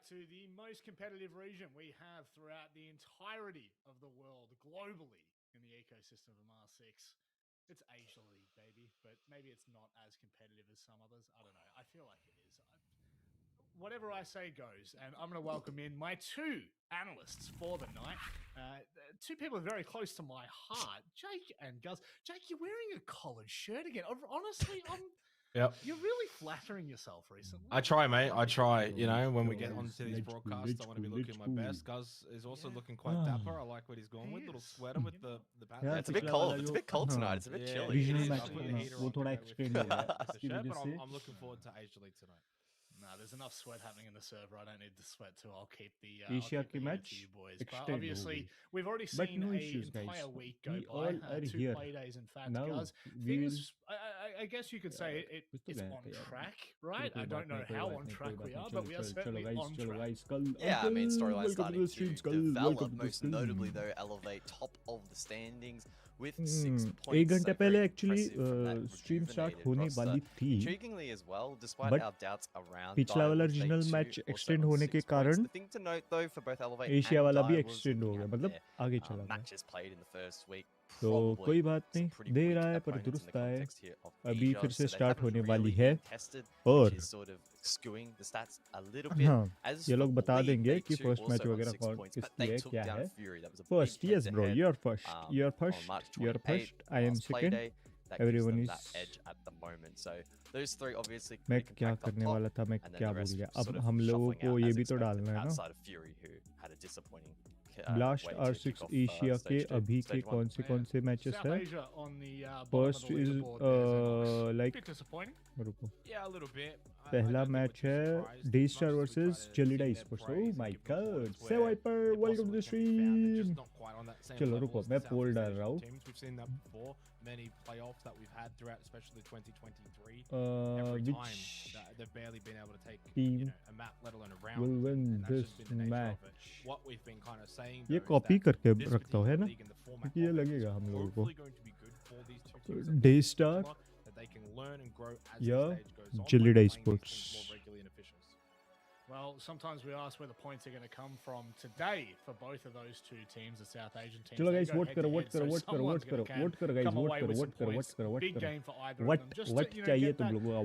to the most competitive region we have throughout the entirety of the world globally in the ecosystem of MR6. It's Asia League, baby, but maybe it's not as competitive as some others. I don't know. I feel like it is. Whatever I say goes, and I'm going to welcome in my two analysts for the night. Two people very close to my heart, Jake and Gus. Jake, you're wearing a collared shirt again. Honestly, Yep. You're really flattering yourself recently. I try, mate. I try. You know, when we get onto these broadcasts, I want to be looking my best. Gus is also looking quite dapper. I like what he's going with. Little sweater with the bat. Yeah, it's a bit cold. It's a bit cold tonight. It's a bit chilly. Regional match वो थोड़ा extend हो गया. But I'm looking forward to Asia League tonight. No, there's enough sweat happening in the server. I don't need the sweat too. I'll keep the Asia the match you boys. But obviously, we've already seen no an issues, entire guys. week go We by. all are 2 here. play days, in fact, Now, guys. Things, I guess you could say it's on track, right? I don't know how on track we are, but we are certainly on track. Yeah, I mean, storyline starting to develop. Most notably, though, Elevate top of the standings with 6 points. 1 घंटे पहले actually stream start होने वाली थी. Intriguingly as well, despite our doubts around पिछला वाला regional match extend होने के कारण the thing to note though for both Elevate Asia वाला भी and extend हो गया, मतलब आगे चला गया. matches played in the first week. तो कोई बात नहीं, दे रहा है पर दुरुस्त है. अभी फिर से स्टार्ट होने वाली है और हाँ, ये लोग बता देंगे कि फर्स्ट मैच वगैरह कौन किसकी है, क्या है. First, yes bro, you're first, I am second, everyone is. Those three obviously. मैं क्या करने वाला था, मैं क्या बोल गया. अब हम लोगों को ये भी तो डालना है ना. ब्लास्ट R6 एशिया के अभी के कौन से मैचेस है. फर्स्ट इज लाइक रुको, पहला मैच है Destar versus Gelida sports. Oh my god, से Viper, welcome to the stream. चलो रुको, मैं पोल डाल रहा हूँ. Many playoffs that we've had throughout, especially 2023. Which they've barely been able to take team a map, let alone a round. will win this match? What we've been kind of saying. ये copy करके रखता है ना, ये लगेगा हम लोगों को. डेस्टार या जेलिडा sports. Well, sometimes we ask where the points are going to come from today for both of those two teams, the South Asian teams. चलो guys, vote करो guys, vote करो. Big game for either of them. What चाहिए तुम लोगों का?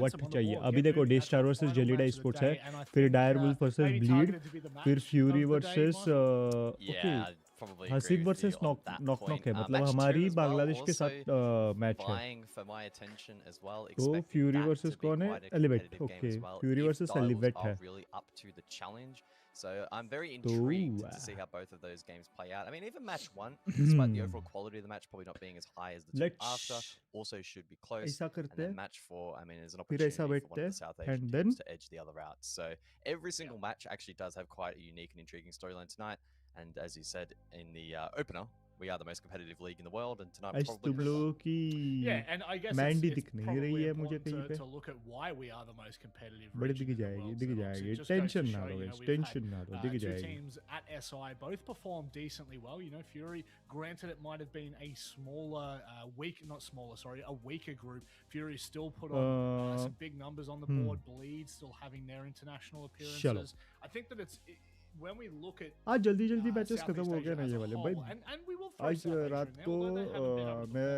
What चाहिए? Board. अभी देखो डेस्टार वर्सेस जेलिडा स्पोर्ट्स है, फिर डायर वुल्फ वर्सेस ब्लीड, फिर fury versus okay, Haseeb versus knock है. मतलब हमारी बांग्लादेश के साथ मैच है. तो फ्यूरी वर्सेस कौन है? Elevate. Okay, fury versus elevate है. So I'm very intrigued to see how both of those games play out. I mean, even match 1, despite the overall quality of the match probably not being as high as the two after, also should be close. And then match 4, I mean, is an opportunity for one of the South Asian teams to edge the other out. So every single match actually does have quite a unique and intriguing storyline tonight. And as you said in the opener, we are the most competitive league in the world, and tonight probably. Yeah, and I guess Mandy it's probably important to look at why we are the most competitive बड़ी region दिख in the world. जाएगी. So tension ना लो guys, tension ना लो, दिख two जाएगी. teams at SI both performed decently well. You know, Fury, granted it might have been a weaker group. Fury still put on some big numbers on the board. Bleed still having their international appearances. I think that it's when we look at आज जल्दी matches खत्म हो गए ना ये वाले भाई. आज रात को मैं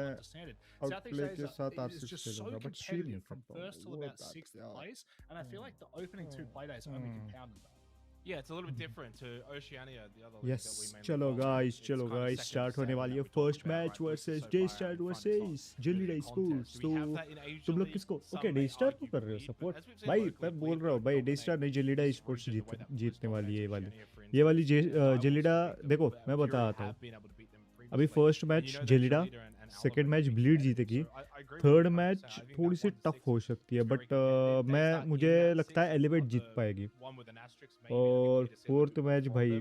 आउटप्ले के साथ R6 खेलूंगा, बट स्ट्रीम नहीं करता हूँ. And I feel like the opening 2 play days only compounded that. Yeah, it's a little bit different to Oceania, the other league Yes, that we mainly चलो follow. guys, स्टार्ट होने वाली है first match versus Destar versus Gelida sports. तो तुम लोग किसको? Okay, डेस्टार को कर रहे हो सपोर्ट भाई. मैं बोल रहा हूँ भाई, डेस्टार नहीं, जेलिडा स्पोर्ट्स जीतने वाली है. ये वाली जेलिडा देखो, मैं बताता हूँ. अभी first match Gelida, second match Bleed जीतेगी, थर्ड मैच थोड़ी सी टफ हो सकती है, बट मुझे लगता है एलिवेट जीत पाएगी. और फोर्थ मैच भाई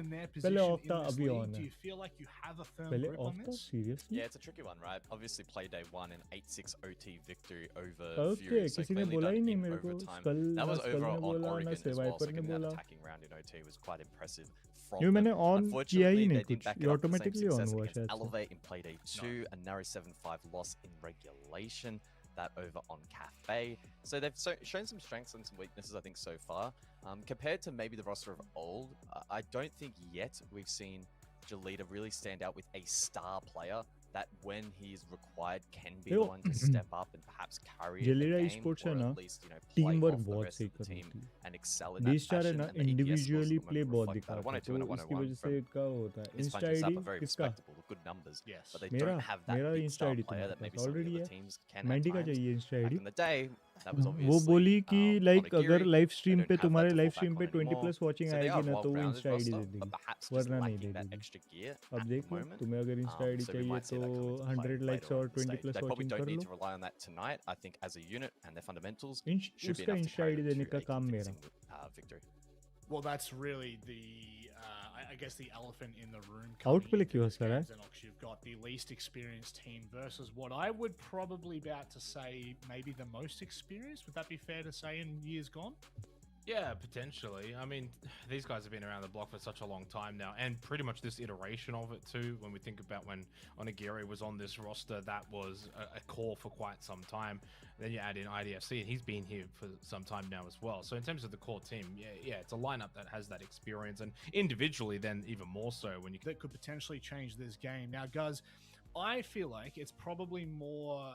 in their पहले position off in था this अभी league, on do है you feel like you have a firm पहले grip off on था this? seriously Yeah, it's a tricky one, right? Obviously, Playday won an 8-6 OT victory over Okay, Fury, so किसी ने clearly बोला done ही नहीं in मेरे को overtime. Skull That ना was Skull over ने on बोला ना Oregon as well, Survivor so ने getting that बोला attacking round in OT was quite impressive from ये them. मैंने ऑन किया ही Unfortunately, नहीं they didn't कुछ, back ये it up with the same automatically on success हुआ against शायद से। Elevate in Playday 2, a narrow 7-5 loss in regulation, that over on Cafe. So they've shown some strengths and some weaknesses, I think, so far. Compared to maybe the roster of old, I don't think yet we've seen Jalita really stand out with a star player that when he is required can be the one to step up and perhaps carry the Jalita game, esports or है ना, at least, you know, play teamwork off the बहुत rest सही of the करनी team थी। and excel in that D-Star है fashion, ना, and the EPS scores individually at the play moment बहुत reflect that. दिखाता है, 102 तो and a इसकी 101 वजह से from क्या होता है, his Insta punches ID up are very किसका? respectable, good numbers, Yes. but they मेरा don't have that मेरा big Insta star ID player तुम्हारे that maybe pass some of the already other है, teams can at मैंडी का times. चाहिए Insta Back ID. in the day, that was वो obviously बोली कि like अगर Onigiri. Live They stream don't पे have तुम्हारे that live to fall stream back पे on 20 anymore. Plus watching So they आएगी are ना, तो वो well-rounded Insta ID roster, they but देगी, perhaps just वरना नहीं lacking दे that देगी। extra gear अब at देख the लो, moment. तुम्हें अगर इंस्टा आईडी So we चाहिए might see तो that come into play 100 likes later on और in the 20 stage. Plus They probably watching don't कर need low. to rely on that tonight. I think as a unit and their fundamentals should be उसका enough to Insta carry ID them देने to का a काम मेरा। convincing victory. Well, that's really the, I guess, the elephant in the room. Out coming पे into क्यों this हंस रहा game, है? Xenox. You've got the least experienced team versus what I would probably about to say maybe the most experienced. Would that be fair to say in years gone? Yeah, potentially. I mean, these guys have been around the block for such a long time now, and pretty much this iteration of it too. When we think about when Onigiri was on this roster, that was a core for quite some time. Then you add in IDFC, and he's been here for some time now as well. So in terms of the core team, yeah, it's a lineup that has that experience, and individually, then even more so when you that could potentially change this game. Now, guys, I feel like it's probably more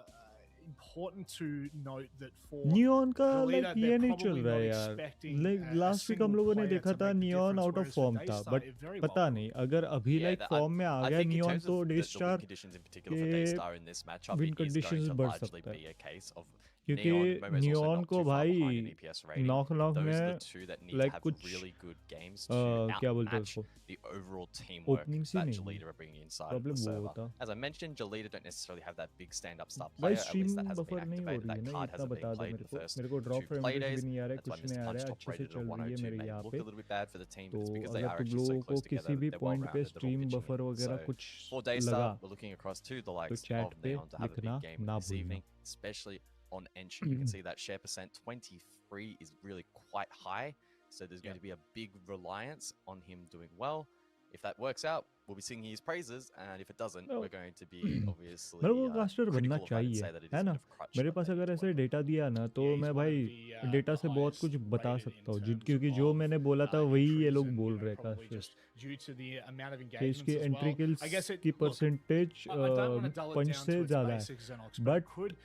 important to note that for neon का Jalita, like they're ये नहीं probably चल रहा not है यार। expecting like a last week हम single लोगों ने player देखा to था make the neon difference, out of whereas for form था, Daystar, बट it very पता well नहीं अगर अभी लाइक फॉर्म में आ I गया think in नियॉन terms तो of the डेस्टार win conditions in particular for Daystar in this matchup, win it is going conditions to बढ़ largely सकता है। be a case of क्योंकि Neon. Momo's also neon not को too far भाई behind in EPS rating. Knock Those are में the two that need to like have कुछ really good games to क्या बोलते हैं outmatch उसको, the overall teamwork opening see that नहीं Jalita are bringing inside of problem the वो server. होता। As I mentioned, Jalita don't necessarily have that big stand-up star भाई player. At stream least that hasn't been buffer नहीं हो activated. रही है That ना, card इतना hasn't बता been दो played मेरे the को, first मेरे को ड्रॉप 2 फ्रेम play भी days. नहीं आ रहा है, That's why कुछ नहीं Mr. आ Punch रहा है, top अच्छे से rated at चल रही है 102 मेरे may यहाँ look पे। a little bit bad for the team, तो but it's because they अगर are तुम actually so लोगों को close together. किसी भी They're पॉइंट पे well-rounded. They're all stream pitching buffer in. वगैरह So कुछ for लगा Daystar, we're looking across to the तो likes चैट of पे Neon to have a लिखना big game ना this भूलना। evening, especially on entry. You can see that share percent 23 is really quite high, so there's going to be a big reliance on him doing well. If that works out, we'll be singing his praises, and if it doesn't, we're going to be obviously मेरे को caster बनना critical of that and चाहिए, say that it है is a ना? bit of a crutch मेरे that pass they need अगर to ऐसे work on. Data दिया ना तो Yeah, he's मैं one of भाई the, डेटा the से बहुत highest कुछ बता rated सकता in हूँ, terms क्योंकि जो of, मैंने बोला था वही ये entries लोग and, बोल you know, रहे probably casters just due to the amount of कि engagements इसकी as entry well. I guess kills it, की look, percentage I don't want to dull it punch down से to its ज़्यादा है, basics, Xenox, but but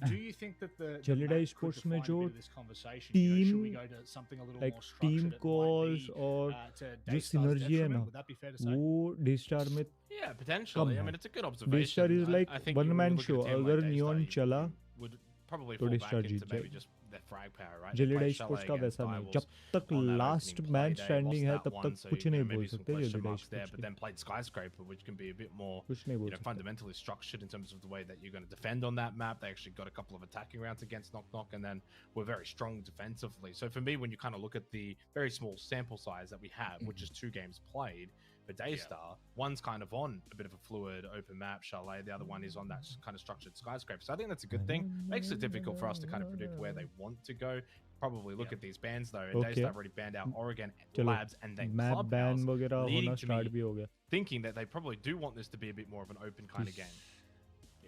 do you think that the Jalita map could esports में define a जो bit of this conversation? You know, should we go to something a little like more team structured? It might calls be और to जो Daystar's synergy है detriment. ना, Would that be fair to say? वो डेस्टार में Yeah, come potentially. I है। mean, it's a good डेस्टार observation. Is like I think one when you man look at show, a team अगर like neon Daystar, चला you would probably तो fall डेस्टार back जीत into maybe जाएगी। just their frag power, right? They जेलिडा play sports Chalet का against वैसा नहीं, Divals जब तक on that last opening man play day, standing lost है that तब one, तक so कुछ you नहीं know, बोल maybe some सकते question जेलिडा marks there, sports but के, then played Skyscraper, which can be a bit more, कुछ नहीं बोल सकते। fundamentally structured in terms of the way that you're going to defend on that map. They actually got a couple of attacking rounds against Knock Knock, and then were very strong defensively. So for me, when you kind of look at the very small sample size that we have, which is 2 games played, for Daystar, one's kind of on a bit of a fluid open map Chalet, the other one is on that kind of structured Skyscraper. So I think that's a good thing. Makes it difficult for us to kind of predict where they want to go. Probably look at these bans though, and Okay. Daystar have already banned out Oregon चलो Labs and then map ban Clubhouse, वगैरह leading होना to start me भी हो गया। thinking that they probably do want this to be a bit more of an open kind of game.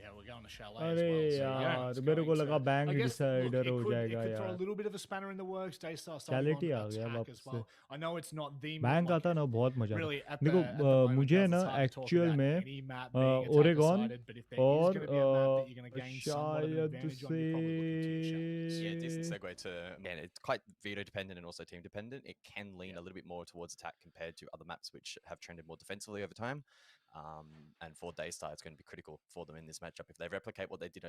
Yeah, we're going to Chalet अरे as well. So यार it's मेरे को going लगा to- bank I guess, look, decider हो it जाएगा could throw a यार। little bit of a spanner in the works. Daystar starting Quality on आ गया attack वापस as से। well. I know it's not the bank like आता ना बहुत मजा really आता। at देखो the moment, मुझे guys, ना it's hard to talk actual about में any map being attack Oregon decided, but if there is और going to be a map that you're going to gain somewhat of an शायद advantage on, you're probably looking to Chalets. Yeah, decent से segue to, man, it's quite veto dependent and also team dependent. It can lean a little bit more towards attack compared to other maps which have trended more defensively over time. And for Daystar, it's going to be critical for them in this matchup if they replicate what they did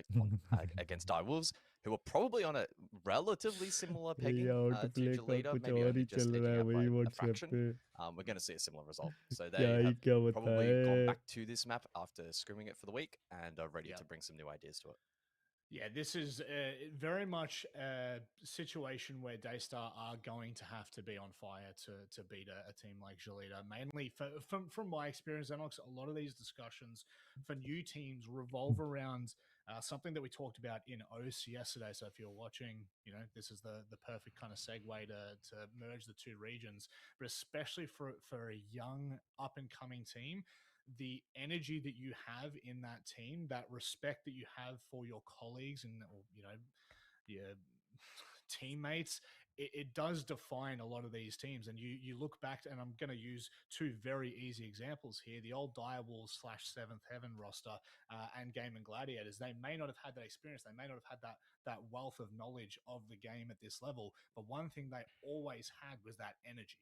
against Direwolves, who are probably on a relatively similar pegging out to play का Jalita, कुछ maybe और only ही just चल edging रहा है out by वही a WhatsApp fraction. पे। We're going to see a similar result. So क्या they he have क्या probably gone बताए। back to this map after scrimming it for the week and are ready to bring some new ideas to it. Yeah, this is very much a situation where Daystar are going to have to be on fire to beat a team like Jalita. Mainly from my experience, Enox, a lot of these discussions for new teams revolve around Something that we talked about in OS yesterday. So if you're watching, this is the perfect kind of segue to merge the two regions, but especially for a young up and coming team, the energy that you have in that team, that respect that you have for your colleagues and your teammates, it does define a lot of these teams. And you look back, and I'm going to use two very easy examples here: the old Direwolves / Seventh Heaven roster and Game and Gladiators. They may not have had that experience, they may not have had that wealth of knowledge of the game at this level, but one thing they always had was that energy.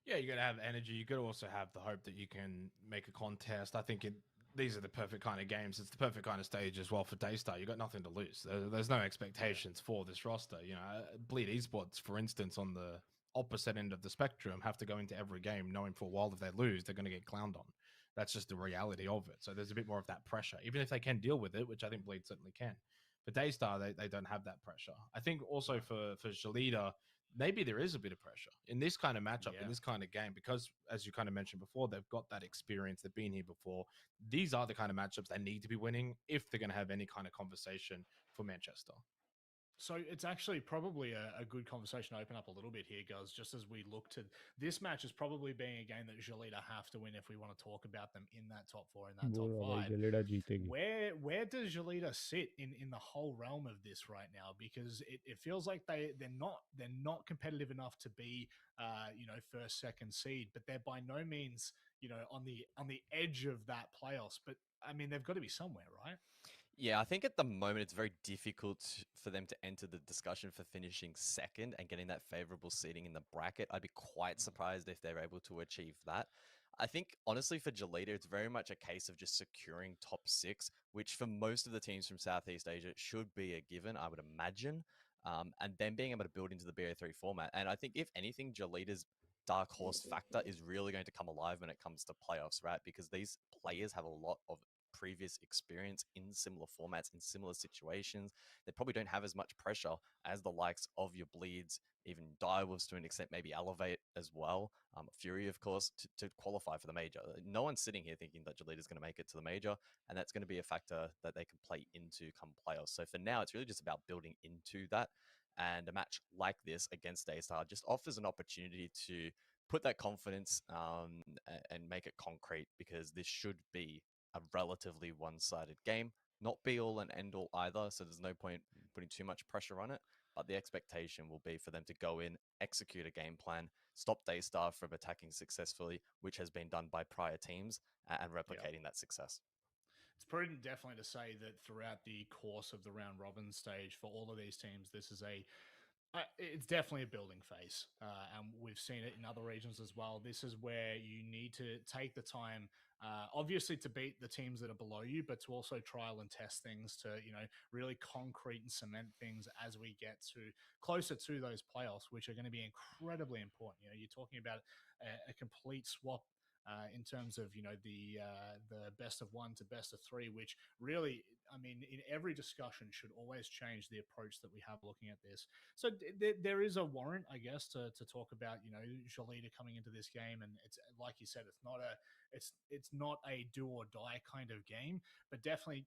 Yeah, you got to have energy. You got to also have the hope that you can make a contest. I think these are the perfect kind of games. It's the perfect kind of stage as well for Daystar. You got nothing to lose. There's no expectations for this roster. Bleed Esports, for instance, on the opposite end of the spectrum, have to go into every game knowing full well if they lose, they're going to get clowned on. That's just the reality of it. So there's a bit more of that pressure, even if they can deal with it, which I think Bleed certainly can. For Daystar, they don't have that pressure. I think also for Jolita, maybe there is a bit of pressure in this kind of matchup, in this kind of game, because as you kind of mentioned before, they've got that experience. They've been here before. These are the kind of matchups they need to be winning if they're going to have any kind of conversation for Manchester. So it's actually probably a good conversation to open up a little bit here, guys, just as we look to this match as probably being a game that Jolita have to win if we want to talk about them in that top 4, in that top 5. Where does Jolita sit in the whole realm of this right now? Because it feels like they're not competitive enough to be first, second seed, but they're by no means on the edge of that playoffs. But I mean, they've got to be somewhere, right? Yeah, I think at the moment it's very difficult for them to enter the discussion for finishing second and getting that favorable seating in the bracket. I'd be quite surprised if they're able to achieve that. I think, honestly, for Jolita, it's very much a case of just securing top 6, which for most of the teams from Southeast Asia should be a given, I would imagine, and then being able to build into the BO3 format. And I think, if anything, Jolita's dark horse factor is really going to come alive when it comes to playoffs, right? Because these players have a lot of previous experience in similar formats, in similar situations. They probably don't have as much pressure as the likes of your Bleeds, even Direwolves to an extent, maybe Elevate as well. Fury, of course, to qualify for the major. No one's sitting here thinking that Jolita is going to make it to the major, and that's going to be a factor that they can play into come playoffs. So for now, it's really just about building into that. And a match like this against Daystar just offers an opportunity to put that confidence and make it concrete, because this should be a relatively one-sided game. Not be all and end all either, so there's no point putting too much pressure on it. But the expectation will be for them to go in, execute a game plan, stop Daystar from attacking successfully, which has been done by prior teams, and replicating that success. It's prudent, definitely, to say that throughout the course of the round robin stage for all of these teams, this is it's definitely a building phase, and we've seen it in other regions as well. This is where you need to take the time, obviously, to beat the teams that are below you, but to also trial and test things to, really concrete and cement things as we get closer to those playoffs, which are going to be incredibly important. You're talking about a complete swap in terms of the best of 1 to best of 3, which really, I mean, in every discussion should always change the approach that we have looking at this. So there is a warrant, I guess, to talk about Jolita coming into this game, and it's like you said, it's not a do or die kind of game, but definitely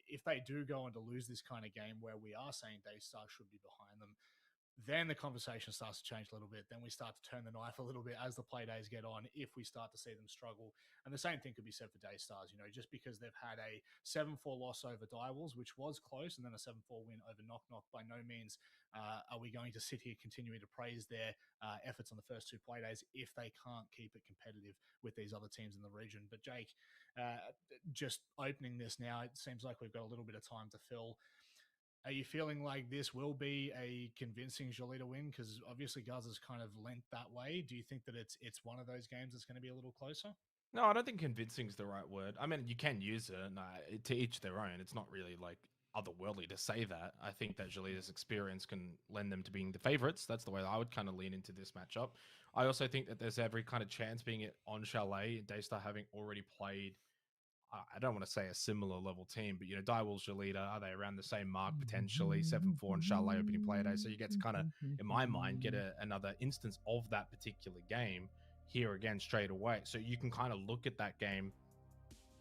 if they do go on to lose this kind of game where we are saying Daystar should be behind them, then the conversation starts to change a little bit. Then we start to turn the knife a little bit as the play days get on, if we start to see them struggle. And the same thing could be said for Daystars, just because they've had a 7-4 loss over Direwolves, which was close, and then a 7-4 win over Knock Knock. By no means are we going to sit here continuing to praise their efforts on the first 2 play days if they can't keep it competitive with these other teams in the region. But Jake, just opening this now, it seems like we've got a little bit of time to fill. Are you feeling like this will be a convincing Jolita win? Because obviously Guz has kind of lent that way. Do you think that it's one of those games that's going to be a little closer? No, I don't think convincing is the right word. I mean, you can use it. No, to each their own. It's not really like otherworldly to say that. I think that Jolita's experience can lend them to being the favorites. That's the way I would kind of lean into this matchup. I also think that there's every kind of chance being it on Chalet, Daystar having already played, I don't want to say a similar level team, but Direwolves, Jolita, are they around the same mark potentially? 7-4 and Chalet opening play day. So you get to kind of, in my mind, get another instance of that particular game here again straight away. So you can kind of look at that game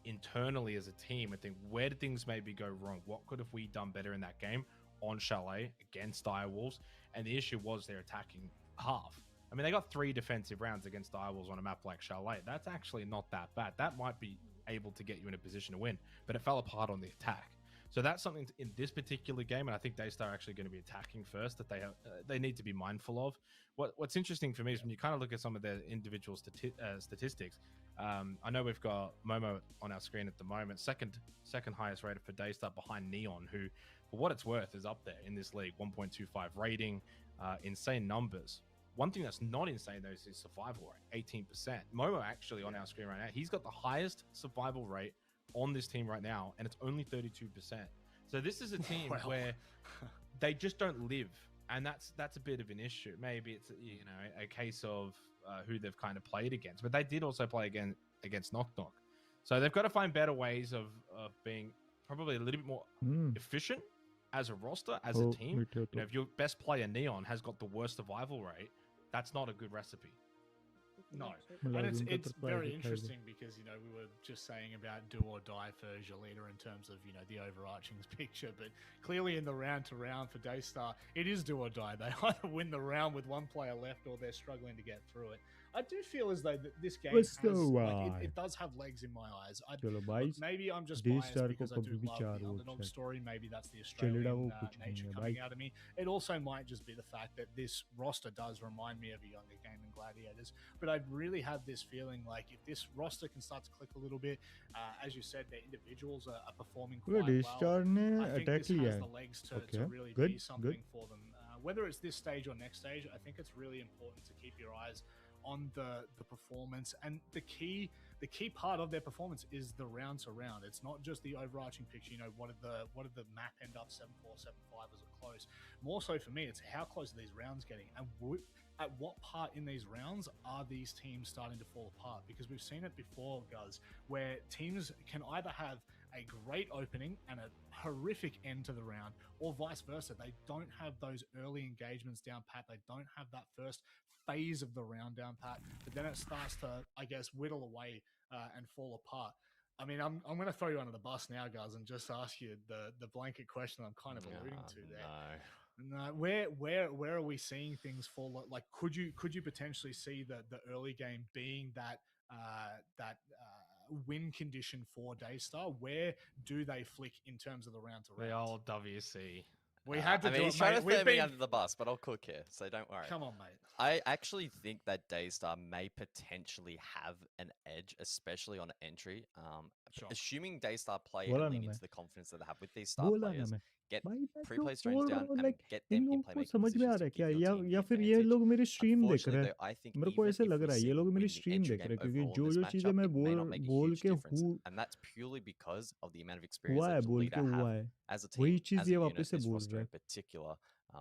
internally as a team and think, where did things maybe go wrong? What could have we done better in that game on Chalet against Direwolves? And the issue was they're attacking half. I mean, they got 3 defensive rounds against Direwolves on a map like Chalet. That's actually not that bad. That might be able to get you in a position to win, but it fell apart on the attack. So that's something in this particular game, and I think Daystar are actually going to be attacking first, that they need to be mindful of. What's interesting for me is when you kind of look at some of their individual statistics. I know we've got Momo on our screen at the moment, second highest rated for Daystar behind Neon, who, for what it's worth, is up there in this league. 1.25 rating, insane numbers. One thing that's not insane, though, is his survival rate, 18%. Momo, actually, on our screen right now, he's got the highest survival rate on this team right now, and it's only 32%. So this is a team where they just don't live, and that's a bit of an issue. Maybe it's a case of who they've kind of played against, but they did also play against Knock Knock. So they've got to find better ways of being probably a little bit more efficient as a roster, as a team. If your best player Neon has got the worst survival rate, that's not a good recipe. No, and it's very interesting because we were just saying about do or die for Jolita in terms of the overarching picture, but clearly in the round to round for Daystar, it is do or die. They either win the round with one player left or they're struggling to get through it. I do feel as though this game has, it does have legs in my eyes. Maybe I'm just biased because I do love the underdog story. Maybe that's the Australian nature coming out of me. It also might just be the fact that this roster does remind me of a younger game in Gladiators. But I really have this feeling like if this roster can start to click a little bit, as you said, their individuals are performing quite well. I think this has the legs to really be something for them. Whether it's this stage or next stage, I think it's really important to keep your eyes on the performance, and the key part of their performance is the round to round. It's not just the overarching picture. What did the map end up 7-4, 7-5? Was it close? More so for me, it's how close are these rounds getting, and at what part in these rounds are these teams starting to fall apart? Because we've seen it before, Guz, where teams can either have a great opening and a horrific end to the round, or vice versa. They don't have those early engagements down pat. They don't have that first phase of the round down pat, but then it starts to, I guess, whittle away and fall apart. I mean, I'm going to throw you under the bus now, guys, and just ask you the blanket question I'm kind of alluding to there. No, where are we seeing things fall? Like, could you potentially see the early game being that win condition for Daystar? Where do they flick in terms of the round to round? The old WC. We had to do he's it, trying mate. to throw me under the bus, but I'll cook here, so don't worry. Come on, mate. I actually think that Daystar may potentially have an edge, especially on entry. Assuming Daystar play and lean into the confidence that they have with these star players, get pre-play strains down and get them in playmaking positions to give your team या फिर ये लोग मेरी stream देख रहे हैं मेरे को ऐसे लग रहा है ये लोग मेरी स्ट्रीम देख रहे हैं क्योंकि जो चीजें मैं बोल के हूँ and that's purely because of the amount of experience हुआ है that बोल के हुआ है as a team, वही चीज ये as a वापस से unit, बोल this रहे roster हैं in particular,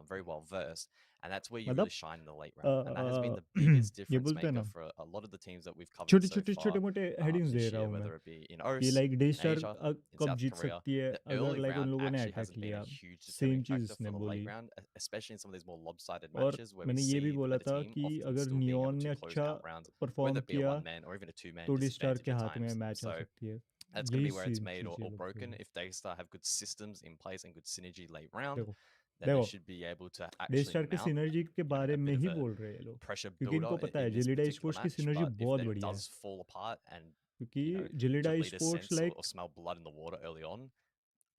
very well versed, and that's where you मतलब really shine in the late round, and that has been the biggest ये difference बोलते हैं maker ना for a lot of the teams that we've covered छोटे so छोटे far, छोटे मोटे headings they this रहा year, हूँ मैं whether it be in कि OS, like in डेस्टार Asia, in कब South जीत Korea. सकती है The अगर early लाइक उन round लोगों ने actually अटैक hasn't been लिया a huge सेम determining चीज factor इसने for the बोली late round, especially in some of these more lopsided और matches where we मैंने ये भी see बोला a था team कि often अगर still being नियॉन able ने to close अच्छा out rounds, perform whether it be a किया one-man or even a two-man तो डिस्टार disadvantage के at हाथ में times. मैच आ So सकती है that's going to यही be where it's same made चीज or ये लोग broken. बोल If Daystar have good systems in place and good synergy late round, देखो then they देखो should be able to actually डेस्टार के mount सिनर्जी के बारे a में bit ही of a बोल रहे हैं ये लोग pressure क्योंकि builder इनको पता है in this जेलिडा particular स्पोर्ट्स की match. सिनर्जी But if बहुत it बढ़िया है does fall apart and क्योंकि जेलिडा Jolita sports sense like or smell blood in the water early on,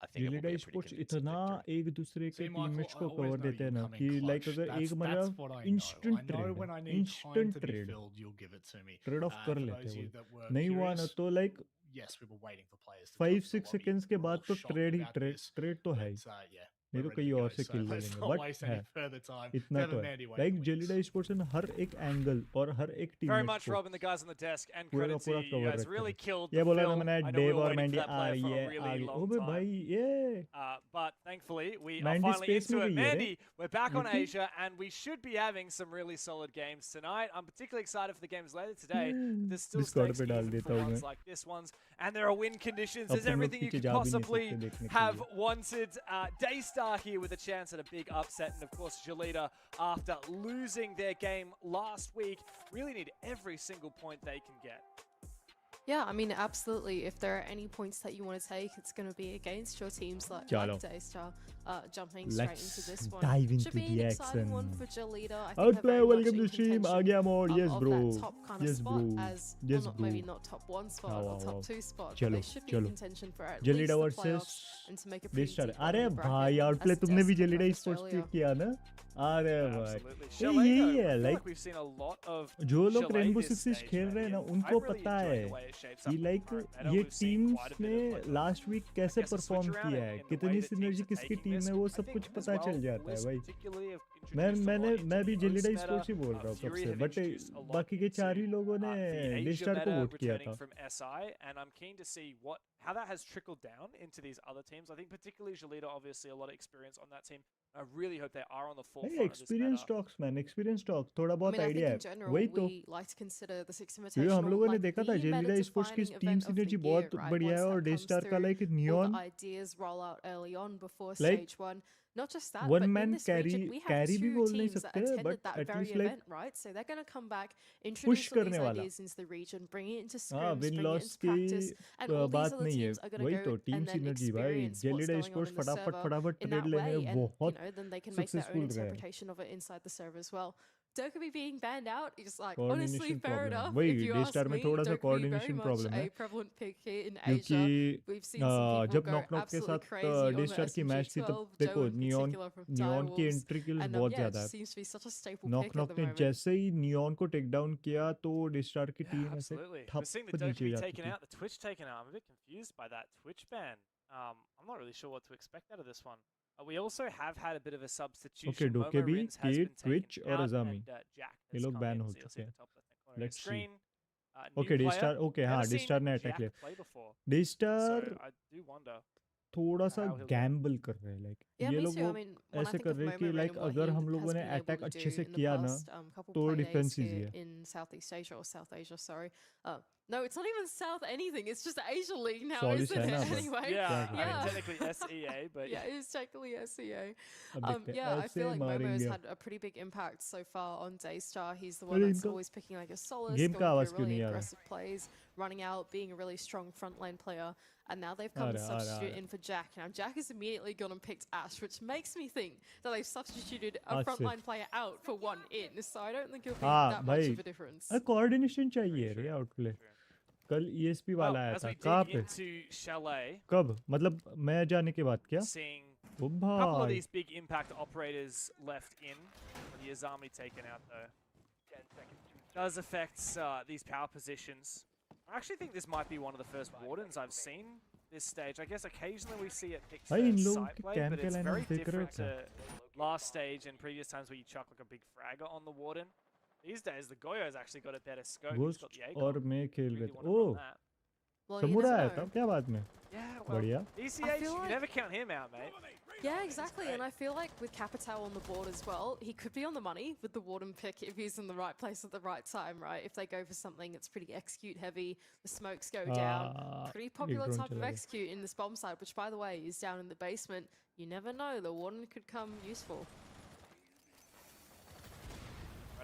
I think it will जेलिडा be a pretty sports convincing इतना victory. एक दूसरे के See, team Michael, match I को always cover know देते हैं you ना come in कि like clutch. अगर एक That's मतलब what I know. Instant I know trade when I need time instant to be trade filled, you'll give it to me. Trade off कर For लेते those of हैं you वो that were नहीं हुआ ना curious, तो like yes, we were waiting for players to come 5-6 to the lobby. Seconds के We're बाद all तो shocked trade he about this, trade तो है ही but yeah, नहीं we're तो ready कहीं to और go. से So किल ले let's लेंगे not बट waste है any further time. इतना Never तो है Mandy way like wins. Gelida sports ने हर एक एंगल और हर एक टीम Very मैच much, को Rob and the guys on the desk, and पूरा का credit to पूरा you. You कवर guys रखते really हैं killed ये the बोला था film. मैंने I know we Dave were और waiting मैंडी for that आ player रही for है a really आगे long ओबे time. भाई ये But thankfully, we are Mandy finally space into में it. गई है रे Mandy, we're back on Yuki? Asia, and we should be having some really solid games tonight. I'm particularly excited for the games later today. There's still Discord stakes पे डाल even देता for हूँ ones मैं like this ones, and there are win conditions. अब There's तुम लोग everything you पीछे could जा भी नहीं possibly सकते देखने के have लिए wanted. Daystar here with a chance at a big upset, and of course, Jolita, after losing their game last week, really need every single point they can get. Yeah, I mean, absolutely. If there are any points that you want to take, it's going to be against your teams like Daystar. Jumping straight into this one. Dive into Should be the an exciting one action. for Jalita. I think Outplay, they're very much welcome in to stream. contention Agya mode. Yes, of bro. that top kind of Yes, spot bro. as Yes, well, not, bro. maybe not top 1 spot or top 2 spot. But Chalo, they should be in chalo. contention for at Jalita least the versus playoffs and to make a pretty Daystar. deep अरे run in the भाई bracket, Outplay as तुमने भी Destin Jalita from esports Australia. किया ना अरे भाई Absolutely. ये Chalet, यही though, I है feel like we've seen a lot of जो लोग Chalet rainbow this sixes stage, खेल रहे हैं ना man. उनको I've really पता enjoyed है the way it shapes कि up like for current meta. ये We've seen quite teams a bit ने of, like, लास्ट वीक कैसे guess a switch perform around किया है in the कितनी way that teams synergy are किसकी taking team this. में वो I सब think कुछ as पता well, चल जाता है Bliss भाई particularly have मैं introduced a lot into मैं भी the जेलिडा post sports he meta. बोल रहा हूँ कब Fury से have but introduced a lot बाकी के चार ही into, लोगों ने the Asia डेस्टार को meta वोट किया returning था from SI, and I'm keen to see how that has trickled down into these other teams. I think particularly Jalita, obviously a lot of experience on that team. I really hope they are on the forefront of this experience meta. Talks man experience talk थोड़ा I बहुत mean, I think idea in है general, वही तो we like to consider the Six क्योंकि हम Invitational लोगों ने like देखा the था जेलिडा स्पोर्ट्स की meta-defining team event of the synergy year, बहुत right? बढ़िया Once है और that comes डेस्टार का through, like all the neon ideas roll out early on before Like, stage 1. Not just that, one but in man this region, we have carry भी 2 बोल नहीं teams that सकते attended but that very at least like event, right? So they're going to come back, push introduce all these करने वाला ideas into the region, bring it into हाँ scrims, win bring it loss into practice, की and all these बात other नहीं है teams are going वही to तो go team and then synergy भाई experience what's जेलिडा going on sports in the फटाफट server फटाफट in ट्रेड that लेने way, में and बहुत then they can make their own successful रहे हैं interpretation of it inside the server as well. Dokkaebi being banned out is like coordination honestly fair problem enough. वही If you ask डेस्टार में me, थोड़ा सा Dokkaebi very coordination much problem है a prevalent pick here in क्योंकि Asia. We've seen some people जब go knock knock के absolutely साथ crazy on the डेस्टार की मैच थी तब SMG12, देखो Joe in neon particular from neon की Direwolves, एंट्री किल्स and बहुत yeah, it ज्यादा just है seems to be such a staple knock pick at knock the ने moment. जैसे ही नियॉन को टेक डाउन किया तो डेस्टार की Yeah, टीम ऐसे absolutely. We're ठप seeing the नीचे Dokkaebi जाती taken थी out, the Twitch taken out. I'm a bit confused by that Twitch ban. I'm not really sure what to expect out of this one. We also have had a bit of a substitution. Okay Momo डोकेबी Rins has के been taken Twitch और out, अजामी and Jack ये has लोग come ban in. हो So you'll चुके see हैं the top left-hand corner of your let's see screen. Okay New player. Destar okay हाँ Never seen Destar ने attack Jack लिया play before. Destar So I do wonder थोड़ा सा how he'll go. Gamble कर रहे हैं like Yeah, ये me लोग too. वो I mean, when I ऐसे think कर of रहे हैं कि Momo like Rin and what अगर he हम लोगों has ने been able अटैक to अच्छे do से in the किया ना past couple तो play defence days easy here है in Southeast Asia or South Asia, sorry. No, it's not even South anything. It's just Asia League now, Sorry, isn't it? Senna, but- Anyway, Yeah, I mean, Yeah. technically SEA, but yeah, it's technically SEA. अब देखते हैं Yeah, I ऐसे feel like Momo's मारेंगे had a pretty big impact so far on Daystar. He's the अरे one that's इनका always picking like a solace, game going का आवाज through क्यों really नहीं आ रहा aggressive plays, running out, being a really strong front lane player. And now they've come to आ substitute रहा in for Jack. Now Jack has immediately gone and picked Ash, which makes me think that they've substituted a Ash frontline से player out for one in. So I don't think it'll be हाँ that much भाई of a difference. Coordination चाहिए रे Outplay कल ESP well, वाला आया as था we कहाँ dig पे into Chalet, कब मतलब मैं जाने के बाद क्या seeing O a couple of भाई these big impact operators left in, with the Azami taken out though. Does affect these power positions. I actually think this might be one of the first Wardens I've seen this stage. I guess occasionally we see it pick भाई इन the लोगों side के play, cam but के it's line very देख रहे हो different क्या to last stage and previous times where you chuck like a big fragger on the Warden. These days, the Goyo's actually got a better scope. He's got ghost the और ACOG. मैं खेल Really गए wanna O run that. Well, you समूरा never आया know. था क्या बाद में Yeah, well, बढ़िया ECH, I feel you like- never count him out, mate. Yeah, exactly. And I feel like with Capitao on the board as well, he could be on the money with the Warden pick if he's in the right place at the right time, right? If they go for something that's pretty execute heavy, the smokes go down. Pretty popular drone type of चला गया execute in this bomb site, which by the way is down in the basement. You never know, the Warden could come useful.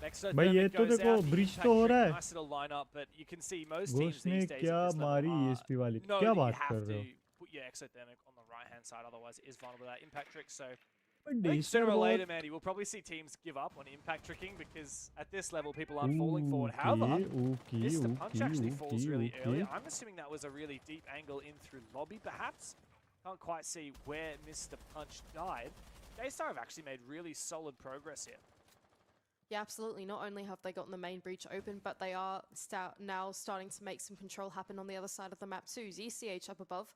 Right, भाई ये Exothermic तो goes देखो out, the bridge impact तो हो trick, रहा है nice little lineup, but you can see most teams ghost ने these days क्या at this level मारी are ईएसपी वाली know क्या that you बात have कर रहे हो to put your Exothermic on the right-hand side, otherwise it is vulnerable to that impact trick. So पर I think डेस्टर sooner or later, बहुत Mandy, we'll probably see teams give up on impact tricking because at this level, people aren't falling forward. However, okay Missed the punch actually falls really okay early. I'm assuming that was a really deep angle in through lobby, perhaps. Can't quite see where Mr. Punch died. Daystar have actually made really solid progress here. Yeah, absolutely. Not only have they gotten the main breach open, but they are now starting to make some control happen on the other side of the map too. ZCH up above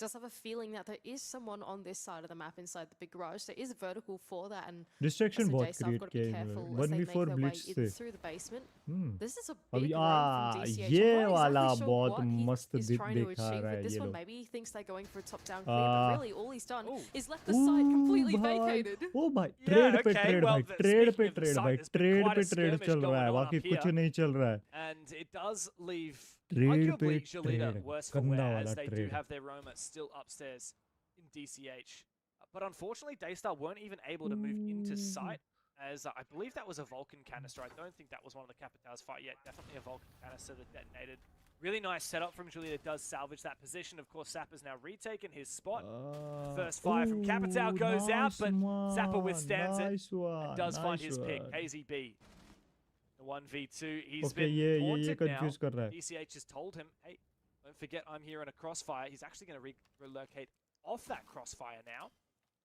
does have a feeling that there is someone on this side of the map inside the big garage. There is a vertical for that, and distraction so बहुत Daystar create got to किया be है careful इन्होंने as they make 1v4 their way Blitz in से through the basement. Hmm This is a अभी big run from DCH. ये I'm not वाला exactly sure बहुत what he मस्त is trying to दिखा achieve रहा with है this ये one. लोग Maybe he thinks they're going for a top-down clear, but really all he's done Ooh. is left the site completely vacated. ओ भाई Yeah, trade पे okay, trade well, भाई the- trade speaking पे of the trade site, भाई there's been trade quite पे a trade skirmish चल रहा है going on बाकी up कुछ here. नहीं चल रहा है And it does leave trade पे arguably Jalita trade worse for गंदा wear वाला as they do trade have their Roma still upstairs in DCH. But unfortunately, Daystar weren't even able to move into sight as I believe that was a Vulcan canister. I don't think that was one of the Capitals fight yet. Definitely a Vulcan canister that detonated Really nice setup from Julita, does salvage that position. Of course, Zappa's now retaken his spot. First fire from Capital goes out, but Zappa withstands it and does find his pick. KZB, the 1v2. He's been haunted now. DCH has told him, hey, don't forget I'm here in a crossfire. He's actually going to relocate off that crossfire now.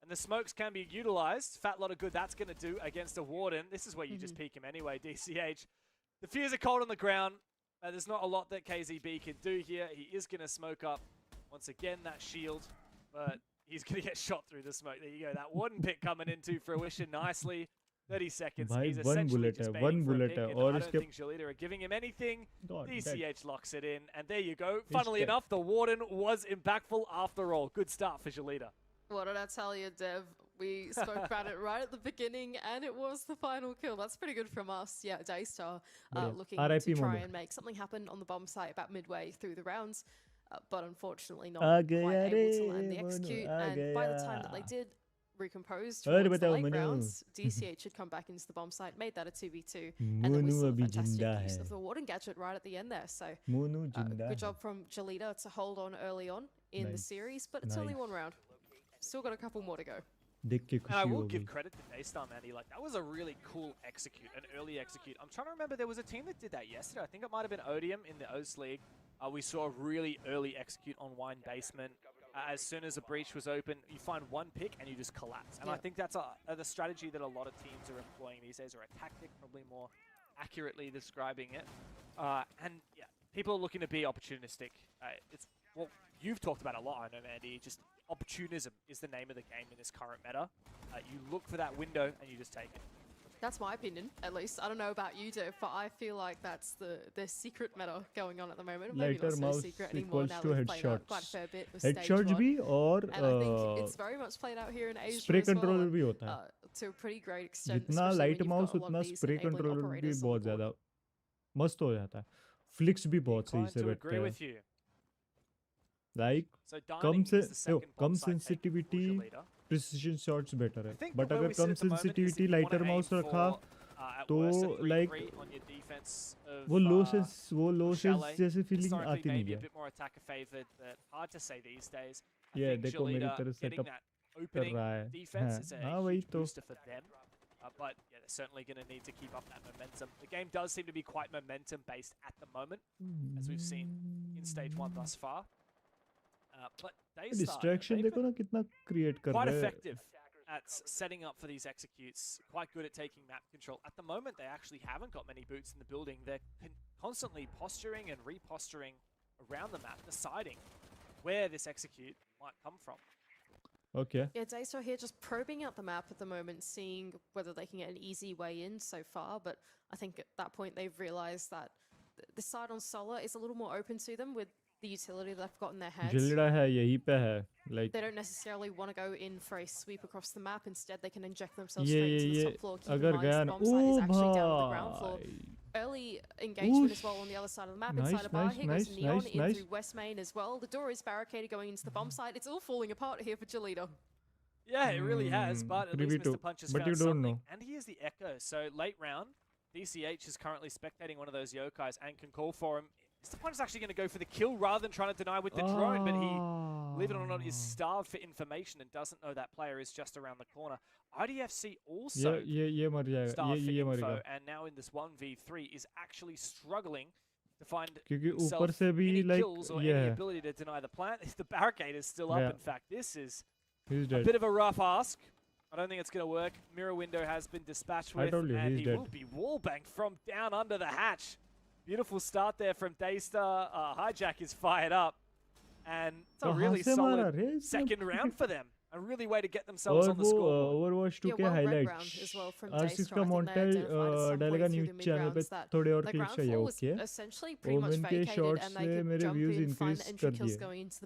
And the smokes can be utilized. Fat lot of good that's going to do against a Warden. This is where you just peek him anyway, DCH. The fears are cold on the ground. There's not a lot that KZB can do here. He is going to smoke up once again that shield, but he's going to get shot through the smoke. There you go. That Warden pick coming into fruition nicely. 30 seconds. He's essentially just begging for a pick, and I don't think Julita are giving him anything. DCH locks it in, and there you go. Funnily enough, the Warden was impactful after all. Good start for Julita. What did I tell you, Dev? We spoke about it right at the beginning, and it was the final kill. That's pretty good from us. Yeah, Daystar looking to try and make something happen on the bomb site about midway through the rounds, but unfortunately not quite able to land the execute. And by the time that they did recompose towards the late rounds, DCH had come back into the bomb site, made that a 2v2, and then we saw fantastic use of the Warden gadget right at the end there. So good job from Julita to hold on early on in the series, but it's only one round. Still got a couple more to go. And I will give credit to Daystar, man. Like, that was a really cool execute, an early execute. I'm trying to remember, there was a team that did that yesterday. I think it might have been Odium in the OS League. We saw a really early execute on Wine Basement. As soon as a breach was open, you find one pick and you just collapse. And I think that's the strategy that a lot of teams are employing these days, or a tactic, probably more accurately describing it. And yeah, people are looking to be opportunistic. It's what you've talked about a lot, I know, Mandy. Just opportunism is the name of the game in this current meta. You look for that window and you just take it. That's my opinion, at least. I don't know about you, Dev, but I feel like that's the secret meta going on at the moment. Maybe not so secret anymore now. We've played out quite a fair bit with stage one. And I think it's very much played out here in Asia spray as well. Controller भी होता है. To a pretty great extent. जितना light mouse उतना spray controller भी बहुत ज़्यादा मस्त हो जाता है. Flicks भी बहुत सही से बैठते हैं. Like कम sensitivity, precision shots better है. But अगर कम sensitivity lighter mouse रखा तो like वो low sense जैसे feeling आती नहीं है. Yeah, देखो मेरी तरह setup कर रहा है. हाँ वही तो. But yeah, they're certainly going to need to keep up that momentum. The game does seem to be quite momentum based at the moment, as we've seen in stage 1 thus far. But distraction देखो ना कितना create कर रहा है. Quite effective at setting up for these executes. Quite good at taking map control. At the moment, they actually haven't got many boots in the building. They're constantly posturing and reposturing around the map, deciding where this execute might come from. Okay. Yeah, Daystar here just probing out the map at the moment, seeing whether they can get an easy way in so far. But I think at that point they've realized that the side on Solar is a little more open to them with the utility they've got in their hands. Julita है यहीं पे है. Like they don't necessarily want to go in for a sweep across the map. Instead, they can inject themselves straight to the top floor. Keep in mind, the bomb site is actually down on the ground floor. Early engagement as well on the other side of the map. Inside a bar, here goes Neon in through West Main as well. The door is barricaded going into the bomb site. It's all falling apart here for Julita. Yeah, it really has, but at least Mr. Punch has found something. And he is the Echo. So late round, DCH is currently spectating one of those yokais and can call for him. Mr. Punch is actually going to go for the kill rather than trying to deny with the drone, but he, believe it or not, is starved for information and doesn't know that player is just around the corner. IDFC also starved for info, and now in this 1v3 is actually struggling to find himself any kills or any ability to deny the plant. The barricade is still up, in fact. This is a bit of a rough ask. I don't think it's going to work. Mirror window has been dispatched with, and he will be wallbanged from down under the hatch. Beautiful start there from Daystar. Hijack is fired up. And it's a really solid second round for them. A really way to get themselves on the scoreboard. Overwatch 2 के highlights. Asus का montage डालेगा news channel पे थोड़े और clips चाहिए, okay? Omen के shots से मेरे views increase कर दिए.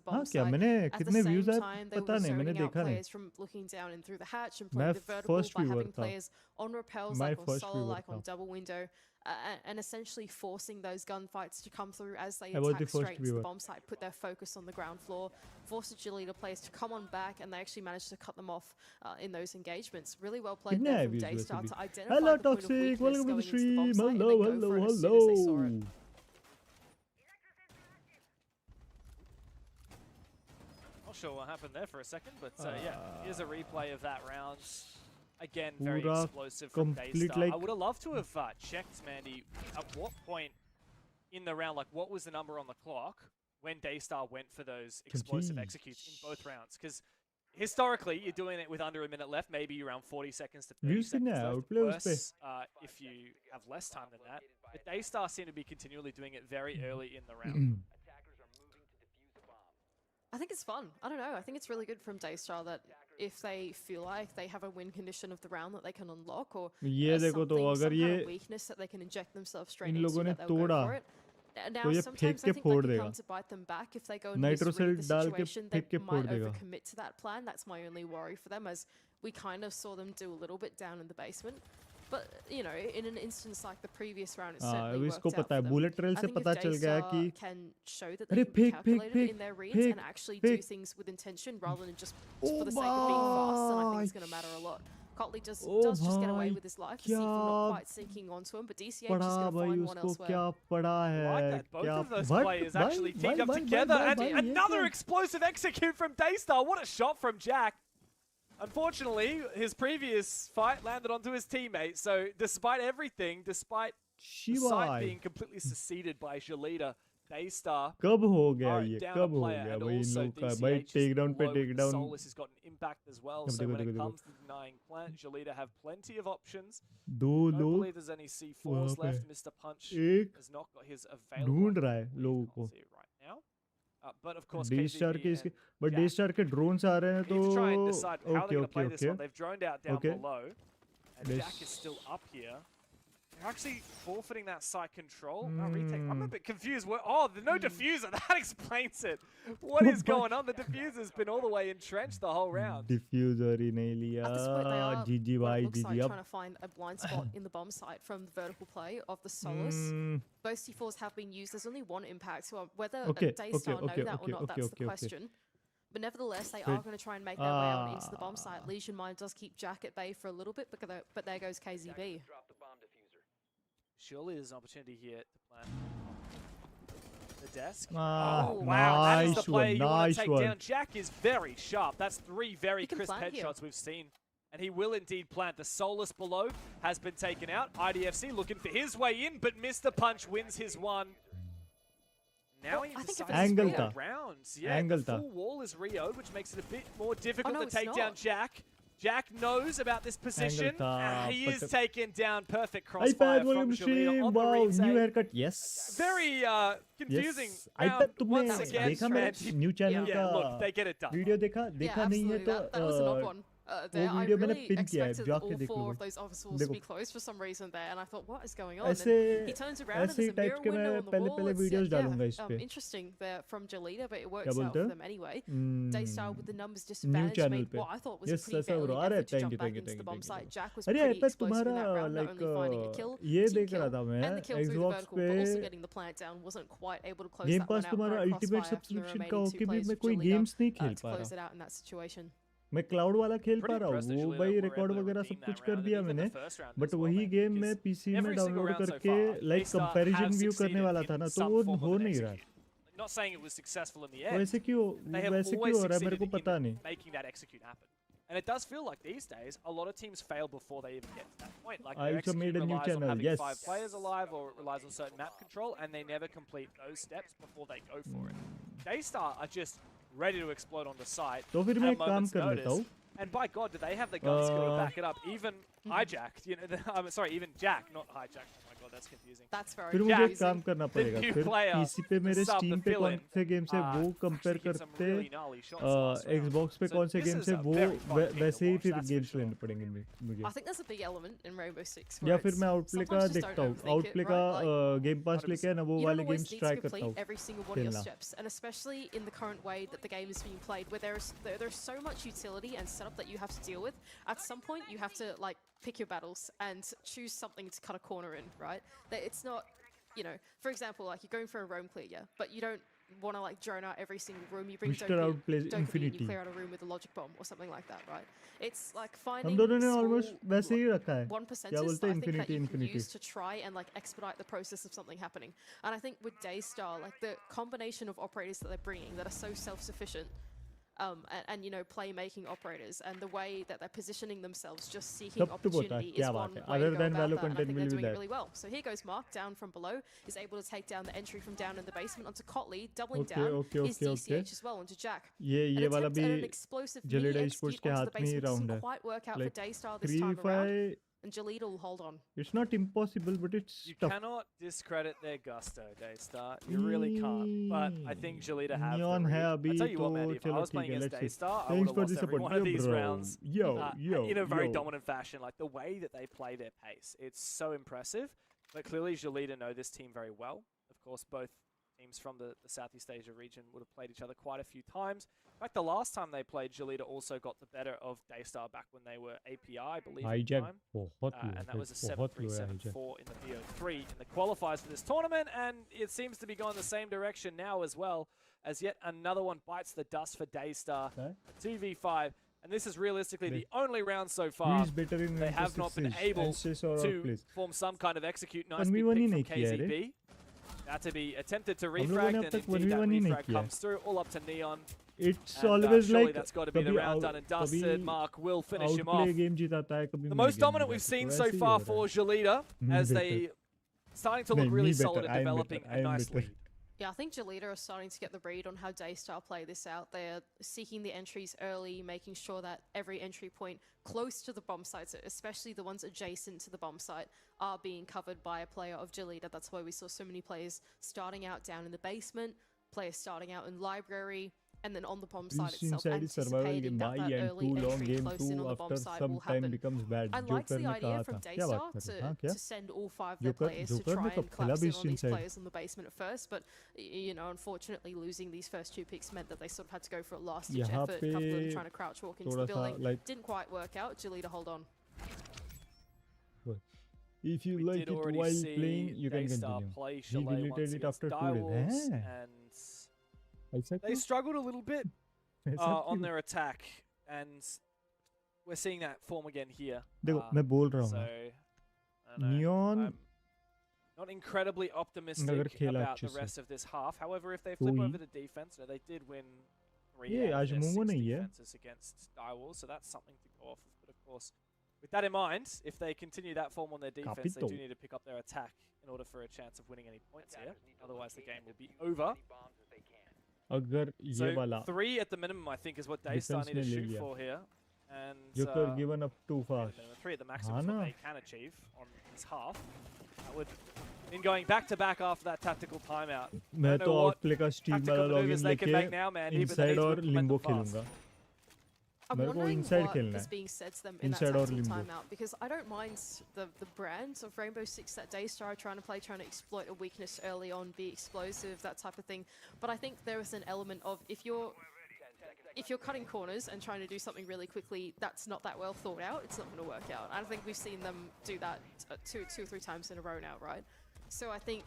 हाँ क्या मैंने कितने views आए पता नहीं मैंने देखा नहीं. मैं first viewer था. My first viewer था. And essentially forcing those gunfights to come through as they attack straight into the bomb site, put their focus on the ground floor, force the Julita players to come on back, and they actually managed to cut them off in those engagements. Really well played there from Daystar to identify the point of weakness going into the bomb site and then go for it as soon as they saw it. sure what happened there for a second, but yeah, here's a replay of that round. Again, very explosive from Daystar. Like... I would have loved to have checked, Mandy, at what point in the round, like what was the number on the clock when Daystar went for those explosive executes in both rounds? Because historically, you're doing it with under a minute left, maybe around 40 seconds to 30 seconds left. Worse if you have less time than that. But Daystar seem to be continually doing it very early in the round. I think it's fun. I don't know. I think it's really good from Daystar that if they feel like they have a win condition of the round that they can unlock, or some kind of weakness that they can inject themselves straight into, that they'll go for it. Now, sometimes I think that can come to bite them back if they go and misread the situation. They might overcommit to that plan. That's my only worry for them, as we kind of saw them do a little bit down in the basement. But, you know, in an instance like the previous round, it certainly worked out for them. Bullet trail I se think pata if chal gaya Daystar ki can show that they can be calculated in their reads and actually do things with intention rather than just for the sake of being fast, then I think it's going to matter a lot. Cotley does just get away with his life. You see not quite sinking onto him, but DCH is going to find one elsewhere. I like that. Both of those players actually teamed up together, and another explosive execute from Daystar. What a shot from Jack. Unfortunately, his previous fight landed onto his teammate, so despite everything, despite the site being completely seceded by Jalita, Daystar कब हो गया ये कब हो गया भाई इन लोग का भाई टेक डाउन पे take down Solus has got an impact as well, so when it comes to denying plant, Jalita have plenty of options. दो I don't believe there's any C4s left. Mr. Punch has not got his available. ढूंढ रहा है लोगों को right now. But of course, Daystar के इसके but Daystar के drones आ रहे हैं तो need to try and decide how they're going to play this one. okay They've droned out down below, and Jack is still up here. They're actually forfeiting that site control. No retake. I'm a bit confused. Oh, no diffuser. That explains it. What is going on? The diffuser's been all the way entrenched the whole round. Diffuser ही नहीं लिया. At this point, they are GG भाई looks like GG trying to find a blind spot in the bomb site from the vertical play of the Solus. Both C4s have been used. There's only one impact. So whether Daystar know that or not, that's the question. But nevertheless, they are going to try and make their way out into the bomb site. Legion Mine does keep Jack at bay for a little bit, but there goes KZB. Surely there's an opportunity here to plan the desk. Wow, that is the play you want to take down. Jack is very sharp. That's 3 very crisp headshots we've seen. And he will indeed plant. The Solus below has been taken out. IDFC looking for his way in, but Mr. Punch wins his one. Now he decides to go rounds. Yeah, the full wall is Rio, which makes it a bit more difficult to take down Jack. Jack knows about this position. He is taken down. Perfect crossfire from Jalita on the retake. New haircut, yes. Very confusing. iPad once again, देखा मेरे new channel का look, they get it done. Video देखा नहीं है तो that was an odd one. I video really expected all देख 4 लो of those office walls to be closed for some reason there, and I thought, what is going on? And he turns around and there's a mirror window on the wall. It's interesting there from Jalita, but it works out for them anyway. Daystar with the numbers disadvantage made what I thought was a pretty fairly effort to jump back into the bomb site. Jack was pretty explosive in that round, not only finding a kill, and the kill through the vertical, but also getting the plant down. Wasn't quite able to close that one out. Great crossfire from the remaining 2 players with Jalita to close it out in that situation. मैं cloud वाला खेल पा रहा हूँ वो भाई record वगैरह सब कुछ कर दिया मैंने बट वही गेम मैं पीसी में डाउनलोड करके लाइक कंपैरिजन व्यू करने वाला था ना तो वो हो नहीं रहा Not saying it was successful in the end. वैसे क्यों हो रहा है मेरे को पता नहीं. Making that execute happen. And it does feel like these days a lot of teams fail before they even get to that point. Like their execute relies on having 5 players alive or relies on certain map control, and they never complete those steps before they go for it. Daystar are just ready to explode on the site. तो फिर मैं एक काम कर लेता हूँ. And by God, do they have the gun skill to back it up? Even hijacked, you know. I'm sorry, even Jack, not hijacked. Oh my God, that's confusing. That's very फिर मुझे एक काम करना पड़ेगा. फिर PC पे मेरे Steam पे कौन से गेम से वो कंपेयर करते Xbox पे कौन से गेम से वो वैसे ही फिर गेम्स लेने पड़ेंगे मुझे. I think there's a big element in Rainbow Six. या फिर मैं आउटप्ले का देखता हूँ. आउटप्ले का गेम पास लेके है ना वो वाले गेम्स ट्राई करता हूँ. Every single one of your steps, and especially in the current way that the game is being played, where there's so much utility and setup that you have to deal with. At some point, you have to like pick your battles and choose something to cut a corner in, right? That it's not, you know, for example, like you're going for a roam clear, yeah, but you don't want to like drone out every single room. You bring don't you clear out a room with a logic bomb or something like that, right? It's like finding almost वैसे ही रखा है. 1%ers I think that you can use to try and like expedite the process of something happening. And I think with Daystar, like the combination of operators that they're bringing that are so self-sufficient, and you know, playmaking operators, and the way that they're positioning themselves, just seeking Tap to bota, opportunity, kya is baat one hai. way to Other go than about value that, and I content think will they're be doing it that. really well. So here goes Mark down from below, is able to take down the entry from down in the basement onto Cotley, doubling down is DCH as well onto Jack. ये An वाला attempt at an भी explosive Jalida mini Esports execute के onto हाथ the में ही basement round doesn't है. quite work out Like for Daystar this time around, Purify, and Jalida will hold on. it's not impossible, but it's You tough. cannot discredit their gusto, Daystar. You really can't. But I think Jalita have the Neon read. है I अभी tell you what, तो man, if I चलो was ठीक playing है, as let's see. Daystar, I would Thanks have for lost the every support, one of these bro. rounds in a very dominant fashion. Like the way that they play their pace, it's so impressive. But clearly, Jalita know this team very well. Of course, both teams from the Southeast Asia region would have played each other quite a few times. In fact, the last time they played, Jalita also got the better of Daystar back when they were API, I believe, at the Hijack time. बहुत And that was a बहुत low है 7-3-7-4 in the BO3 in the qualifiers for this tournament, and it seems to be going the same direction now as well, as yet another one bites the dust for Daystar. 2v5, and this is realistically the only round so Who far. is better in They have not been able to form some kind of execute. Nice big pick from KZB. That to be attempted to refrag, and indeed that refrag comes through, all up to Neon. It's And, always surely like that's got to be the कभी round done and dusted. Mark will finish him off. outplay game जीताता है कभी The मैं most game dominant we've जीताता seen हूँ. so वैसे ही far हो रहा for है. Jalita, Me as better. they starting to look नहीं, really me solid better, at I am developing better, I a am nice better. lead. Yeah, I think Jalita are starting to get the read on how Daystar play this out. They're seeking the entries early, making sure that every entry point close to the bomb sites, especially the ones adjacent to the bomb site, are being covered by a player of Jalita. That's why we saw so many players starting out down in the basement, players starting out in library, and then on the bomb site This itself, inside is survival anticipating game that bhai, and early too long entry game close in too on the bomb after site some will time happen. becomes bad. I liked Joker the ने idea कहा from था. क्या Daystar बात कर रहे हैं? हाँ, क्या? to send all five of their Joker- players to Joker try ने and कब खेला collapse भी in इस on these inside? players on the basement at first, but you know, unfortunately losing these first two picks meant that they sort of had to go for a last ditch यहाँ effort. A couple of them पे trying to crouch walk into थोड़ा the सा building. like Didn't quite work out. Jalita, hold on. if you We like did it already while see playing, you can Daystar continue. play He Chalet deleted once it against after 2 days. Direwolves, हैं? and ऐसा they क्यों? struggled a little bit ऐसा on क्यों? their attack, and we're seeing that form again here. देखो मैं बोल रहा हूँ So, ना, I don't know, Neon I'm not incredibly optimistic अगर खेला about अच्छे the से rest of this half. However, if they तो flip he over to defense, you know, they did win 3 ये out of आज their मोमो 6 नहीं है. defenses against Direwolves, so that's something to go off of. But of course, with that in mind, if they continue that form on their defense, they do need to pick up their attack in order for a chance of winning any points here. Otherwise, the game will be over. अगर ये So वाला 3 at the minimum, I think, is what Daystar Defense need to ने ले shoot लिया. for here. And Joker given up too fast. 3 at the maximum is हाँ what ना. they can achieve on this half. That would mean going back to back after that tactical timeout. मैं Don't तो know what outplay का steam वाला tactical maneuvers login they can make लेके now, Mandy, but they inside need to और implement limbo them fast. खेलूंगा. I'm मेरे को wondering inside what खेलना is है. being said to them in that Inside or tactical limbo. timeout, because I don't mind the brand of Rainbow Six that Daystar are trying to play, trying to exploit a weakness early on, be explosive, that type of thing. But I think there is an element of if you're cutting corners and trying to do something really quickly, that's not that well thought out. It's not going to work out. I think we've seen them do that two or 3 times in a row now, right? So I think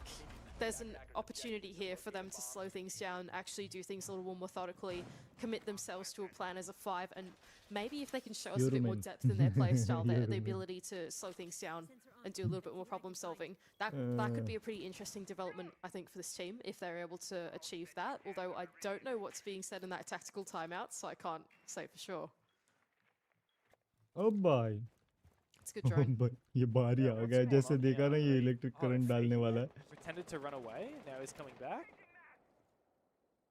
there's an opportunity here for them to slow things down, actually do things a little more methodically, commit themselves to a plan as a 5, and maybe if they can show us a bit more depth in their play style, the ability to slow things down and do a little bit more problem solving, that could be a pretty interesting development, I think, for this team, if they're able to achieve that. Although I don't know what's being said in that tactical timeout, so I can't say for sure. Oh boy. It's a good drone. भाई ये बाहर ही Yeah, आ what's गया going जैसे on देखा ना here? ये electric current डालने वाला है. Pretended to run away. Now he's coming back.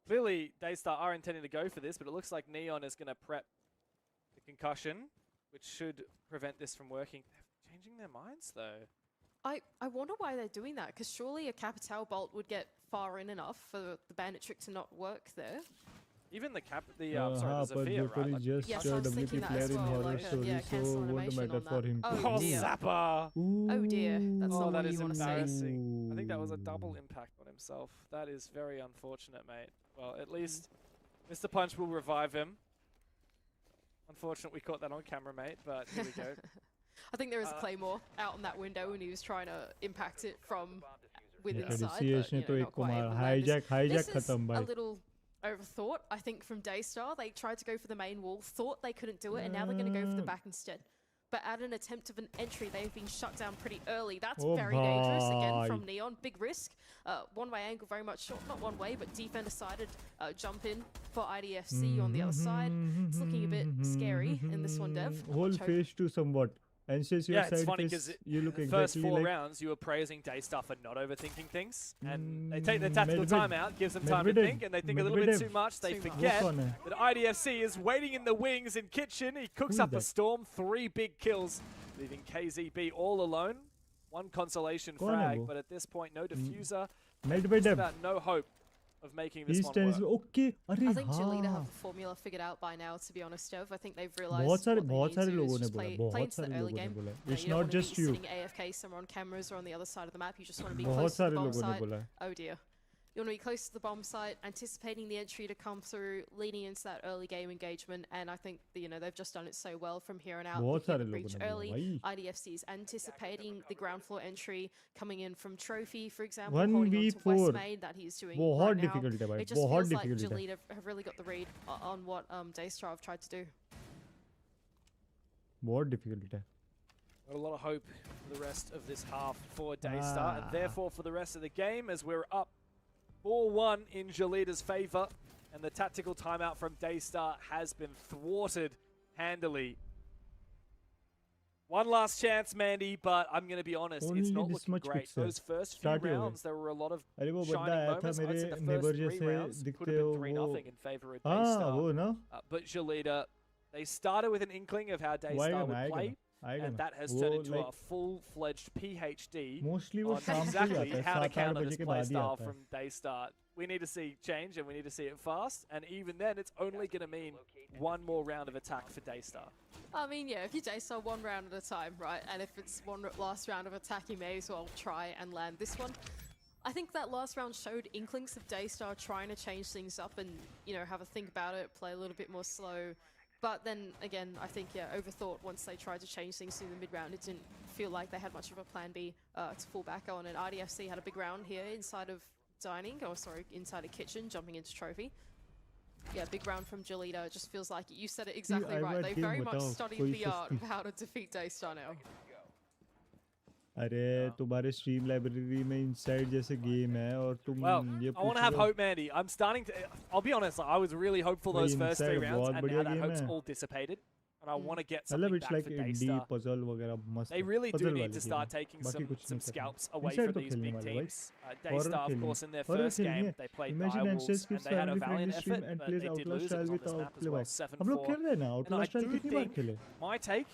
Clearly, Daystar are intending to go for this, but it looks like Neon is going to prep the concussion, which should prevent this from working. They're changing their minds, though. I wonder why they're doing that, because surely a Capital Bolt would get far in enough for the Bandit trick to not work there. Even the हाँ the पर Zephyr, Joker right? is Like, just Yes, I was WP thinking that player as in well, horror like a- story, yeah, so cancel won't animation matter on for that. him. Oh, oh, dear. Zappa! Oh dear, that's Oh, not that what is you want to say. embarrassing. I think that was a double impact on himself. That is very unfortunate, mate. Well, at least Mr. Punch will revive him. Unfortunate we caught that on camera, mate, but here we go. I think there was a Claymore out on that window and he was trying to impact it from within Yeah, inside, CH but ने you तो know, एक not को quite मारा. able to land this. hijack This is खत्म a भाई. little overthought, I think, from Daystar. They tried to go for the main wall, thought they couldn't do it, and now they're going to go for the back instead. but at an attempt of an entry, they've been shut down pretty early. That's very dangerous, again, from Neon. Big risk. One-way angle, very much short. Not one way, but Defender decided jump in for IDFC on the other side. It's looking a bit scary in this one, Dev. Whole phase 2 somewhat. Anstyce, Yeah, it's funny because the first 4 rounds you were praising Daystar for not overthinking things, and they take their tactical timeout, gives them time to think, and they think a little bit too much. They forget that IDFC is waiting in the wings in Kitchen. He cooks up a storm, 3 big kills, leaving KZB all alone. 1 consolation frag, but at this point, no diffuser. Just about no hope of making this one work. Okay. I think Julita have the formula figured out by now, to be honest, Dev. I think they've realized what they need to do is just play into the early game. It's you don't not want just to be you. sitting AFK somewhere on cameras or on the other side of the map. You just want to be close to the bomb site. Oh dear. You want to be close to the bomb site, anticipating the entry to come through, leading into that early game engagement, and I think they've just done it so well from here on out. They breach early. IDFC is anticipating the ground floor entry coming in from Trophy, for example, holding on to West Main that he's doing right now. It just feels like Julita have really got the read on what Daystar have tried to do. What difficulty? Got a lot of hope for the rest of this half for Daystar, and therefore for the rest of the game, as we're up 4-1 in Julita's favor, and the tactical timeout from Daystar has been thwarted handily. One last chance, Mandy, but I'm going to be honest, it's not looking great. Those first few rounds, there were a lot of shining moments. I'd say the first 3 rounds could have been 3-0 in favor of Daystar. But Julita, they started with an inkling of how Daystar would play. And that has turned into a full-fledged PhD on exactly how to counter this playstyle from Daystar. We need to see change, and we need to see it fast. And even then, it's only going to mean 1 more round of attack for Daystar. I mean, yeah, if you Daystar 1 round at a time, right? And if it's 1 last round of attack, you may as well try and land this one. I think that last round showed inklings of Daystar trying to change things up and, have a think about it, play a little bit more slow. But then, again, I think, overthought once they tried to change things in the mid-round. It didn't feel like they had much of a plan B to fall back on. And IDFC had a big round here inside of inside of Kitchen, jumping into Trophy. Yeah, big round from Julita. It just feels like you said it exactly right. They very much studied the art of how to defeat Daystar now. अरे तुम्हारे stream library में inside जैसे game है और तुम ये I want to have hope, Mandy. I'm starting to. I'll be honest. I was really hopeful those first 3 rounds, and now that hope's all dissipated. And I want to get something back for Daystar. They really do need to start taking some scalps away from these big teams. Daystar, of course, in their first game, they played rivals, and they had a valiant effort, but they did lose. It was on this map as well, 7-4. And I do think my take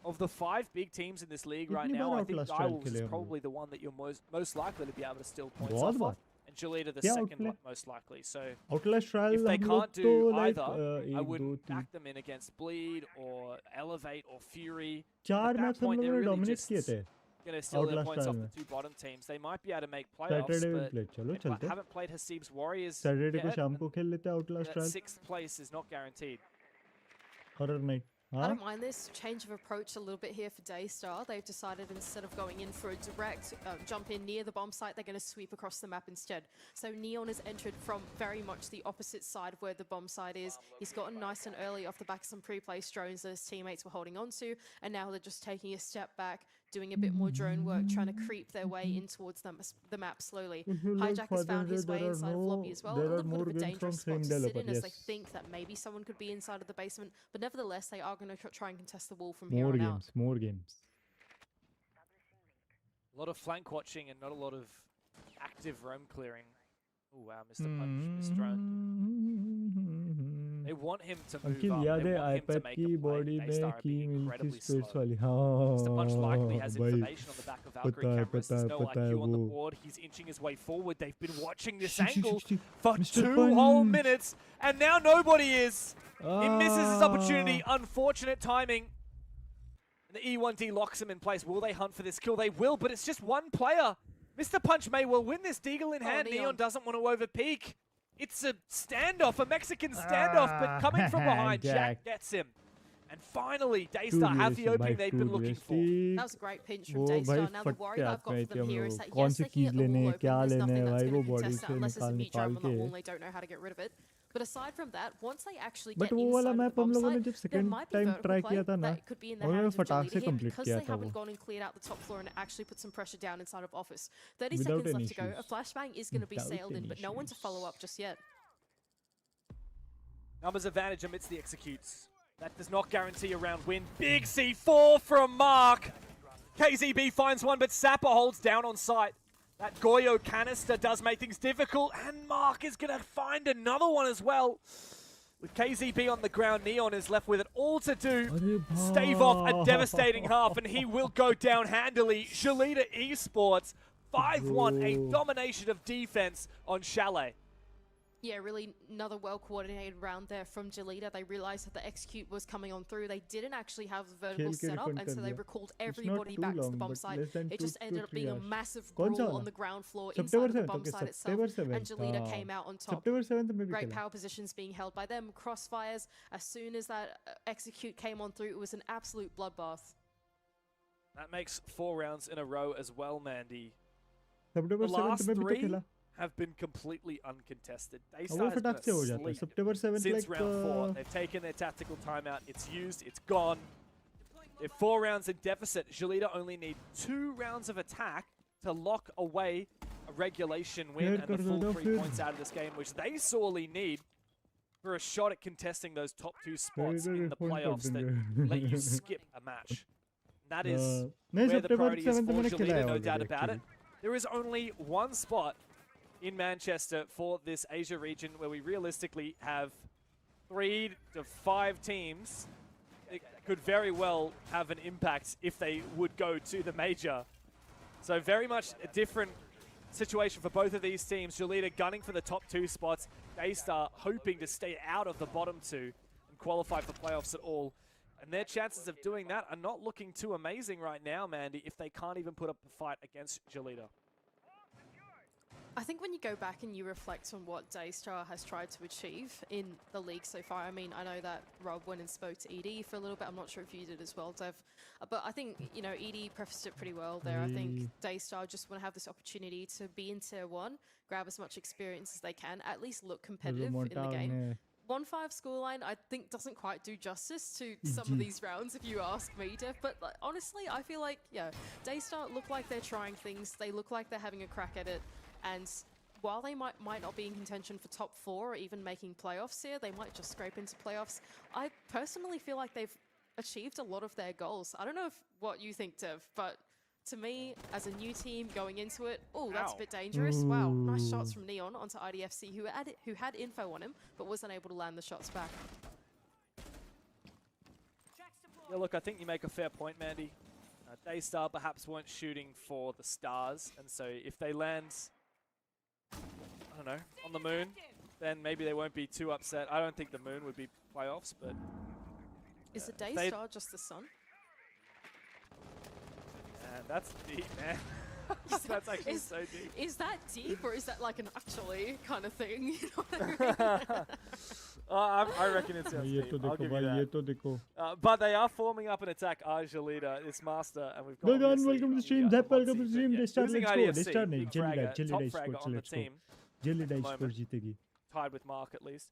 of the 5 big teams in this league right now, I think Direwolves is probably the one that you're most likely to be able to steal points off of. And Julita the second most likely. So if they can't do either, I wouldn't back them in against Bleed or Elevate or Fury. At that point, they're really just going to steal their points off the 2 bottom teams. They might be able to make playoffs, but haven't played Hasib's Warriors yet. That 6th place is not guaranteed. Horror Night. I don't mind this change of approach a little bit here for Daystar. They've decided instead of going in for a direct jump in near the bomb site, they're going to sweep across the map instead. So Neon has entered from very much the opposite side of where the bomb site is. He's gotten nice and early off the back of some pre-placed drones that his teammates were holding on to, and now they're just taking a step back, doing a bit more drone work, trying to creep their way in towards the map slowly. Hijack has found his way inside of lobby as well. A little bit of a dangerous spot to sit in as they think that maybe someone could be inside of the basement, but nevertheless they are going to try and contest the wall from here on out. More games. A lot of flank watching and not a lot of active roam clearing. Oh wow, Mr. Punch, Mr. Drone. They want him to move up. They want him to make a play. Daystar are being incredibly slow. Mr. Punch likely has information on the back of Valkyrie cameras. There's no IQ on the board. He's inching his way forward. They've been watching this angle for 2 whole minutes, and now nobody is. He misses his opportunity. Unfortunate timing. And the E1D locks him in place. Will they hunt for this kill? They will, but it's just 1 player. Mr. Punch may well win this. Deagle in hand. Neon doesn't want to overpeak. It's a standoff, a Mexican standoff, but coming from behind, Jack gets him. And finally, Daystar have the opening they've been looking for. That was a great pinch from Daystar. Now the worry that I've got for them here is that yes, they can get the wall open, there's nothing that's going to contest that unless there's a meat drum on the wall and they don't know how to get rid of it. But aside from that, once they actually But get वो inside वाला of the map हम bomb लोगों ने site, जब there second might be time vertical try play किया था ना, that could be in the और hands of फटाक से Jaleeda here कंप्लीट because किया they था haven't वो gone and cleared out the top floor and actually put some pressure down inside of office. 30 without seconds any left to go. A issues. flashbang is going to be Without sailed in, any but no one to follow issues. up just yet. Numbers advantage amidst the executes. That does not guarantee a round win. Big C4 from Mark. KZB finds one, but Sapper holds down on site. That Goyo canister does make things difficult, and Mark is going to find another one as well. With KZB on the ground, Neon is left with it all to do. Stave off a devastating half, and he will go down handily. Jaleeda Esports, 5-1, a domination of defense on Chalet. Yeah, really another well-coordinated round there from Jaleeda. They realized that the execute was coming on through. They didn't actually have the vertical set up, and so they recalled everybody back to the bomb site. It just ended up being a massive brawl on the ground floor inside of the bomb site itself, and Jaleeda came out on top. September 7th में भी Great खेला. power positions being held by them. Crossfires. As soon as that execute came on through, it was an absolute bloodbath. That makes 4 rounds in a row as well, Mandy. September The 7th last में भी तो 3 खेला. have been completely uncontested. वो Daystar has been फटाक से हो जाता है. asleep September 7th since like round 4. They've taken their tactical timeout. It's used. It's gone. They're 4 rounds in deficit. Jaleeda only need 2 rounds of attack to lock away a regulation win and the full 3 points out of this game, which they sorely need for a shot at contesting those top 2 spots in the playoffs that let you skip a match. That is where the priority is for Jaleeda, no doubt about it. There is only one spot in Manchester for this Asia region where we realistically have 3 to 5 teams that could very well have an impact if they would go to the major. So very much a different situation for both of these teams. Jaleeda gunning for the top 2 spots. Daystar hoping to stay out of the bottom 2 and qualify for playoffs at all. And their chances of doing that are not looking too amazing right now, Mandy, if they can't even put up a fight against Jaleeda. I think when you go back and you reflect on what Daystar has tried to achieve in the league so far, I mean, I know that Rob went and spoke to ED for a little bit. I'm not sure if you did as well, Dev. But I think, you know, ED prefaced it pretty well there. I think Daystar just want to have this opportunity to be in Tier 1, grab as much experience as they can, at least look competitive in the game. 1-5 scoreline, I think, doesn't quite do justice to some of these rounds, if you ask me, Dev. But like, honestly, I feel like, yeah, Daystar look like they're trying things. They look like they're having a crack at it. And while they might not be in contention for top 4 or even making playoffs here, they might just scrape into playoffs. I personally feel like they've achieved a lot of their goals. I don't know what you think, Dev, but to me, as a new team going into it, oh, that's a bit dangerous. Wow, nice shots from Neon onto IDFC, who had info on him, but wasn't able to land the shots back. Yeah, look, I think you make a fair point, Mandy. Daystar perhaps weren't shooting for the stars, and so if they land, I don't know, on the moon, then maybe they won't be too upset. I don't think the moon would be playoffs, but... Is the Daystar just the sun? That's deep, man. That's actually so deep. Is that deep, or is that like an actually kind of thing? You know what I mean? I reckon it's deep. I'll give you that. But they are forming up an attack. Jaleeda, this master, and we've got... Welcome to the stream. Welcome to the stream. Daystar, let's go. Daystar नहीं, top fragger on the team. Jaleeda Esports जीतेगी. Tied with Mark at least.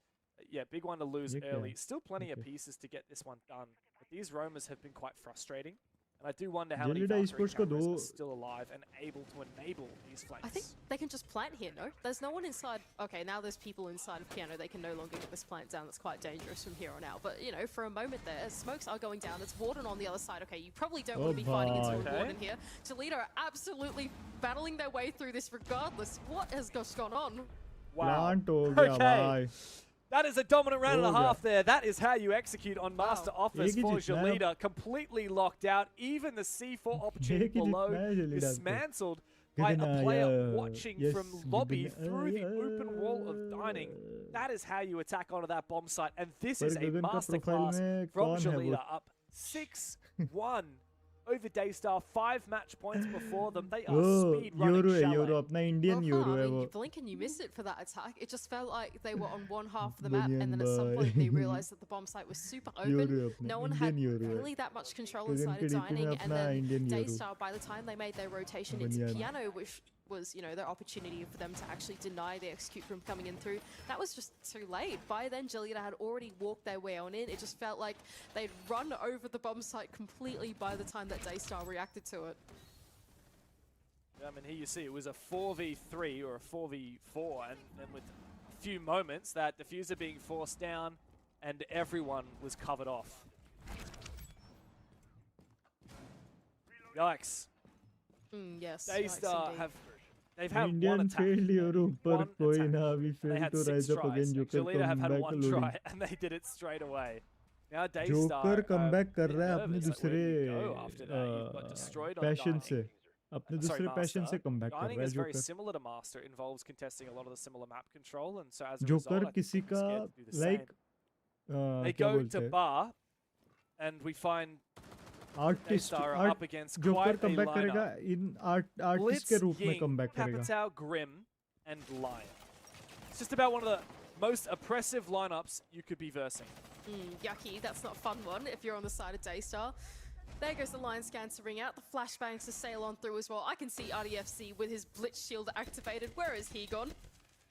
Yeah, big one to lose early. Still plenty of pieces to get this one done. But these roamers have been quite frustrating. And I do wonder how many Valkyrie cameras are still alive and able to enable these flanks. I think they can just plant here, no? There's no one inside. Okay, now there's people inside of Piano. They can no longer get this plant down. That's quite dangerous from here on out. But, you know, for a moment there, smokes are going down. There's Warden on the other side. Okay, you probably don't want to be fighting into a Warden here. Jaleeda are absolutely battling their way through this regardless. What has just gone on? Wow. Okay. That is a dominant round and a half there. That is how you execute on Master Office for Jaleeda. Completely locked out. Even the C4 opportunity below dismantled by a player watching from lobby through the open wall of dining. That is how you attack onto that bomb site. And this is a masterclass from Jaleeda, up 6-1. Over Daystar, 5 match points before them. They are speed running Euro, अपना Indian Euro है वो. You blink and you miss it for that attack. It just felt like they were on one half of the map, and then at some point they realized that the bomb site was super open. No one had really that much control inside of dining, and then Daystar, by the time they made their rotation into Piano, which was, you know, their opportunity for them to actually deny the execute from coming in through. That was just too late. By then, Jelita had already walked their way on in. It just felt like they'd run over the bomb site completely by the time that Daystar reacted to it. I mean, here you see it was a 4v3 or a 4v4, and then with a few moments, that diffuser being forced down, and everyone was covered off. Yikes. Yes. Daystar they've had Indian one attack. failure ऊपर One कोई attack. ना we They failed had to 6 rise up tries. again. Joker Jelita have had comeback one loading. try, and they did it straight away. Now Daystar Joker comeback कर रहा है अपने nervous, like, where do you दूसरे go after that? You've got destroyed on passion Dining. से अपने दूसरे passion से comeback कर Dining रहा है is very Joker. similar to Master. It involves contesting a lot of the similar map control, and so as a Joker result, I think किसी they're का scared to do the like same. They क्या go बोलते to हैं bar, and we find artist Daystar are up against Joker quite a comeback करेगा lineup. in artist Blitz, के रूप में Ying, comeback करेगा. Capitao, Grim, and Lion. It's just about one of the most oppressive lineups you could be versing. Yucky, that's not a fun one if you're on the side of Daystar. There goes the line scan to ring out, the flashbangs to sail on through as well. I can see RDFC with his Blitz shield activated. Where is he gone?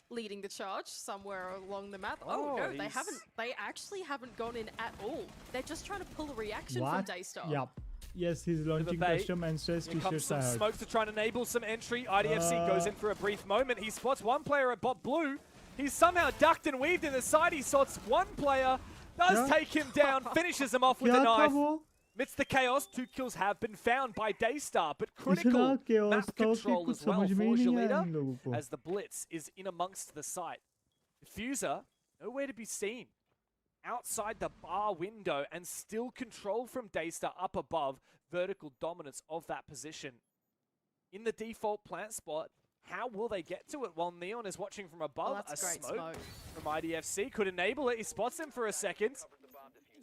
Leading the charge somewhere along the map. Oh no, they actually haven't gone in at all. They're just trying to pull a reaction from Daystar. Yep. Yes, he's launching custom Anstyce Here comes t-shirts. some smoke to try and enable some entry. IDFC goes in for a brief moment. He spots one player at bot blue. He's somehow ducked and weaved in the side. He spots one player, does take him down, finishes him off with a knife. Amidst the chaos, 2 kills have been found by Daystar, but critical map control as well for Jelita, as the Blitz is in amongst the site. Diffuser, nowhere to be seen. Outside the bar window, and still control from Daystar up above, vertical dominance of that position. In the default plant spot, how will they get to it while Neon is watching from above? That's a great smoke from IDFC could enable it. He spots him for a second.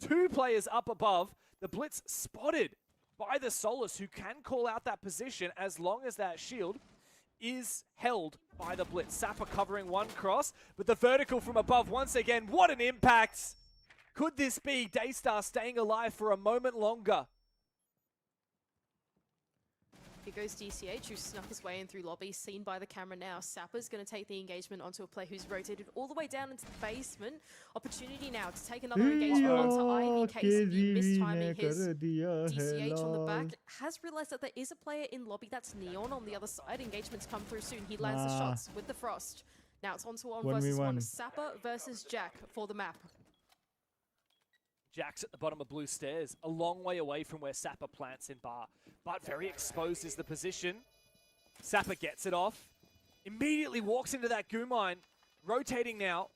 2 players up above. The Blitz spotted by the Solus, who can call out that position as long as that shield is held by the Blitz. Sapper covering one cross, but the vertical from above once again. What an impact! Could this be Daystar staying alive for a moment longer? Here goes DCH, who snuck his way in through lobby, seen by the camera now. Sapper's going to take the engagement onto a player who's rotated all the way down into the basement. Opportunity now to take another engagement onto Ivy. KCB mistiming his DCH on the back. Has realized that there is a player in lobby, that's Neon on the other side. Engagements come through soon. He lands the shots with the Frost. Now it's onto 1 versus 1. Sapper versus Jack for the map. Jack's at the bottom of blue stairs, a long way away from where Sapper plants in bar. But very exposed is the position. Sapper gets it off. Immediately walks into that goo mine. Rotating now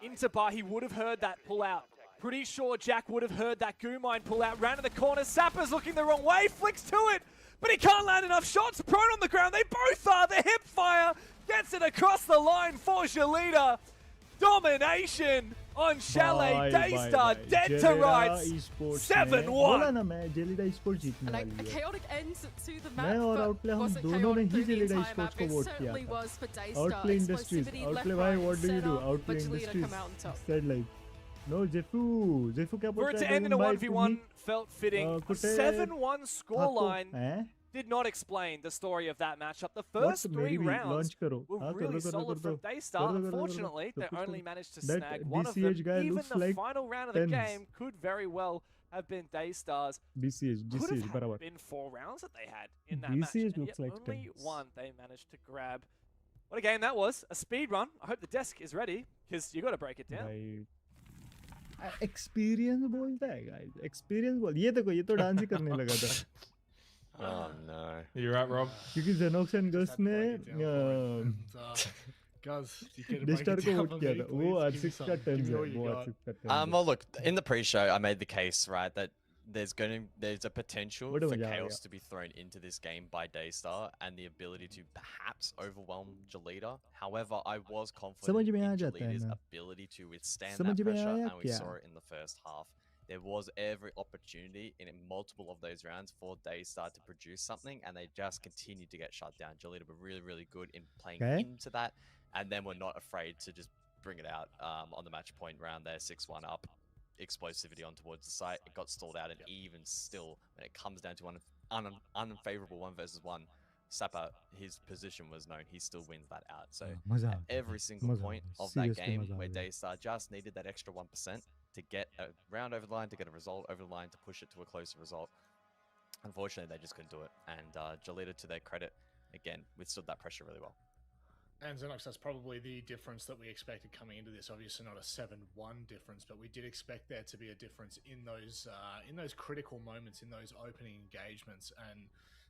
into bar. He would have heard that pull out. Pretty sure Jack would have heard that goo mine pull out. Ran to the corner. Sapper's looking the wrong way. Flicks to it. But he can't land enough shots. Prone on the ground. They both are. The hip fire gets it across the line for Jelita. Domination on Chalet. Daystar dead to rights. 7-1. And a chaotic end to the map, but was it chaotic through the entire map? It certainly was for Daystar. Outplay Industries. Outplay, why? What do you do? Outplay Industries. Said like, no, Zefu क्या For it to end in a 1v1 felt fitting. A 7-1 scoreline did not explain the story of that matchup. The first 3 rounds were really solid from Daystar. Unfortunately, they only managed to snag one of them. Even the final round of the game could very well have been Daystar's. Could have been 4 rounds that they had in that match. And yet only one they managed to grab. What a game that was. A speed run. I hope the desk is ready, because you got to break it down. Experience बोलता है guys. Experience बोल. ये देखो, ये तो dance ही करने लगा था. Oh no. You're right, Rob. क्योंकि Xenox and Gus ने Daystar को vote किया था. वो R6 का 10 है. वो R6 का 10. Well, look, in the pre-show, I made the case, right, that there's a potential for chaos to be thrown into this game by Daystar and the ability to perhaps overwhelm Jelita. However, I was confident in Jelita's ability to withstand that pressure, and we saw it in the first half. There was every opportunity in multiple of those rounds for Daystar to produce something, and they just continued to get shut down. Jelita were really, really good in playing into that, and then were not afraid to just bring it out on the match point round there, 6-1 up. Explosivity on towards the site, it got stalled out, and even still, when it comes down to an unfavorable 1 versus 1, Sapper, his position was known. He still wins that out. So मजा at आ गया every भाई, single मजा आ point गया, of that seriously game मजा आ where गया. Daystar just needed that extra 1% to get a round over the line, to get a result over the line, to push it to a closer result. Unfortunately, they just couldn't do it. And Jolita, to their credit, again, withstood that pressure really well. And Xenox, that's probably the difference that we expected coming into this. Obviously, not a 7-1 difference, but we did expect there to be a difference in those critical moments, in those opening engagements. And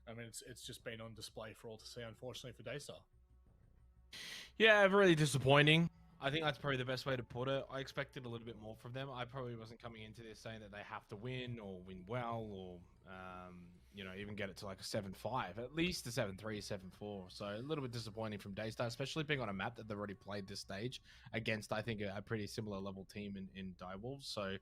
I mean, it's just been on display for all to see, unfortunately, for Daystar. Yeah, really disappointing. I think that's probably the best way to put it. I expected a little bit more from them. I probably wasn't coming into this saying that they have to win or win well or, even get it to like a 7-5, at least a 7-3, 7-4. So a little bit disappointing from Daystar, especially being on a map that they've already played this stage against, I think, a pretty similar level team in Direwolves. So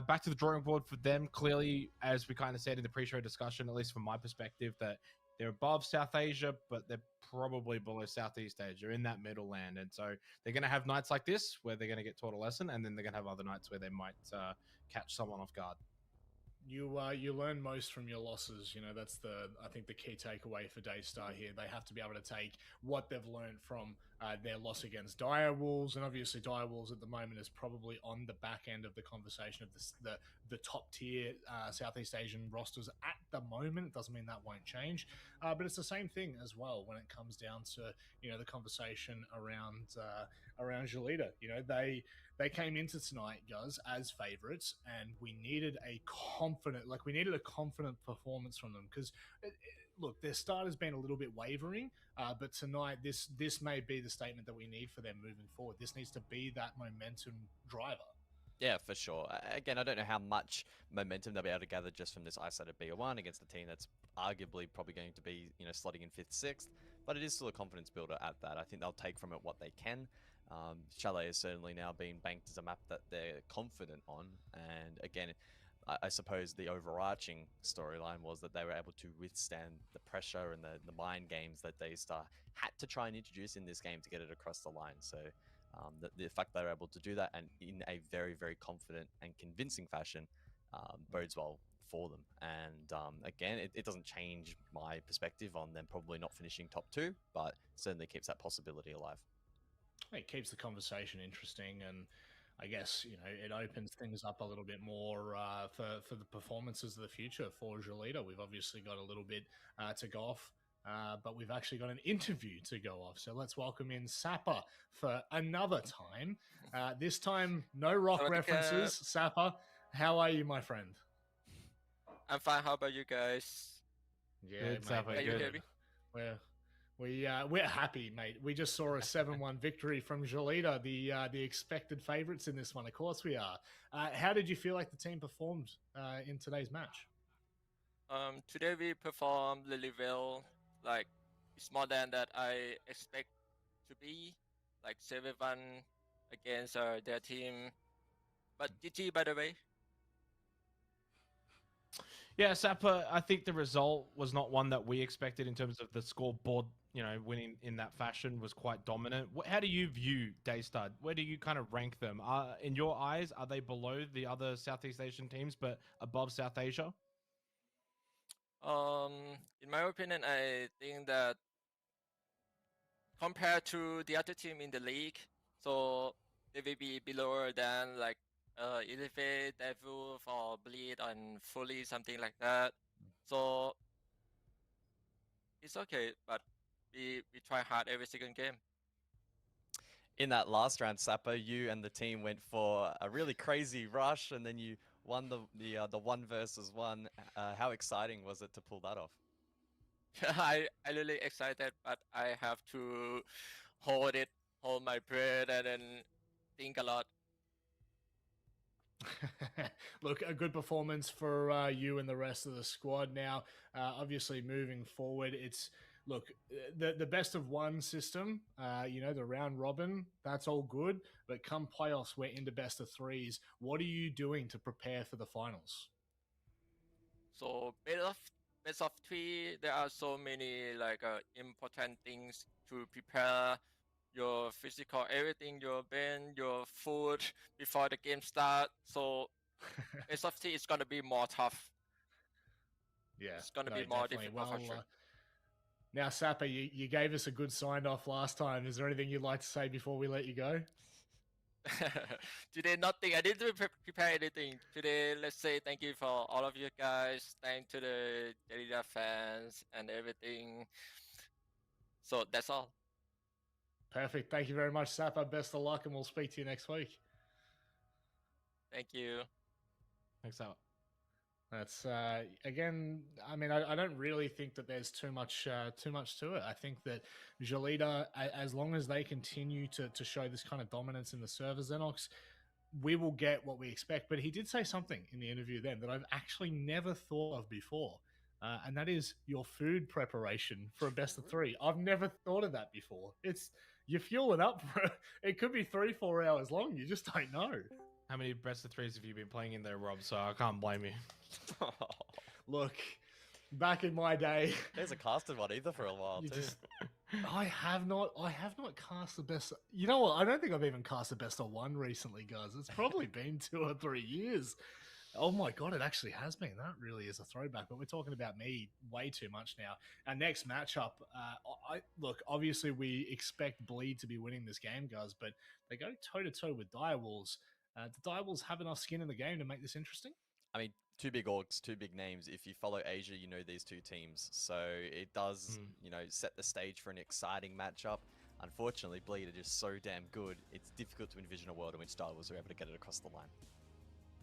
back to the drawing board for them. Clearly, as we kind of said in the pre-show discussion, at least from my perspective, that they're above South Asia, but they're probably below Southeast Asia, in that middle land. And so they're going to have nights like this where they're going to get taught a lesson, and then they're going to have other nights where they might catch someone off guard. You learn most from your losses. That's I think the key takeaway for Daystar here. They have to be able to take what they've learned from their loss against Direwolves, and obviously Direwolves at the moment is probably on the back end of the conversation of the top tier Southeast Asian rosters at the moment. It doesn't mean that won't change, but it's the same thing as well when it comes down to the conversation around Jolita. They came into tonight, guys, as favorites, and we needed a confident performance from them because, look, their start has been a little bit wavering, but tonight this may be the statement that we need for them moving forward. This needs to be that momentum driver. Yeah, for sure. Again, I don't know how much momentum they'll be able to gather just from this isolated BO1 against a team that's arguably probably going to be, slotting in 5th, 6th, but it is still a confidence builder at that. I think they'll take from it what they can. Chalet is certainly now being banked as a map that they're confident on. And again, I suppose the overarching storyline was that they were able to withstand the pressure and the mind games that Daystar had to try and introduce in this game to get it across the line. So the fact they were able to do that and in a very, very confident and convincing fashion bodes well for them. And again, it doesn't change my perspective on them probably not finishing top 2, but certainly keeps that possibility alive. It keeps the conversation interesting, and I guess it opens things up a little bit more for the performances of the future for Jolita. We've obviously got a little bit to go off, but we've actually got an interview to go off. So let's welcome in Sapper for another time. This time, no rock references. Sapper, how are you, my friend? I'm fine. How about you guys? Yeah, good, Sapper. Can you hear me? We're happy, mate. We just saw a 7-1 victory from Jolita, the expected favourites in this one. Of course we are. How did you feel like the team performed in today's match? Today we performed really well. Like, it's more than that I expect to be. Like 7-1 against their team. But GG, by the way. Yeah, Sapper, I think the result was not one that we expected in terms of the scoreboard, winning in that fashion was quite dominant. How do you view Daystar? Where do you kind of rank them? In your eyes, are they below the other Southeast Asian teams but above South Asia? In my opinion, I think that compared to the other team in the league, so they will be below than like Elevate, Devil, or Bleed, and Fully, something like that. So it's okay, but we try hard every single game. In that last round, Sapper, you and the team went for a really crazy rush, and then you won the 1 versus 1. How exciting was it to pull that off? I really excited, but I have to hold my breath, and then think a lot. Look, a good performance for you and the rest of the squad. Now, obviously, moving forward, it's the best of 1 system. The round robin, that's all good. But come playoffs, we're into best of 3s. What are you doing to prepare for the finals? So best of 3, there are so many important things to prepare. Your physical, everything, your band, your food before the game starts. So best of 3 is gonna be more tough. Yeah, it's gonna be more difficult for sure. Now, Sapper, you gave us a good sign off last time. Is there anything you'd like to say before we let you go? Today, nothing. I didn't prepare anything. Today, let's say thank you for all of you guys. Thank to the Deathader fans and everything. So that's all. Perfect. Thank you very much, Sapper. Best of luck, and we'll speak to you next week. Thank you. Thanks, Sapper. That's again. I mean, I don't really think that there's too much to it. I think that Jalita, as long as they continue to show this kind of dominance in the server, Xenox, we will get what we expect. But he did say something in the interview then that I've actually never thought of before, and that is your food preparation for a best of 3. I've never thought of that before. You're fueling up for it. Could be 3-4 hours long. You just don't know. How many best of 3s have you been playing in there, Rob? So I can't blame you. Look, back in my day, there's a casted one either for a while too. I have not cast the best. You know what? I don't think I've even cast the best of 1 recently, guys. It's probably been 2 or 3 years. Oh my god, it actually has been. That really is a throwback. But we're talking about me way too much now. Our next matchup, look, obviously we expect Bleed to be winning this game, guys, but they go toe to toe with Direwolves. Do Direwolves have enough skin in the game to make this interesting? I mean, 2 big orgs, 2 big names. If you follow Asia, you know these 2 teams. So it does, set the stage for an exciting matchup. Unfortunately, Bleed are just so damn good, it's difficult to envision a world in which Direwolves are able to get it across the line.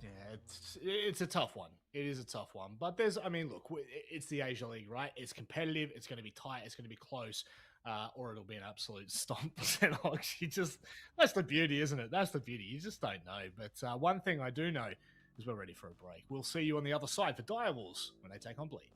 Yeah, it's a tough one. It is a tough one. But look, it's the Asia League, right? It's competitive. It's going to be tight. It's going to be close. Or it'll be an absolute stomp. That's the beauty, isn't it? That's the beauty. You just don't know. But one thing I do know is we're ready for a break. We'll see you on the other side for Direwolves when they take on Bleed.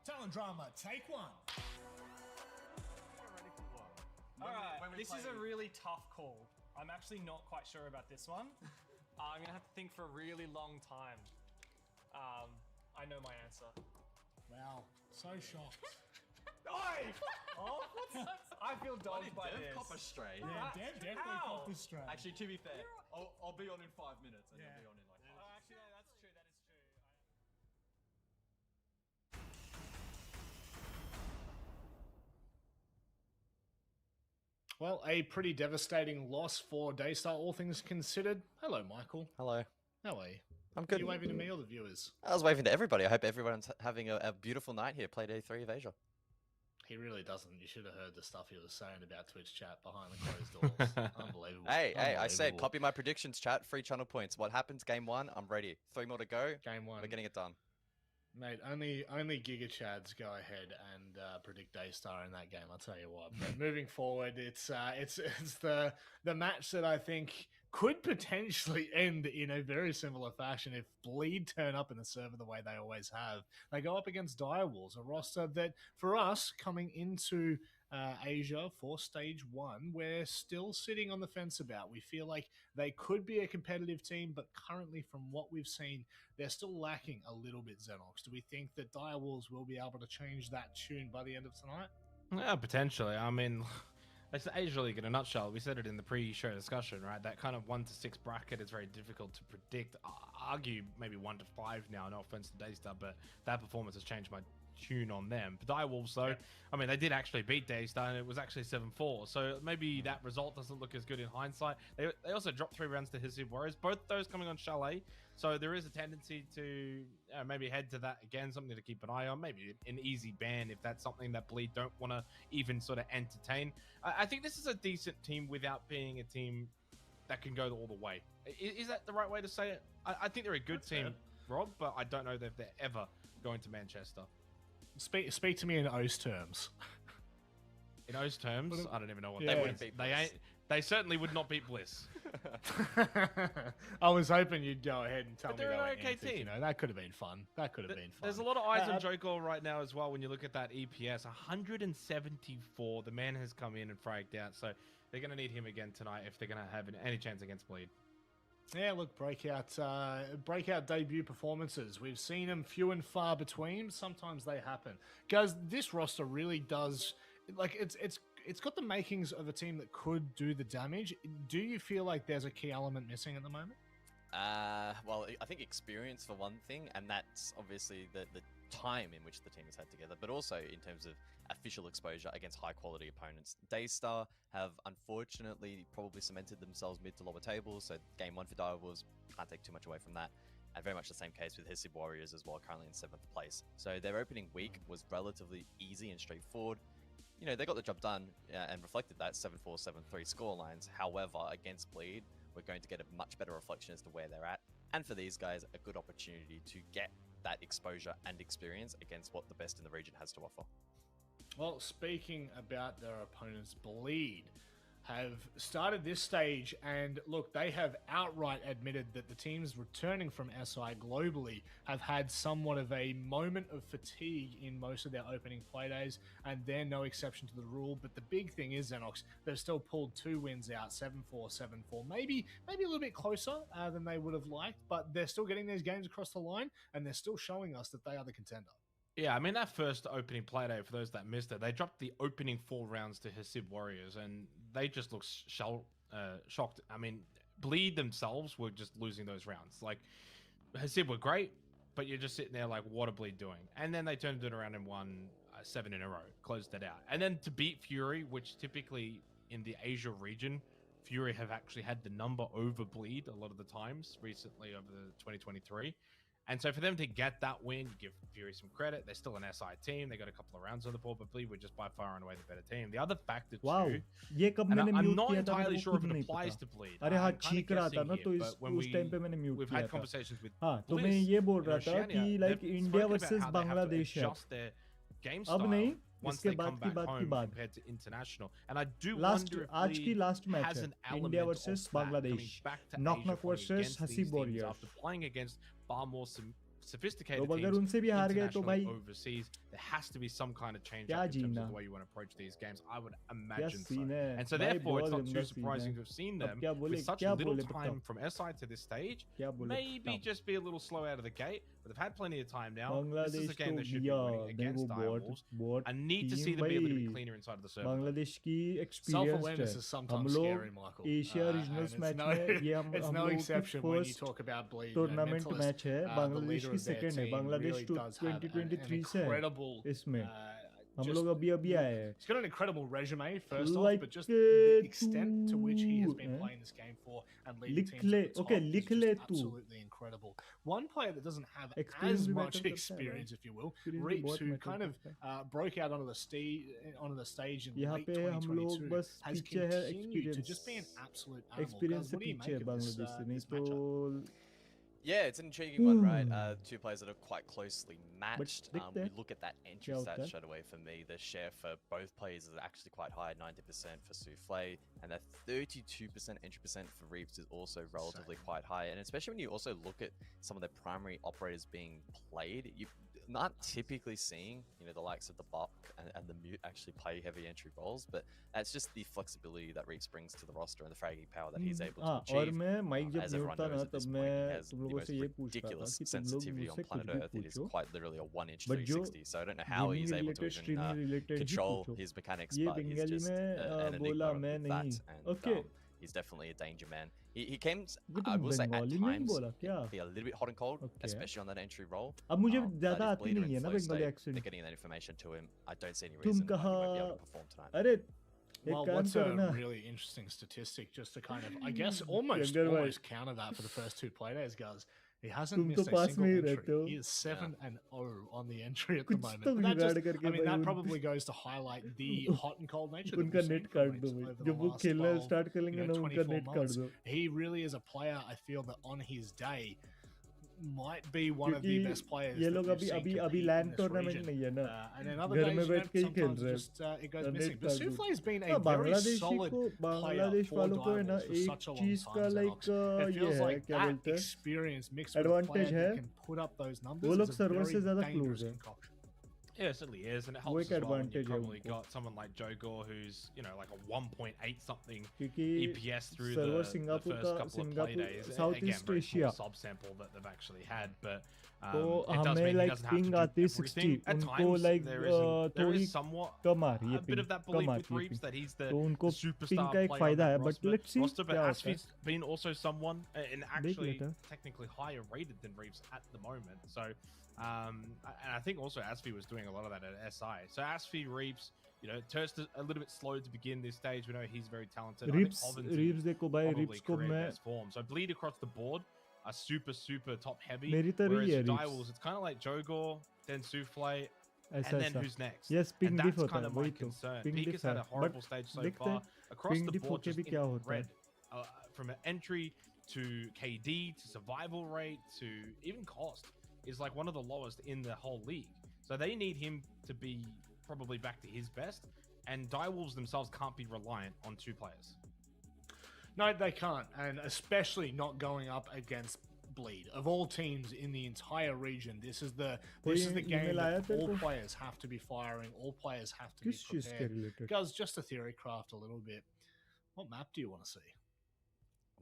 Talent drama, take one. All right, this is a really tough call. I'm actually not quite sure about this one. I'm gonna have to think for a really long time. I know my answer. Wow, so shocked. Oh, I feel dogged by this. Copper stray. Yeah, Dev definitely How? popped this straight. Actually, to be fair, I'll be on in 5 minutes, and Yeah. you'll be on in like. Actually, no, that's true. That is true. Well, a pretty devastating loss for Daystar, all things considered. Hello, Michael. Hello. How are you? I'm Are good. you waving to me or the viewers? I was waving to everybody. I hope everyone's having a beautiful night here. Play day 3 of Asia. He really doesn't. You should have heard the stuff he was saying about Twitch chat behind the closed doors. Unbelievable. Hey, I said Unbelievable. copy my predictions, chat. 3 channel points. What happens game 1? I'm ready. 3 more to go. Game one. We're getting it done. Mate, only Giga Chads go ahead and predict Daystar in that game. I'll tell you what. But moving forward, it's the match that I think could potentially end in a very similar fashion if Bleed turn up in the server the way they always have. They go up against Direwolves, a roster that for us coming into Asia for stage 1, we're still sitting on the fence about. We feel like they could be a competitive team, but currently from what we've seen, they're still lacking a little bit, Xenox. Do we think that Direwolves will be able to change that tune by the end of tonight? Yeah, potentially. I mean, it's the Asia League in a nutshell. We said it in the pre-show discussion, right? That kind of 1 to 6 bracket is very difficult to predict. I argue maybe 1 to 5 now, no offense to Daystar, but that performance has changed my tune on them. But Direwolves, though, I mean, they did actually beat Daystar, and it was actually 7-4. So maybe that result doesn't look as good in hindsight. They also dropped 3 rounds to Hissy Warriors, both those coming on Chalet. So there is a tendency to maybe head to that again, something to keep an eye on. Maybe an easy ban if that's something that Bleed don't want to even sort of entertain. I think this is a decent team without being a team that can go all the way. Is that the right way to say it? I think they're a good team, Rob, but I don't know if they're ever going to Manchester. Speak to me in O's terms. In O's terms, I don't even know what Yeah. they would beat. They certainly would not beat Bliss. I was hoping you'd go ahead and tell But me they're they an were okay Antic, team. You know, that could have been fun. There's a lot of eyes on Joker right now as well when you look at that EPS. 174. The man has come in and fragged out. So they're going to need him again tonight if they're going to have any chance against Bleed. Yeah, look, breakout debut performances. We've seen them few and far between. Sometimes they happen. Guys, this roster really does, like, it's got the makings of a team that could do the damage. Do you feel like there's a key element missing at the moment? Well, I think experience for one thing, and that's obviously the time in which the team has had together, but also in terms of official exposure against high-quality opponents. Daystar have unfortunately probably cemented themselves mid to lower tables, so game 1 for Direwolves, can't take too much away from that. And very much the same case with Hissy Warriors as well, currently in 7th place. So their opening week was relatively easy and straightforward. You know, they got the job done and reflected that 7-4, 7-3 scorelines. However, against Bleed, we're going to get a much better reflection as to where they're at. And for these guys, a good opportunity to get that exposure and experience against what the best in the region has to offer. Well, speaking about their opponents, Bleed have started this stage, and look, they have outright admitted that the teams returning from SI globally have had somewhat of a moment of fatigue in most of their opening play days, and they're no exception to the rule. But the big thing is, Xenox, they've still pulled 2 wins out, 7-4, 7-4, maybe a little bit closer than they would have liked, but they're still getting these games across the line, and they're still showing us that they are the contender. Yeah, I mean, that first opening playday, for those that missed it, they dropped the opening 4 rounds to Hasib Warriors, and they just looked shocked. I mean, Bleed themselves were just losing those rounds. Like, Hasib were great, but you're just sitting there like, what are Bleed doing? And then they turned it around and won 7 in a row, closed it out. And then to beat Fury, which typically in the Asia region, Fury have actually had the number over Bleed a lot of the times recently over the 2023. And so for them to get that win, you give Fury some credit. They're still an SI team. They got a couple of rounds on the board, but Bleed were just by far and away the better team. The other factor too, ये कब and मैंने I'm mute not किया था entirely मेरे को sure if खुद it नहीं applies पता. to Bleed. अरे हाँ I'm kinda चीख रहा था guessing ना here, तो but when उस टाइम पे मैंने म्यूट we've किया had था. conversations with हाँ तो Bliss, मैं ये बोल you know, रहा था Shania, कि like they've India spoken about versus how they have to Bangladesh है. adjust their game अब style नहीं, once इसके they बाद come की back बात की home बात. compared to international. And I do Last wonder if आज की Bleed last match has है. an element India of versus that coming Bangladesh. back to Knock Asia knock playing versus against these Hasib teams Warriors. after playing against far more sophisticated तो अगर teams उनसे भी हार गए तो internationally, भाई overseas, there has to be some kind of change क्या up in terms जीना? of the way you want to approach these games. I would क्या imagine so. सीन है And so भाई, therefore, it's बहुत not too गंदा scene surprising है. to have seen अब them क्या बोले, with such क्या little बोले time बताओ, from SI to this stage. क्या बोले Maybe बताओ. just be a little slow out of the gate, but they've had plenty of time now. This is Bangladesh a game तो they should be गया winning नहीं, against वो Direwolves. बहुत I need to see team them be a little bit भाई cleaner inside of the server. Bangladesh की experience Self-awareness है. is हम sometimes scary, लोग Michael. Asia And regionals it's match no, में ये it's हम no लोगों की exception when you first talk about Bleed. Tournament Mentalist, match है. the बांग्लादेश leader की of their सेकंड है. team Bangladesh really does have an 2023 से है incredible, इसमें. हम just- लोग अभी आए हैं. He's got an incredible resume, first off, Like but just the extent to which he has तू, been eh? playing this game for and leading लिख teams ले, at the okay, top is लिख just ले तू. absolutely incredible. One player that doesn't have Experience as भी much matter करता है experience, if you will, Experience भी Reaps, बहुत who matter kind of करता है. broke out onto the stage in यहाँ late पे हम लोग 2022, बस has पीछे है continued to experience. just be an absolute animal. Experience Guys, से what do you पीछे है make of this, बांग्लादेश से. नहीं this matchup? तो Yeah, it's an intriguing one, right? Two players that are quite closely matched. देखते We हैं look at that entry क्या stat होता है. straight away. For me, the share for both players is actually quite high, 90% for Souffle, and that 32% entry percent for Reaps is also relatively quite high. And especially when you also look at some of the primary operators being played, you're not typically seeing, the likes of the Buck and the Mute actually play heavy entry roles, but that's just the flexibility that Reaps brings to the roster and the fragging power that he's able to और achieve. मैं mic जब As mute everyone था knows ना at this तब point, he मैं has तुम the लोगों most से ये पूछता था ridiculous कि तुम लोग sensitivity मुझसे on कुछ planet भी Earth. It is पूछो, quite literally a 1-inch but जो 360, so I don't know how gaming he's able to related even streaming related he control पूछो. his mechanics, ये but he's बंगाली just में an बोला enigma मैं with नहीं. that, and okay, he's definitely a danger man. He came, ये I तुम will say, at Bengali में ही times बोला क्या? be a little bit hot and cold, Okay. especially on that entry role. अब मुझे But ज्यादा if आती Bleeder नहीं in है ना flow Bengali state, accent. they're getting that information to him. I don't see any तुम reason why he won't be कहाँ, able to perform tonight. अरे एक Well, काम what's करो a ना. really interesting statistic just to kind of, I guess, almost Younger boy. counter that for the first two play days, guys. He hasn't तुम तो missed a pass single में ही entry. रहते हो. He is 7-0 on the entry at the कुछ moment. तो But that जुगाड़ just, करके I mean, भाई that उन- probably goes to highlight the hot and cold nature that उनका we've seen नेट from काट Reaps दो भाई. over the जब वो last खेलना 12, स्टार्ट कर लेंगे ना उनका 24 नेट काट months. दो. He really is a player, I feel, that on his day might be one of the क्योंकि best players ये that लोग we've अभी seen अभी compete अभी in land this tournament region. नहीं है ना. And then other घर days, में you बैठ know, के ही खेल sometimes रहे हैं. just it goes net missing. But काट दो. Souffle's been a हाँ, very बांग्लादेशी solid को player बांग्लादेश for वालों को है ना Direwolves for एक such a long चीज का time, लाइक Xenox. It ये feels है like क्या that बोलते हैं, experience mixed with a advantage player है. that can put up those numbers वो लोग is a सर्वर very से ज्यादा dangerous क्लोज है. concoction. Yeah, it certainly is, and it वो helps एक as well when you've advantage है probably उनको. got someone like Joe Gore who's, like a 1.8 something क्योंकि EPS through server the Singapore first का couple of play Singapore days. South Again, east very Asia small subsample that they've actually had, but तो it does हमें mean he like doesn't have to ping do आती है everything. 60. At उनको times, like there थोड़ी is somewhat कम आ रही है a bit of that ping, come belief with आती है Reaps ping. that he's the तो उनको superstar पिंग का एक player on फायदा that है, but let's see roster. But क्या होता है. Asfi's been also someone and actually लेते हैं. technically higher rated than Reaps at the moment. So and I think also Asfi was doing a lot of that at SI. So Asfi, Reaps, Turst a little bit slow to begin this stage. We know he's very talented. Reaps देखो भाई, Reaps को मैं best form. So bleed across the board are super top heavy. मेरी तरह Whereas ही है Direwolves, Reaps. it's kind of like Jogor, then Souffle, ऐसा and then ऐसा. who's next? Yes, And ping that's डिफ होता kind है of my वही तो. concern. Ping Peak diff has है. had a horrible But stage so देखते far. हैं Across ping the diff board, होके just भी क्या in होता है. red. From an entry to KD to survival rate to even cost is like one of the lowest in the whole league. So they need him to be probably back to his best. And Direwolves themselves can't be reliant on two players. No, they can't, and especially not going up against Bleed. Of all teams in the entire region, this is the game that all players have to be firing. All players have to be किस चीज के prepared. Related? Guys, just to theory craft a little bit. What map do you want to see?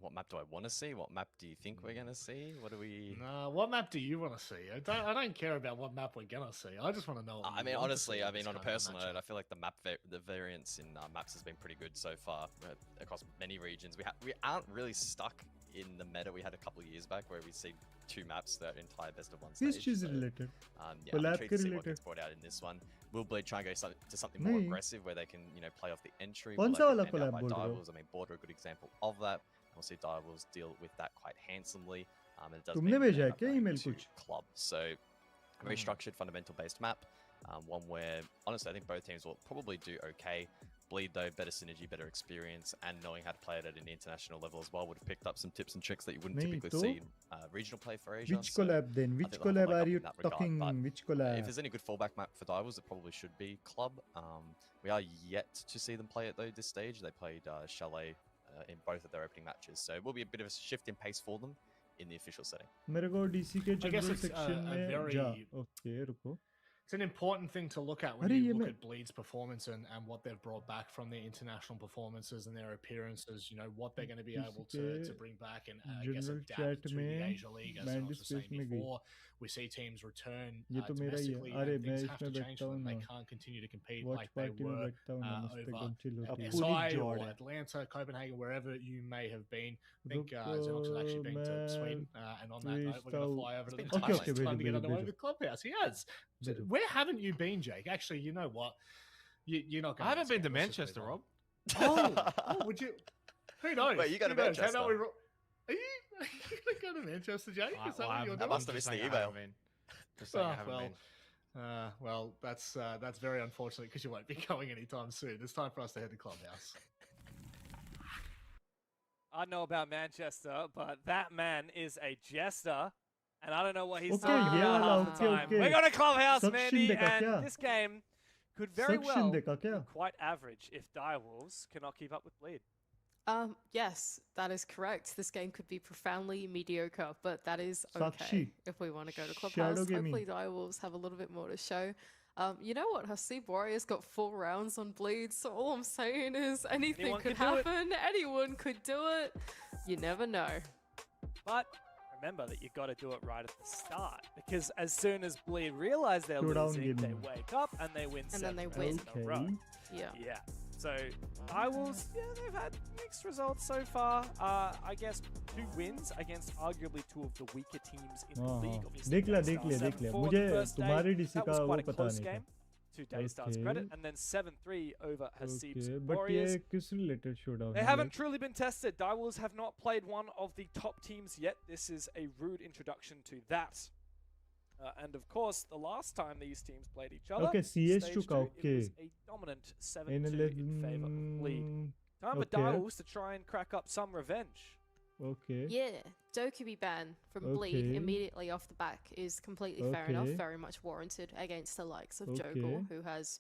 What map do I want to see? What map do you think we're going to see? What do we... Nah, what map do you want to see? I don't care about what map we're going to see. I just want to know what I you mean, want to honestly, see I in mean, this on a kind of personal matchup. note, I feel like the variance in maps has been pretty good so far across many regions. We aren't really stuck in the meta we had a couple of years back where we see two maps that are entire best of one किस stage. चीज So, related? yeah, I'm Collab intrigued to के see what related? gets brought out in this one. Will Blade try and go to something more नहीं. aggressive where they can, play off the entry? कौन Will सा they वाला get banned out collab by बोल रहे हो? Direwolves? I mean, Border a good example of that. We'll see Direwolves deal with that quite handsomely. And it does तुमने mean they भेजा है end up क्या going email to कुछ? Club. So a very structured, fundamental based map. One where, honestly, I think both teams will probably do okay. Bleed, though, better synergy, better experience, and knowing how to play it at an international level as well would have picked up some tips and tricks that you wouldn't नहीं typically तो? see in regional play for Asia. Which So collab then? I Which think they'll have collab a leg are up you in that regard, talking? but Which if collab? there's any good fallback map for Direwolves, it probably should be Club. We are yet to see them play it, though, this stage. They played Chalet in both of their opening matches, so it will be a bit of a shift in pace for them in the official setting. मेरे को DC के I guess general it's section a में very जा. Okay, रुको. It's an important thing to look at when अरे you ये look मैं at Bleed's performance and what they've brought back from their international performances and their appearances. You know what they're going to be able to bring back and I guess general adapt chat to the में Asia League. As I was just saying before, we see teams return ये तो मेरा ही है. domestically अरे and मैं things have इसमें to change बैठता for हूँ them. They ना. can't continue to compete Watch like they party में were बैठता हूँ ना. मस्त over एकदम chill होती है. SI or Atlanta, Copenhagen, wherever you may have been. I think Xenox has actually been to Sweden. And on that note, we're going to fly over to the Okay, Thailand. okay, It's time to get भेजो, underway भेजो. with Clubhouse. He has. Where haven't you been, Jake? Actually, you know what? You're not going I haven't been to Manchester, Rob. Oh, would you? Who knows? Wait, you go to Who knows? Manchester? Are you going to go to Manchester, Jake? Is that what you're I doing? must have missed the email. Just saying I Oh, haven't been. well, that's very unfortunate because you won't be going anytime soon. It's time for us to head to Clubhouse. I know about Manchester, but that man is a jester, and I don't know what he's Okay, talking yeah, about half the okay, time. okay. We're going to Clubhouse, Suction Mandy, देखा and क्या? this game could very Suction well देखा be क्या? quite average if Direwolves cannot keep up with Bleed. Yes, that is correct. This game could be profoundly mediocre, but that is okay Sakshi. if we want to go to Shadow Clubhouse. gaming. Hopefully Direwolves have a little bit more to show. You know what? Hasib Warrior's got 4 rounds on Bleed, so all I'm saying is anything Anyone could can do it. happen. Anyone could do it. You never know. But remember that you got to do it right at the start, because as soon as Bleed realize they're Showdown losing, they gaming. wake up and they win And 7 then they rounds win. in a row. Okay. Yeah. Yeah. So Direwolves, yeah, they've had mixed results so far. I guess 2 wins against arguably 2 of the weaker teams in the हाँ, league. हाँ. Obviously, देख लिया. Daystar 7-4 on मुझे the first day. तुम्हारे DC That का was वो quite a पता close नहीं था. game, to Daystar's Okay. credit, and then 7-3 over Hasib's Okay, but Warriors. ये किस related showdown They है? haven't truly been tested. Direwolves have not played one of the top teams yet. This is a rude introduction to that. And of course, the last time these teams played each other, Okay, CS2 stage का, 2, it was okay. a dominant 7-2 in favor of League. Time for Okay. Direwolves to try and crack up some revenge. Okay. Yeah, Dokubi ban from Bleed Okay. immediately off the back is completely fair enough, Okay. very much warranted against the likes of Okay. Jogel, who has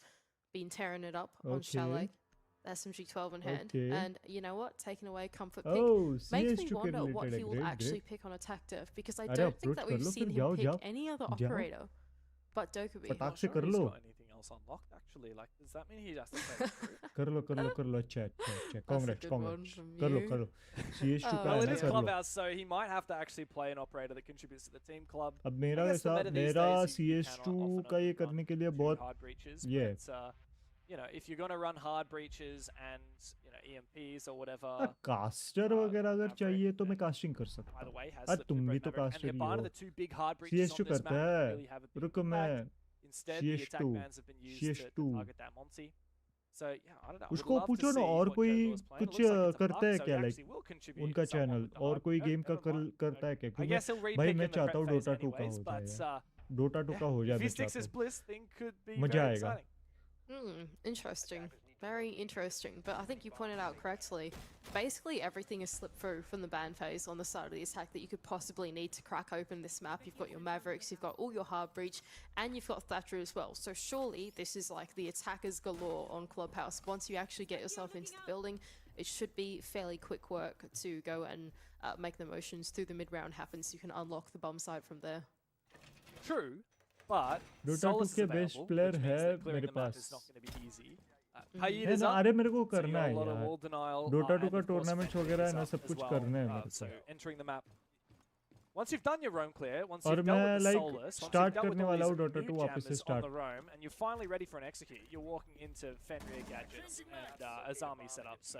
been tearing it up on Okay. Chalet, SMG12 in hand. Okay. And you know what? Taking away comfort pick Oh, makes me CS2 के wonder what related he है. will Great, actually great. pick on attack def, because I अरे don't think approach that कर we've लो seen फिर, him जाओ, pick जाओ. any other जाओ. operator but Dokubi. फटाक Not से sure कर he's low. got anything else unlocked, actually. Like, does that mean he has to play through? कर लो अच्छा. That's a Congrats. good one from कर you. Low. CS2 Oh, का Well, है it ना, is कर लो. Clubhouse, so he might have to actually play an operator that contributes to the team club. अब मेरा I guess the ऐसा meta these मेरा days, you CS2 cannot often का ये run करने के लिए 2 बहुत hard breaches. yeah. But, you know, if you're going to run hard breaches and, you know, EMPs or whatever, caster वगैरह अगर चाहिए तो मैं कास्टिंग कर सकता by the हूँ. way, has अरे slipped to तुम भी Brett तो Maverick. कास्टर And ही Hibana, हो. the 2 big hard breaches CS2 on this करता map है. really haven't been रुको मैं impact. Instead, the attack CS2 bans have been used to CS2 target that Monty. So, yeah, I don't know. I would उसको love to पूछो see ना और what कोई Jogel is playing. It कुछ looks like it's a करता bug, है so क्या he like actually will contribute उनका somewhat चैनल with the और hard. कोई No, गेम का never mind. करता है क्या? I क्योंकि guess he'll भाई repick मैं in the चाहता prep हूँ phase Dota 2 का anyways, हो but जाए. Dota 2 का हो if जाए he मैं sticks चाहता his हूँ. bliss, thing could be मजा very आएगा. exciting. Interesting. Very interesting. But I think you pointed out correctly, basically everything is slipped through from the ban phase on the side of the attack that you could possibly need to crack open this map. You've got your Mavericks, you've got all your hard breach, and you've got Thatcher as well. So surely this is like the attackers galore on Clubhouse. Once you actually get yourself into the building, it should be fairly quick work to go and make the motions through the mid-round happen so you can unlock the bomb side from there. True, but Dota 2 Solus is के best available, player which means है that clearing मेरे the map pass. is not going to be easy. Hayid है is ना, up. अरे मेरे को So you करना got है a lot of यार. wall denial, Dota 2 and का of course tournament Fenrir वगैरह is है ना, up सब as कुछ well. करना है मेरे So को. entering the map. Once you've done your roam clear, once और you've dealt मैं with the like Solus, once you've start dealt with करने all वाला हूँ these Dota 2 new वापस से jammers on start. the roam, and you're finally ready for an execute, you're walking into Fenrir gadgets and Azami setup. So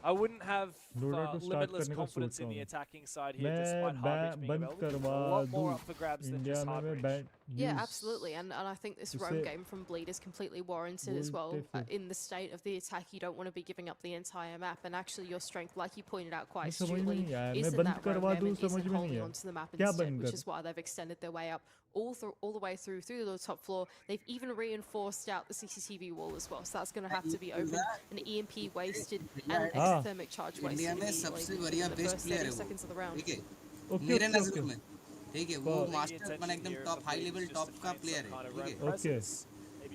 I wouldn't have Dota 2 start limitless करने का confidence सोच in रहा the हूँ. attacking side here, मैं despite hard breach being बंद available. करवा A lot more दूँ up for grabs than India just में hard मैं breach. Yeah, use absolutely, and I think this roam जिसे game from Bleed is completely warranted as well. बोलते फिर. In the state of the attack, you don't want to be giving up the entire map, and actually your strength, like you pointed out मैं quite समझ में astutely, नहीं आया. मैं is in बंद that roam करवा game दूँ and समझ isn't में नहीं holding आया. onto the map क्या instead, बंद which कर? is why they've extended their way up all the way through the top floor. They've even reinforced out the CCTV wall as well, so that's going to have to be open. An EMP wasted and an Ah. exothermic charge wasted India में immediately सबसे in बढ़िया the best first player 30 है वो. seconds of the round. ठीक है Okay, मेरे okay, नजर okay. में. ठीक है वो Wow. मास्टर बना एकदम टॉप हाई लेवल टॉप का प्लेयर है. ठीक है Okay. Maybe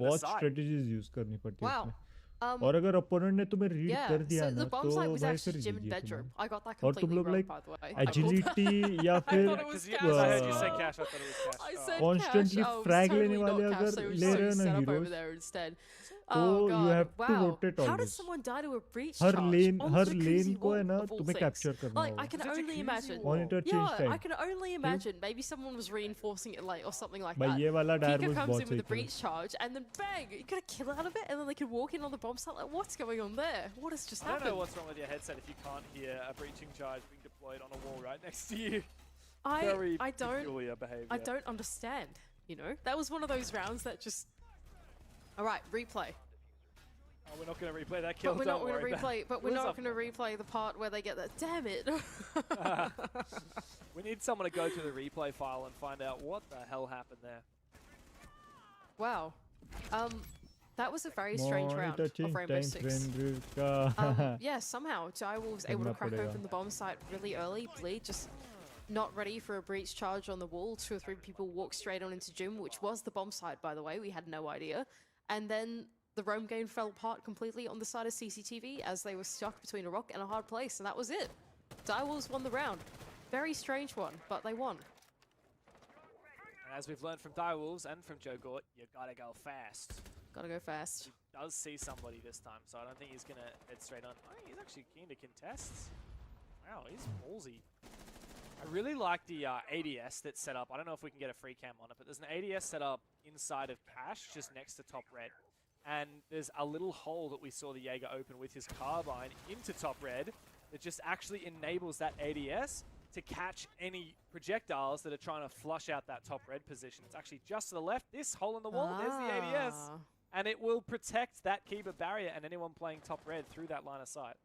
the बहुत side. strategies use करनी पड़ती है Wow. इसमें और अगर opponent ने तुम्हें read Yeah, कर दिया so ना the bomb तो site was भाई actually फिर gym and GG है bedroom. तुम्हारा I got that और तुम completely लोग wrong, like by the way. I called that. agility या I फिर thought it was Because cash. I heard you say cash, I thought it was cash. I Oh. said constantly cash. Oh, it was frag totally लेने not वाले cash. अगर They were ले so रहे हैं ना set up over heroes there instead. Oh you god, have to wow. rotate How did always. someone die to a breach her charge lane on her the lane jacuzzi को है wall ना of all तुम्हें things? capture करना Like, I होगा. can It's a only jacuzzi imagine. wall. Monitor Yeah, change time. I can only imagine. Maybe someone was reinforcing it late or something like भाई that. ये वाला Pika direwolf comes बहुत in with सही a था. breach charge, and then bang, you get a kill out of it, and then they can walk in on the bomb site. Like, what's going on there? What has just I don't know happened? what's wrong with your headset if you can't hear a breaching charge being deployed on a wall right next to you. I don't Peculiar behavior. I don't understand. You know, that was one of those rounds that just. All right, replay. Oh, we're not going to replay that kill. But we're don't not going to worry. replay. But we're Wheels not up. going to replay the part where they get that. Damn it! We need someone to go to the replay file and find out what the hell happened there. Wow. That was a very strange round Monitor of change Rainbow time Six. friend का. Yeah, somehow Direwolf was able to करना crack पड़ेगा. open the bomb site really early. Bleed just not ready for a breach charge on the wall. 2 or 3 people walked straight on into gym, which was the bomb site, by the way. We had no idea. And then the roam game fell apart completely on the side of CCTV as they were stuck between a rock and a hard place, and that was it. Direwolves won the round. Very strange one, but they won. And as we've learned from Direwolves and from Joe Gort, you gotta go fast. Gotta go fast. He does see somebody this time, so I don't think he's gonna head straight on. Oh, he's actually keen to contest. Wow, he's ballsy. I really like the ADS that's set up. I don't know if we can get a free cam on it, but there's an ADS set up inside of Cash, just next to top red. And there's a little hole that we saw the Jaeger open with his carbine into top red that just actually enables that ADS to catch any projectiles that are trying to flush out that top red position. It's actually just to the left, this hole in the wall, there's the ADS. And it will protect that Keyborad barrier and anyone playing top red through that line of sight.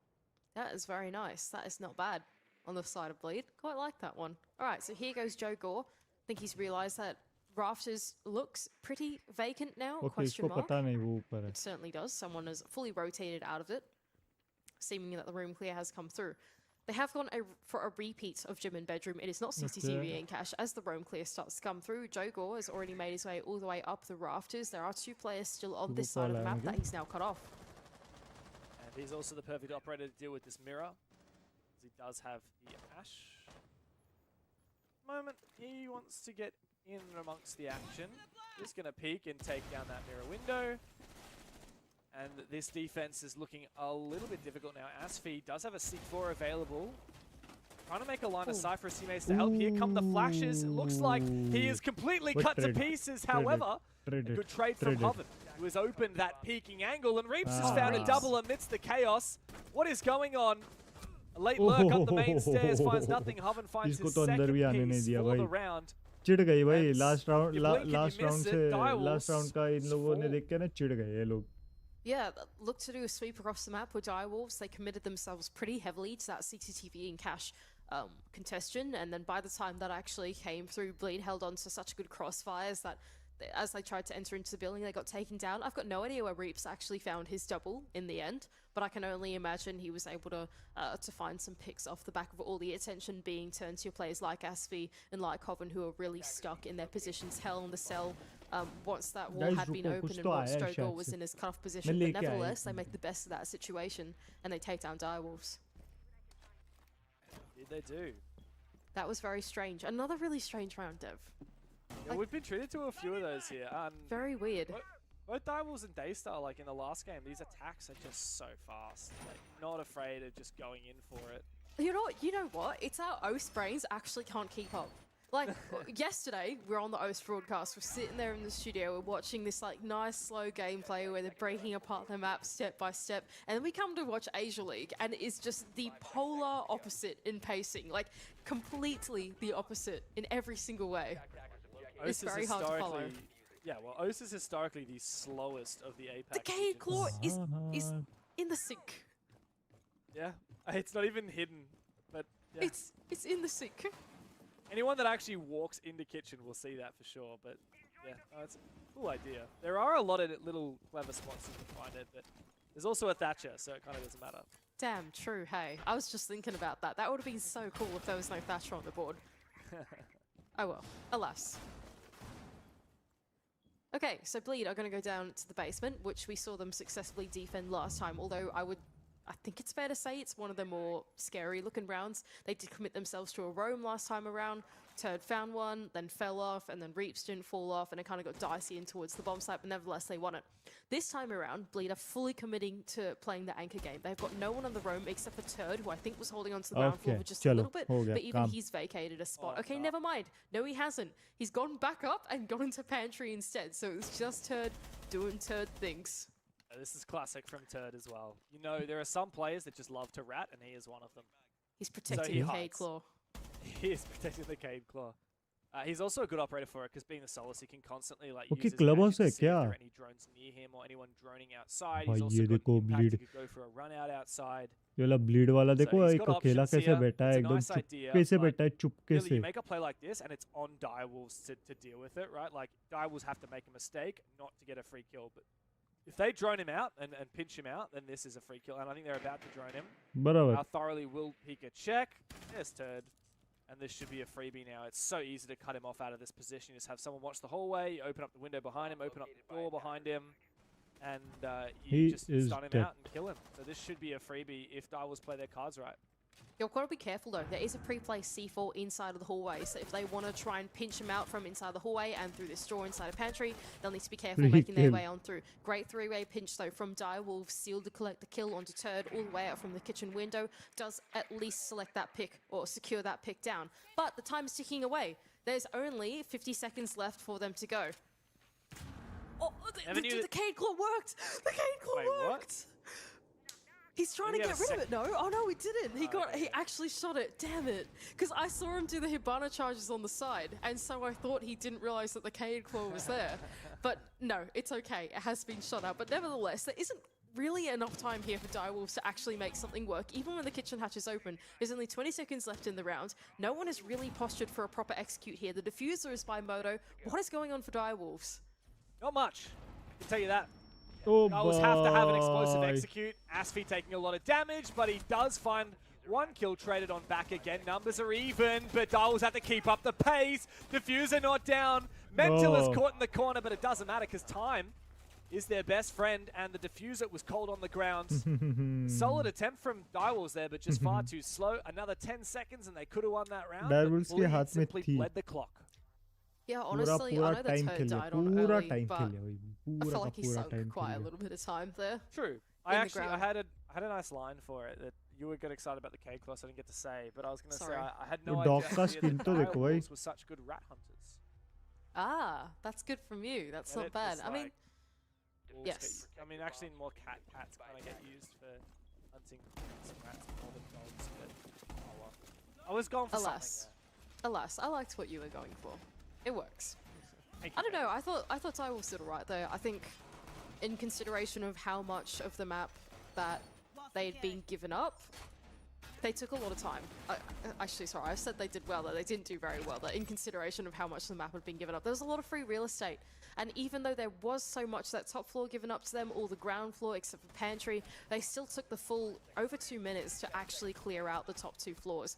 That is very nice. That is not bad on the side of Bleed. Quite like that one. All right, so here goes Joe Gore. I think he's realized that Rafters looks pretty vacant now, Okay, question इसको mark. पता नहीं वो ऊपर है. It certainly does. Someone has fully rotated out of it, seeming that the room clear has come through. They have gone for a repeat of gym and bedroom. It is not CCTV Okay. and cache. As the roam clear starts to come through, Joe Gore has already made his way all the way up the rafters. There are 2 players still on this side of the map that he's now cut off. And he's also the perfect operator to deal with this mirror, as he does have the Ash. Moment, he wants to get in amongst the action. He's going to peek and take down that mirror window. And this defense is looking a little bit difficult now. Asfi does have a C4 available. Trying to make a line of sight for his teammates to help. Here come the flashes. It looks like he is completely cut to pieces. However, a good trade from Hoven, who has opened that peeking angle. And Reaps has found a double amidst the chaos. What is going on? A late lurk up the main stairs finds nothing. Hoven finds his second piece for the round. चिढ़ गई भाई last round का इन लोगों ने देख के ना चिढ़ गए ये लोग. Yeah, look to do a sweep across the map with Direwolves. They committed themselves pretty heavily to that CCTV and cache contestation, and then by the time that actually came through, Bleed held on to such good crossfires that as they tried to enter into the building, they got taken down. I've got no idea where Reaps actually found his double in the end, but I can only imagine he was able to find some picks off the back of all the attention being turned to your players like Asfi and like Coven, who are really stuck in their positions. Hell in the cell. Once that wall had been opened and once Joe was in his cut-off position, but nevertheless, they make the best of that situation and they take down Direwolves. Did they do? That was very strange. Another really strange round, Dev. Yeah, we've been treated to a few of those here. Very weird. Both Direwolves and Daystar, like in the last game, these attacks are just so fast. Like, not afraid of just going in for it. You know what? It's our OS brains actually can't keep up. Like, yesterday, we're on the OS broadcast, we're sitting there in the studio, we're watching this, like, nice, slow gameplay where they're breaking apart the map step by step, and then we come to watch Asia League, and it is just the polar opposite in pacing. Like, completely the opposite in every single way. It's very hard to follow. Yeah, well, OS is historically the slowest of the APAC. The Cade Claw is in the sink. Yeah, it's not even hidden, but yeah. It's in the sink. Anyone that actually walks into kitchen will see that for sure, but yeah, it's a cool idea. There are a lot of little clever spots you can find it, but there's also a Thatcher, so it kind of doesn't matter. Damn, true, hey. I was just thinking about that. That would have been so cool if there was no Thatcher on the board. Oh well, alas. Okay, so Bleed are going to go down to the basement, which we saw them successfully defend last time, although I would I think it's fair to say it's one of the more scary looking rounds. They did commit themselves to a roam last time around. Turd found one, then fell off, and then Reaps didn't fall off, and it kind of got dicey in towards the bomb site, but nevertheless they won it. This time around, Bleed are fully committing to playing the anchor game. They've got no one on the roam except for Turd, who I think was holding onto the ground floor for just a little bit, but even he's vacated a spot. Okay, never mind. No, he hasn't. He's gone back up and gone into pantry instead, so it's just Turd doing Turd things. This is classic from Turd as well. You know, there are some players that just love to rat, and he is one of them. He's protecting the Cade Claw. He is protecting the Cade Claw. He's also a good operator for it, because being the Solus, he can constantly use his magic to see if there are any drones near him or anyone droning outside. He's also got impact. He could go for a run out outside. ये वाला bleed वाला देखो एक अकेला कैसे बैठा है एकदम चुपके से बैठा है चुपके से. You make a play like this and it's on Direwolves to deal with it, right? Like Direwolves have to make a mistake not to get a free kill, but if they drone him out and pinch him out, then this is a free kill, and I think they're about to drone him. बराबर. How thoroughly will he get check? There's Turd. And this should be a freebie now. It's so easy to cut him off out of this position. You just have someone watch the hallway, you open up the window behind him, open up the door behind him, and you just stun him out and kill him. So this should be a freebie if Direwolves play their cards right. You've got to be careful though. There is a pre-play C4 inside of the hallway, so if they want to try and pinch him out from inside the hallway and through this door inside a pantry, they'll need to be careful making their way on through. Great three-way pinch though from Direwolves, sealed to collect the kill onto Turd all the way out from the kitchen window. Does at least select that pick or secure that pick down. But the time is ticking away. There's only 50 seconds left for them to go. Oh, the Cade Claw worked! The Cade Claw worked! What? He's trying to get rid of it, no? Oh no, he didn't. He actually shot it. Damn it. Because I saw him do the Hibana charges on the side, and so I thought he didn't realize that the Cade Claw was there. But no, it's okay. It has been shot out. But nevertheless, there isn't really enough time here for Direwolves to actually make something work. Even when the kitchen hatch is open, there's only 20 seconds left in the round. No one is really postured for a proper execute here. The diffuser is by Moto. What is going on for Direwolves? Not much. I can tell you that. Oh, Direwolves have to have an explosive execute. Asphy taking a lot of damage, but he does find one kill traded on back again. Numbers are even, but Direwolves have to keep up the pace. Diffuser not down. Mental is caught in the corner, but it doesn't matter because time is their best friend, and the diffuser was cold on the ground. Solid attempt from Direwolves there, but just far too slow. Another 10 seconds, and they could have won that round. Direwolves but Bleed simply bled the clock. Yeah, honestly, I know that Turd died on early, but I feel like he sunk quite a little bit of time there. True. I had a nice line for it that you would get excited about the Cade Claw, so I didn't get to say, but I was going to say I had no idea that Direwolves were such good rat hunters. Ah, that's good from you. That's not bad. I mean, yes. I mean, actually, more cats kind of get used for hunting some rats more than dogs, but oh well. I was going for something there. Alas, I liked what you were going for. It works. I don't know. I thought Direwolves did alright though. I think, in consideration of how much of the map that they'd been given up, they took a lot of time. Actually, sorry, I said they did well though. They didn't do very well though. In consideration of how much the map had been given up, there was a lot of free real estate. And even though there was so much that top floor given up to them, all the ground floor except for pantry, they still took the full over 2 minutes to actually clear out the top 2 floors.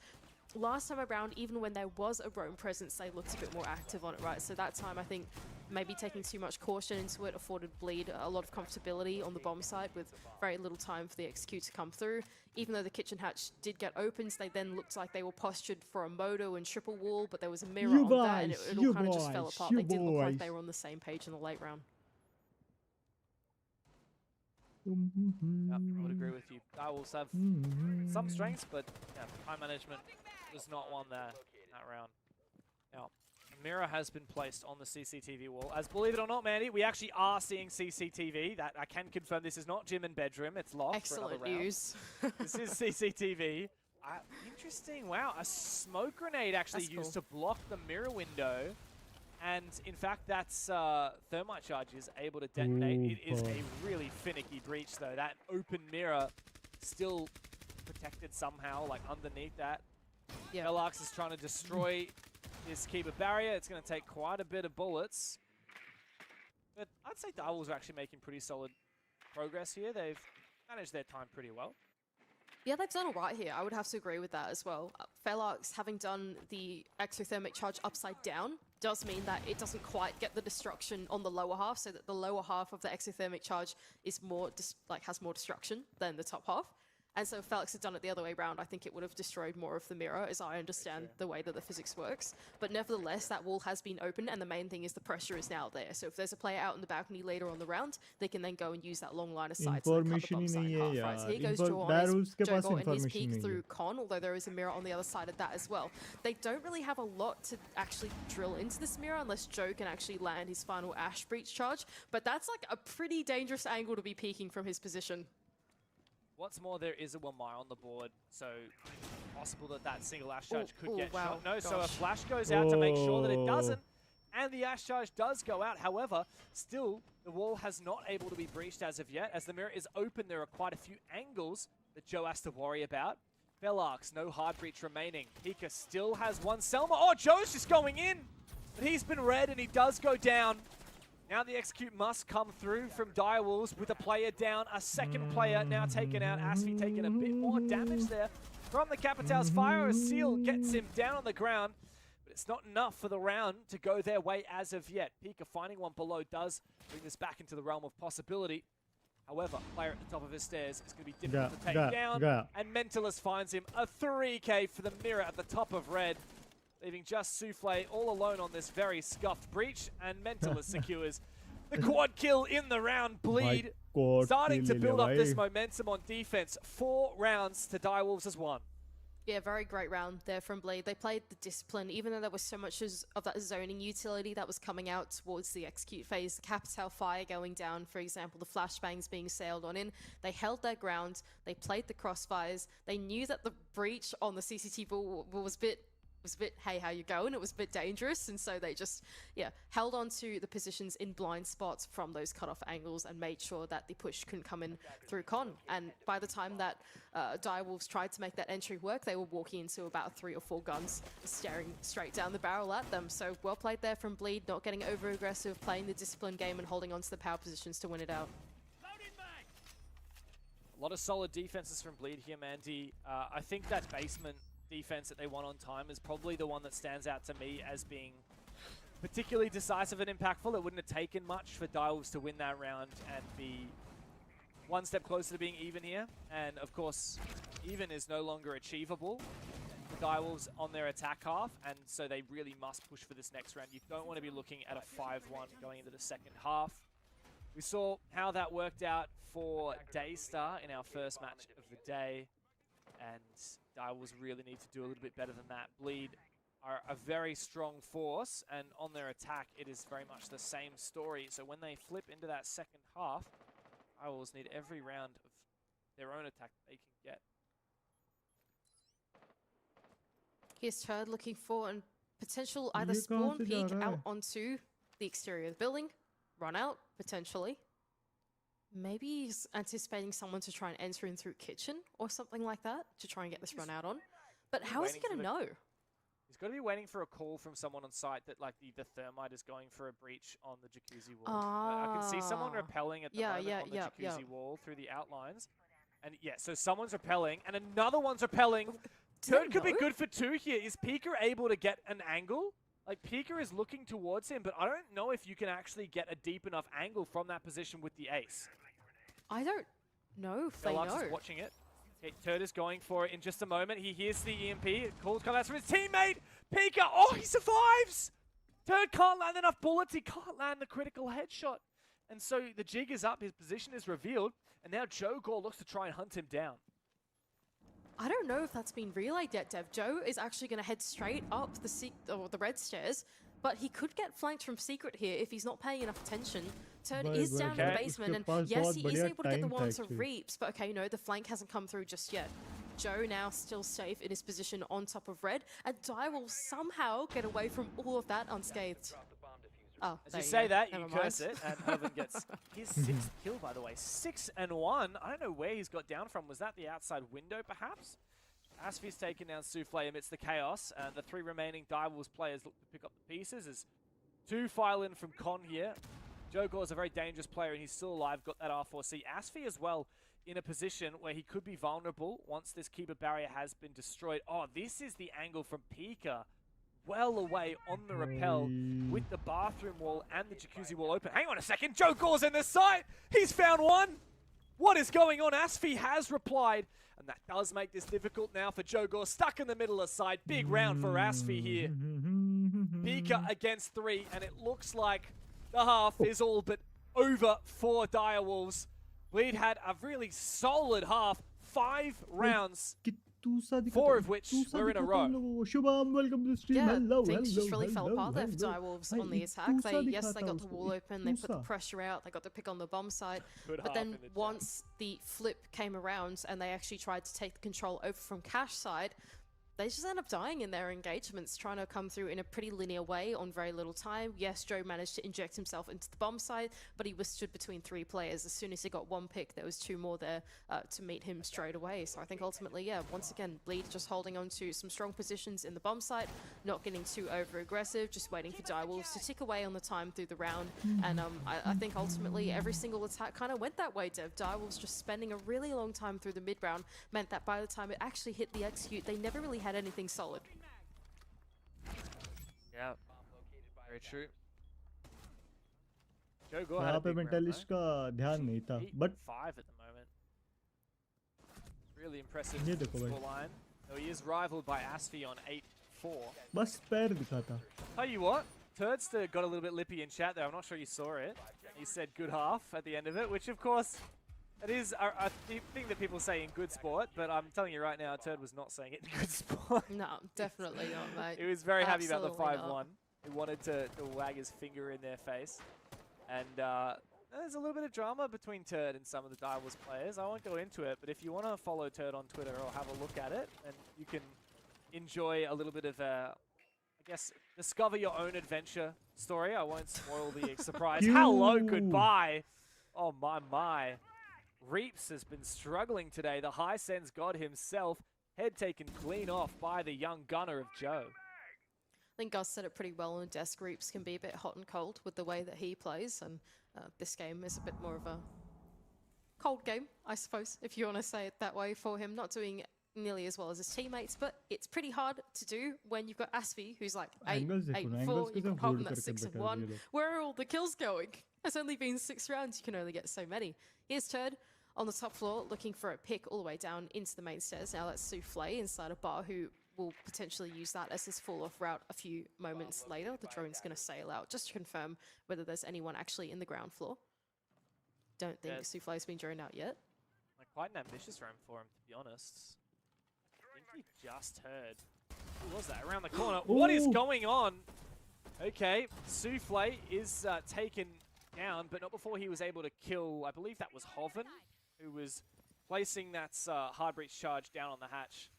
Last time around, even when there was a roam presence, they looked a bit more active on it, right? So that time, I think maybe taking too much caution into it afforded Bleed a lot of comfortability on the bomb site with very little time for the execute to come through. Even though the kitchen hatch did get opened, they then looked like they were postured for a moto and triple wall, but there was a mirror on that, and it all kind of just fell apart. They didn't look like they were on the same page in the late round. Yep, I would agree with you. Direwolves have some strengths, but yeah, time management was not one there in that round. Now, a mirror has been placed on the CCTV wall. As believe it or not, Mandy, we actually are seeing CCTV. That I can confirm. This is not gym and bedroom. It's locked. Excellent news. This is CCTV. Interesting. Wow, a smoke grenade actually used to block the mirror window. And in fact, that's thermite charge is able to detonate. It is a really finicky breach, though. That open mirror still protected somehow, like underneath that. Yeah. Velox is trying to destroy this Keyborad barrier. It's going to take quite a bit of bullets. But I'd say Direwolves are actually making pretty solid progress here. They've managed their time pretty well. Yeah, they've done all right here. I would have to agree with that as well. Velox, having done the exothermic charge upside down, does mean that it doesn't quite get the destruction on the lower half, so that the lower half of the exothermic charge is more has more destruction than the top half. And so if Felix had done it the other way around, I think it would have destroyed more of the mirror, as I understand the way that the physics works. But nevertheless, that wall has been opened, and the main thing is the pressure is now there. So if there's a player out in the balcony later on the round, they can then go and use that long line of sight to cover the bump side half, right? So here goes Joe on his peek through Con, although there is a mirror on the other side of that as well. They don't really have a lot to actually drill into this mirror unless Joe can actually land his final Ash Breach charge, but that's like a pretty dangerous angle to be peeking from his position. What's more, there is a 1 mile on the board, so possible that that single Ash charge could get shot. No, so a flash goes out to make sure that it doesn't, and the Ash charge does go out. However, still, the wall has not able to be breached as of yet. As the mirror is open, there are quite a few angles that Joe has to worry about. Belarx, no hard breach remaining. Pika still has 1 Selma. Oh, Joe's just going in, but he's been red, and he does go down. Now the execute must come through from Direwolves with a player down, a second player now taken out. Astyce taking a bit more damage there from the Capital's fire. A seal gets him down on the ground, but it's not enough for the round to go their way as of yet. Pika finding one below does bring this back into the realm of possibility. However, player at the top of his stairs is going to be difficult to take down, and Mentalist finds him a 3K for the mirror at the top of red, leaving just Souffle all alone on this very scuffed breach, and Mentalist secures the quad kill in the round. Bleed starting to build up this momentum on defense. 4 rounds to Direwolves as 1. Yeah, very great round there from Bleed. They played the discipline, even though there was so much of that zoning utility that was coming out towards the execute phase. The Capital Fire going down, for example, the flashbangs being sailed on in. They held their ground. They played the crossfires. They knew that the breach on the CCT ball was a bit, hey, how you going? It was a bit dangerous, and so they just, held on to the positions in blind spots from those cutoff angles and made sure that the push couldn't come in through Con. And by the time that Direwolves tried to make that entry work, they were walking into about 3 or 4 guns, staring straight down the barrel at them. So well played there from Bleed, not getting over aggressive, playing the discipline game and holding on to the power positions to win it out. A lot of solid defenses from Bleed here, Mandy. I think that basement defense that they won on time is probably the one that stands out to me as being particularly decisive and impactful. It wouldn't have taken much for Direwolves to win that round and be 1 step closer to being even here. And of course, even is no longer achievable for Direwolves on their attack half, and so they really must push for this next round. You don't want to be looking at a 5-1 going into the second half. We saw how that worked out for Daystar in our first match of the day, and Direwolves really need to do a little bit better than that. Bleed are a very strong force, and on their attack, it is very much the same story. So when they flip into that second half, Direwolves need every round of their own attack that they can get. Here's Turd looking for a potential either spawn peek out onto the exterior of the building, run out, potentially. Maybe he's anticipating someone to try and enter in through kitchen or something like that to try and get this run out on. But how is he going to know? He's got to be waiting for a call from someone on site that like the thermite is going for a breach on the jacuzzi wall. I can see someone rappelling at the moment on the jacuzzi wall through the outlines. And so someone's rappelling and another one's rappelling. Turd could be good for 2 here. Is Pika able to get an angle? Like, Pika is looking towards him, but I don't know if you can actually get a deep enough angle from that position with the ace. I don't know if they know. Is watching it. Okay, Turd is going for it in just a moment. He hears the EMP. Calls come out from his teammate. Pika, he survives! Turd can't land enough bullets. He can't land the critical headshot. And so the jig is up. His position is revealed. And now Joe Gore looks to try and hunt him down. I don't know if that's been relayed yet, Dev. Joe is actually going to head straight up the red stairs, but he could get flanked from Secret here if he's not paying enough attention. Turd is down in the basement, and yes, he is able to get the one to Reaps, but okay, no, the flank hasn't come through just yet. Joe now still safe in his position on top of red, and Dai will somehow get away from all of that unscathed. Oh, as you say that, you curse it, and Irvin gets his 6th kill, by the way. 6-1. I don't know where he's got down from. Was that the outside window, perhaps? Astyce's taken down Souffle amidst the chaos, and the 3 remaining Direwolves players look to pick up the pieces as 2 file in from Con here. Joe Gore is a very dangerous player, and he's still alive, got that R4C. Astyce as well in a position where he could be vulnerable once this Keyborad barrier has been destroyed. Oh, this is the angle from Pika. Well away on the rappel with the bathroom wall and the jacuzzi wall open. Hang on a second, Joe Gore's in the site. He's found one. What is going on? Asfi has replied, and that does make this difficult now for Joe Gore. Stuck in the middle of side. Big round for Asfi here. Pika against 3, and it looks like the half is all but over for Direwolves. Bleed had a really solid half. 5 rounds, 4 of which were in a row. Shubham, welcome to the stream. Yeah, hello, things just really fell hello, apart there for hello. Direwolves Bhai, on the attack. Yes, they got the wall open, they put the pressure out, they got the pick on the bomb side. But then once the flip came around and they actually tried to take the control over from Cash side, they just end up dying in their engagements, trying to come through in a pretty linear way on very little time. Yes, Joe managed to inject himself into the bomb side, but he was stood between 3 players. As soon as he got 1 pick, there was 2 more there to meet him straight away. So I think ultimately, yeah, once again, Bleed just holding on to some strong positions in the bomb site, not getting too over-aggressive, just waiting for Direwolves to tick away on the time through the round. And I think ultimately every single attack kind of went that way, Dev. Direwolves just spending a really long time through the mid-round meant that by the time it actually hit the execute, they never really had anything solid. Yeah, very true. Joe Gore had यहाँ a पे big round, mentalist का ध्यान नहीं था, 8 but 5 at the moment. Really impressive ये देखो भाई, scoreline. Though he is rivaled by Asfi on 8-4. बस पैर दिखा था. Tell you what, Turdster got a little bit lippy in chat there. I'm not sure you saw it. He said good half at the end of it, which of course, it is a thing that people say in good sport, but I'm telling you right now, Turd was not saying it in good sport. No, definitely not, mate. He was very happy about the Absolutely 5-1. not. He wanted to wag his finger in their face. And there's a little bit of drama between Turd and some of the Direwolves players. I won't go into it, but if you want to follow Turd on Twitter or have a look at it, and you can enjoy a little bit of I guess, discover your own adventure story. I won't spoil the surprise. Hello, goodbye. Oh, my. Reaps has been struggling today. The high sends God himself. Head taken clean off by the young gunner of Joe. I think Gus said it pretty well on desk. Reaps can be a bit hot and cold with the way that he plays, and this game is a bit more of a cold game, I suppose, if you want to say it that way for him. Not doing nearly as well as his teammates, but it's pretty hard to do when you've got Asfi, who's like 8-4, you've got Holden at 6-1. Where are all the kills going? It's only been 6 rounds, you can only get so many. Here's Turd on the top floor, looking for a pick all the way down into the main stairs. Now that's Souffle inside a bar, who will potentially use that as his fall-off route a few moments later. The drone's going to sail out just to confirm whether there's anyone actually in the ground floor. Don't think Souffle's been droned out yet. Like, quite an ambitious round for him, to be honest. I think he just heard. Who was that? Around the corner. What is going on? Okay, Souffle is taken down, but not before he was able to kill, I believe that was Hoven, who was placing that hard breach charge down on the hatch.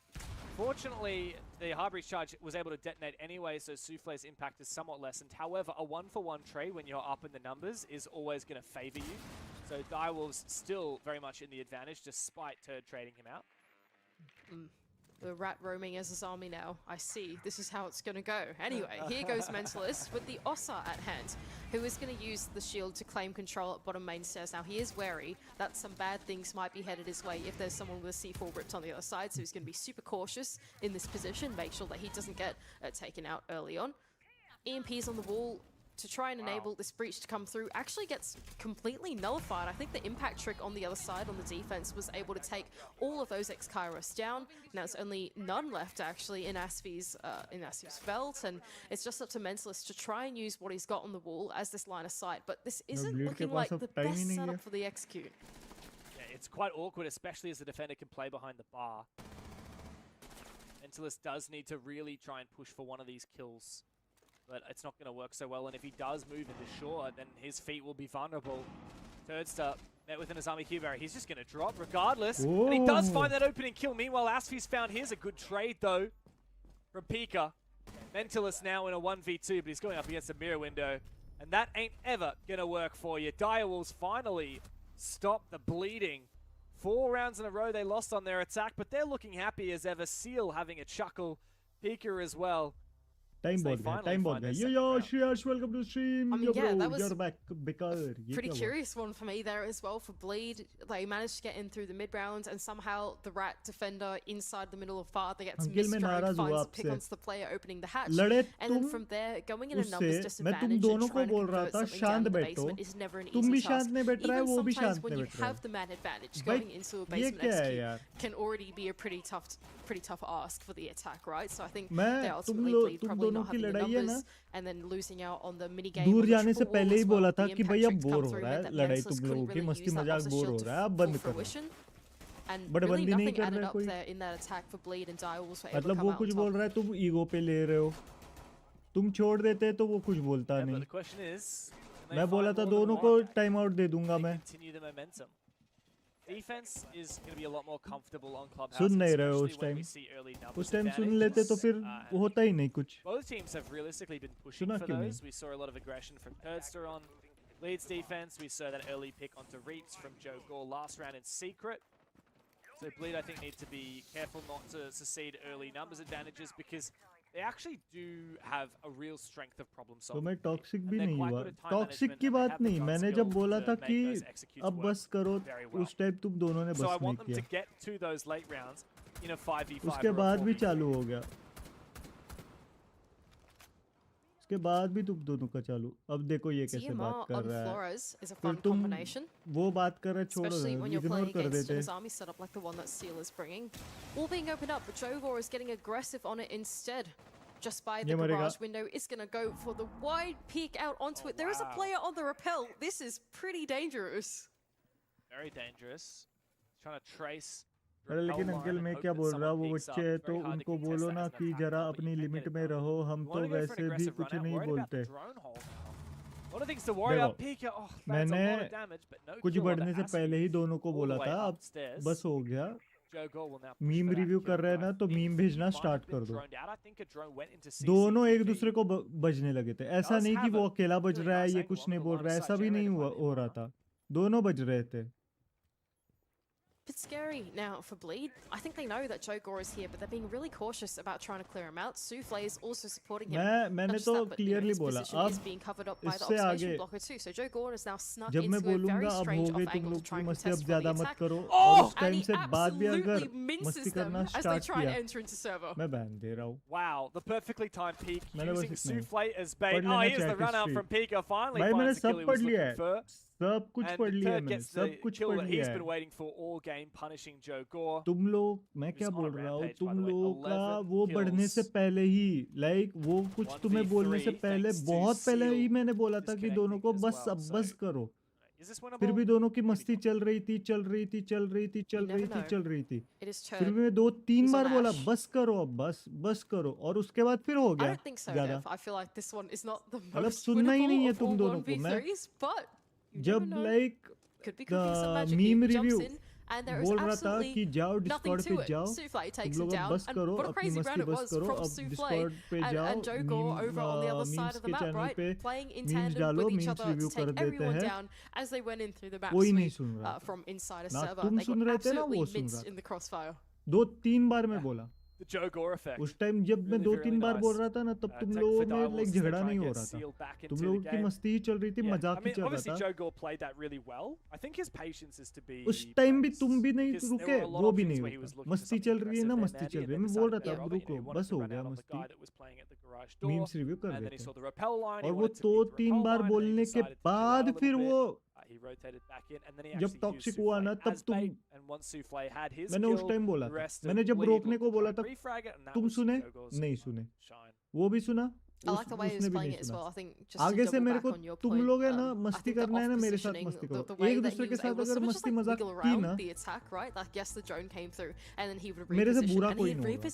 Fortunately, the hard breach charge was able to detonate anyway, so Souffle's impact is somewhat lessened. However, a 1-for-1 trade when you're up in the numbers is always going to favor you. So Direwolves still very much in the advantage, despite Turd trading him out. The rat roaming as his army now. I see. This is how it's going to go. Anyway, here goes Mentalist with the Ossa at hand, who is going to use the shield to claim control at bottom main stairs. Now, he is wary that some bad things might be headed his way if there's someone with a C4 ripped on the other side, so he's going to be super cautious in this position, make sure that he doesn't get taken out early on. EMPs on the wall to try and enable this breach to come through actually gets completely nullified. I think the impact trick on the other side on the defense was able to take all of those ex-Kairos down. Now it's only none left actually in Asfi's belt, and it's just up to Mentalist to try and use what he's got on the wall as this line of sight, but this isn't looking like the best setup for the execute. Yeah, it's quite awkward, especially as the defender can play behind the bar. Mentalist does need to really try and push for one of these kills, but it's not going to work so well, and if he does move into shore, then his feet will be vulnerable. Turdster met with an Azami Keyborad. He's just going to drop regardless, and he does find that opening kill. Meanwhile, Asfi's found his. A good trade, though, from Pika. Mentalist now in a 1v2, but he's going up against a mirror window, and that ain't ever going to work for you. Direwolves finally stop the bleeding. 4 rounds in a row they lost on their attack, but they're looking happy as ever. Seal having a chuckle. Pika as well. Time बहुत गया, time बहुत गया. Yo, Shreyash, welcome to the stream. I mean, Yo, yeah, bro, that was you're back. Bekar. pretty curious one for me there as well for Bleed. They managed to get in through the mid rounds, and somehow the Rat defender inside the middle of Father gets misdragged, finds a pick onto the player opening the hatch, and then from there going in a numbers disadvantage and trying to convert something down in the basement is never an easy task. Even sometimes when you have the man advantage, going into a basement execute can already be a pretty tough ask for the attack, right? So I think they ultimately Bleed probably not having the numbers and then losing out on the mini game. दूर जाने से पहले ही बोला था कि भाई अब bore हो रहा है लड़ाई, तुम लोगों की मस्ती मजाक बोर हो रहा है, अब बंद करो. बट बंदी नहीं कर रहे कोई. मतलब वो कुछ बोल रहा है, तुम ईगो पे ले रहे हो. तुम छोड़ देते तो वो कुछ बोलता नहीं. मैं बोला था दोनों को टाइम आउट दे दूंगा मैं. Defense is going to be a lot more comfortable on Clubhouse. सुन नहीं रहे हो उस टाइम सुन लेते तो फिर होता ही नहीं कुछ. Both teams have realistically been pushing for those. We saw a lot of aggression from Turdster on Leeds defense. We saw that early pick onto Reaps from Joe Gore last round in secret. So Bleed, I think, need to be careful not to succeed early numbers advantages because they actually do have a real strength of problem solving. तो मैं toxic भी नहीं हुआ. Toxic की बात नहीं, मैंने जब बोला था कि अब बस करो उस टाइम तुम दोनों ने बस नहीं किया. उसके बाद भी चालू हो गया. उसके बाद भी तुम दोनों का चालू. अब देखो ये कैसे बात कर रहा है. फिर तुम वो बात कर रहे छोड़ो, इग्नोर कर देते. All being opened up, but Joe Gore is getting aggressive on it instead. Just by the garage window, is going to go for the wide peek out onto it. There is a player on the rappel. This is pretty dangerous. Very dangerous. Trying to trace. अरे लेकिन uncle मैं क्या बोल रहा हूँ, वो बच्चे हैं तो उनको बोलो ना कि जरा अपनी लिमिट में रहो. हम तो वैसे भी कुछ नहीं बोलते. देखो मैंने कुछ बढ़ने से पहले ही दोनों को बोला था, अब बस हो गया. मीम रिव्यू कर रहे हैं ना तो मीम भेजना स्टार्ट कर दो. दोनों एक दूसरे को बजने लगे थे. ऐसा नहीं कि वो अकेला बज रहा है, ये कुछ नहीं बोल रहा है, ऐसा भी नहीं हो रहा था. दोनों बज रहे थे. Bit scary now for Bleed. I think they know that Joe Gore is here, but they're being really cautious about trying to clear him out. Souffle is also supporting him. मैंने तो clearly बोला अब is being covered up by the observation blocker too. So Joe Gore is now snuck into a very strange off angle to try and contest for the attack. And he absolutely minces them as they try and enter into server. मैं ban दे रहा हूँ. Wow, the perfectly timed peek using Souffle as bait. Oh, here's the run out from Pika. Finally finds the kill he was looking for. सब कुछ पढ़ लिया मैंने, सब कुछ पढ़ लिया है. तुम लोग, मैं क्या बोल रहा हूँ, तुम लोगों का वो बढ़ने से पहले ही, लाइक वो कुछ तुम्हें बोलने से पहले, बहुत पहले ही मैंने बोला था कि दोनों को बस अब बस करो. फिर भी दोनों की मस्ती चल रही थी. फिर भी मैं 2-3 बार बोला बस करो अब, बस करो, और उसके बाद फिर हो गया ज्यादा. मतलब सुनना ही नहीं है तुम दोनों को. मैं जब लाइक मीम रिव्यू बोल रहा था कि जाओ डिस्कॉर्ड पे जाओ, तुम लोग बस करो, अपनी मस्ती बस करो, अब डिस्कॉर्ड पे जाओ, मीम्स के चैनल पे मीम्स डालो, मीम्स रिव्यू कर देते हैं. कोई नहीं सुन रहा ना, तुम सुन रहे थे ना वो सुन रहा. 2-3 बार मैं बोला. उस टाइम जब मैं 2-3 बार बोल रहा था ना, तब तुम लोगों में लाइक झगड़ा नहीं हो रहा था. तुम लोगों की मस्ती ही चल रही थी, मजाक ही चल रहा था. उस टाइम भी तुम भी नहीं रुके, वो भी नहीं रुका. मस्ती चल रही है ना, मस्ती चल रही है. मैं बोल रहा था रुको, बस हो गया मस्ती. मीम्स रिव्यू कर देते. और वो 2-3 बार बोलने के बाद फिर वो जब टॉक्सिक हुआ ना, तब तुम, मैंने उस टाइम बोला था, मैंने जब रोकने को बोला था, तुम सुने नहीं सुने, वो भी सुना, उसने भी नहीं सुना. आगे से मेरे को तुम लोग है ना, मस्ती करना है ना, मेरे साथ मस्ती करो. एक दूसरे के साथ अगर मस्ती मजाक की ना, मेरे से बुरा कोई नहीं होगा.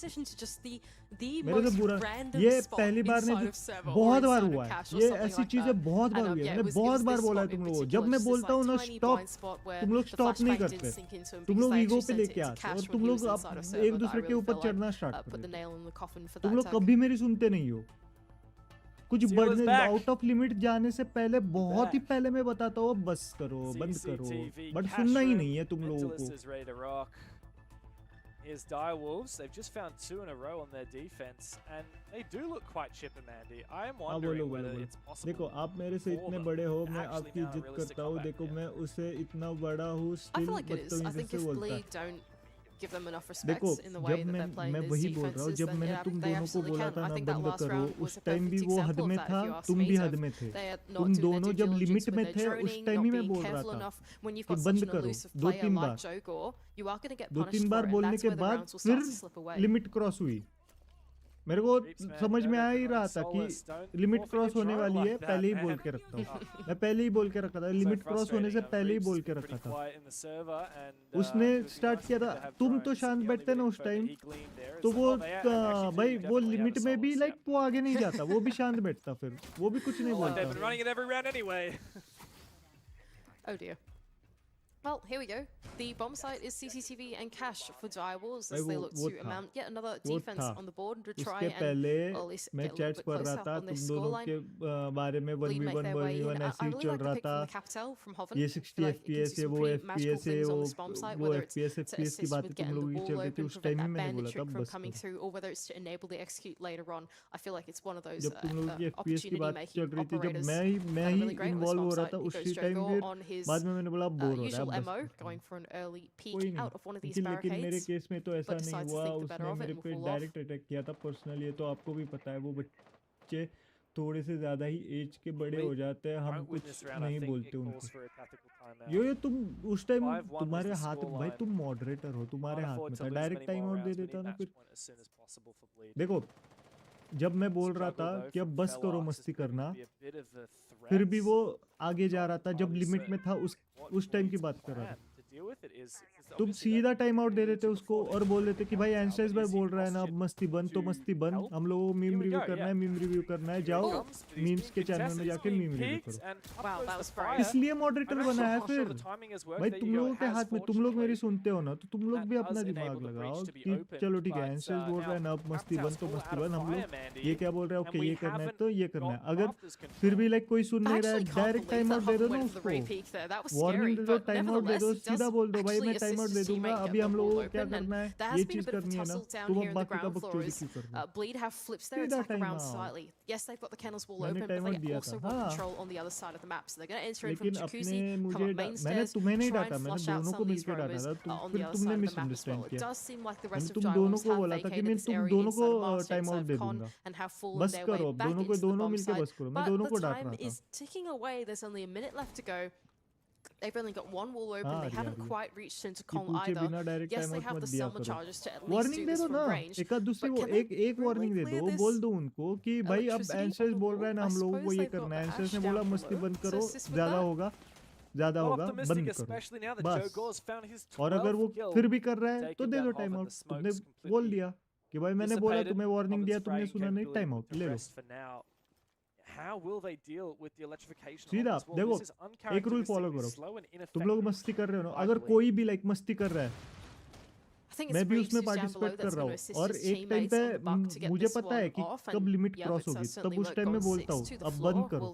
मेरे से बुरा, ये पहली बार नहीं, बहुत बार हुआ है. ये ऐसी चीजें बहुत बार हुई है. मैंने बहुत बार बोला है तुम लोगों को, जब मैं बोलता हूँ ना स्टॉप, तुम लोग स्टॉप नहीं करते. तुम लोग ईगो पे लेके आते और तुम लोग एक दूसरे के ऊपर चढ़ना स्टार्ट करते. तुम लोग कभी मेरी सुनते नहीं हो. कुछ बढ़ने, आउट ऑफ लिमिट जाने से पहले, बहुत ही पहले मैं बताता हूँ बस करो, बंद करो, बट सुनना ही नहीं है तुम लोगों को. Here's Direwolves. They've just found 2 in a row on their defense, and they do look quite chipper, Mandy. I am wondering whether it's possible. देखो आप मेरे से इतने बड़े हो, मैं आपकी इज्जत करता हूँ. देखो मैं उसे इतना बड़ा हूँ, I feel like it is. I think if Bleed don't give them enough respect in the way that they're playing these defenses, then yeah, they absolutely can. I think that last round was a perfect example of that, if you ask me. They are not doing their due diligence when they're droning, not being careful enough. When you've got such an elusive player like Jogor, you are going to get punished for it, and that's where the rounds will start to slip away. Limit cross हुई. मेरे को समझ में आ ही रहा था कि limit cross होने वाली है, पहले ही बोल के रखता हूँ. मैं पहले ही बोल के रखा था, लिमिट क्रॉस होने से पहले ही बोल के रखा था. उसने स्टार्ट किया था, तुम तो शांत बैठते ना उस टाइम, तो वो भाई वो लिमिट में भी लाइक वो आगे नहीं जाता, वो भी शांत बैठता, फिर वो भी कुछ नहीं बोलता. Oh dear. Well, here we go. The bomb site is CCTV and cash for Direwolves as they look to mount yet another defense on the board to try and at least get a little bit closer on this scoreline. बारे में 1v1 ऐसे ही चल रहा था. ये 60 FPS है, वो FPS है, वो FPS की बातें तुम लोगों की चल रही थी उस टाइम में, मैंने बोला था बस. Coming through, or whether it's to enable the execute later on. I feel like it's one of those जब तुम लोगों की FPS की बात चल रही थी, जब मैं ही इन्वॉल्व हो रहा था उसी टाइम पे, बाद में मैंने बोला बोर हो रहा है. MO going for an early peek out of one of these barricades. लेकिन मेरे केस में तो ऐसा नहीं हुआ, उसने मेरे पे डायरेक्ट अटैक किया था पर्सनली. ये तो आपको भी पता है, वो बच्चे थोड़े से ज्यादा ही एज के बड़े हो जाते हैं, हम कुछ नहीं बोलते उनको. यो तुम उस टाइम तुम्हारे हाथ, भाई तुम मॉडरेटर हो, तुम्हारे हाथ में था, डायरेक्ट टाइम आउट दे देता ना फिर. देखो जब मैं बोल रहा था कि अब बस करो मस्ती करना, फिर भी वो आगे जा रहा था. जब लिमिट में था उस टाइम की बात कर रहा था. तुम सीधा टाइम आउट दे देते उसको और बोल देते कि भाई एंस्टाइस भाई बोल रहा है ना अब मस्ती बंद, तो मस्ती बंद. हम लोगों को मीम रिव्यू करना है, जाओ मीम्स के चैनल में जाके मीम रिव्यू करो. इसलिए मॉडरेटर बनाया फिर. भाई तुम लोगों के हाथ में, तुम लोग मेरी सुनते हो ना, तो तुम लोग भी अपना दिमाग लगाओ कि चलो ठीक है एंस्टाइस बोल रहा है ना अब मस्ती बंद, तो मस्ती बंद. हम लोग ये क्या बोल रहे हैं, ओके ये करना है तो ये करना है. अगर फिर भी लाइक कोई सुन नहीं रहा है, डायरेक्ट टाइम आउट दे दो ना उसको, वार्निंग दे दो, टाइम आउट दे दो, सीधा बोल दो भाई मैं टाइम आउट दे दूंगा, अभी हम लोगों को क्या करना है, ये चीज करनी है ना, तुम अब बाकी का बकचोदी क्यों कर रहे हो. Bleed have flipped their attack around slightly. Yes, they've got the kennels wall open, but they also want control on the other side of the map. So they're going to enter in from Jacuzzi, come up main stairs, try and flush out some of these roamers on the other side of the map as well. It does seem like the rest of Direwolves have vacated this area inside of Mars, inside of Con, and have fallen their way back into the bomb site. But the time is ticking away. There's only a minute left to go. They've only got one wall open. They haven't quite reached into Kong either. Yes, they have the Selma charges to at least do this from range. एक दूसरी वो एक warning दे दो, बोल दो उनको कि भाई अब एंस्टाइस बोल रहा है ना हम लोगों को ये करना है. एंस्टाइस ने बोला मस्ती बंद करो, ज्यादा होगा बंद करो बस. और अगर वो फिर भी कर रहा है तो दे दो टाइम आउट. तुमने बोल दिया कि भाई मैंने बोला तुम्हें वार्निंग दिया, तुमने सुना नहीं, टाइम आउट ले लो. How will they deal with the electrification? सीधा देखो एक रूल फॉलो करो. तुम लोग मस्ती कर रहे हो ना, अगर कोई भी लाइक मस्ती कर रहा है, मैं भी उसमें पार्टिसिपेट कर रहा हूँ. और एक टाइम पे मुझे पता है कि कब लिमिट क्रॉस होगी, तब उस टाइम में बोलता हूँ अब बंद करो.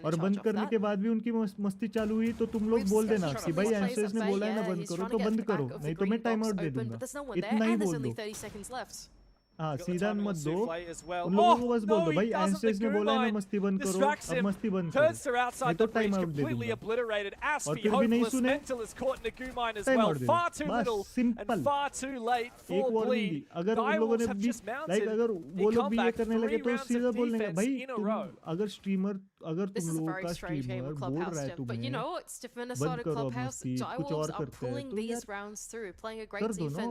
और बंद करने के बाद भी उनकी मस्ती चालू हुई तो तुम लोग बोल देना कि भाई एंस्टाइस ने बोला है ना बंद करो तो बंद करो, नहीं तो मैं टाइम आउट दे दूंगा. इतना ही बोल दो. हाँ सीधा मत दो, उन लोगों को बस बोल दो भाई एंस्टाइस ने बोला है ना मस्ती बंद करो, अब मस्ती बंद करो, नहीं तो टाइम आउट दे दूंगा. और फिर भी नहीं सुने, टाइम आउट दे दो. बस सिंपल. एक वार्निंग दी. अगर उन लोगों ने भी लाइक अगर वो लोग भी ये करने लगे तो सीधा बोलने का भाई अगर स्ट्रीमर, अगर तुम लोगों का स्ट्रीमर बोल रहा है तुम्हें बंद करो मस्ती, कुछ और करते हैं तो यार कर दो ना.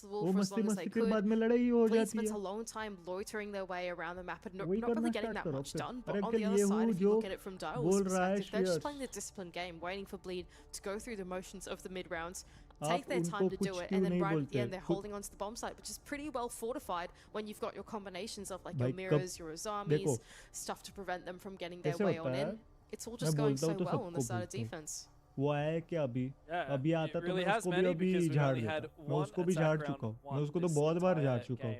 वो मस्ती फिर बाद में लड़ाई हो जाती है. a long time loitering their way around the map and not really getting that much done. But on the other side, if you look at it from Direwolves' perspective, they're just playing the disciplined game, waiting for Bleed to go through the motions of the mid rounds, take their time to do it, and then right at the end they're holding onto the bomb site, which is pretty well fortified when you've got your combinations of like your mirrors, your Azamis, stuff to prevent them from getting their way on in. It's all just going so well on the side of defense. वो आया है क्या अभी? अभी आता तो मैं उसको भी अभी झाड़ देता। मैं उसको भी झाड़ चुका हूँ। मैं उसको तो बहुत बार झाड़ चुका हूँ।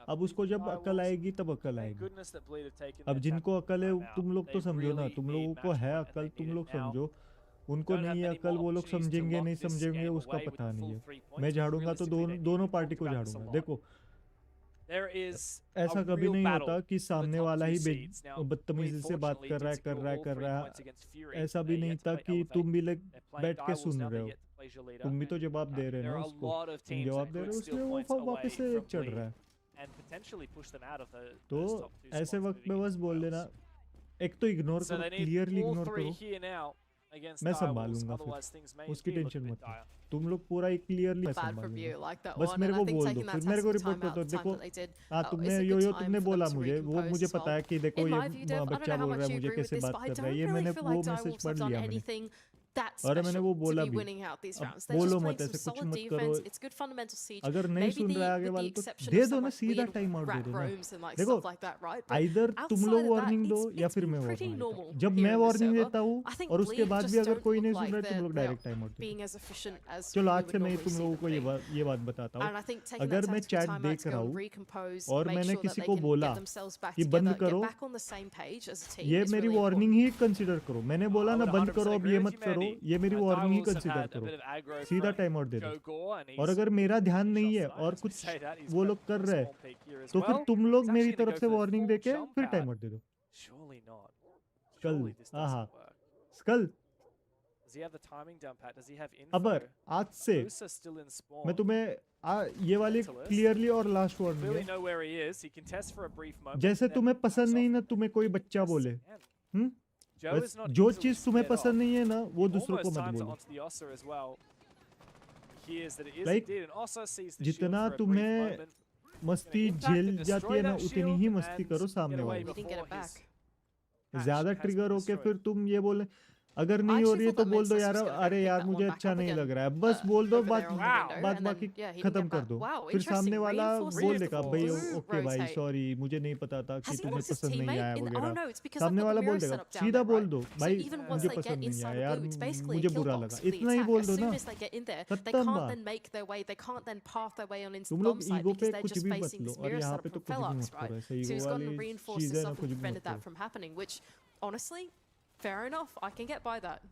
अब उसको जब अकल आएगी तब अकल आएगी। अब जिनको अकल है तुम लोग तो समझो ना, तुम लोगों को है अकल, तुम लोग समझो। उनको नहीं है अकल, वो लोग समझेंगे नहीं समझेंगे उसका पता नहीं है। मैं झाड़ूंगा तो दोनों पार्टी को झाड़ूंगा। देखो ऐसा कभी नहीं होता कि सामने वाला ही बदतमीजी से बात कर रहा है। ऐसा भी नहीं था कि तुम भी बैठ के सुन रहे हो, तुम भी तो जवाब दे रहे हो ना उसको। तुम जवाब दे रहे हो इसलिए वो वापस से चढ़ रहा है। तो ऐसे वक्त में बस बोल देना, एक तो इग्नोर करो, क्लियरली इग्नोर करो। मैं संभालूंगा फिर, उसकी टेंशन मत लो। तुम लोग पूरा एक क्लियरली संभालूंगा। बस मेरे को बोल दो, फिर मेरे को रिपोर्ट कर दो। देखो हाँ तुमने तुमने बोला मुझे, वो मुझे पता है कि देखो ये बच्चा बोल रहा है मुझे कैसे बात कर रहा है। ये मैंने वो मैसेज पढ़ लिया मैंने, और मैंने वो बोला भी। अब बोलो मत ऐसे, कुछ मत करो। अगर नहीं सुन रहा है आगे वाले तो दे दो ना, सीधा टाइम आउट दे दो ना। देखो आइदर तुम लोग वार्निंग दो या फिर मैं वार्निंग देता हूँ। जब मैं वार्निंग देता हूँ और उसके बाद भी अगर कोई नहीं सुन रहा है तुम लोग डायरेक्ट टाइम आउट दो। चलो आज से मैं तुम लोगों को ये बात बताता हूँ। अगर मैं चैट देख रहा हूँ और मैंने किसी को बोला कि बंद करो, ये मेरी वार्निंग ही कंसिडर करो। मैंने बोला ना बंद करो, अब ये मत करो, ये मेरी वार्निंग ही कंसीडर करो, सीधा टाइम आउट दे दो। और अगर मेरा ध्यान नहीं है और कुछ वो लोग कर रहे हैं तो फिर तुम लोग मेरी तरफ से वार्निंग देके फिर टाइम आउट दे दो। स्कल, हाँ स्कल। अब आज से मैं तुम्हें ये वाली क्लियरली और लास्ट वार्निंग है, जैसे तुम्हें पसंद नहीं ना तुम्हें कोई बच्चा बोले, बस जो चीज तुम्हें पसंद नहीं है ना वो दूसरों को मत बोलो। जितना तुम्हें मस्ती झेल जाती है ना उतनी ही मस्ती करो सामने वाले। ज्यादा ट्रिगर होके फिर तुम ये बोले, अगर नहीं हो रही है तो बोल दो यार, अरे यार मुझे अच्छा नहीं लग रहा है, बस बोल दो, बात बाकी खत्म कर दो। फिर सामने वाला बोल देगा भाई ओके भाई सॉरी मुझे नहीं पता था कि तुम्हें पसंद नहीं आया वगैरह। सामने वाला बोल देगा, सीधा बोल दो भाई मुझे पसंद नहीं आया यार, मुझे बुरा लगा, इतना ही बोल दो ना, खत्म बात। तुम लोग ईगो पे कुछ भी मत लो, और यहाँ पे तो कुछ भी मत करो, ऐसे ईगो वाली चीजें ना कुछ भी मत करो। Fair enough, I can get by that.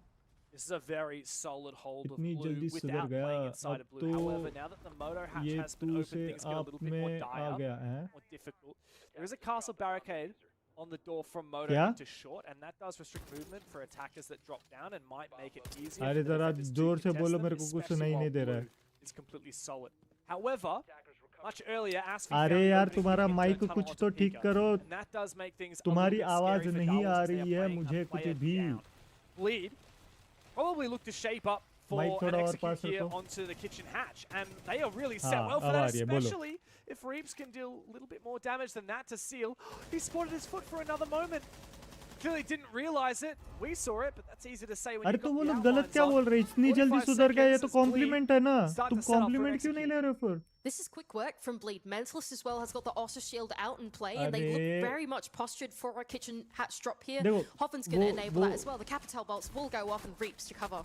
This is a very solid hold of इतनी blue जल्दी without सुधर गया। playing inside of blue. However, now that the moto hatch ये has been तू opened, से things get a आप little bit more में आ dire, गया है। more difficult. There is a castle barricade on the door from moto क्या? into short, and that does restrict movement for attackers that drop down and might make it easier. अरे for जरा defenders to जोर से contest बोलो, them, मेरे को कुछ especially सुनाई while नहीं दे रहा है। blue is completely solid. However, much earlier, Asfi अरे found यार the तुम्हारा opening into mic a tunnel कुछ onto तो ठीक Pika, करो, and that does make things a तुम्हारी little bit आवाज scary for नहीं Dawes आ as they रही are है playing मुझे a कुछ player भी। down. Bleed probably look to shape up for Mike an थोड़ा और execute पास here रखो। onto the kitchen hatch, and they are really set हाँ, well for अब आ that, रही है, बोलो। especially if Reeps can deal a little bit more damage than that to Seal. He spotted his foot for another moment. Clearly didn't realize it. We saw it, but that's easy to say when अरे you've तो got वो the लोग गलत outlines क्या on. बोल रहे हैं, इतनी जल्दी 45 सुधर गया, ये seconds तो as Bleed कॉम्प्लीमेंट है ना, start तुम to set up for an compliment क्यों नहीं ले रहे हो फिर? This is quick work from Bleed. Mentalist as well has got the Asus shield out in play, and they look अरे very much postured for a kitchen hatch drop here. देखो, Hoffin's going to वो- enable वो- that as well. The Capital bolts will go off and Reaps to cover.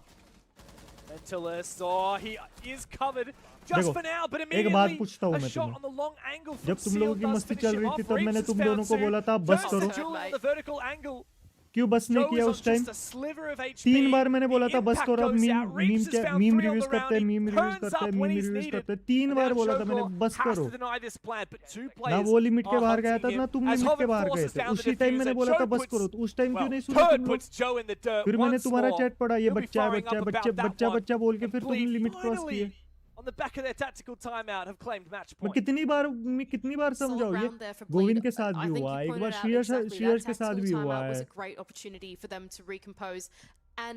Mentalist, oh, he is covered just देखो, for now, but एक बात immediately पूछता हूँ a मैं shot तुम्हें। on the long angle from जब तुम Seal लोगों की does मस्ती finish चल him रही off. थी तब Reeps मैंने has तुम found दोनों को two. बोला था बस Just करो। a duel on the vertical angle. क्यों बस नहीं Joe किया is उस on time? just a sliver of HP. 3 बार मैंने बोला था The बस impact करो, अब goes meme out. Reeps has found meme three on reviews the करते हैं, round. Meme He reviews turns करते हैं, up when meme he's reviews needed. करते हैं। 3 And बार now बोला था मैंने Shogor बस has करो। to deny this plan, but two ना players वो लिमिट के are बाहर गया hunting था him ना तुम as लिमिट के Hoven बाहर गए forces थे। down the उसी टाइम मैंने diffuser. बोला था Joe बस puts- करो, तो उस टाइम क्यों well, नहीं सुने Bird तुम लोग? puts Joe in the dirt फिर मैंने once तुम्हारा more. चैट पढ़ा, ये He'll be बच्चा firing बच्चा up बच्चा about that बच्चा one. बच्चा बोल के And फिर तुम Bleed लिमिट क्रॉस finally, किए। on the back of their tactical timeout, have claimed match मैं point. कितनी बार Solid समझाऊँ, ये round there for Bleed. Govind के साथ I भी think हुआ, you एक pointed bar out Shreyas exactly Shreyas that के साथ tactical भी हुआ timeout was है। a great opportunity for them to recompose. And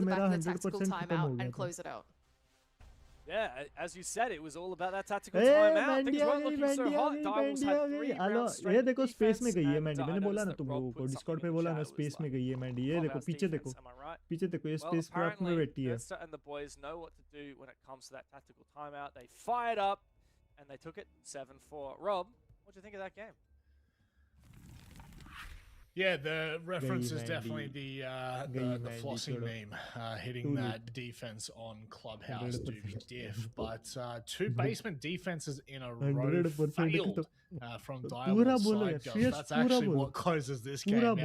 the back मेरा of the tactical 100% खत्म हो timeout गया and था। close it out. Yeah, as you said, it was all about that tactical A timeout. Mandy Things uh weren't गई, looking so Mandy आ hot. गई, Divals Mandy uh had गई। 3 hello, rounds ये straight देखो of space में defense, गई है and Mandy. I मैंने बोला noticed ना that तुम Rob लोगों को, put डिस्कॉर्ड something पे in the बोला chat. ना It was स्पेस में like, गई है मैंडी। ये देखो 12 hours पीछे देखो, defense, am I right? पीछे देखो, ये Well, स्पेस क्राफ्ट में apparently, बैठी है। Nesta and the boys know what to do when it comes to that tactical timeout. They fired up, and they took it 7-4. Rob, what do you think of that game? Yeah, the reference is definitely the flossing meme, hitting that defense on Clubhouse Doobie Diff. But two basement defenses in a row failed from Direwolf's side, Gus. That's actually what closes this game out.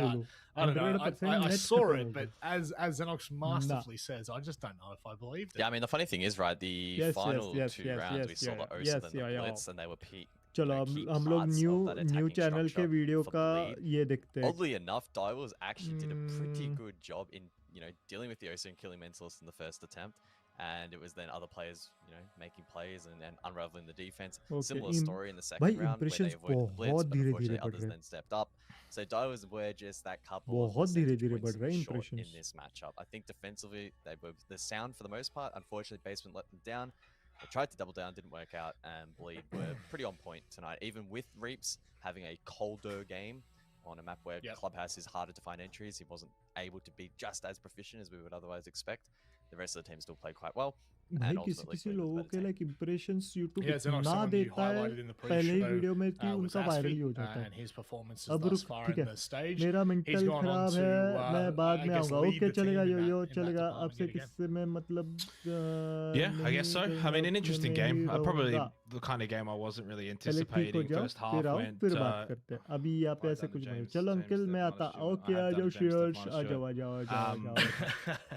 I don't know. I saw it, but as Xenox masterfully says, I just don't know if I believed it. Yeah, I mean, the funny thing is, right, the final two rounds, we saw the Osa and the Blitz, and they were चलो हम लोग new channel के video का ये देखते हैं. Oddly enough, Direwolves actually did a pretty good job in dealing with the Osa and killing Mentalist in the first attempt, and it was then other players making plays and unraveling the defense. Similar story in the second round where they avoided the Blitz, but unfortunately others then stepped up. So Direwolves were just that couple of percentage points short in this matchup. I think defensively they were the sound for the most part. Unfortunately, Basement let them down. They tried to double down, didn't work out, and Bleed were pretty on point tonight. Even with Reaps having a colder game on a map where Clubhouse is harder to find entries, he wasn't able to be just as proficient as we would otherwise expect. The rest of the team still played quite well. भाई किसी लोगों के like impressions YouTube ना देता है पहले ही video में कि उनका वायरल ही हो जाता है. अब रुक ठीक है मेरा मेंटल खराब है मैं बाद में आऊंगा. ओके चलेगा यो चलेगा अब से किससे मैं मतलब Yeah, I guess so. I mean, an interesting game. Probably the kind of game I wasn't really anticipating. First half went फिर बात करते हैं. अभी यहाँ पे ऐसे कुछ नहीं. चलो अंकल मैं आता. ओके आ जाओ शेयर्स आ जाओ.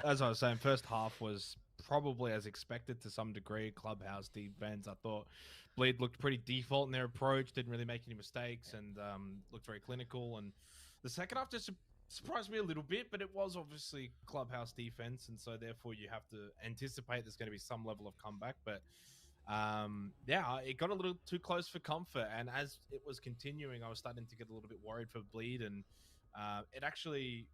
As I was saying, first half was probably as expected to some degree. Clubhouse defense, I thought Bleed looked pretty default in their approach, didn't really make any mistakes, and looked very clinical. And the second half just surprised me a little bit, but it was obviously Clubhouse defense, and so therefore you have to anticipate there's going to be some level of comeback. But yeah, it got a little too close for comfort, and as it was continuing, I was starting to get a little bit worried for Bleed, and it actually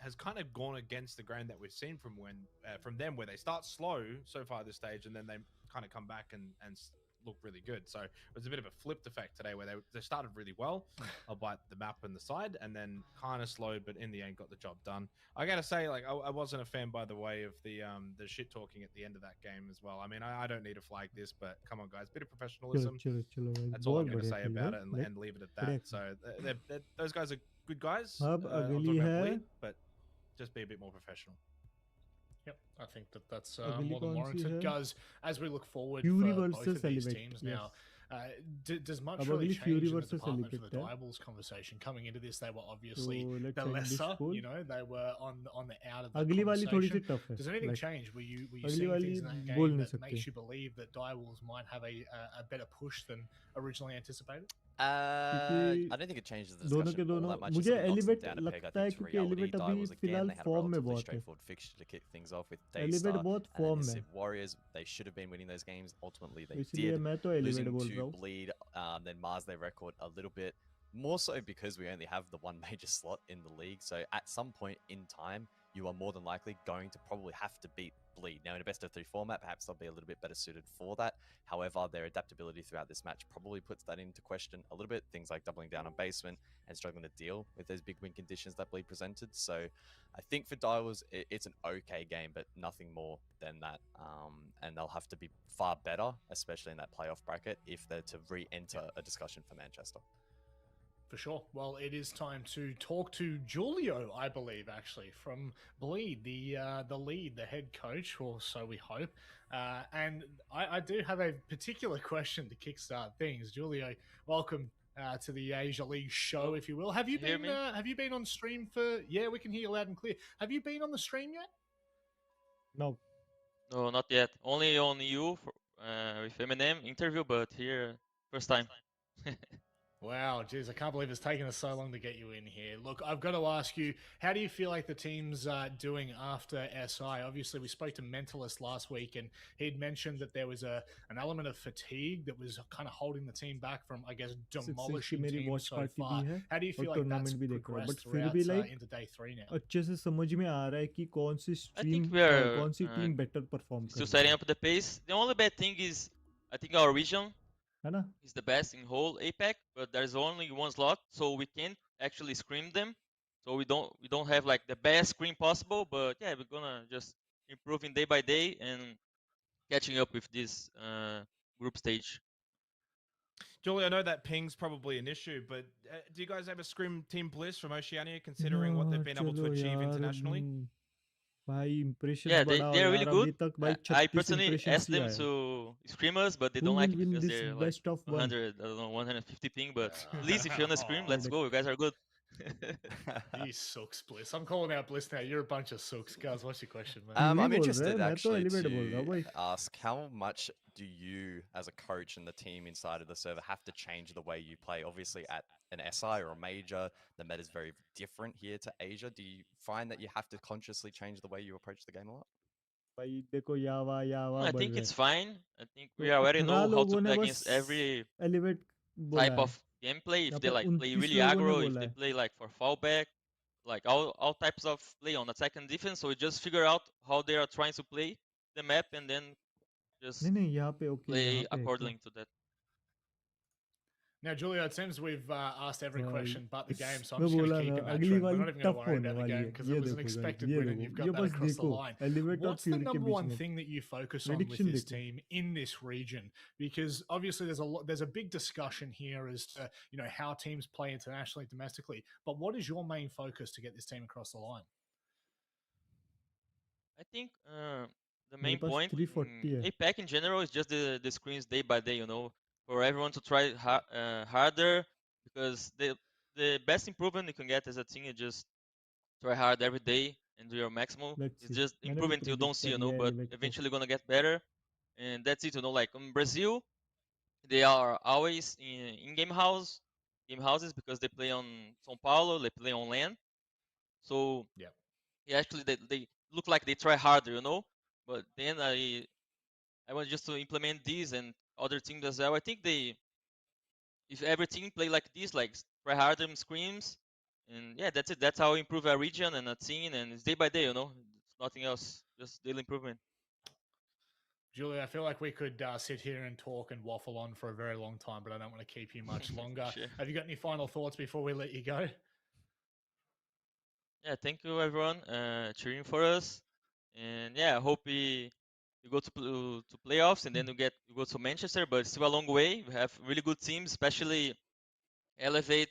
has kind of gone against the grain that we've seen from them, where they start slow so far this stage, and then they kind of come back and look really good. So it was a bit of a flipped effect today, where they started really well, albeit the map and the side, and then kind of slowed, but in the end got the job done. I gotta say, like, I wasn't a fan, by the way, of the shit talking at the end of that game as well. I mean, I don't need to flag this, but come on, guys, bit of professionalism. That's all I'm gonna say about it, and leave it at that. So those guys are good guys. I'm talking about Bleed, but just be a bit more professional. Yep, I think that's more than warranted. Guys, as we look forward Fury for both of these Elevate, teams yes. now, does much really change in the department for the Diables conversation? Coming into this, they were obviously the lesser, you know, they were on the out of the conversation. Does anything change? Were you seeing things in that game that makes you believe that Diables might have a better push than originally anticipated? I don't think it changes the discussion all that much. मुझे elevate लगता है क्योंकि elevate अभी फिलहाल form में बहुत है. Straightforward fixture to kick things off with elevate बहुत फॉर्म में. Warriors, they should have been winning those games. Ultimately, they इसलिए did. मैं तो एलिवेट बोल रहा Losing हूँ. to Bleed, then Mars their record a little bit more so because we only have the one major slot in the league. So at some point in time, you are more than likely going to probably have to beat Bleed. Now, in a best of 3 format, perhaps they'll be a little bit better suited for that. However, their adaptability throughout this match probably puts that into question a little bit. Things like doubling down on basement and struggling to deal with those big win conditions that Bleed presented. So I think for Diables, it's an okay game, but nothing more than that. And they'll have to be far better, especially in that playoff bracket, if they're to re-enter a discussion for Manchester. For sure. Well, it is time to talk to Julio, I believe, actually, from Bleed, the lead, the head coach, or so we hope. And I do have a particular question to kickstart things. Julio, welcome to the Asia League show, if you will. Have you been on stream for? Yeah, we can hear you loud and clear. Have you been on the stream yet? No. No, not yet. Only on you with Eminem interview, but here first time. Wow, geez, I can't believe it's taken us so long to get you in here. Look, I've got to ask you, how do you feel like the team's doing after SI? Obviously, we spoke to Mentalist last week, and he'd mentioned that there was an element of fatigue that was kind of holding the team back from, I guess, demolishing teams so far. How do you feel like that's progressed throughout into day 3 now? अच्छे से समझ में आ रहा है कि कौन सी stream कौन सी team better perform still setting up the pace. The only bad thing is, I think our region is the best in whole APAC, but there's only one slot, so we can't actually scream them. So we don't have like the best scream possible, but yeah, we're gonna just improving day by day and catching up with this group stage. Julie, I know that ping's probably an issue, but do you guys ever scrim Team Bliss from Oceania, considering what they've been able to achieve internationally? भाई impressions Yeah, बढ़ाओ they're यार, really अभी good. तक भाई I 36 personally impressions asked them किया है. to scream us, but they Who don't like will it win because this they're like best of one? 100, I don't know, 150 ping. But please, if you wanna scream, let's go. You guys are good. You sucks, Bliss. I'm calling out Bliss now. You're a bunch of sucks. Guys, what's your question, man? I'm बोल रहे interested हैं, मैं तो actually elevate बोल रहा हूँ to भाई. ask how much do you, as a coach and the team inside of the server, have to change the way you play? Obviously, at an SI or a major, the meta is very different here to Asia. Do you find that you have to consciously change the way you approach the game a lot? भाई देखो यावा I बढ़ think रहे it's हैं. fine. I think we तो already 18 know how to लोगों ने play बस against every elevate बोला type है. of gameplay. यहाँ If they पे like play 29 really लोगों ने aggro, if बोला they है. play like for fallback, like all types of play on attack and defense. So we just figure out how they are trying to play the map and then just नहीं यहाँ पे okay, play यहाँ पे है क्या? according to that. Now, Julia, it seems we've asked every भाई, question but the game, so I'm मैं just going बोला to keep ना, in that अगली trend. We're वाली not even going to tough worry होने about the वाली game है. because ये it was an देखो guys, expected ये win and देखो, you've ये got that बस across the देखो, line. elevate और What's the Fury के number बीच one में. thing that you focus on with Prediction this देखो. team in this region? Because obviously there's a big discussion here as to how teams play internationally, domestically. But what is your main focus to get this team across the line? I think the मेरे main pass point 340 in है. APAC in general is just the screens day by day, for everyone to try harder, because the best improvement you can get as a team is just try hard every day and do your maximum. Let's It's see. just मैंने भी improving till you don't predict see, कर लिया but elevate को. eventually gonna get better. And that's it, like in Brazil, they are always in game houses because they play on São Paulo, they play on LAN. So yeah, actually they look like they try harder, But then I want just to implement these and other teams as well. I think if every team play like this, like try harder and screams, and yeah, that's it. That's how we improve our region and a team, and it's day by day, It's nothing else, just daily improvement. Julia, I feel like we could sit here and talk and waffle on for a very long time, but I don't want to keep you much longer. Sure. Have you got any final thoughts before we let you go? Yeah, thank you everyone cheering for us, and yeah, I hope we go to playoffs and then we go to Manchester, but it's still a long way. We have really good teams, especially Elevate,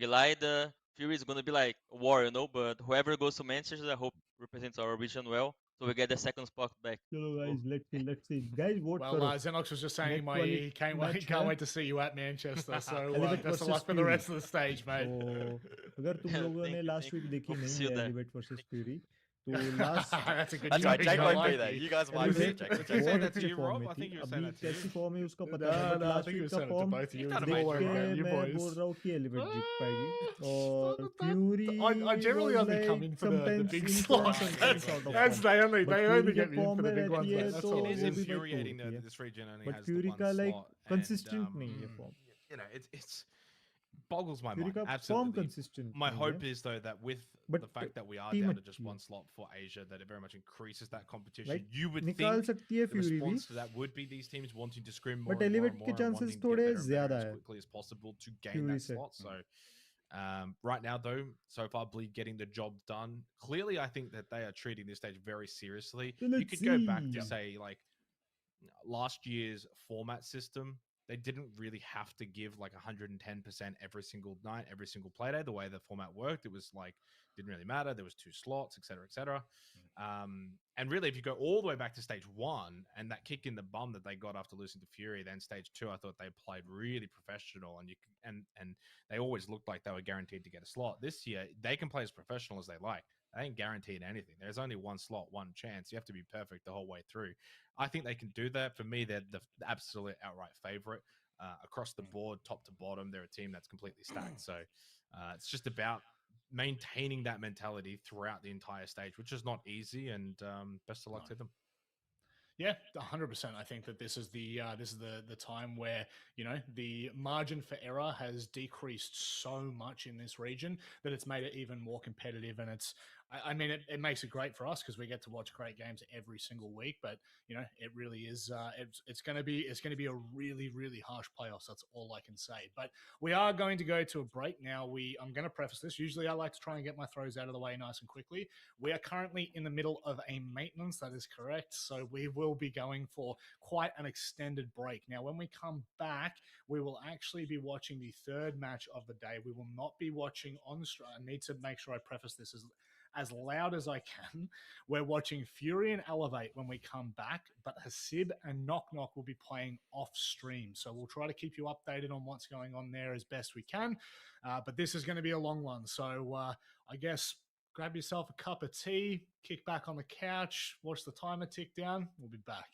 Gelida, Fury is gonna be like a war, But whoever goes to Manchester, I hope represents our region well, so we get the second spot back. चलो guys, let's see. Guys, vote well, करो. Xenox was just saying Next in my वाली ear, he can't wait to see you at Manchester. So Elevate best of versus luck for the Fury. rest of the stage, mate. तो अगर तुम लोगों ने last week देखी Hope to नहीं see you है there. Elevate versus Fury, तो last That's a good That's right, joke. Jake I won't like be there. you. You guys might see Elevate Jake. Did you say बहुत that to अच्छे you, form Rob? में I थी. think you were अभी saying that to कैसी you. Form है उसका पता No, नहीं, but no, I last think you week were का saying it to form both of you. You've It was done all amazing, over man. you मैं boys. बोल रहा हूँ कि Elevate जीत पाएगी. और That- Fury I generally was only come like in for the sometimes big influence slots. on some sort of That's form. they But only Fury get जब me in form for the में big ones. रहती है Mate. That's तो all. It is वो भी भाई infuriating तोड़ती that है. this region only But has the Fury one का like slot, consistent and, नहीं है form. it's boggles my Fury mind. का form Absolutely. consistent My नहीं hope है. is though that with But the fact that we are team down to just अच्छी है. one slot for Asia, that it very much increases that competition. Like You would निकाल think सकती है the Fury भी. response to that would be these teams wanting to scrim more But and more Elevate and के more and chances wanting to थोड़े get better and better ज़्यादा as है. quickly as possible to gain Fury that से. slot. So right now though, so far Bleed getting the job done. Clearly, I think that they are treating this stage very seriously. So You let's could go back to see. say like last year's format system. They didn't really have to give like 110% every single night, every single play day. The way the format worked, it was like didn't really matter. There was 2 slots, etc., etc. And really, if you go all the way back to stage 1 and that kick in the bum that they got after losing to Fury, then stage 2, I thought they played really professional, and they always looked like they were guaranteed to get a slot. This year, they can play as professional as they like. They ain't guaranteed anything. There's only one slot, one chance. You have to be perfect the whole way through. I think they can do that. For me, they're the absolute outright favorite. Across the board, top to bottom, they're a team that's completely stacked. So it's just about maintaining that mentality throughout the entire stage, which is not easy. And best of luck to them. Yeah, 100%. I think that this is the time where the margin for error has decreased so much in this region that it's made it even more competitive, and it's I mean, it makes it great for us because we get to watch great games every single week. But you know, it really is. It's going to be a really, really harsh playoffs. That's all I can say. But we are going to go to a break now. I'm going to preface this. Usually, I like to try and get my throws out of the way nice and quickly. We are currently in the middle of a maintenance. That is correct. So we will be going for quite an extended break. Now, when we come back, we will actually be watching the third match of the day. We will not be watching on stream. I need to make sure I preface this as loud as I can. We're watching Fury and Elevate when we come back, but Hasib and Knock Knock will be playing off stream. So we'll try to keep you updated on what's going on there as best we can. But this is going to be a long one. So I guess grab yourself a cup of tea, kick back on the couch, watch the timer tick down. We'll be back.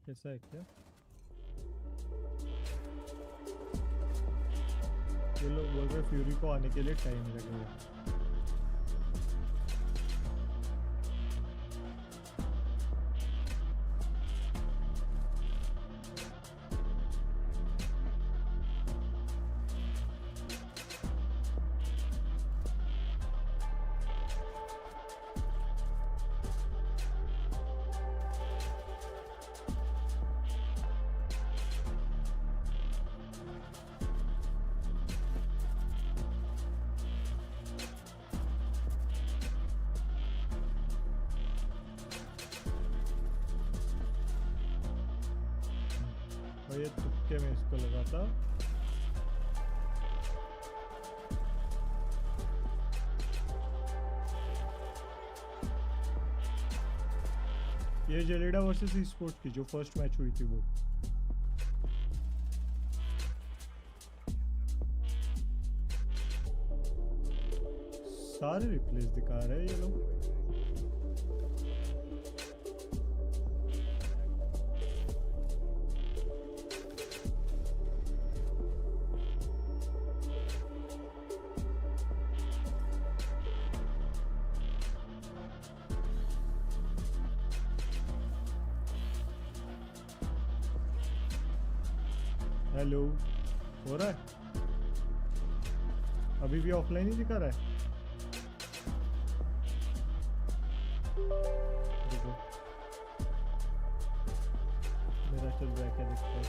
कैसा है क्या? ये लोग बोल रहे fury को आने के लिए टाइम लगेगा. ये तुक्के में इसको लगाता. ये जेलिडा वर्सेस ई स्पोर्ट्स की जो फर्स्ट मैच हुई थी वो. सारे रिप्लेस दिखा रहे हैं ये लोग. हेलो, हो रहा है? अभी भी ऑफलाइन ही दिखा रहा है. देखो मेरा चल रहा है क्या दिखता है.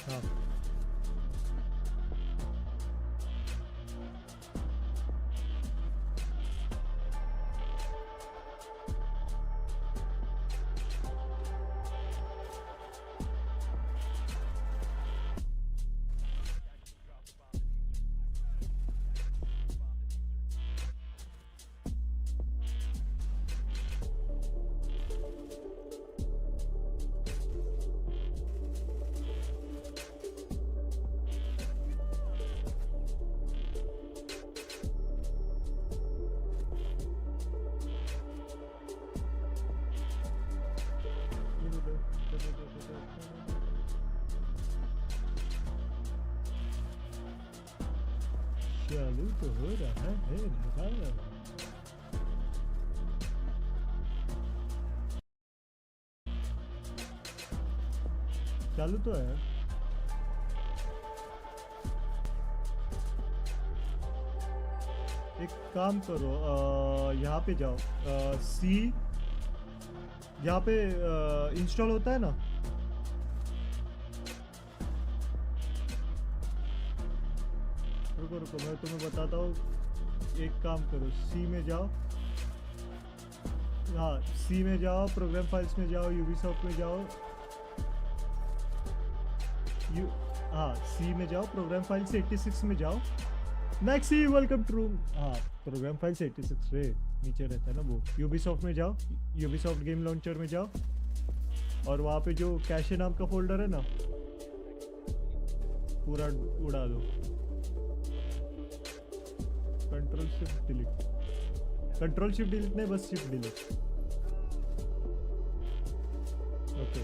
हाँ चालू तो हो रहा है भाई. चालू तो है. एक काम करो, यहाँ पे जाओ. सी यहाँ पे इंस्टॉल होता है ना. रुको रुको मैं तुम्हें बताता हूँ. एक काम करो, सी में जाओ. हाँ सी में जाओ, प्रोग्राम फाइल्स में जाओ, यूबीसॉफ्ट में जाओ. हाँ सी में जाओ, प्रोग्राम फाइल्स 86 में जाओ. Maxi welcome to room. हाँ प्रोग्राम फाइल्स 86 रे नीचे रहता है ना वो. यूबीसॉफ्ट में जाओ, यूबीसॉफ्ट गेम लॉन्चर में जाओ और वहाँ पे जो कैशे नाम का फोल्डर है ना पूरा उड़ा दो. Control shift delete. Control shift delete नहीं, बस शिफ्ट डिलीट. ओके.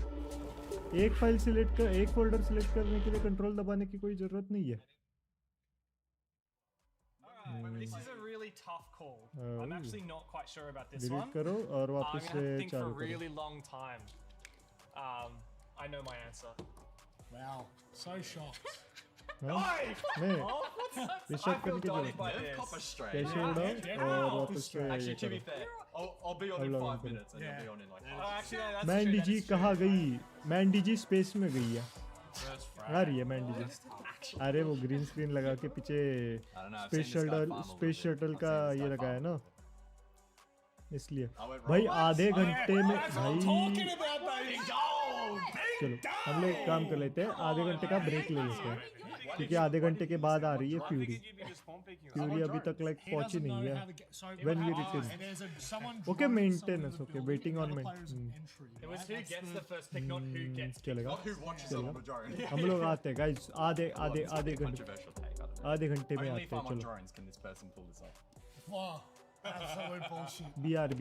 एक फाइल सिलेक्ट कर, एक फोल्डर सिलेक्ट करने के लिए कंट्रोल दबाने की कोई जरूरत नहीं है. This is a really tough call. I'm actually not quite sure about this delete one. करो और I'm वापस gonna से have to think for a चालू करो really long time. I know my answer. Wow, so shocked. हाँ? नहीं restart करने की जरूरत नहीं कैसे उड़ाओ और वापस से ये करो I'll be on in 5 minutes and you'll be on in like 5. Mandy जी कहाँ गई मैंडी जी स्पेस में गई है आ रही है मैंडी जी अरे वो ग्रीन स्क्रीन लगा के पीछे स्पेस शटल का ये लगा है ना इसलिए भाई आधे घंटे में भाई चलो हम लोग एक काम कर लेते हैं आधे घंटे का ब्रेक ले लेते हैं क्योंकि आधे घंटे के बाद आ रही है फ्यूरी अभी तक लाइक पहुंची नहीं है when we return okay maintenance okay waiting on चलेगा हम लोग आते हैं गाइस आधे घंटे में आते हैं चलो BRB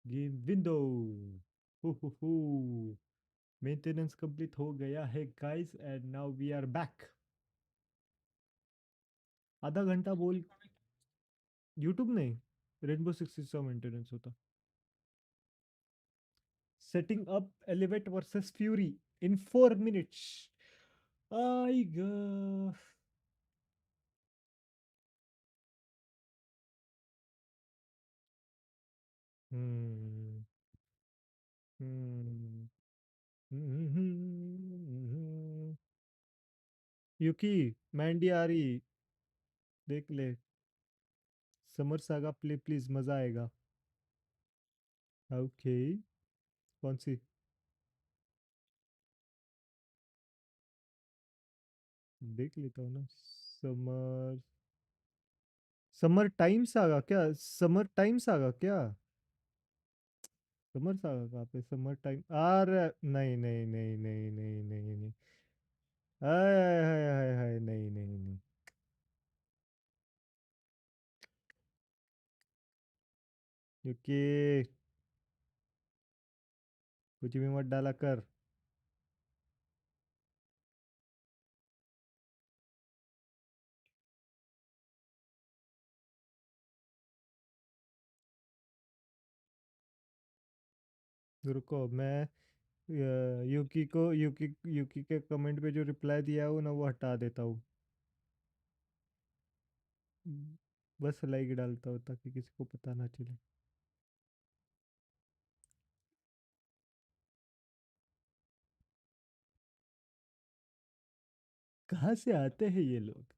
गेम विंडो हो मेंटेनेंस कंप्लीट हो गया है guys and now we are back आधा घंटा बोल यूट्यूब नहीं रेनबो 66 का मेंटेनेंस होता setting up elevate versus fury in 4 minutes I go hmm hmm Yuki Mandy आ रही देख ले समर सागा प्ले प्लीज मजा आएगा ओके कौन सी देख लेता हूँ ना समर समर टाइम सागा क्या समर टाइम सागा क्या समर सागा कहाँ पे समर टाइम अरे नहीं नहीं नहीं नहीं नहीं नहीं नहीं हाय हाय हाय हाय नहीं नहीं नहीं युकी कुछ भी मत डाला कर रुको मैं युकी के कमेंट पे जो रिप्लाई दिया हो ना वो हटा देता हूँ बस लाइक डालता हूँ ताकि किसी को पता ना चले कहाँ से आते हैं ये लोग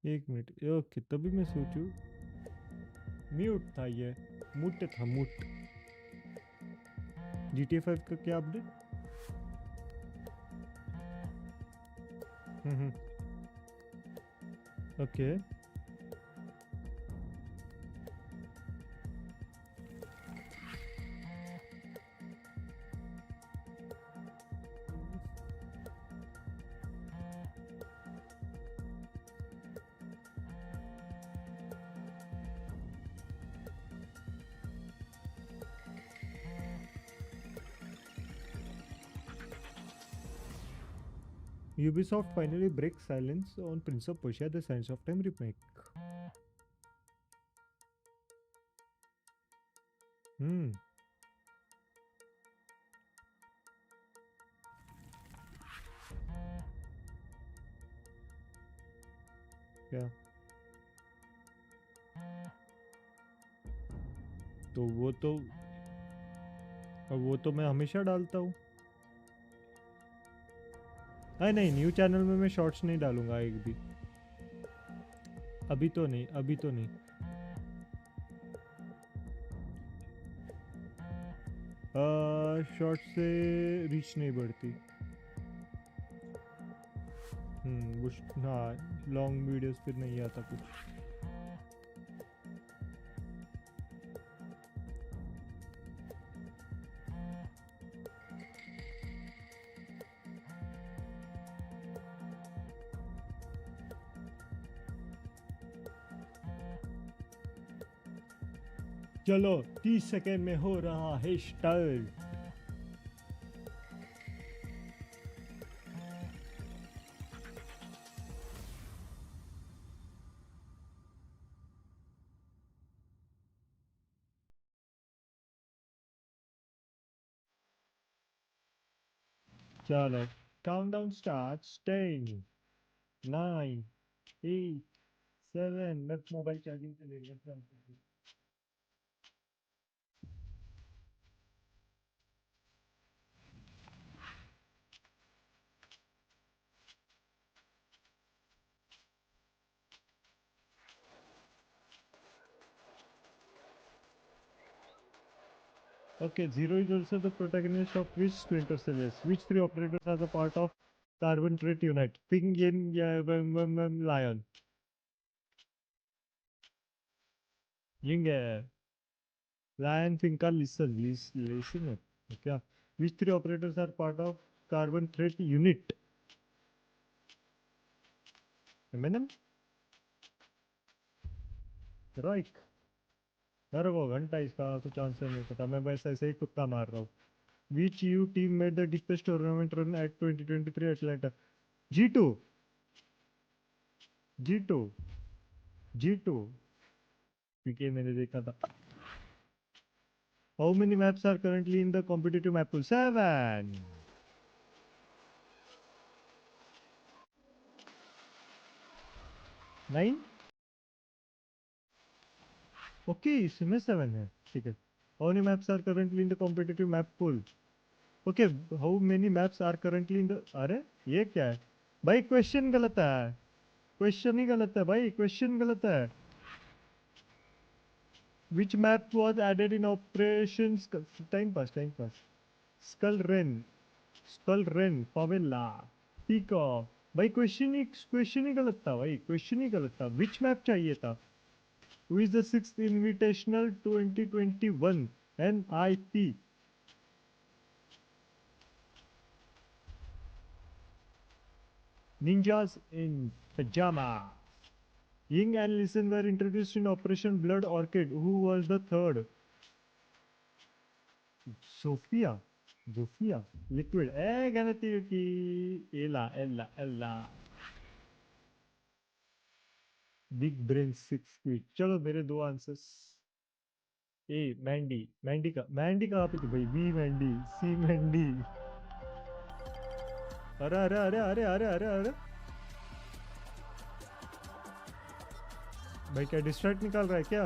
एक मिनट ओके तभी मैं सोचूं म्यूट था ये मुट था मुट GTA 5 का क्या update okay Ubisoft finally breaks silence on Prince of Persia: The Sands of Time remake. क्या तो वो तो मैं हमेशा डालता हूँ नहीं न्यू चैनल में मैं शॉर्ट्स नहीं डालूंगा एक भी अभी तो नहीं शॉर्ट से रीच नहीं बढ़ती हाँ लॉन्ग वीडियोस पे नहीं आता कुछ चलो 30 सेकेंड में हो रहा है स्टार्ट चलो काउंटडाउन स्टार्ट्स 10 9 8 7 मैं मोबाइल चार्जिंग पे ले लेता हूँ Okay, Zero is also the protagonist of which Splinter Cell is? Which three operators are the part of Carbon Trait Unit? Ping, Yin, Lion. Ying, Lion, Finka, listen. Okay. Which three operators are part of Carbon Trait Unit? Eminem? Roik. मेरे को घंटा इसका कुछ answer नहीं पता, मैं बस ऐसे ही कुत्ता मार रहा हूँ. Which EU team made the deepest tournament run at 2023 Atlanta? G2. G2. G2. PK मैंने देखा था. How many maps are currently in the competitive map pool? 7. 9. Okay, इसमें 7 है. ठीक है. How many maps are currently in the competitive map pool? Okay, how many maps are currently in the... अरे ये क्या है भाई? क्वेश्चन गलत है. क्वेश्चन ही गलत है भाई. क्वेश्चन गलत है. Which map was added in operations? Time pass. Skull Ren, Favela, Peacock. भाई क्वेश्चन ही गलत था भाई. क्वेश्चन ही गलत था. Which map चाहिए था? Who is the 6th Invitational 2021 NIP? Ninjas in Pajama. Ying and Listen were introduced in Operation Blood Orchid. Who was the third? Sophia. Liquid. Ganati. Ella. Big brain 6 feet. चलो मेरे 2 answers. ए मैंडी कहाँ पे थी भाई? B Mandy, सी मैंडी. अरे भाई क्या distract निकाल रहा है क्या?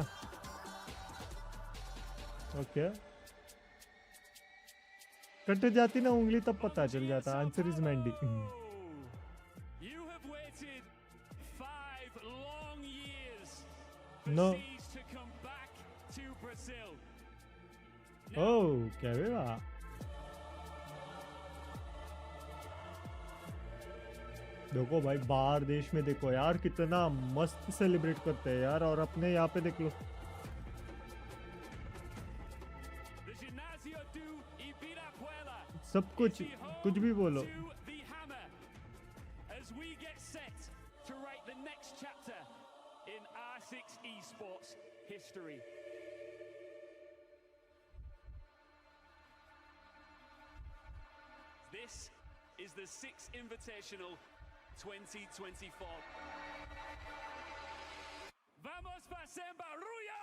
ओके. कट जाती ना उंगली तब पता चल जाता. Answer is Mandy. No. Oh क्या हुआ? देखो भाई बाहर देश में देखो यार कितना मस्त सेलिब्रेट करते हैं यार, और अपने यहाँ पे देख लो. सब कुछ भी बोलो. This is the 6th Invitational 2024. Vamos para Sembarullo!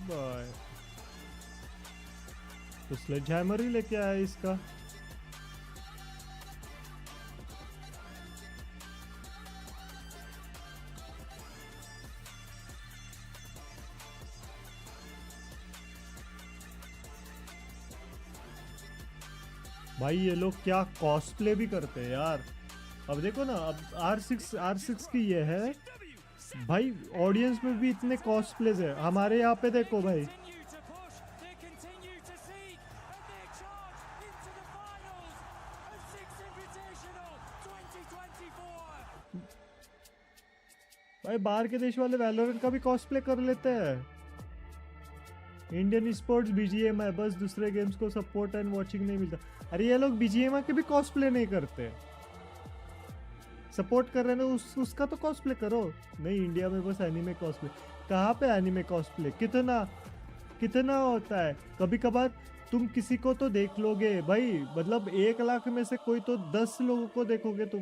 Bye. तो स्लेज हैमर ही लेके आया इसका. भाई ये लोग क्या कॉस्प्ले भी करते हैं यार. अब देखो ना, अब R6 की ये है भाई. ऑडियंस में भी इतने कॉस्प्लेज है. हमारे यहाँ पे देखो भाई. भाई बाहर के देश वाले वैलोरेंट का भी कॉस्प्ले कर लेते हैं. इंडियन स्पोर्ट्स BGMI है, बस दूसरे गेम्स को सपोर्ट एंड वॉचिंग नहीं मिलता. अरे ये लोग BGMI के भी कॉस्प्ले नहीं करते. सपोर्ट कर रहे हैं ना उसका तो कॉस्प्ले करो. नहीं, इंडिया में बस एनिमे कॉस्प्ले. कहाँ पे एनिमे कॉस्प्ले? कितना होता है? कभी कभार तुम किसी को तो देख लोगे भाई, मतलब 1 लाख में से कोई तो 10 लोगों को देखोगे तुम.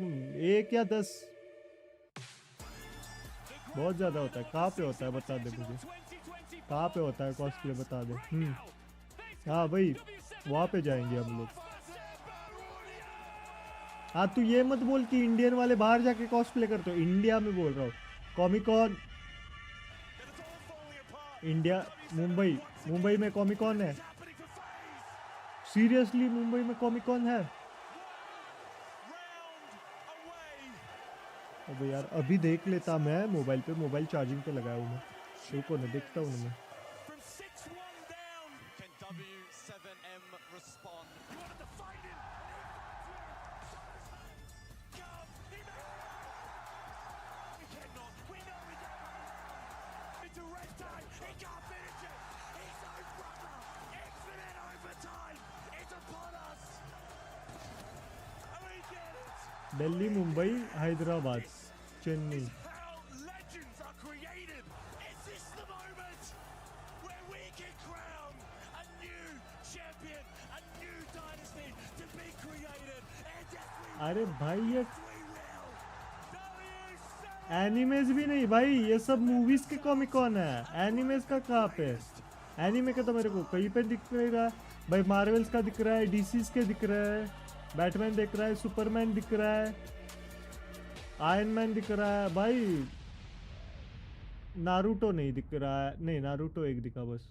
1 या 10 बहुत ज्यादा होता है. कहाँ पे होता है बता दे मुझे. कहाँ पे होता है कॉस्प्ले बता दे. हाँ भाई वहाँ पे जाएंगे हम लोग. हाँ तू ये मत बोल कि इंडियन वाले बाहर जाके कॉस्प्ले करते हो. इंडिया में बोल रहा हूँ. कॉमिकॉन इंडिया, मुंबई में कॉमिकॉन है. सीरियसली मुंबई में कॉमिकॉन है? अबे यार अभी देख लेता मैं मोबाइल पे. मोबाइल चार्जिंग पे लगाया हूँ मैं. रुको ना देखता हूँ मैं. दिल्ली, मुंबई, हैदराबाद, चेन्नई। अरे भाई ये एनिमेज भी नहीं भाई, ये सब मूवीज के कॉमिक कौन है, एनिमेज का कहाँ पे? एनिमे का तो मेरे को कहीं पे दिख नहीं रहा भाई। मार्वल्स का दिख रहा है, डीसीज के दिख रहा है, बैटमैन दिख रहा है, सुपरमैन दिख रहा है, आयरन मैन दिख रहा है भाई। नारुतो नहीं दिख रहा है, नहीं नारुतो एक दिखा बस,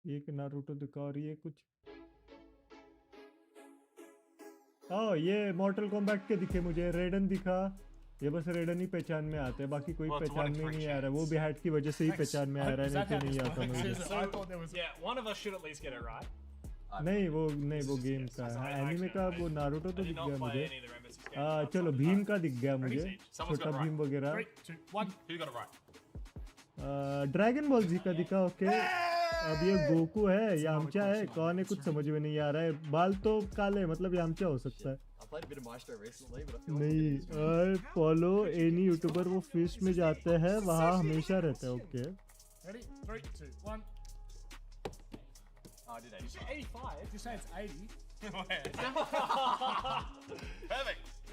एक नारुतो दिखा और ये कुछ। हाँ ये मॉर्टल कॉम्बैट के दिखे मुझे, रेडन दिखा, ये बस रेडन ही पहचान में आते हैं, बाकी कोई पहचान में नहीं आ रहा। वो भी हैट की वजह से ही पहचान में आ रहा है, नहीं तो नहीं आता मुझे। नहीं वो गेम का है, एनिमे का वो नारुतो तो दिख गया मुझे। चलो भीम का दिख गया मुझे, छोटा भीम वगैरह। ड्रैगन बॉल जी का दिखा, ओके। अब ये गोकू है, यामचा है, कौन है कुछ समझ में नहीं आ रहा है। बाल तो काले, मतलब यामचा हो सकता है। नहीं फॉलो एनी यूट्यूबर, वो फिस्ट में जाते हैं वहाँ हमेशा रहते हैं, okay.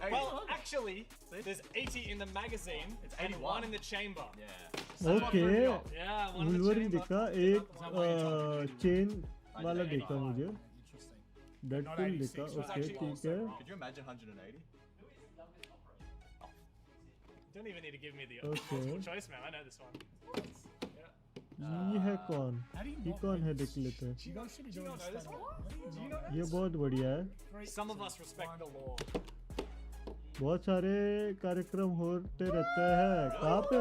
Well, actually, there's 80 in the magazine and 1 in the chamber. Okay Yeah, 1 in the Wolverine chamber. दिखा, एक चेन वाला देखा मुझे, डेडपुल दिखा, ओके ठीक है। Could you imagine 180? Don't even need to give me the Okay. multiple choice, man. I know this one. ये है कौन, ये कौन है देख लेते हैं। Do you not know this one? Do you know ये बहुत बढ़िया है। Some of us respect the law. बहुत सारे कार्यक्रम होते रहते हैं, कहाँ पे?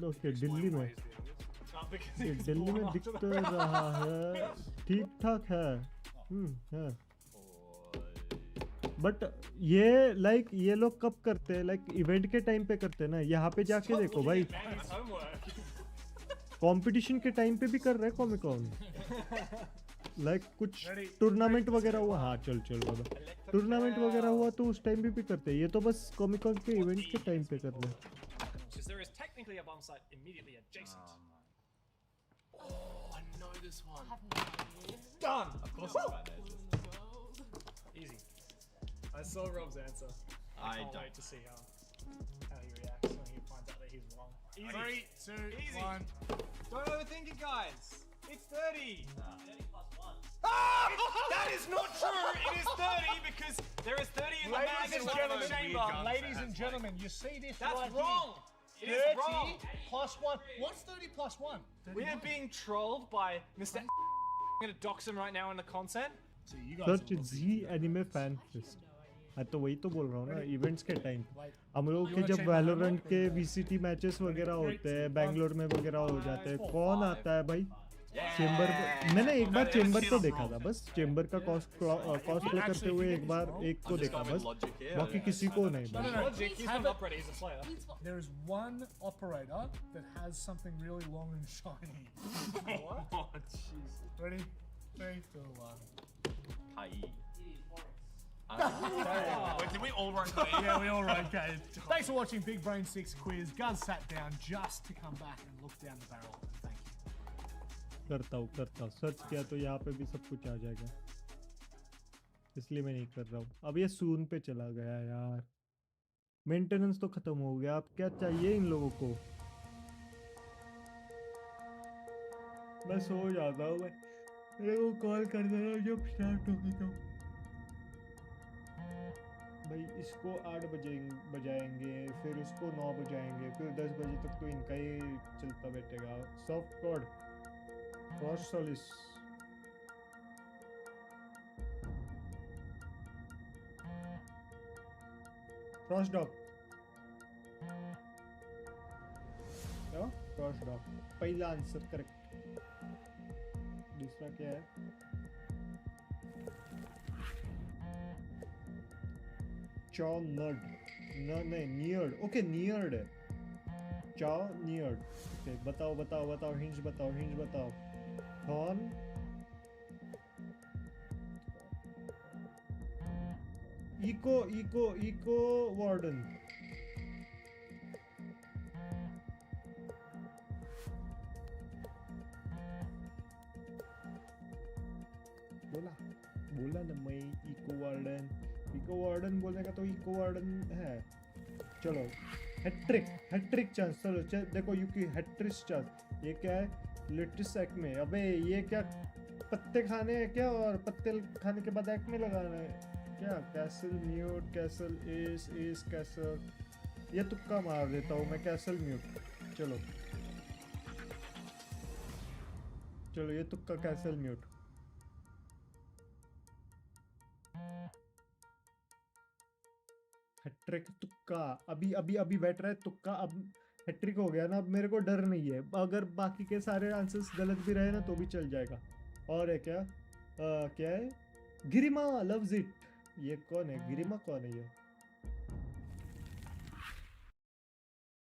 ओके दिल्ली में, ये दिल्ली में दिख तो रहा है, ठीक ठाक है, है। बट ये लाइक ये लोग कब करते हैं, लाइक इवेंट के टाइम पे करते हैं ना। यहाँ पे जाके देखो भाई, कंपटीशन के टाइम पे भी कर रहे हैं कॉमिक कॉन, लाइक कुछ टूर्नामेंट वगैरह हुआ। हाँ चल बाबा, टूर्नामेंट वगैरह हुआ तो उस टाइम पे भी करते हैं। ये तो बस कॉमिक कॉन के इवेंट के टाइम पे कर रहे हैं। There is technically a bomb site immediately adjacent. Oh, I know this one. Done. Of course it's Easy. I saw Rob's answer. I can't wait to see how he reacts when he finds out that he's wrong. Easy. 3, 2, Easy. 1. Don't overthink it, guys. It's 30. 30 plus 1. Ah! That is not true. It is 30 because there is 30 in the bag and 1 in the chamber. Ladies and gentlemen, you see this That's right wrong. here? It is wrong. 30 plus 1. What's 30 plus 1? We are being trolled by Mr. I'm going to dox him right now in the content. So you guys search G anime fan fest. हाँ तो वही तो बोल रहा हूँ ना, events के time हम लोग के जब वैलोरेंट के वीसीटी मैचेस वगैरह होते हैं, बैंगलोर में वगैरह हो जाते हैं, कौन आता है भाई चेंबर? मैंने एक बार चेंबर तो देखा था, बस चेंबर का कॉस्प्ले करते हुए एक बार एक को देखा बस, बाकी किसी को नहीं। Logic, he's not an operator, he's a player. There is one operator that has something really long and shiny. What? Oh, jeez. Ready? 3, 2, 1. Hi. Wait, did we all run Kate? Yeah, we all run Kate. Thanks for watching Big Brain 6 quiz. Guz sat down just to come back and look down the barrel. Thank you. करता हूँ search किया तो यहाँ पे भी सब कुछ आ जाएगा, इसलिए मैं नहीं कर रहा हूँ। अब ये सून पे चला गया यार, मेंटेनेंस तो खत्म हो गया। अब क्या चाहिए इन लोगों को? मैं सो जाता हूँ, मेरे को कॉल कर देना जब स्टार्ट होगी तो। भाई इसको 8 बजे बजाएंगे, फिर उसको 9 बजाएंगे, फिर 10 बजे तक तो इनका ही चलता बैठेगा। Soft code cross Solus cross doc, क्या क्रॉस डॉक? पहला आंसर करेक्ट। दूसरा क्या है? चॉ नड, नहीं नियर्ड, ओके नियर्ड है, चॉ नियर्ड। ओके बताओ हिंज बताओ। थॉन Eco Warden. बोला ना मैं Eco Warden बोलने का तो Eco Warden है. चलो हैट्रिक चांस. चलो देखो यूकी हैट्रिक चांस. ये क्या है? लिटिस एक्ट में. अबे ये क्या पत्ते खाने हैं क्या? और पत्ते खाने के बाद एक्ट में लगाना है क्या? Castle mute, castle S castle. ये तुक्का मार देता हूँ मैं. Castle mute. चलो ये तुक्का कैसल म्यूट. हैट्रिक तुक्का. अभी बैठ रहा है तुक्का. अब हैट्रिक हो गया ना. अब मेरे को डर नहीं है. अगर बाकी के सारे आंसर्स गलत भी रहे ना तो भी चल जाएगा. और है क्या? क्या है? गिरिमा लव्स इट. ये कौन है? गिरिमा कौन है ये?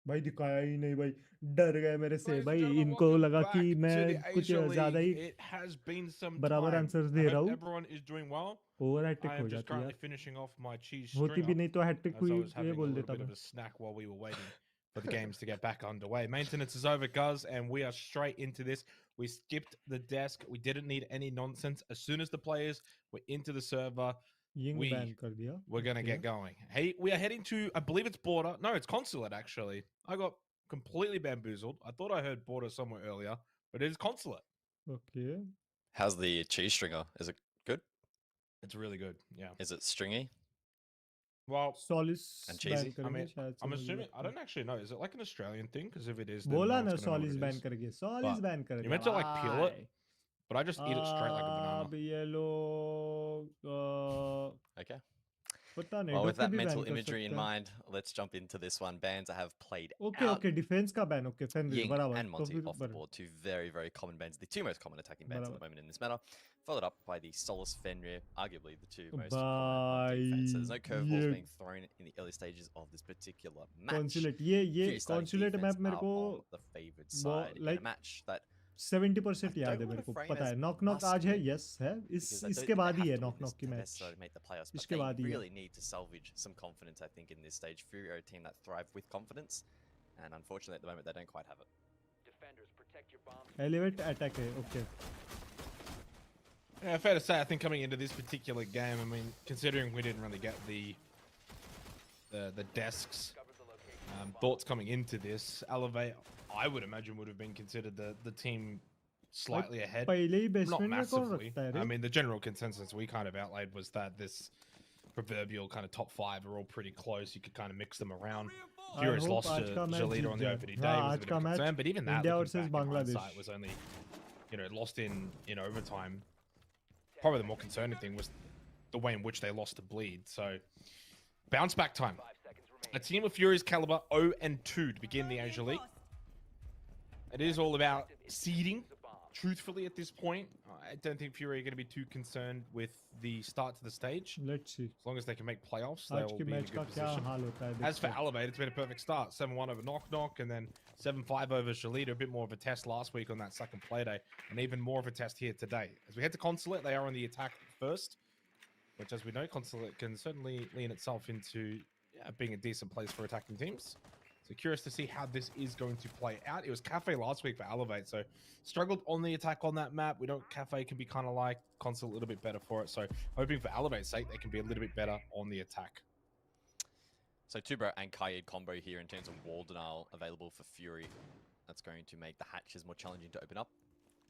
भाई दिखाया ही नहीं भाई. डर गए मेरे से भाई. इनको लगा कि मैं कुछ ज्यादा ही बराबर आंसर्स दे रहा हूँ. ओवर हैट्रिक हो जाती है. होती भी नहीं तो हैट्रिक हुई ये बोल देता मैं. For the games to get back underway. Maintenance is over, guys, and we are straight into this. We skipped the desk. We didn't need any nonsense. As soon as the players were into the server, we're going to get going. Hey, we are heading to, I believe it's Border. No, it's Consulate, actually. I got completely bamboozled. I thought I heard Border somewhere earlier, but it is Consulate. Okay. How's the cheese stringer? Is it good? It's really good, yeah. Is it stringy? Well, Solis and cheesy. I mean, I'm assuming. I don't actually know. Is it like an Australian thing? Because if it is, बोला ना Solis ban करेंगे. Solis ban करेंगे. You meant to like peel it, but I just eat it straight like a banana. अब ये लोग Okay. पता नहीं. Well, with that mental imagery in mind, let's jump into this one. Bands that have played out. Okay, defense का ban. Okay, Fenrir. Ying बराबर. and Monty off the board. Two very, very common bans. The two most common attacking bans at the moment in this meta. Followed up by the Solus Fenrir, arguably the two most common defense. There's no curveballs being thrown in the early stages of this particular match. Consulate. ये Consulate map मेरे को the favored side in a match that 70% याद है मेरे को. पता है. Knock आज है. Yes है. इसके बाद ही है knock की मैच. इसके बाद ही है. Really need to salvage some confidence, I think, in this stage. Fury are a team that thrive with confidence, and unfortunately at the moment they don't quite have it. Elevate attack है. Okay. Yeah, fair to say, I think coming into this particular game, I mean, considering we didn't really get the desks, thoughts coming into this, Elevate, I would imagine would have been considered the team slightly ahead. Not massively. I mean, the general consensus we kind of outlaid was that this proverbial kind of top 5 are all pretty close. You could kind of mix them around. Furious lost to Jalita on the opening day was a bit of a concern, but even that, India versus Bangladesh, was only, lost in overtime. Probably the more concerning thing was the way in which they lost to Bleed. So, bounce back time. A team of Fury's caliber 0-2 to begin the Asia League. It is all about seeding, truthfully, at this point. I don't think Fury are going to be too concerned with the start to the stage. Let's see. As long as they can make playoffs, they will be in a good position. As for Elevate, it's been a perfect start. 7-1 over Knock, and then 7-5 over Shalita. A bit more of a test last week on that second play day, and even more of a test here today. As we head to Consulate, they are on the attack first, which, as we know, Consulate can certainly lean itself into being a decent place for attacking teams. So curious to see how this is going to play out. It was Cafe last week for Elevate, so struggled on the attack on that map. We know Cafe can be kind of like Console a little bit better for it, so hoping for Elevate's sake they can be a little bit better on the attack. So Tubra and Kaid combo here in terms of wall denial available for Fury. That's going to make the hatches more challenging to open up.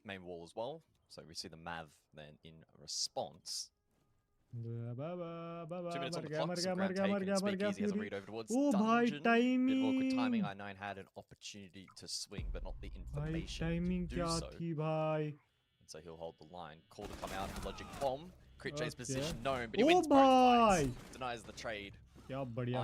Main wall as well. So we see the Mav then in response. 2 minutes on the clock, some ground taken. Speakeasy has a read over towards Dungeon. Bit of awkward timing. I9 had an opportunity to swing, but not the information to do so. And so he'll hold the line. Call to come out, Logic Bomb. Crit J's position known, but he wins both fights. Denies the trade. क्या बढ़िया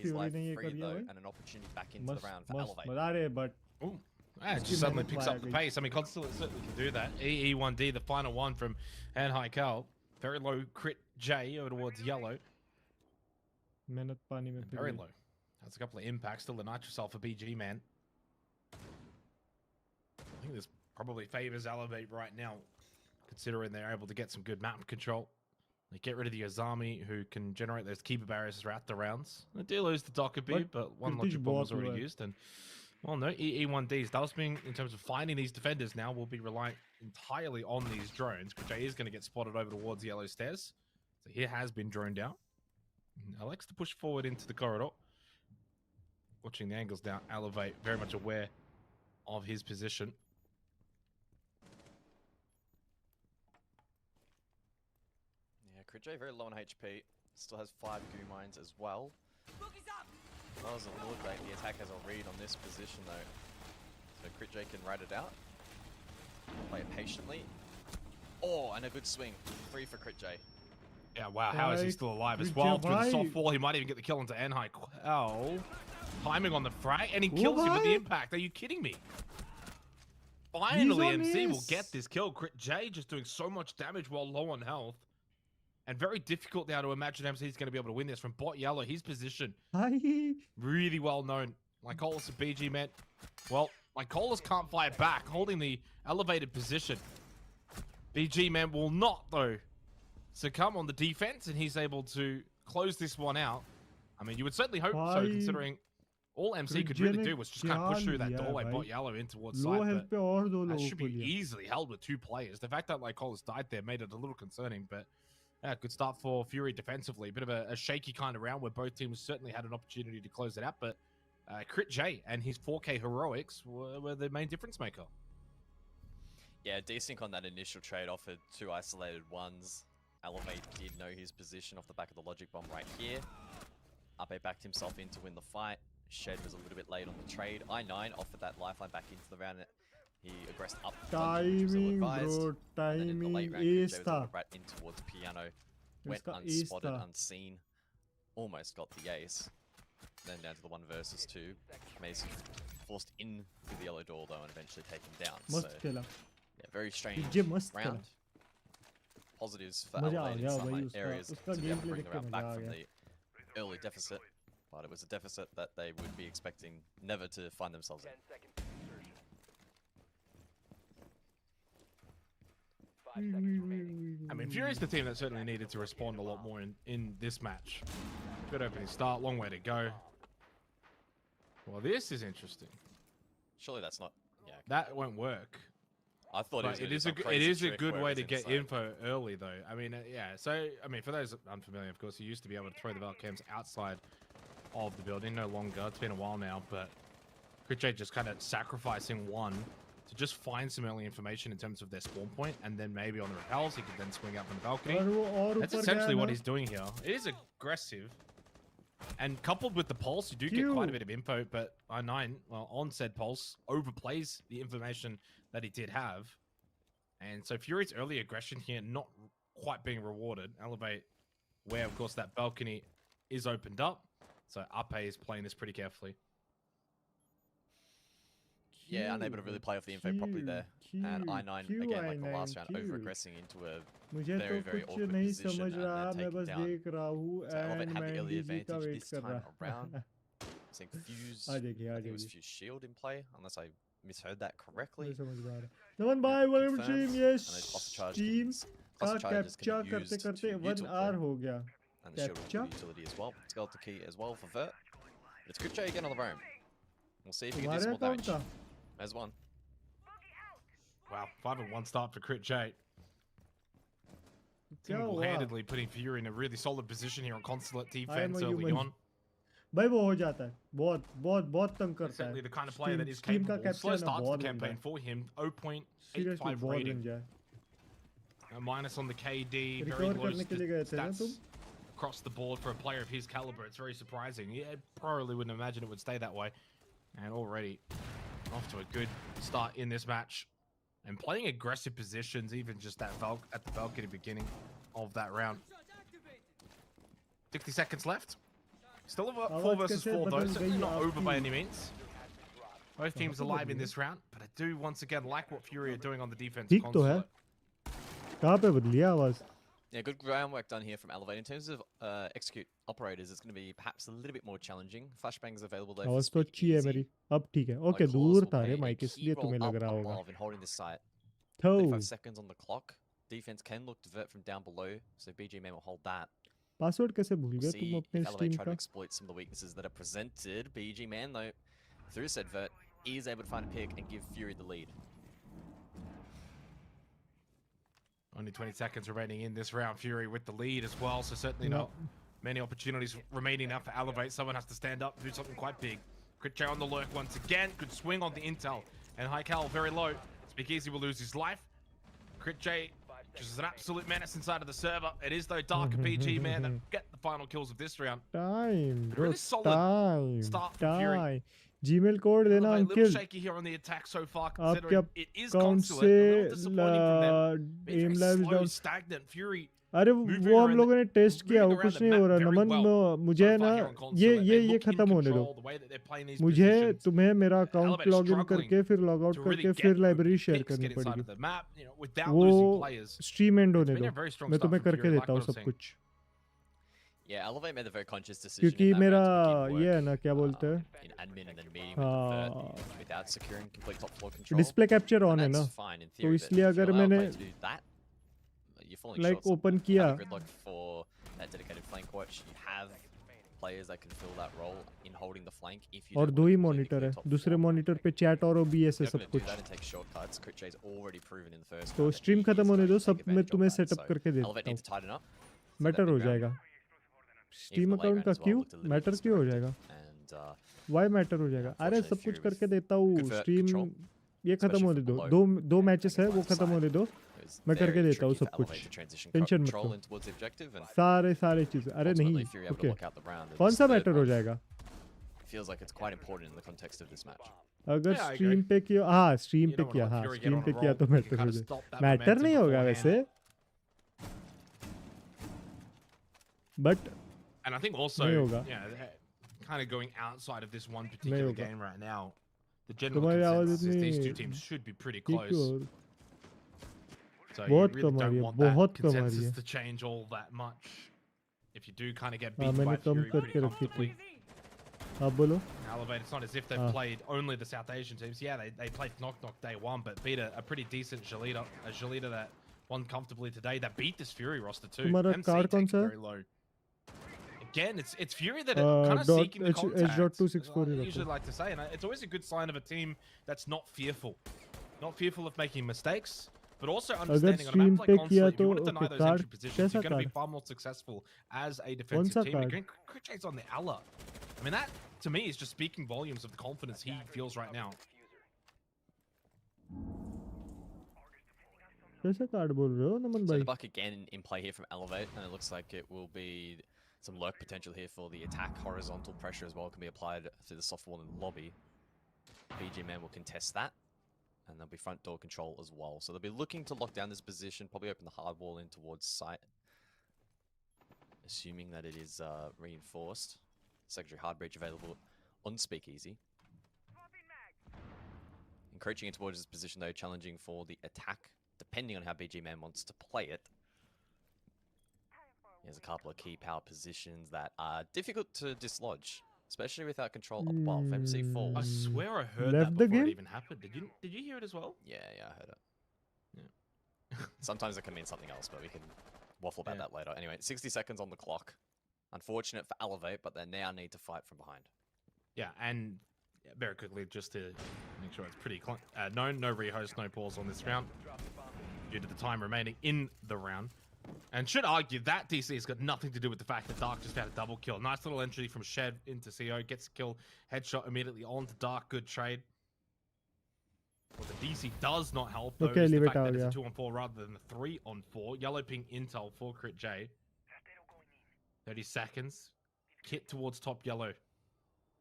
fury ने ये कर दिया भाई. And an opportunity back into the round for Elevate. मजा रहे but it just suddenly picks up the pace. I mean, Constellate certainly can do that. EE1D, the final one from Han Hai Cal. Very low crit J over towards yellow. Very low. That's a couple of impacts. Still the Nitrocell for BG, man. I think this probably favors Elevate right now, considering they're able to get some good map control. They get rid of the Azami, who can generate those keeper barriers throughout the rounds. They do lose the dock a bit, but one logic bomb was already used. And, well, no, E1Ds. Dustbing, in terms of finding these defenders now, will be relying entirely on these drones. Kritche is going to get spotted over towards the yellow stairs. So he has been droned out. Alex to push forward into the corridor. Watching the angles down, Elevate, very much aware of his position. Kritche very low on HP, still has 5 goo mines as well. Doesn't look like the attack has a read on this position though. So Kritche can ride it out. Play it patiently. Oh, and a good swing. 3 for Kritche. Yeah, wow, how is he still alive as well? Through the soft wall, he might even get the kill into Enhai. Oh, timing on the frag, and he kills him with the impact. Are you kidding me? Finally, MC will get this kill. Kritche just doing so much damage while low on health. And very difficult now to imagine MC's going to be able to win this from bot yellow. His position, really well known. Lycolis and BG meant, well, Lycolis can't fight back, holding the elevated position. BG man will not, though, succumb on the defense, and he's able to close this one out. I mean, you would certainly hope so, considering all MC could really do was just kind of push through that doorway, bot yellow in towards side. But that should be easily held with 2 players. The fact that Lycolis died there made it a little concerning, but yeah, good start for Fury defensively. Bit of a shaky kind of round where both teams certainly had an opportunity to close it out, but Kritche and his 4K heroics were the main difference maker. Yeah, desync on that initial trade offered 2 isolated ones. Elevate did know his position off the back of the logic bomb right here. Ape backed himself in to win the fight. Shed was a little bit late on the trade. I9 offered that lifeline back into the round. He aggressed up. Timing, bro. Timing is tough. Right in towards piano. Went unspotted, unseen. Almost got the ace. Then down to the 1 versus 2. Mason forced in through the yellow door though, and eventually taken down. So, yeah, very strange round. Positives for Elevate in some areas to be able to bring the round back from the early deficit. But it was a deficit that they would be expecting never to find themselves in. I mean, Fury's the team that certainly needed to respond a lot more in this match. Good opening start, long way to go. Well, this is interesting. Surely that's not... Yeah. That won't work. I thought it is a good way to get info early, though. I mean, yeah. So, I mean, for those unfamiliar, of course, you used to be able to throw the Valcams outside of the building. No longer. It's been a while now, but Kritche just kind of sacrificing one to just find some early information in terms of their spawn point, and then maybe on the repels, he could then swing up on the balcony. That's essentially what he's doing here. It is aggressive, and coupled with the pulse, you do get quite a bit of info, but I9, well, on said pulse, overplays the information that he did have. And so Fury's early aggression here not quite being rewarded. Elevate, where, of course, that balcony is opened up. So Ape is playing this pretty carefully. Yeah, unable to really play off the info properly there. And I9, again, like the last round, over-aggressing into a very, very awkward position and then taken down. So Elevate had the early advantage this time around. I think Fuse, I think it was Fuse Shield in play, unless I misheard that correctly. Someone buy one team, yes. Team का capture करते करते 1 hour हो गया. And the shield with utility as well. Skeletal key as well for Vert. But it's Kritche again on the roam. We'll see if he can do some more damage. There's one. Wow, 5-1 start for Kritche. Single-handedly putting Fury in a really solid position here on Consulate defense early on. भाई वो हो जाता है बहुत तंग करता है. Certainly the kind of player that is capable. Slow start to the campaign for him. 0.85 rating. A minus on the KD. Very low stats across the board for a player of his caliber. It's very surprising. Yeah, probably wouldn't imagine it would stay that way. And already off to a good start in this match. And playing aggressive positions, even just at the balcony beginning of that round. 60 seconds left. Still a 4 versus 4 though, certainly not over by any means. Both teams alive in this round, but I do once again like what Fury are doing on the defense console. Yeah, good groundwork done here from Elevate. In terms of execute operators, it's going to be perhaps a little bit more challenging. Flashbangs available there. आवाज तो अच्छी है मेरी. अब ठीक है. Okay, दूर था रे माइक इसलिए तुम्हें लग रहा होगा. In holding this site. 35 seconds on the clock. defense can look divert from down below, so BG Man will hold that. Password कैसे भूल गए See तुम if अपने Elevate स्ट्रीम try to का? exploit some of the weaknesses that are presented. BG Man, though, through said vert, is able to find a pick and give Fury the lead. Only 20 seconds remaining in this round. Fury with the lead as well, so certainly not many opportunities remaining now for Elevate. Someone has to stand up, do something quite big. Critchay on the lurk once again. Good swing on the intel. And Hycal very low. Speakeasy will lose his life. Critchay just is an absolute menace inside of the server. It is, though, Darker BG Man that get the final kills of this round. Time, bro. Really solid start for Fury. Gmail code देना A uncle. little shaky here on the attack so far, considering आपके it is account consulate. A little disappointing from them. से Very aim slow, down. stagnant. Fury. अरे वो हम लोगों ने test किया, वो कुछ नहीं हो रहा नमन. मुझे ना ये खत्म होने दो. मुझे तुम्हें मेरा अकाउंट लॉगिन करके फिर लॉग आउट करके फिर लाइब्रेरी शेयर करनी पड़ेगी. वो स्ट्रीम एंड होने दो. मैं तुम्हें करके देता हूँ सब कुछ. Yeah, Elevate made a very conscious decision. क्योंकि मेरा ये है ना क्या बोलते हैं? In admin and then meeting with the without securing complete top floor control. Display capture on है ना, तो इसलिए अगर मैंने like open किया, for that dedicated flank watch, you have players that can fill that role in holding the flank. If you और दो ही monitor है, दूसरे मॉनिटर पे चैट और OBS है सब कुछ. तो स्ट्रीम खत्म होने दो, सब मैं तुम्हें सेटअप करके देता हूँ. मैटर हो जाएगा. स्टीम अकाउंट का क्यों मैटर क्यों हो जाएगा? वाई मैटर हो जाएगा? अरे सब कुछ करके देता हूँ. स्ट्रीम ये खत्म होने दो. दो मैचेस है, वो खत्म होने दो. मैं करके देता हूँ सब कुछ. टेंशन मत लो. सारे चीजें. अरे नहीं, ओके. कौन सा मैटर हो जाएगा? अगर स्ट्रीम पे किया, हाँ स्ट्रीम पे किया, हाँ स्ट्रीम पे किया तो मैटर हो जाएगा. मैटर नहीं होगा वैसे. But and I think also, kind of going outside of this one particular game right now, the general consensus is these two teams should be pretty close. So you really don't want that consensus to change all that much. If you do kind of get beat by Fury pretty comfortably. Elevate, it's not as if they've played only the South Asian teams. Yeah, they played Knock Knock day one, but beat a pretty decent Jalita, a Jalita that won comfortably today, that beat this Fury roster too. MC takes very low. Again, it's Fury that are kind of seeking the contact. I usually like to say, and it's always a good sign of a team that's not fearful of making mistakes, but also understanding on a map like Consulate, if you want to deny those entry positions, you're going to be far more successful as a defensive team. Again, Critchay's on the Allah. I mean, that to me is just speaking volumes of the confidence he feels right now. कैसा card बोल रहे हो नमन भाई? So the buck again in play here from Elevate, and it looks like it will be some lurk potential here for the attack. Horizontal pressure as well can be applied through the soft wall in the lobby. BG Man will contest that, and there'll be front door control as well. So they'll be looking to lock down this position, probably open the hard wall in towards site, assuming that it is reinforced. Secondary hard breach available on Speakeasy. Encroaching in towards this position though, challenging for the attack, depending on how BG Man wants to play it. There's a couple of key power positions that are difficult to dislodge, especially without control up above. MC4. I swear I heard that before it even happened. Did you hear it as well? Yeah, I heard it. Yeah. Sometimes it can mean something else, but we can waffle about that later. Anyway, 60 seconds on the clock. Unfortunate for Elevate, but they now need to fight from behind. Yeah, and very quickly, just to make sure it's pretty known, no rehost, no pause on this round due to the time remaining in the round. And should argue that DC has got nothing to do with the fact that Dark just had a double kill. Nice little entry from Shed into CO, gets a kill, headshot immediately onto Dark, good trade. What the DC does not help though is the fact that it's a 2-on-4 rather than a 3-on-4. Yellow ping intel for Crit J. 30 seconds. Kit towards top yellow.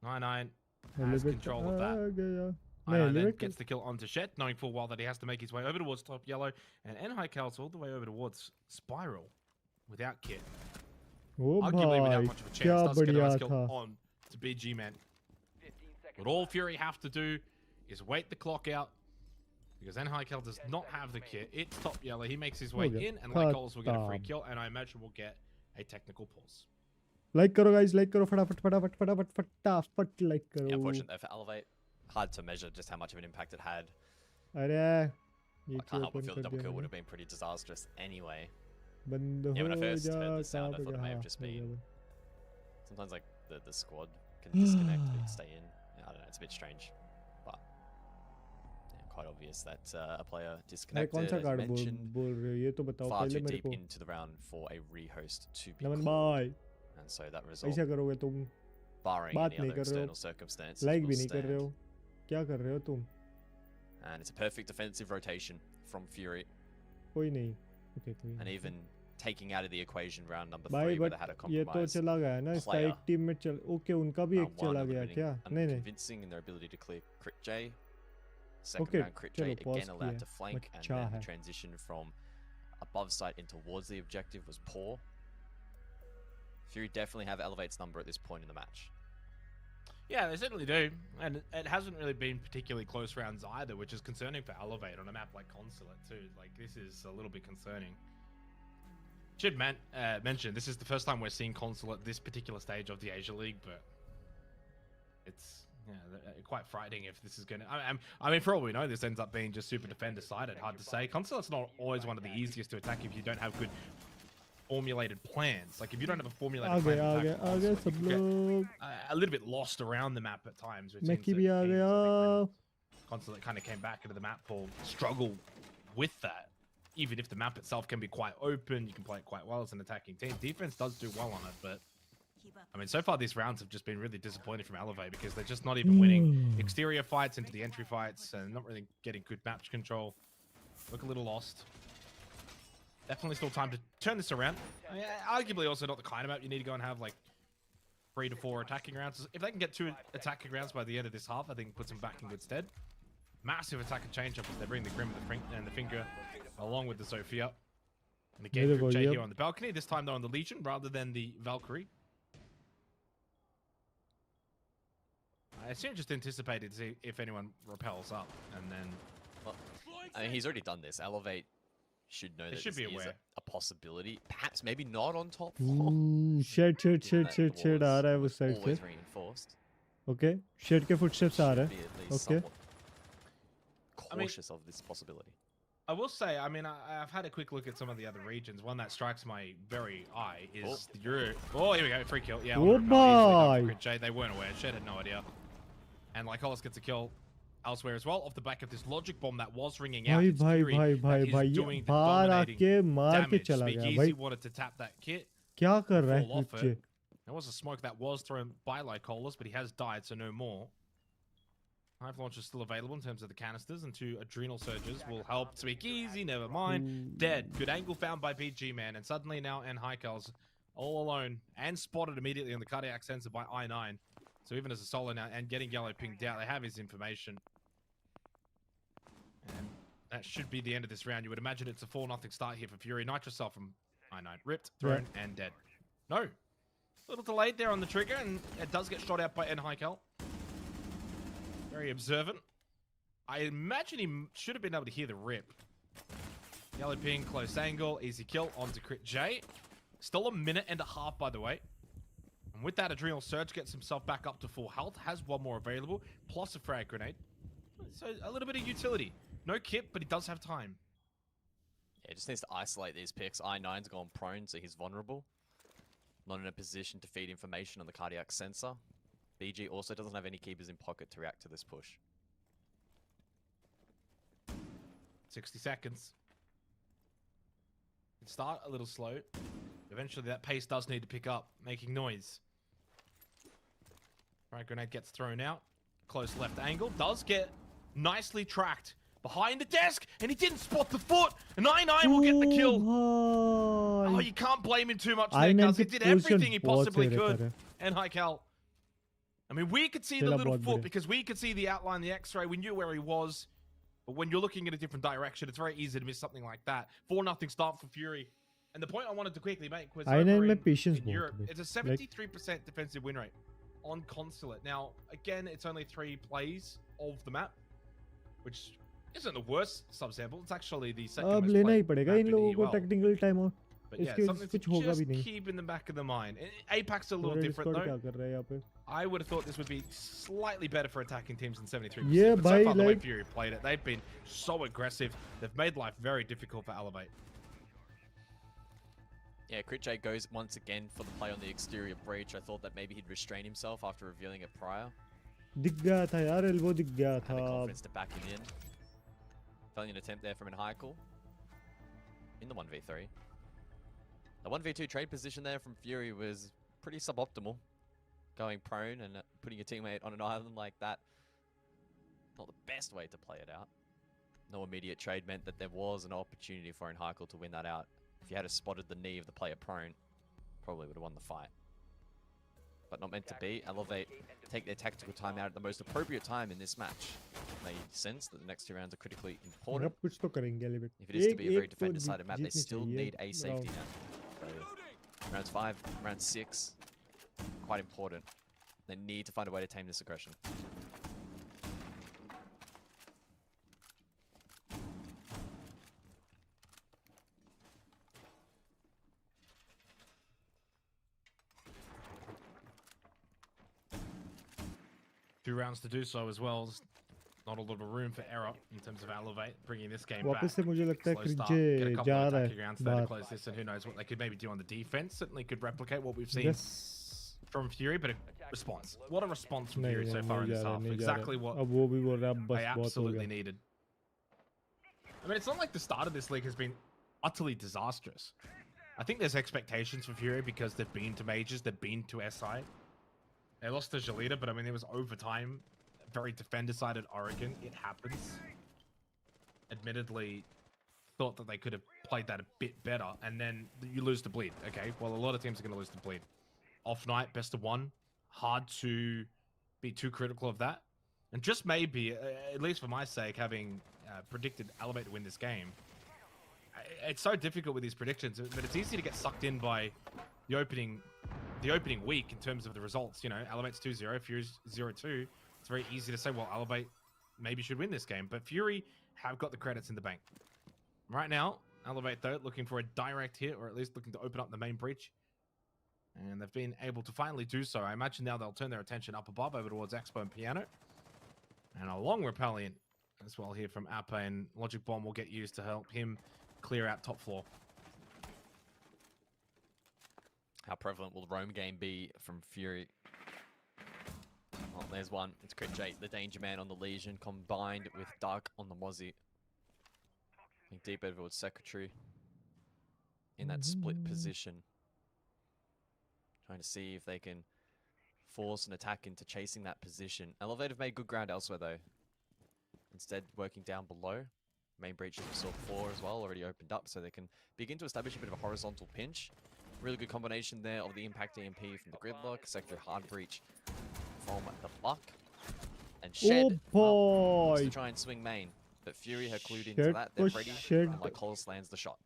99 has control of that. Then gets the kill onto Shet, knowing full well that he has to make his way over towards top yellow, and Enhai all the way over towards Spiral without Kit. Arguably without much of a chance, does get a nice kill on to BG Man. What all Fury have to do is wait the clock out, because Enhai does not have the Kit. It's top yellow, he makes his way in, and Lycols will get a free kill, and I imagine we'll get a technical pause. Like karo guys, like karo, fatafat like karo. Yeah, unfortunately though for Elevate, hard to measure just how much of an impact it had. Arey, I can't help but feel the double kill would have been pretty disastrous anyway. When I first heard the sound, I thought it may have just been... Sometimes like the squad can disconnect but stay in. I don't know, it's a bit strange. But quite obvious that a player disconnected, as mentioned, far too deep into the round for a rehost to be called. And so that result, barring any other external circumstances, will stand. And it's a perfect defensive rotation from Fury. And even taking out of the equation round number 3 where they had a compromised player. Convincing in their ability to clear Crit J. Second round Crit J again allowed to flank, and then the transition from above site in towards the objective was poor. Fury definitely have Elevate's number at this point in the match. Yeah, they certainly do. And it hasn't really been particularly close rounds either, which is concerning for Elevate on a map like Consulate too. Like, this is a little bit concerning. Should mention, this is the first time we're seeing Consulate at this particular stage of the Asia League, but it's quite frightening if this is going to... I mean, for all we know, this ends up being just super defend-decided. Hard to say. Consulate's not always one of the easiest to attack if you don't have good formulated plans. Like, if you don't have a formulated plan to attack Consulate, you get a little bit lost around the map at times. Consulate kind of came back into the map pool, struggle with that. Even if the map itself can be quite open, you can play it quite well as an attacking team. Defense does do well on it, but I mean, so far these rounds have just been really disappointing from Elevate because they're just not even winning exterior fights into the entry fights and not really getting good match control. Look a little lost. Definitely still time to turn this around. I mean, arguably also not the kind of map you need to go and have like 3 to 4 attacking rounds. If they can get 2 attacking rounds by the end of this half, I think it puts them back in good stead. Massive attack and change up as they bring the Grim and the Finger along with the Sophia. And the game group J here on the balcony. This time they're on the Legion rather than the Valkyrie. I assume just anticipated to see if anyone repels up, and then... Well, I mean, he's already done this. Elevate should know that this is a possibility. Perhaps maybe not on top 4. Shed aa raha hai us side se. Reinforced. Okay. Shed ke footsteps aa rahe. Okay. Cautious of this possibility. I will say, I mean, I've had a quick look at some of the other regions. One that strikes my very eye is the Euro. Oh, here we go. Free kill. Yeah. Oh, boy. They weren't aware. Shed had no idea. And Lycolis gets a kill elsewhere as well off the back of this logic bomb that was ringing out. It's Fury that is doing the dominating damage. Speakeasy wanted to tap that kit. Kya kar raha hai? There was a smoke that was thrown by Lycolis, but he has died, so no more. Hive launch is still available in terms of the canisters, and 2 adrenal surges will help. Speakeasy, never mind. Dead. Good angle found by BG Man, and suddenly now Anstyce all alone and spotted immediately on the cardiac sensor by I9. So even as a solo now and getting yellow pinged out, they have his information. And that should be the end of this round. You would imagine it's a 4-0 start here for Fury. Nitrocell from I9. Ripped, thrown, and dead. No. A little delayed there on the trigger, and it does get shot out by Anstyce. Very observant. I imagine he should have been able to hear the rip. Yellow ping, close angle, easy kill onto Crit J. Still 1.5 minutes, by the way. And with that adrenal surge, gets himself back up to full health. Has 1 more available, plus a frag grenade. So a little bit of utility. No kit, but he does have time. Yeah, he just needs to isolate these picks. I9's gone prone, so he's vulnerable. Not in a position to feed information on the cardiac sensor. BG also doesn't have any keepers in pocket to react to this push. 60 seconds. It start a little slow. Eventually that pace does need to pick up, making noise. Frag grenade gets thrown out. Close left angle. Does get nicely tracked behind the desk, and he didn't spot the foot. And I9 will get the kill. Oh, you can't blame him too much there, because he did everything he possibly could. And Hykel. I mean, we could see the little foot because we could see the outline, the X-ray. We knew where he was. But when you're looking in a different direction, it's very easy to miss something like that. 4-0 start for Fury. And the point I wanted to quickly make was over in Europe, it's a 73% defensive win rate on Consulate. Now, again, it's only 3 plays of the map, which isn't the worst subsample. It's actually the second most played map in the EUL. But yeah, something to just keep in the back of the mind. Apac's a little different though. I would have thought this would be slightly better for attacking teams than 73%. Yeah, but so far, the way Fury played it, they've been so aggressive. They've made life very difficult for Elevate. Yeah, Crit goes once again for the play on the exterior breach. I thought that maybe he'd restrain himself after revealing it prior. दिख गया था यार, elbow दिख गया था. Had the confidence to back him in. Valiant attempt there from Enhykel in the 1v3. The 1v2 trade position there from Fury was pretty suboptimal. Going prone and putting your teammate on an island like that, not the best way to play it out. No immediate trade meant that there was an opportunity for Enhykel to win that out. If you had spotted the knee of the player prone, probably would have won the fight. But not meant to be. Elevate take their tactical time out at the most appropriate time in this match. They sense that the next 2 rounds are critically important. If it is to be a very defender-sided map, they still need a safety net. So, rounds 5, round 6, quite important. They need to find a way to tame this aggression. Two rounds to do so as well. There's not a lot of room for error in terms of Elevate, bringing this game back. Slow start, get a couple of attacking rounds there to close this, and who knows what they could maybe do on the defense. Certainly could replicate what we've seen from Fury, but a response. What a response from Fury so far in this half. Exactly what they absolutely needed. I mean, it's not like the start of this league has been utterly disastrous. I think there's expectations for Fury because they've been to Majors, they've been to SI. They lost to Jalita, but I mean, it was overtime. Very defender-sided Oregon. It happens. Admittedly, thought that they could have played that a bit better, and then you lose to Bleed. Okay, well, a lot of teams are going to lose to Bleed. Off night, best of 1. Hard to be too critical of that. And just maybe, at least for my sake, having predicted Elevate to win this game, it's so difficult with these predictions, but it's easy to get sucked in by the opening week in terms of the results. You know, Elevate's 2-0, Fury's 0-2. It's very easy to say, well, Elevate maybe should win this game, but Fury have got the credits in the bank. Right now, Elevate, though, looking for a direct hit, or at least looking to open up the main breach. And they've been able to finally do so. I imagine now they'll turn their attention up above over towards Expo and Piano. And a long Repellion as well here from Ape, and Logic Bomb will get used to help him clear out top floor. How prevalent will the roam game be from Fury? Oh, there's one. It's Crit J, the Danger Man on the Legion, combined with Dark on the Mozzie. I think deep over with Secretary in that split position. Trying to see if they can force an attack into chasing that position. Elevate have made good ground elsewhere, though. Instead, working down below. Main breach, as we saw before as well, already opened up, so they can begin to establish a bit of a horizontal pinch. Really good combination there of the impact EMP from the Gridlock, Sector hard breach from the Buck, and Shed to try and swing main. But Fury have clued into that, they're ready, and Lycolis lands the shot.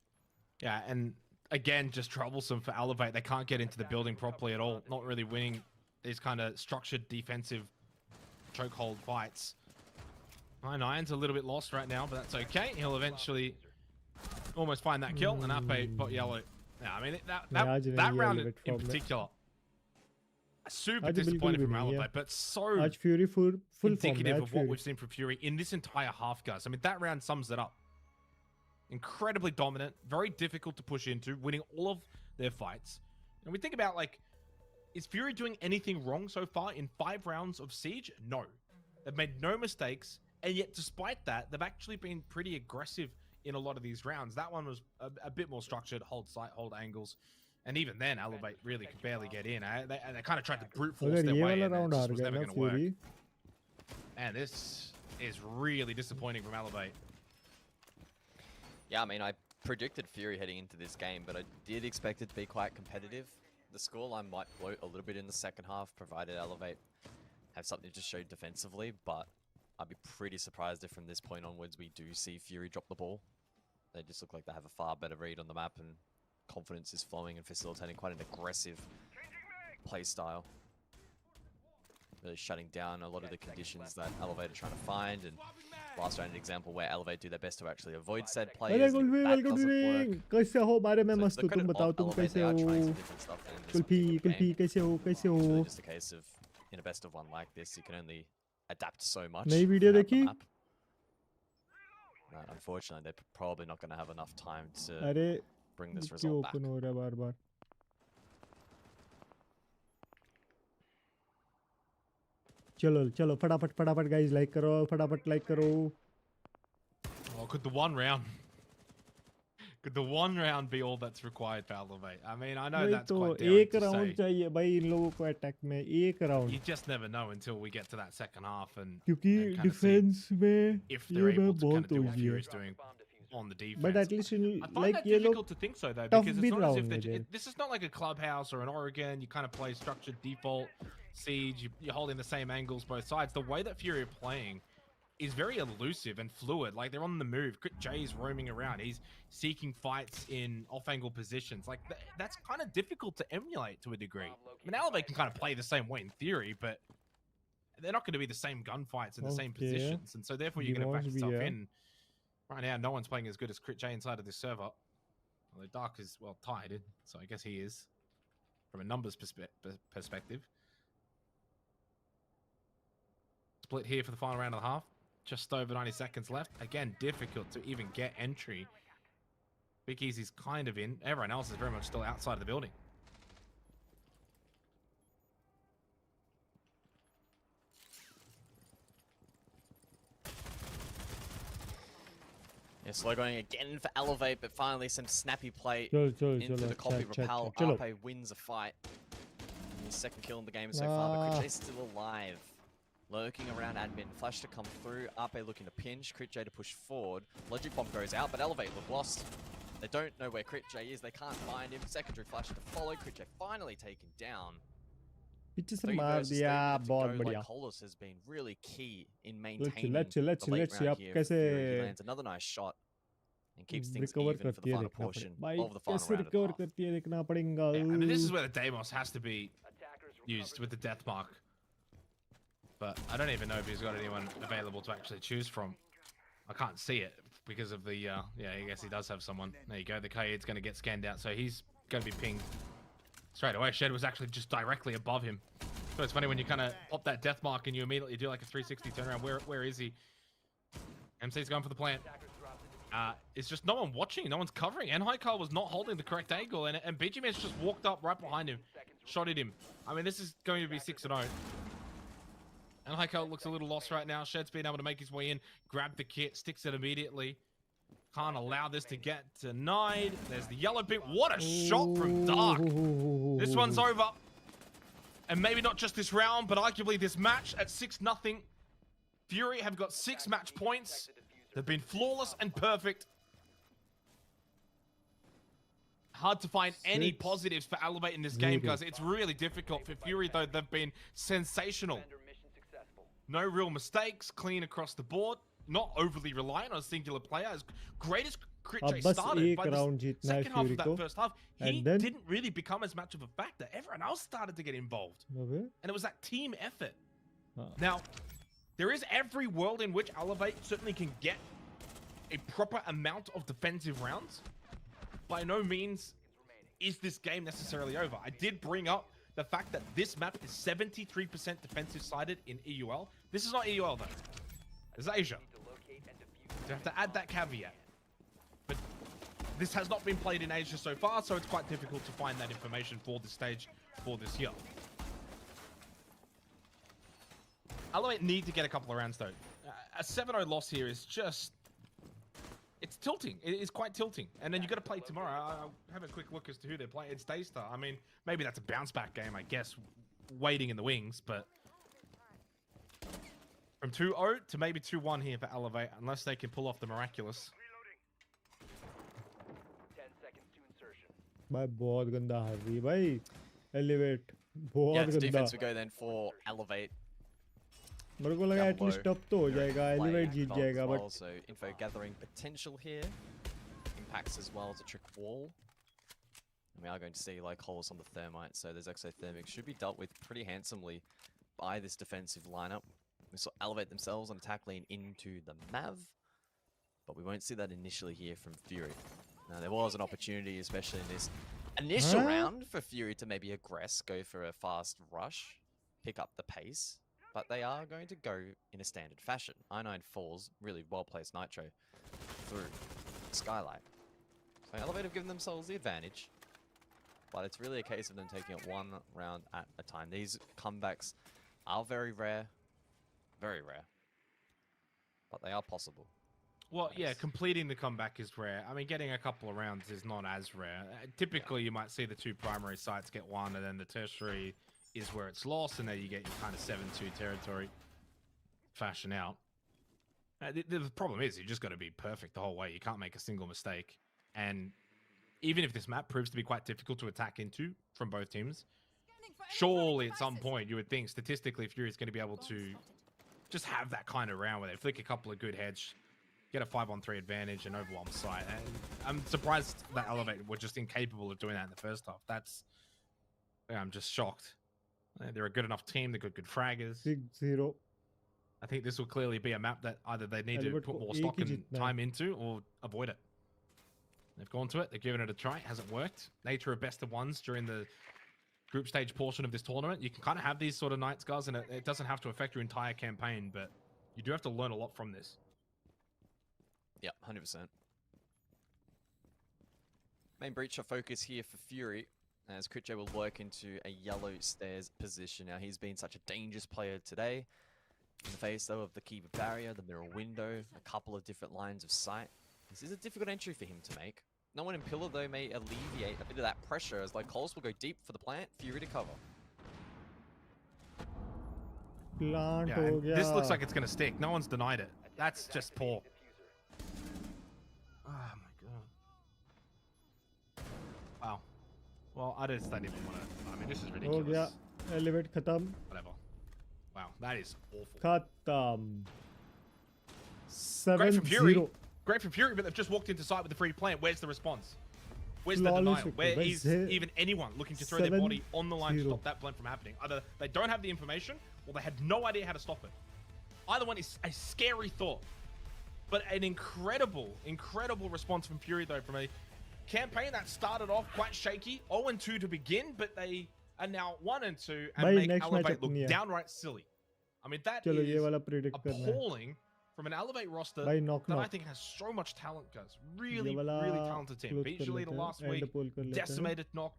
Yeah, and again, just troublesome for Elevate. They can't get into the building properly at all, not really winning these kind of structured defensive chokehold fights. 9-9's a little bit lost right now, but that's okay. He'll eventually almost find that kill, and Ape bot yellow. Yeah, I mean, that round in particular, super disappointing from Elevate, but so indicative of what we've seen from Fury in this entire half, guys. I mean, that round sums it up. Incredibly dominant, very difficult to push into, winning all of their fights. And we think about, like, is Fury doing anything wrong so far in 5 rounds of Siege? No. They've made no mistakes, and yet despite that, they've actually been pretty aggressive in a lot of these rounds. That one was a bit more structured, hold sight, hold angles. And even then, Elevate really could barely get in. They kind of tried to brute force their way in, and it just was never going to work. And this is really disappointing from Elevate. Yeah, I mean, I predicted Fury heading into this game, but I did expect it to be quite competitive. The scoreline might float a little bit in the second half, provided Elevate have something to show defensively, but I'd be pretty surprised if from this point onwards we do see Fury drop the ball. They just look like they have a far better read on the map, and confidence is flowing and facilitating quite an aggressive play style. Really shutting down a lot of the conditions that Elevate are trying to find, and last round an example where Elevate do their best to actually avoid said अरे players. Kulfi That welcome to doesn't work. Ring कैसे हो बारे में So मस्त the हो तुम credit बताओ of तुम Elevate, कैसे they are हो trying some different stuff in this kulfi particular kulfi game. कैसे हो कैसे It's really हो just a case of, in a best of one like this, you can only adapt so much. नई video throughout the देखी map. Unfortunately, they're probably not going to have enough time to अरे bring this क्यों result back. Open हो रहा है बार बार चलो चलो फटाफट फटाफट गाइस लाइक करो फटाफट लाइक करो Oh, could the one round be all that's required for Elevate? I mean, I know वही that's तो quite daring एक to राउंड say. चाहिए भाई इन लोगों को अटैक में एक round You just never know until we get to that second half and क्योंकि and kind of see defence में if they're ये able मैं to kind बहुत of do what ओजी है Fury's doing on the defense. But at least I find like that ये लोग difficult to think so though, tough because भी it's not as round if में थे this is not like a clubhouse or an Oregon. You kind of play structured default siege. You're holding the same angles both sides. The way that Fury are playing is very elusive and fluid. Like they're on the move. Crit J is roaming around. He's seeking fights in off-angle positions. Like that's kind of difficult to emulate to a degree. I mean, Elevate can kind of play the same way in theory, but they're not going to be the same gunfights in the same positions, and so therefore you're going to back yourself in. Right now, no one's playing as good as Crit J inside of this server. Although Dark is, well, tied, so I guess he is, from a numbers perspective. Split here for the final round of the half. Just over 90 seconds left. Again, difficult to even get entry. Big Easy's kind of in. Everyone else is very much still outside of the building. Yeah, slow going again for Elevate, but finally some snappy play चलो into the copy repel. चलो Arpe wins a fight. His second kill in the game so far, but Crit J's still alive. Lurking around admin. Flash to come through. Arpe looking to pinch. Crit J to push forward. Logic bomb goes out, but Elevate look lost. They don't know where Crit J is. They can't find him. Secondary flash to follow. Crit J finally taken down. पीछे से मार दिया बहुत बढ़िया Colos has been really key in maintaining let's the late round अब here. कैसे He lands another nice shot and keeps things even for the final portion of the final round. recover करती है देखना पड़ेगा Yeah, I mean, this is where the Deimos has to be used with the death mark. But I don't even know if he's got anyone available to actually choose from. I can't see it because of the, yeah, I guess he does have someone. There you go, the Kaid's going to get scanned out, so he's going to be pinged straight away. Shed was actually just directly above him. So it's funny when you kind of pop that death mark and you immediately do like a 360 turnaround. Where is he? MC's going for the plant. It's just no one watching, no one's covering. And Haikal was not holding the correct angle, and BG Man's just walked up right behind him, shot at him. I mean, this is going to be 6-0. And Haikal looks a little lost right now. Shed's been able to make his way in, grab the kit, sticks it immediately. Can't allow this to get denied. There's the yellow pin. What a shot from Dark. This one's over. And maybe not just this round, but arguably this match at 6-0. Fury have got 6 match points. They've been flawless and perfect. Hard to find any positives for Elevate in this game, guys. It's really difficult. For Fury, though, they've been sensational. No real mistakes, clean across the board. Not overly reliant on a singular player. As great as Crit J started, by the second half of that first half, he didn't really become as much of a factor. Everyone else started to get involved. And it was that team effort. Now, there is every world in which Elevate certainly can get a proper amount of defensive rounds. By no means is this game necessarily over. I did bring up the fact that this map is 73% defensive sided in EUL. This is not EUL though. This is Asia. You have to add that caveat. But this has not been played in Asia so far, so it's quite difficult to find that information for this stage for this year. Elevate need to get a couple of rounds though. A 7-0 loss here is just... It's tilting. It is quite tilting. And then you got to play tomorrow. I'll have a quick look as to who they're playing. It's Daystar. I mean, maybe that's a bounce back game, I guess, waiting in the wings, but from 2-0 to maybe 2-1 here for Elevate, unless they can pull off the miraculous. 10 seconds to insertion. भाई बहुत गंदा हार रही है भाई. Elevate बहुत yeah, गंदा. Defense would go then for Elevate. मेरे को लगा एटलीस्ट टॉप तो हो जाएगा. Elevate जीत जाएगा, but so info gathering potential here. Impacts as well as a trick wall. And we are going to see like holes on the thermite, so there's exothermic should be dealt with pretty handsomely by this defensive lineup. We saw Elevate themselves on attack lane into the Mav, but we won't see that initially here from Fury. Now, there was an opportunity, especially in this initial round, for Fury to maybe aggress, go for a fast rush, pick up the pace, but they are going to go in a standard fashion. I9 falls, really well-placed Nitro through Skylight. So Elevate have given themselves the advantage, but it's really a case of them taking it one round at a time. These comebacks are very rare, but they are possible. Well, yeah, completing the comeback is rare. I mean, getting a couple of rounds is not as rare. Typically, you might see the two primary sites get one, and then the tertiary is where it's lost, and then you get your kind of 7-2 territory fashion out. The problem is, you just got to be perfect the whole way. You can't make a single mistake. And even if this map proves to be quite difficult to attack into from both teams, surely at some point you would think statistically Fury is going to be able to just have that kind of round where they flick a couple of good heads, get a 5-on-3 advantage and overwhelm site. And I'm surprised that Elevate were just incapable of doing that in the first half. I'm just shocked. They're a good enough team. They're good fraggers. 6-0. I think this will clearly be a map that either they need to put more stock and time into or avoid it. They've gone to it. They've given it a try. It hasn't worked. Nature of best of ones during the group stage portion of this tournament. You can kind of have these sort of nights, guys, and it doesn't have to affect your entire campaign, but you do have to learn a lot from this. Yeah, 100%. Main breach of focus here for Fury, as Critche will work into a yellow stairs position. Now, he's been such a dangerous player today. In the face, though, of the Keyborad barrier, the mirror window, a couple of different lines of sight. This is a difficult entry for him to make. No one in Pillar, though, may alleviate a bit of that pressure, as like Coles will go deep for the plant, Fury to cover. This looks like it's going to stick. No one's denied it. That's just poor. Oh, my God. Wow. Well, I just don't even want to... I mean, this is ridiculous. Elevate khatam. Whatever. Wow, that is awful. Khatam. 7-0. Great from Fury, but they've just walked into sight with the free plant. Where's the response? Where's the denial? Where is even anyone looking to throw their body on the line to stop that blend from happening? Either they don't have the information, or they had no idea how to stop it. Either one is a scary thought. But an incredible response from Fury, though, from a campaign that started off quite shaky. 0-2 to begin, but they are now 1-2 and make Elevate look downright silly. I mean, that is appalling. From an Elevate roster that I think has so much talent, guys. Really talented team. Beat Leader last week, decimated Knock.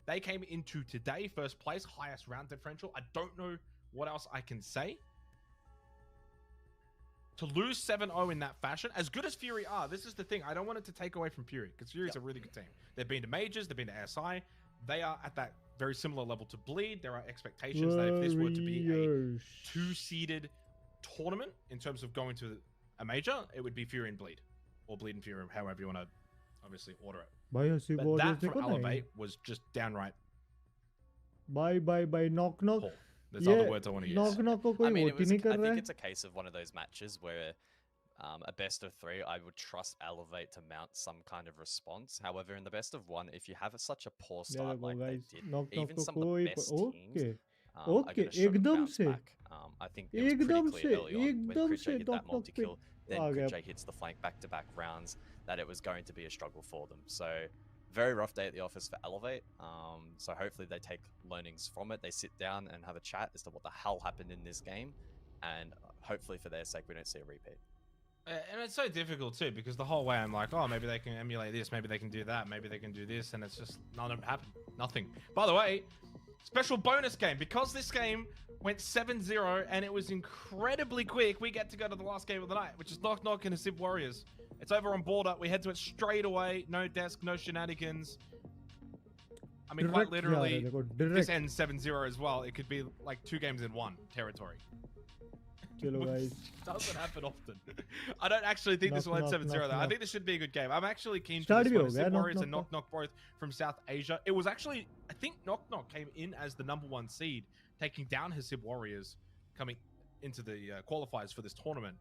They came into today, first place, highest round differential. I don't know what else I can say. To lose 7-0 in that fashion, as good as Fury are, this is the thing. I don't want it to take away from Fury, because Fury's a really good team. They've been to Majors, they've been to ASI. They are at that very similar level to Bleed. There are expectations that if this were to be a 2-seeded tournament in terms of going to a major, it would be Fury and Bleed, or Bleed and Fury, however you want to obviously order it. But that from Elevate was just downright knock. Paul. There's other words I want to use. I mean, I think it's a case of one of those matches where a best of 3, I would trust Elevate to mount some kind of response. However, in the best of 1, if you have such a poor start like they did, even some of the best teams are going to struggle to bounce back. I think it was pretty clear early on when Critche hit that multi-kill, then Critche hits the flank back-to-back rounds, that it was going to be a struggle for them. So, very rough day at the office for Elevate. So hopefully they take learnings from it. They sit down and have a chat as to what the hell happened in this game. And hopefully for their sake, we don't see a repeat. And it's so difficult too, because the whole way I'm like, oh, maybe they can emulate this, maybe they can do that, maybe they can do this, and it's just none of it happened. Nothing. By the way, special bonus game. Because this game went 7-0 and it was incredibly quick, we get to go to the last game of the night, which is Knock and Hasib Warriors. It's over on Border. We head to it straight away. No desk, no shenanigans. I mean, quite literally, this ends 7-0 as well. It could be like 2 games in 1 territory. Which doesn't happen often. I don't actually think this will end 7-0 though. I think this should be a good game. I'm actually keen to Hasib Warriors and Knock both from South Asia. It was actually, I think Knock came in as the #1 seed, taking down Hasib Warriors coming into the qualifiers for this tournament.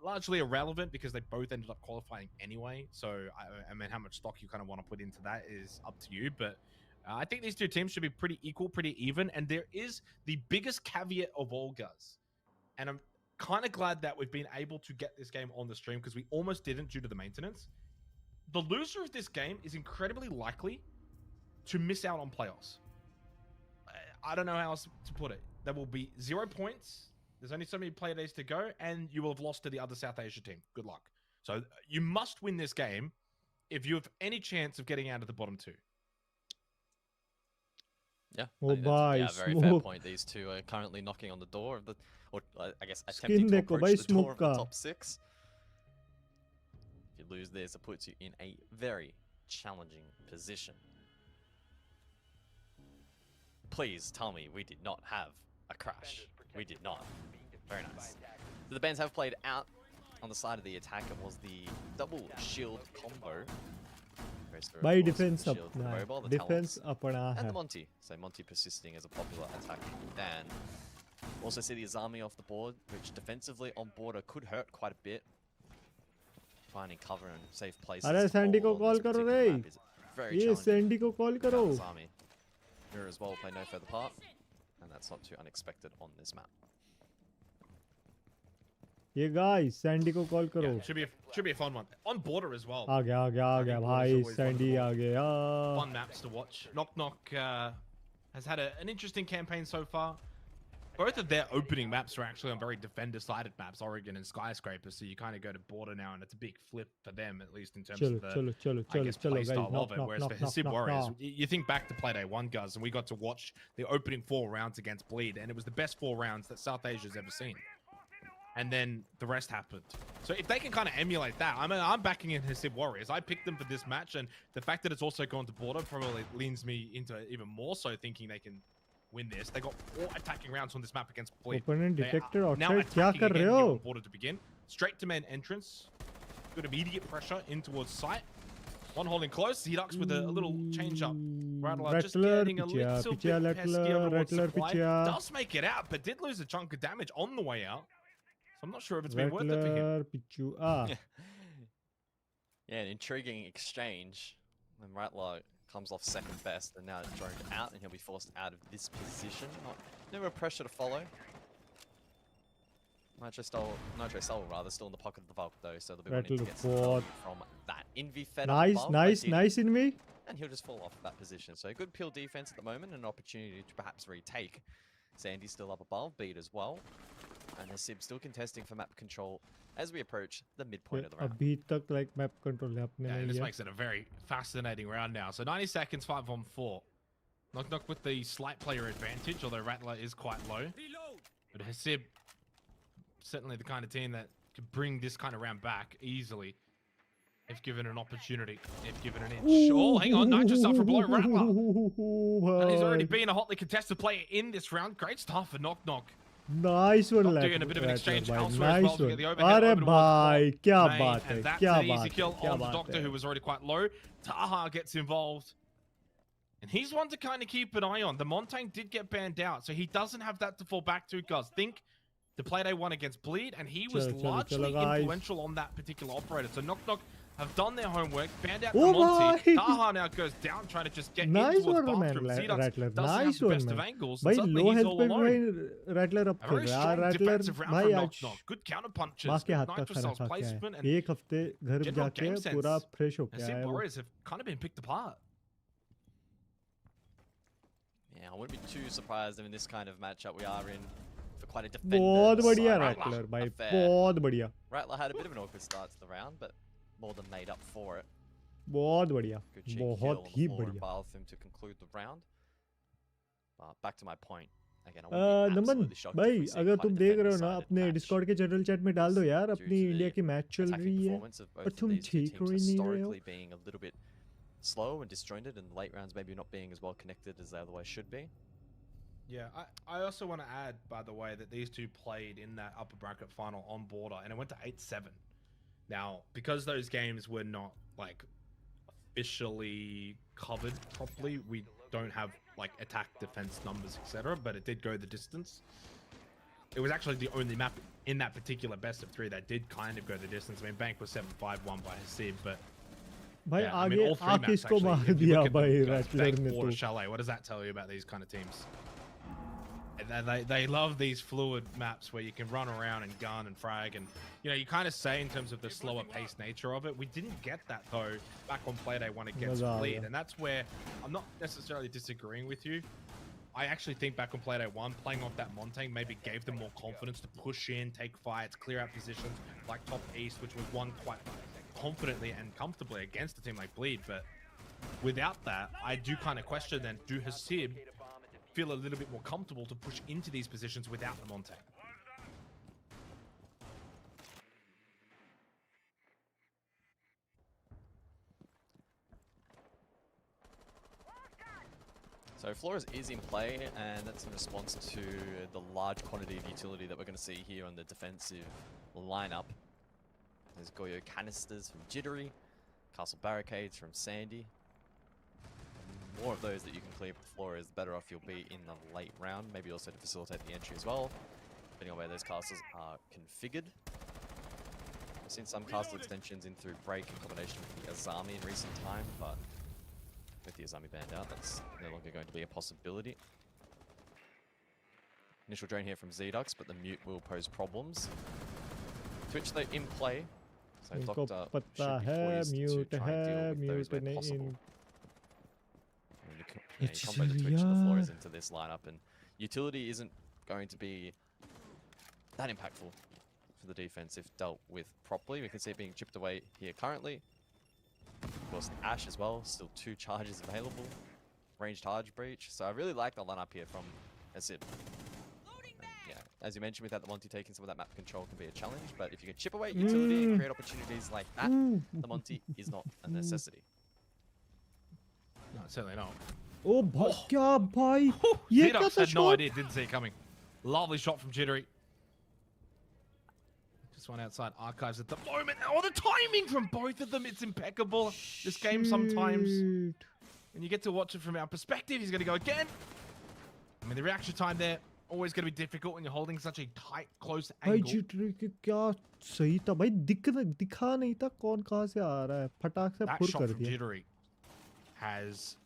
Largely irrelevant because they both ended up qualifying anyway. So, I mean, how much stock you kind of want to put into that is up to you. But I think these two teams should be pretty equal, pretty even. And there is the biggest caveat of all, guys. And I'm kind of glad that we've been able to get this game on the stream because we almost didn't due to the maintenance. The loser of this game is incredibly likely to miss out on playoffs. I don't know how else to put it. There will be 0 points. There's only so many play days to go, and you will have lost to the other South Asia team. Good luck. So you must win this game if you have any chance of getting out of the bottom 2. Yeah, Oh, bye, very fair smoke. point. These two are currently knocking on the door of the, or I guess Skin attempting to देखो approach भाई the door smoke of the का. top 6. If you lose this, it puts you in a very challenging position. Please tell me we did not have a crash. We did not. Very nice. So the Bens have played out on the side of the attack. It was the double shield combo. By defense अपना है. Defense अपना and है. the Monty. So Monty persisting as a popular attack. Dan. Also see the Azami off the board, which defensively on border could hurt quite a bit. Finding cover and safe places. अरे Sandy को call करो रे. ये Sandy को call करो. Azami. Mirror as well play no further part, and that's not too unexpected on this map. ये guys Sandy को call करो. Yeah, should be a fun one. On border as well. आ गया भाई Sandy आ गया. Fun maps to watch. Knock Knock has had an interesting campaign so far. Both of their opening maps are actually on very defender-sided maps, Oregon and Skyscraper, so you kind of go to border now, and it's a big flip for them, at least in terms of the play style of it. Whereas for Hasib Warriors, you think back to Playday 1, guys, and we got to watch the opening 4 rounds against Bleed, and it was the best 4 rounds that South Asia's ever seen. And then the rest happened. So if they can kind of emulate that, I mean, I'm backing in Hasib Warriors. I picked them for this match, and the fact that it's also gone to border probably leans me into even more so thinking they can win this. They got 4 attacking rounds on this map against Bleed. Opponent detected outside. Now attacking again here on border to begin. Straight to main entrance. Good immediate pressure in towards site. One holding close. Zedux with a little change up. Rattler just getting a little bit pesky over supply. Does make it out, but did lose a chunk of damage on the way out. So I'm not sure if it's been worth it for him. Yeah, an intriguing exchange. And Rattler comes off second best and now droned out, and he'll be forced out of this position. Never pressure to follow. Nitro Soul rather still in the pocket of the Valk though, so they'll be wanting to get some help from that Envy fed Nice Envy. And he'll just fall off that position. So good peel defense at the moment, and an opportunity to perhaps retake. Sandy's still up above, Beat as well. And Hasib still contesting for map control as we approach the midpoint of the round. अभी तक like map control happening. Yeah, this makes it a very fascinating round now. So 90 seconds, 5-on-4. Knock Knock with the slight player advantage, although Rattler is quite low. But Hasib, certainly the kind of team that could bring this kind of round back easily if given an opportunity, if given an inch. Oh, hang on, Nitro suffer blow, Rattler. And he's already been a hotly contested player in this round. Great stuff for Knock Knock. Nice one, Knock doing a bit of an exchange elsewhere nice as well to get the overhead अरे over भाई क्या main, बात है and that's क्या an easy बात kill है on the Doctor, who was already quite low. Taha gets involved, and he's one to kind of keep an eye on. The Montaigne did get banned out, so he doesn't have that to fall back to, guys. Think the play they won against Bleed, and he was largely influential on that particular operator. So Knock Knock have done their homework, banned out the Monty. Taha now goes down, trying to just get nice in towards one, bathroom. Rattler. Doesn't nice have the one, best man. of angles. भाई Suddenly low he's health all पे alone. Rattler up A very कर strong Rattler defensive round भाई from Knock आज Knock. Good counter punches. माँ के हाथ का Nitro खाना Cell's खा के placement आया and एक हफ्ते घर general जाके game sense. पूरा फ्रेश हो And गया Sim है वो Warriors have kind of been picked apart. Yeah, I wouldn't be too surprised in this kind of matchup we are in for quite a defender. बहुत बढ़िया Rattler भाई बहुत बढ़िया Rattler had a bit of an awkward start to the round, but more than made up for it. बहुत बढ़िया Good cheeky बहुत kill he on the floor and बढ़िया Bath him to conclude the round. Back to my point. Again, I wouldn't be Naman absolutely shocked if भाई we see अगर quite a तुम देख रहे हो ना defender-sided अपने match डिस्कॉर्ड के जनरल चैट में डाल दो यार due अपनी to इंडिया the की मैच चल attacking रही है performance of both और of तुम these two ठीक teams ही नहीं रहे हो historically being a little bit slow and disjointed, and late rounds maybe not being as well connected as they otherwise should be. Yeah, I also want to add, by the way, that these two played in that upper bracket final on border, and it went to 8-7. Now, because those games were not, like, officially covered properly, we don't have, like, attack, defense numbers, etc., but it did go the distance. It was actually the only map in that particular best of 3 that did kind of go the distance. I mean, Bank was 7-5, won by Hasib, but... भाई Yeah, I आगे mean, all 3 आके maps, इसको actually. मार If you दिया look at भाई them, guys, Rattler Bank, ने Border, तो Chalet, what does that tell you about these kind of teams? they love these fluid maps where you can run around and gun and frag, and you know, you kind of say in terms of the slower paced nature of it. We didn't get that though back on Playday 1 against Bleed, and that's where I'm not necessarily disagreeing with you. I actually think back on Playday 1, playing off that Montang maybe gave them more confidence to push in, take fights, clear out positions like top east, which was won quite confidently and comfortably against a team like Bleed. But without that, I do kind of question then, do Hasib feel a little bit more comfortable to push into these positions without the Montang? So Flores is in play, and that's in response to the large quantity of utility that we're going to see here on the defensive lineup. There's Goyo canisters from Jittery, Castle Barricades from Sandy. More of those that you can clear with Flores, the better off you'll be in the late round. Maybe also to facilitate the entry as well, depending on where those castles are configured. I've seen some castle extensions in through break in combination with the Azami in recent time, but with the Azami banned out, that's no longer going to be a possibility. Initial drain here from Zdux, but the mute will pose problems. Twitch though in play, so Doctor should be poised to try and deal with those where possible. You combo the Twitch and the Flores into this lineup, and utility isn't going to be that impactful for the defense if dealt with properly. We can see it being chipped away here currently. Of course, the Ash as well, still 2 charges available. Ranged charge breach. So I really like the lineup here from Hasib. Yeah, as you mentioned, without the Monty taking some of that map control can be a challenge, but if you can chip away utility and create opportunities like that, the Monty is not a necessity. No, certainly not. Oh, kya bhai? Ye kya tha had no shot? idea, didn't see it coming. Lovely shot from Jittery. Just one outside archives at the moment. Oh, the timing from both of them, it's impeccable. This game sometimes, when you get to watch it from our perspective, he's going to go again. I mean, the reaction time there, always going to be difficult when you're holding such a tight, close angle. भाई Jittery के क्या सही था भाई दिखा नहीं था कौन कहाँ से आ रहा है फटाक से That फुर shot कर from दिया Jittery has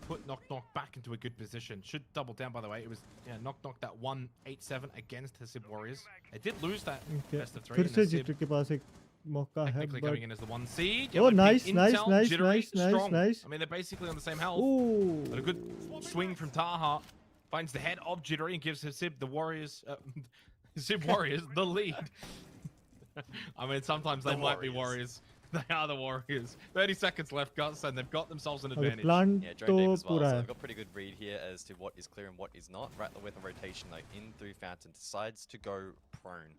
put Knock Knock back into a good position. Should double down, by the way. It was Knock Knock that 1-8-7 against Hasib Warriors. They did lose that best of 3. फिर से Jittery के पास एक मौका है Technically coming in as the 1 seed. Oh, nice, Intel, nice, nice, Jittery, nice, nice, strong. nice. I mean, they're basically on the same health. Ooh. But a good swing from Taha finds the head of Jittery and gives Hasib the Warriors, Hasib Warriors the lead. I mean, sometimes they might be Warriors. They are the Warriors. 30 seconds left, Gus, and they've got themselves an advantage. Yeah, drone deep as well, so they've got pretty good read here as to what is clear and what is not. Rattler with a rotation though, in through Fountain, decides to go prone.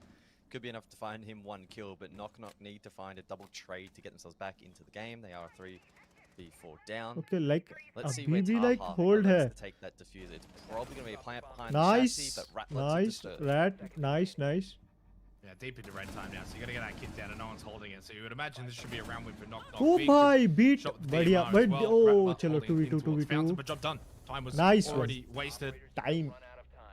Could be enough to find him 1 kill, but Knock Knock need to find a double trade to get themselves back into the game. They are 3v4 down. Okay, like let's see where Abhi like hold hai. To take that diffuser. It's probably going to be a plant behind Nice, the chassis, but Rattler nice, Rat, nice, nice. Yeah, deep into red time now, so you got to get that kit down and no one's holding it. So you would imagine this should be a round win for Knock Knock. Oh bhai, beat, बढ़िया, but oh, chalo 2v2. But job done. Time was nice already wasted. Time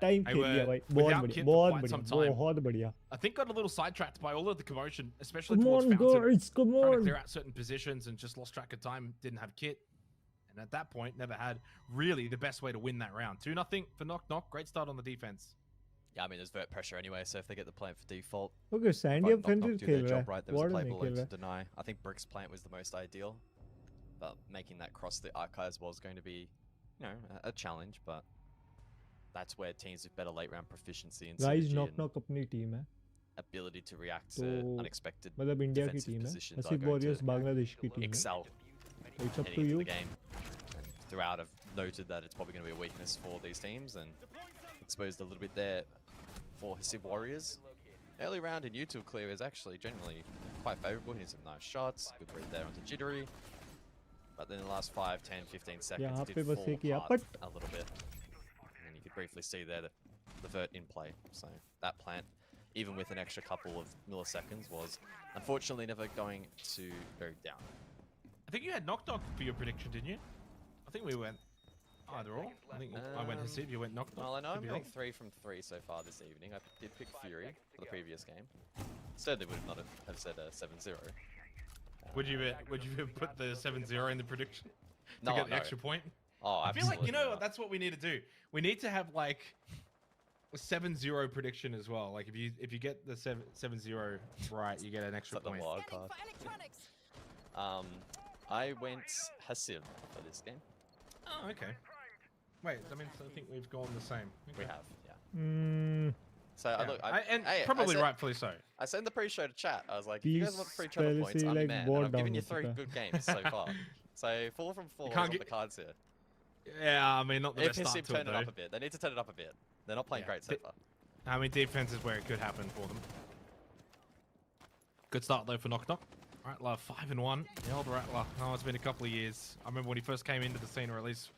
खेल लिया भाई, बहुत बढ़िया. I think got a little sidetracked by all of the commotion, especially come towards on, Fountain. Guys, come trying to on. clear out certain positions and just lost track of time. Didn't have kit, and at that point, never had really the best way to win that round. 2-0 for Knock Knock. Great start on the defense. Yeah, I mean, there's vert pressure anyway, so if they get the plant for default, okay, Sandy Knock Knock do their job right. There was a Warden play below खेल to रहा है. deny. I think Brick's plant was the most ideal, but making that cross the archives was going to be, you know, a challenge. But that's where teams with better late round proficiency and Guys, synergy Knock and Knock अपनी team है. ability to react to तो unexpected मतलब India की defensive team है. positions are Hasib going Warriors to Bangladesh की team है. excel It's up to heading into you. the game. And throughout, I've noted that it's probably going to be a weakness for these teams and exposed a little bit there for Hasib Warriors. Early round in YouTube clear is actually generally quite favourable. Hitting some nice shots, good read there onto Jittery. But then the last 5, 10, 15 seconds it did fall apart a little bit. And you could briefly see there the vert in play. So that plant, even with an extra couple of milliseconds, was unfortunately never going to go down. I think you had Knock Knock for your prediction, didn't you? I think we went either or. I think I went Hasib, you went Knock Knock. Well, I know I'm going 3 from 3 so far this evening. I did pick Fury for the previous game. Certainly would not have said a 7-0. Would you put the 7-0 in the prediction to No, get the no. extra point? Oh, I feel like, you know, not. that's what we need to do. We need to have like 7-0 prediction as well. Like if you get the 7-0 right, you get an extra It's like point. the wild card. I went Hasib for this game. Oh, okay. Wait, I mean, I think we've gone the same. Okay. We have, yeah. So and probably rightfully so. I said in the pre-show to chat, I was like, if you guys want free channel points, I'm your man. And I've given you 3 good games so far. So 4 from 4 is on the cards here. Yeah, I mean, not the best start to turn it up a bit. They need to turn it up a bit. They're not playing great so far. I mean, defense is where it could happen for them. Good start though for Knock Knock. Rattler 5-1. The old Rattler. Oh, it's been a couple of years. I remember when he first came into the scene, or at least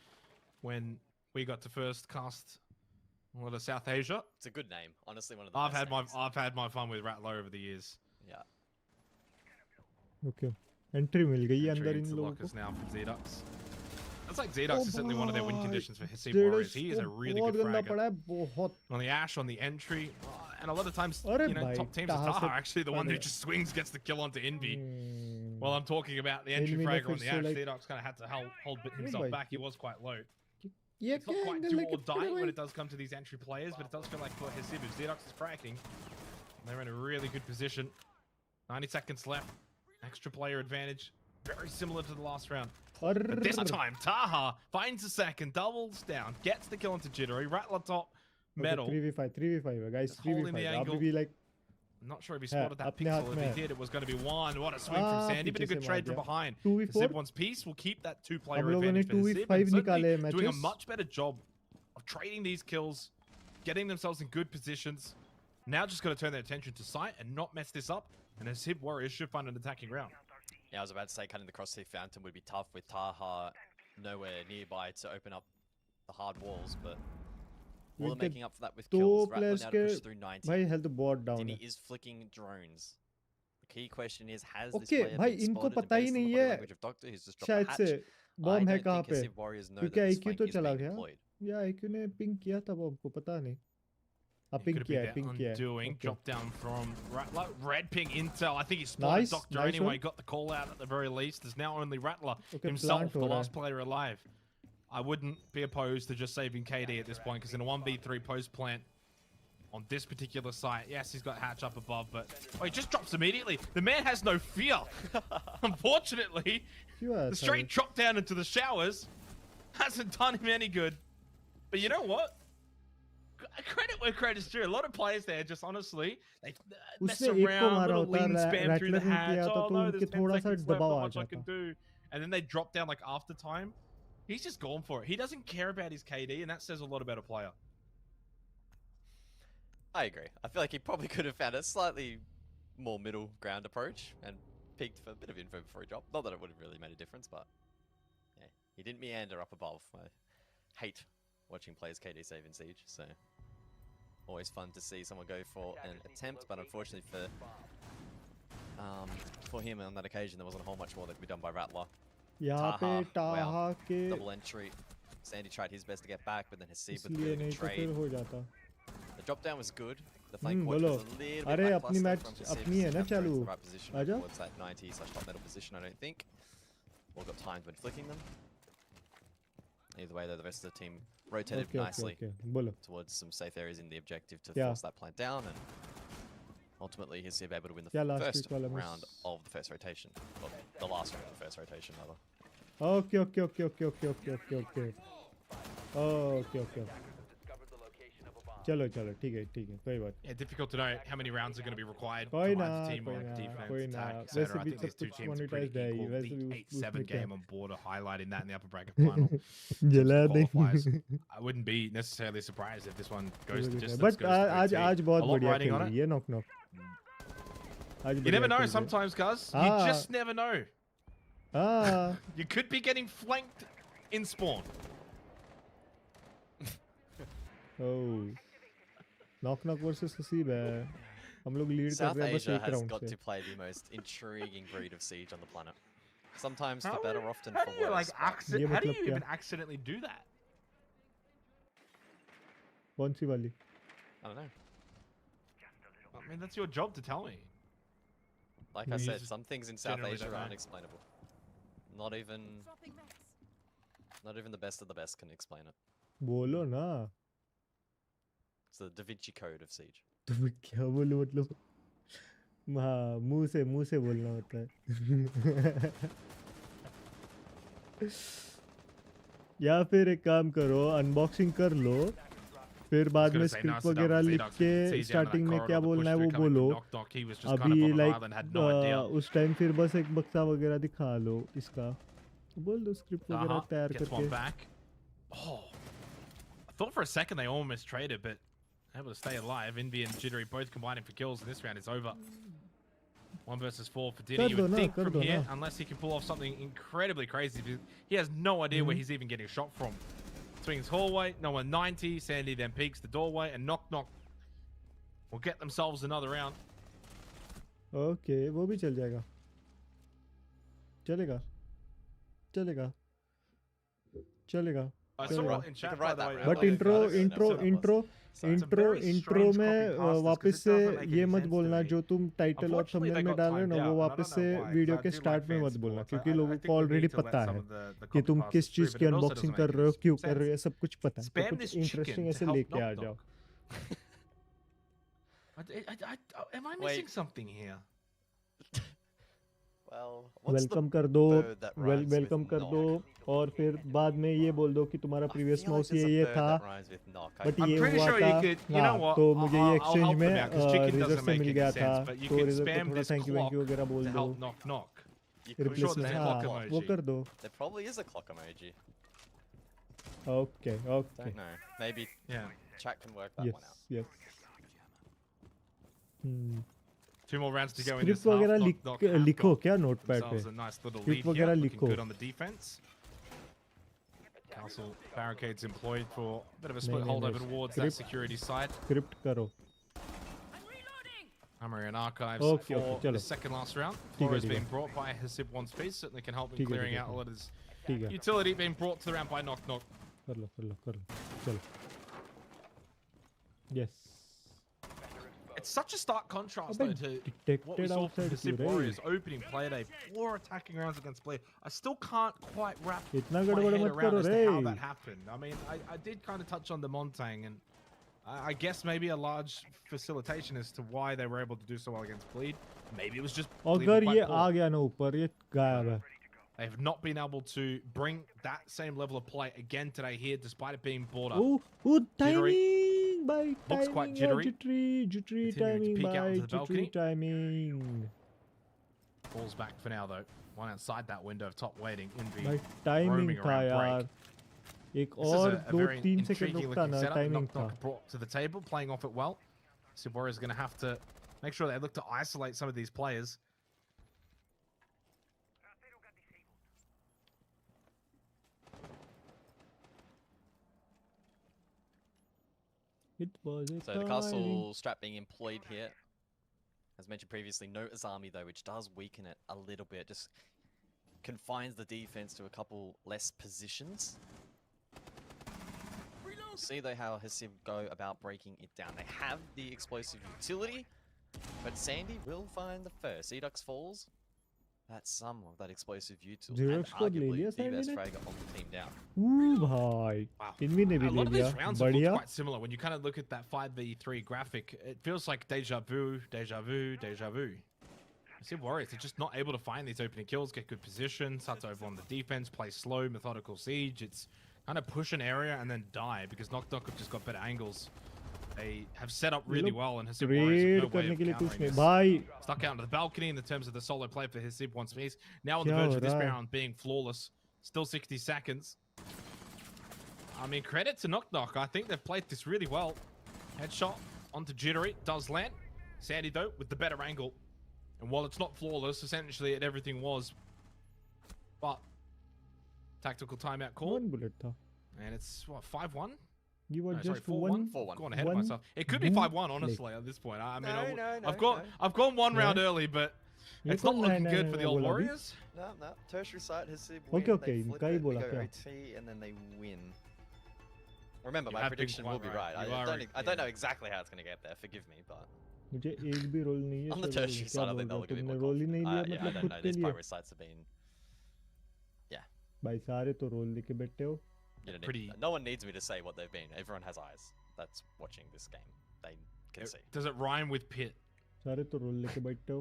when we got to first cast South Asia. It's a good name, honestly. One of the best names. I've had my fun with Rattler over the years. Yeah. Okay. Entry मिल गई है अंदर इन into लोगों lockers को. now from Zedux. That's like Zedux is certainly one of their win conditions for Hasib Warriors. He is a really good fragger. On the Ash, on the entry, and a lot of times, you know, top teams are Taha actually the one who just swings, gets the kill onto Envy. While I'm talking about the entry fragger on the Ash, Zedux kind of had to hold himself back. He was quite low. It's not quite do or die when it does come to these entry players, but it does feel like for Hasib, if Zedux is cracking, they're in a really good position. 90 seconds left. Extra player advantage. Very similar to the last round. But this time, Taha finds a second, doubles down, gets the kill onto Jittery. Rattler top, metal. 3v5, guys. Holding the 3v5. angle. Be like, I'm not sure if he spotted that pixel. If he did, it was going to be 1. What a swing from Sandy, but a good trade from behind. 2v4. Wants peace. Will keep that 2-player advantage for Hasib. And certainly doing a much better job of trading these kills, getting themselves in good positions. Now just got to turn their attention to sight and not mess this up. And Hasib Warriors should find an attacking round. Yeah, I was about to say cutting the crosshair fountain would be tough with Taha nowhere nearby to open up the hard walls, but all they're making up for that with kills. Rattler now to push through 90. भाई health board down. Dini is flicking drones. The key question is, has this player भाई been इनको spotted? पता ही नहीं है Language of Doctor, who's just dropped शायद the से hatch. Bomb है I कहाँ don't पे think Hasib Warriors know क्योंकि that this IQ flank तो is चला being गया deployed. या IQ ने पिंग किया था बॉम्ब को पता नहीं पिंग किया है Undoing. Drop down from Rattler. Red ping intel. I think he spotted Doctor anyway. Got the call out at the very least. There's now only Rattler himself, the last player alive. I wouldn't be opposed to just saving KD at this point, because in a 1v3 post plant on this particular site, yes, he's got hatch up above, but he just drops immediately. The man has no fear. Unfortunately, the straight drop down into the showers hasn't done him any good. But you know what? Credit where credit's due. A lot of players there just honestly, they mess around, little wingspan through the hatch. Oh no, there's 10 seconds left, not much I can do. And then they drop down like after time. He's just gone for it. He doesn't care about his KD, and that says a lot about a player. I agree. I feel like he probably could have found a slightly more middle ground approach and peeked for a bit of info before he dropped. Not that it would have really made a difference, but yeah, he didn't meander up above. I hate watching players KD save in Siege, so always fun to see someone go for an attempt, but unfortunately for him on that occasion, there wasn't a whole much more that could be done by Rattler. यहाँ पे wow. Double entry. Sandy tried his best to get back, but then Hasib with the good trade. The drop down was good. The flank watch was a little bit lackluster from Hasib. The right position towards that 90/top metal position, I don't think. All got timed when flicking them. Either way, though, the rest of the team rotated nicely towards some safe areas in the objective to force that plant down, and ultimately he's able to win the first round of the first rotation. Well, the last round of the first rotation, rather. Okay. चलो ठीक है कोई बात. Yeah, difficult to know how many rounds are going to be required. कोई ना वैसे भी सब कुछ monetized है ये वैसे भी 8-7 game on board highlighting that in the upper bracket final. जला देंगे. I wouldn't be necessarily surprised if this one goes the distance. But आज बहुत बढ़िया खेल रही है knock. You never know sometimes, guys. You just never know. You could be getting flanked in spawn. Oh. Knock versus Hasib है. हम लोग lead कर रहे हैं बस एक round से. South Asia has got to play the most intriguing breed of Siege on the planet. Sometimes for better, often for worse. How do you even accidentally do that? कौन सी वाली? I don't know. I mean, that's your job to tell me. Like I said, some things in South Asia are unexplainable. Not even the best of the best can explain it. बोलो ना. It's the Da Vinci Code of Siege. तो मैं क्या बोलूं मतलब हाँ मुंह से बोलना होता है या फिर एक काम करो अनबॉक्सिंग कर लो फिर बाद में स्क्रिप्ट वगैरह लिख के स्टार्टिंग में क्या बोलना है वो बोलो अभी लाइक उस टाइम फिर बस एक बक्सा वगैरह दिखा लो इसका बोल दो स्क्रिप्ट वगैरह तैयार करके Oh, I thought for a second they almost traded, but able to stay alive. Envy and Jittery both combining for kills, and this round is over. 1 versus 4 for Diddy. You would think from here, unless he can pull off something incredibly crazy, he has no idea where he's even getting shot from. Swings hallway, no one 90. Sandy then peeks the doorway, and knock will get themselves another round. Okay, वो भी चल जाएगा. चलेगा. I saw it in chat, by the way. But intro में वापस से ये मत बोलना जो तुम टाइटल और थंबनेल में डाल रहे हो ना वो वापस से वीडियो के स्टार्ट में मत बोलना क्योंकि लोगों को ऑलरेडी पता है कि तुम किस चीज की अनबॉक्सिंग कर रहे हो क्यों कर रहे हो सब कुछ पता है तो कुछ इंटरेस्टिंग ऐसे लेके आ जाओ. Am I missing something here? Welcome कर दो और फिर बाद में ये बोल दो कि तुम्हारा प्रीवियस माउस ये था बट ये हुआ था तो मुझे ये एक्सचेंज में रेजर से मिल गया था तो रेजर को थोड़ा थैंक यू वगैरह बोल दो रिप्लेसमेंट हाँ वो कर दो. There probably is a clock emoji. Okay. Don't know. Maybe chat can work that one out. Yes. 2 more rounds to go in this half. वगैरह लिखो क्या नोटपैड पे. A nice little lead वगैरह here. लिखो. Good on the defense. Castle barricades employed for a bit of a split holdover towards that security side. Script करो. Armory and archives for the second last round. Floor is being brought by Hasib One Piece. Certainly can help in clearing out a lot of his utility being brought to the round by Knock. कर लो. चलो. Yes. It's such a stark contrast though to what we saw from the Hasib Warriors opening play day, 4 attacking rounds against play. I still can't quite wrap my head around as to how that happened. I mean, I did kind of touch on the Montang, and I guess maybe a large facilitation as to why they were able to do so well against Bleed. Maybe it was just अगर ये आ गया ना ऊपर ये गायब है. They have not been able to bring that same level of play again today here, despite it being brought up. Oh, timing by looks quite jittery. Jittery timing by jittery timing. Falls back for now though. One outside that window of top waiting. By timing था यार. एक और 2-3 second रुकता ना timing था. Brought to the table, playing off it well. Sibora is going to have to make sure they look to isolate some of these players. So the castle strap being employed here. As mentioned previously, no Azami though, which does weaken it a little bit. Just confines the defense to a couple less positions. See though how Hasib go about breaking it down. They have the explosive utility, but Sandy will find the first. Edux falls. That's some of that explosive utility, and arguably the best fragger on the team down. भाई इनमें ने भी ले लिया. A lot of these rounds have looked quite similar. When you kind of look at that 5v3 graphic, it feels like deja vu. Hasib Warriors are just not able to find these opening kills, get good position, starts over on the defense, play slow, methodical siege. It's kind of push an area and then die because Knock have just got better angles. They have set up really well, and Hasib Warriors have no way of countering this. Stuck out into the balcony in the terms of the solo play for Hasib One Piece. Now on the verge of this round being flawless. Still 60 seconds. I mean, credit to Knock. I think they've played this really well. Headshot onto Jittery. Does land. Sandy, though, with the better angle. And while it's not flawless, essentially everything was. But tactical timeout call. And it's, what, 5-1? You were just 4-1. Gone ahead of myself. It could be 5-1, honestly, at this point. I mean, I've gone one round early, but it's not looking good for the old Warriors. No. Tertiary site has Okay. They flip it, they go OT, and then they win. Remember, my prediction will be right. I don't know exactly how it's going to get there. Forgive me, but. मुझे एक भी role नहीं है. On the tertiary side, I think they'll give me more confidence. Yeah, I don't know. These primary sites have been. Yeah. भाई सारे तो role लेके बैठे हो. No one needs me to say what they've been. Everyone has eyes. that's watching this game. They can see. Does it rhyme with pit? सारे तो role लेके बैठते हो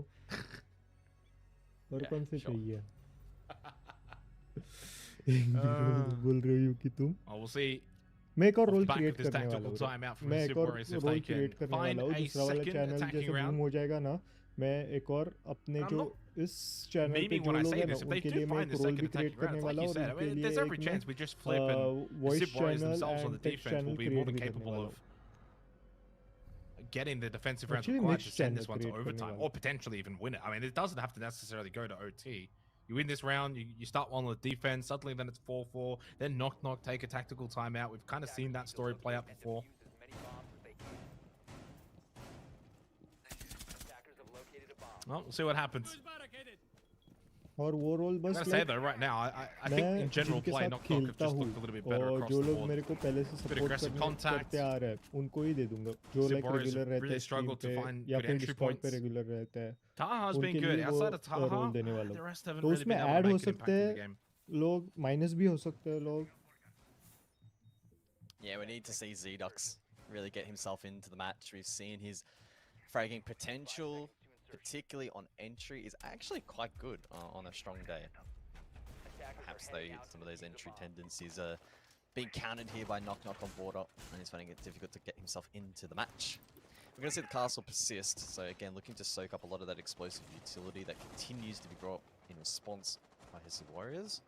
और कौन से चाहिए बोल रही हो कि तुम we'll see. मैं एक और रोल क्रिएट करने वाला हूँ मैं एक और रोल क्रिएट करने वाला हूँ दूसरा वाला चैनल जैसे बूम हो जाएगा ना मैं एक और अपने जो इस चैनल पे जो लोग हैं ना उनके लिए मैं एक रोल भी क्रिएट करने वाला हूँ और उनके लिए एक voice channel and text channel create भी करने वाला हूँ getting the defensive rounds required to send this one to overtime or potentially even win it. I mean, it doesn't have to necessarily go to OT. You win this round, you start one with defense, suddenly then it's 4-4, then knock, take a tactical timeout. We've kind of seen that story play out before. Well, we'll see what happens. और वो role बस I say though, right now, I think in general play knock have just looked a little bit better across जो the लोग board. मेरे को पहले से support करते आ रहे हैं उनको ही दे दूंगा जो लाइक रेगुलर रहते हैं स्ट्रीम पे या फिर डिस्कॉर्ड पे रेगुलर रहते हैं Taha's been good outside of Taha. Role देने वाला The rest haven't तो really उसमें been able ऐड to हो make an सकते impact in the हैं game. लोग माइनस भी हो सकते हैं लोग Yeah, we need to see Zdux really get himself into the match. We've seen his fragging potential, particularly on entry, is actually quite good on a strong day. Perhaps though some of those entry tendencies are being countered here by Knock on border, and he's finding it difficult to get himself into the match. We're going to see the castle persist, so again looking to soak up a lot of that explosive utility that continues to be brought in response by his warriors.